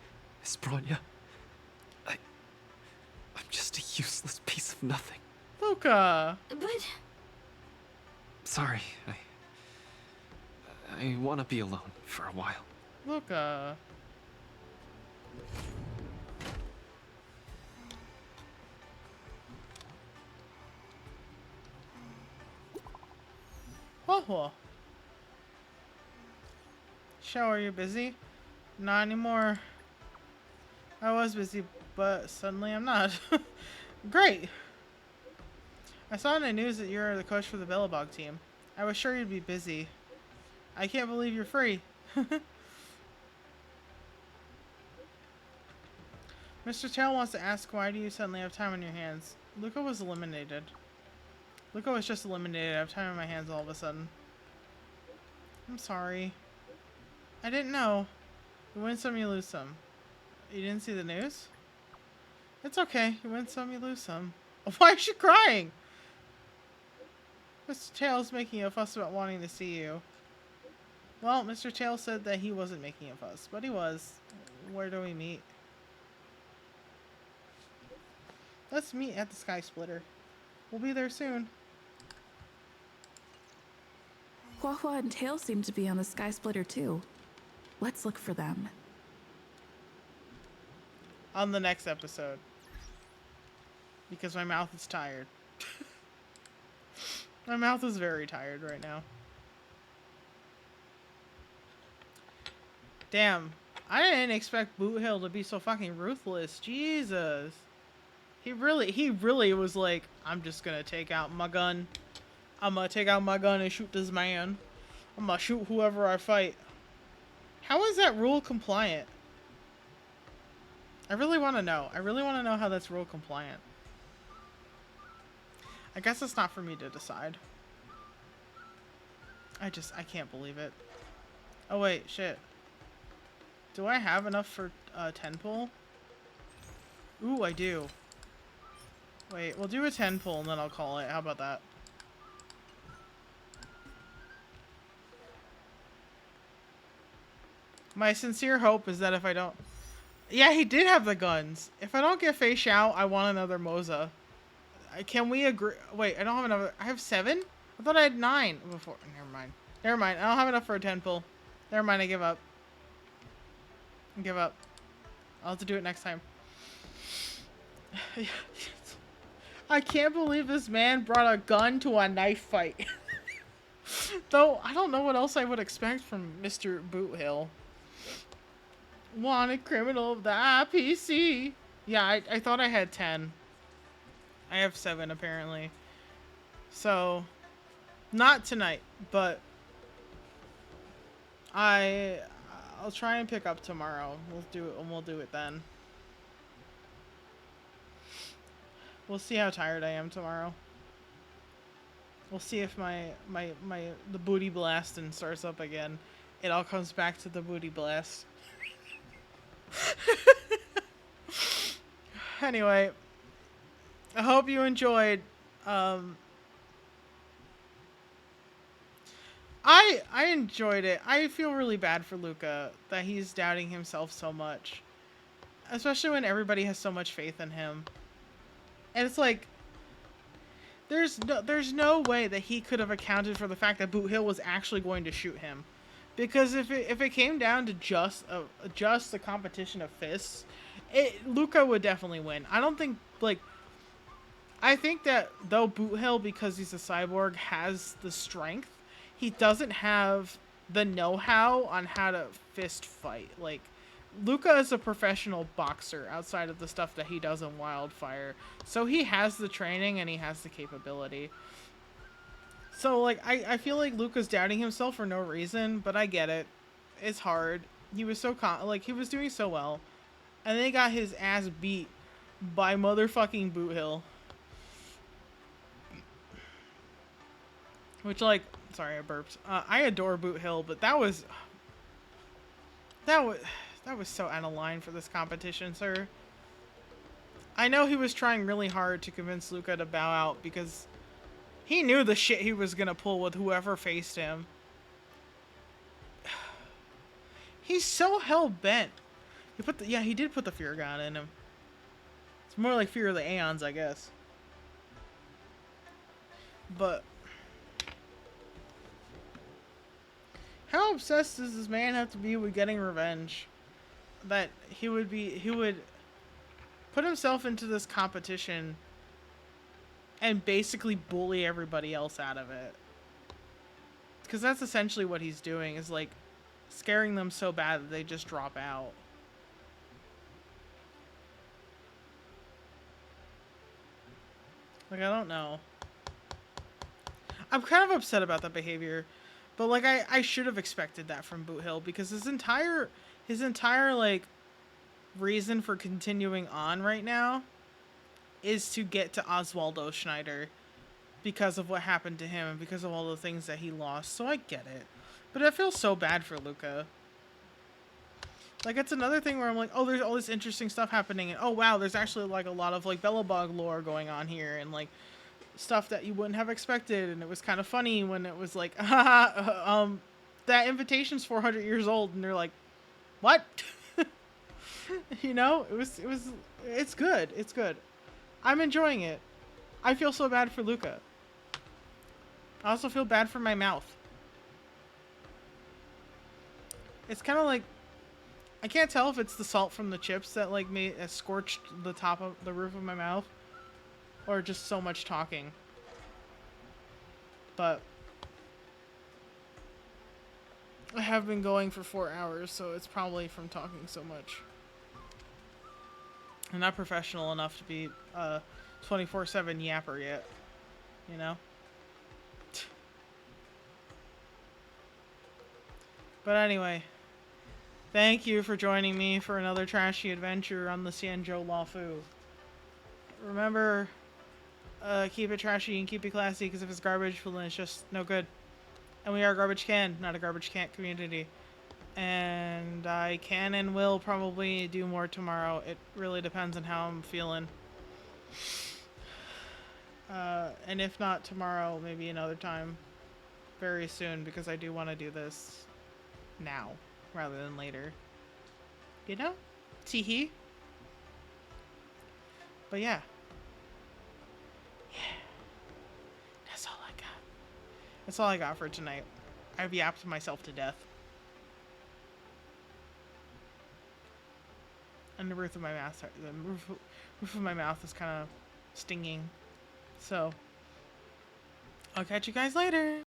Miss Bronya. I'm just a useless piece of nothing. Luka! But... Sorry, I want to be alone for a while. Luka. Oh. Show, are you busy? Not anymore. I was busy, but suddenly I'm not. Great. I saw in the news that you're the coach for the Bellabog team. I was sure you'd be busy. I can't believe you're free. Mr. Tail wants to ask, why do you suddenly have time on your hands? Luka was eliminated. Luka was just eliminated. I have time on my hands all of a sudden. I'm sorry. I didn't know. You win some, you lose some. You didn't see the news? It's okay. You win some, you lose some. Why is she crying? Mr. Tail's making a fuss about wanting to see you. Well, Mr. Tail said that he wasn't making a fuss, but he was. Where do we meet? Let's meet at the Sky Splitter. We'll be there soon. Huahua and Tail seem to be on the Sky Splitter too. Let's look for them. On the next episode. Because my mouth is tired. My mouth is very tired right now. Damn. I didn't expect Boot Hill to be so fucking ruthless. Jesus. He really was like, I'm just gonna take out my gun. I'm gonna take out my gun and shoot this man. I'm gonna shoot whoever I fight. How is that rule compliant? I really want to know. I really want to know how that's rule compliant. I guess it's not for me to decide. I can't believe it. Oh wait, shit. Do I have enough for 10 pull? Ooh, I do. Wait, we'll do a 10 pull and then I'll call it. How about that? My sincere hope is that if I don't... Yeah, he did have the guns. If I don't get Face Out, I want another Moza. Can we agree? Wait, I don't have enough. I have 7? I thought I had 9 before. Never mind. Never mind. I don't have enough for a 10 pull. Never mind. I give up. I give up. I'll have to do it next time. I can't believe this man brought a gun to a knife fight. Though, I don't know what else I would expect from Mr. Boot Hill. Wanted criminal of the IPC. Yeah, I thought I had 10. I have 7 apparently. So, not tonight, but I'll try and pick up tomorrow. We'll do it then. We'll see how tired I am tomorrow. We'll see if the booty blasting starts up again. It all comes back to the booty blast. Anyway, I hope you enjoyed. I enjoyed it. I feel really bad for Luka that he's doubting himself so much, especially when everybody has so much faith in him. And it's like, there's no way that he could have accounted for the fact that Boot Hill was actually going to shoot him, because if it came down to just the competition of fists, Luka would definitely win. I don't think I think that though Boot Hill, because he's a cyborg, has the strength, he doesn't have the know-how on how to fist fight. Like, Luka is a professional boxer outside of the stuff that he does in Wildfire. So he has the training and he has the capability. So, like, I feel like Luka's doubting himself for no reason, but I get it. It's hard. He was so he was doing so well. And then he got his ass beat by motherfucking Boot Hill. Which, like, sorry, I burped. I adore Boot Hill, but that was so out of line for this competition, sir. I know he was trying really hard to convince Luka to bow out because he knew the shit he was gonna pull with whoever faced him. He's so hell-bent. He did put the Fear God in him. It's more like Fear of the Aeons, I guess. But how obsessed does this man have to be with getting revenge? That he would put himself into this competition and basically bully everybody else out of it. Because that's essentially what he's doing, is like scaring them so bad that they just drop out. Like, I don't know. I'm kind of upset about that behavior. But, like, I should have expected that from Boot Hill, because his entire, like, reason for continuing on right now is to get to Oswaldo Schneider because of what happened to him and because of all the things that he lost. So I get it. But I feel so bad for Luka. Like, it's another thing where I'm like, oh, there's all this interesting stuff happening, and oh, wow, there's actually, like, a lot of, like, Belobog lore going on here, and, like, stuff that you wouldn't have expected, and it was kind of funny when it was like, that invitation's 400 years old, and they're like, what? You know, it's good. It's good. I'm enjoying it. I feel so bad for Luka. I also feel bad for my mouth. It's kind of like, I can't tell if it's the salt from the chips that like scorched the top of the roof of my mouth, or just so much talking. But I have been going for 4 hours, so it's probably from talking so much. I'm not professional enough to be a 24/7 yapper yet, you know? But anyway, thank you for joining me for another trashy adventure on the Sanjo Lafu. Remember, keep it trashy and keep it classy, because if it's garbage, well, then it's just no good. And we are a garbage can, not a garbage can't community. And I can and will probably do more tomorrow. It really depends on how I'm feeling. And if not tomorrow, maybe another time very soon, because I do want to do this now rather than later. You know? Teehee. But yeah. That's all I got. That's all I got for tonight. I've yapped myself to death. And the roof of my mouth, roof of my mouth is kind of stinging. So, I'll catch you guys later.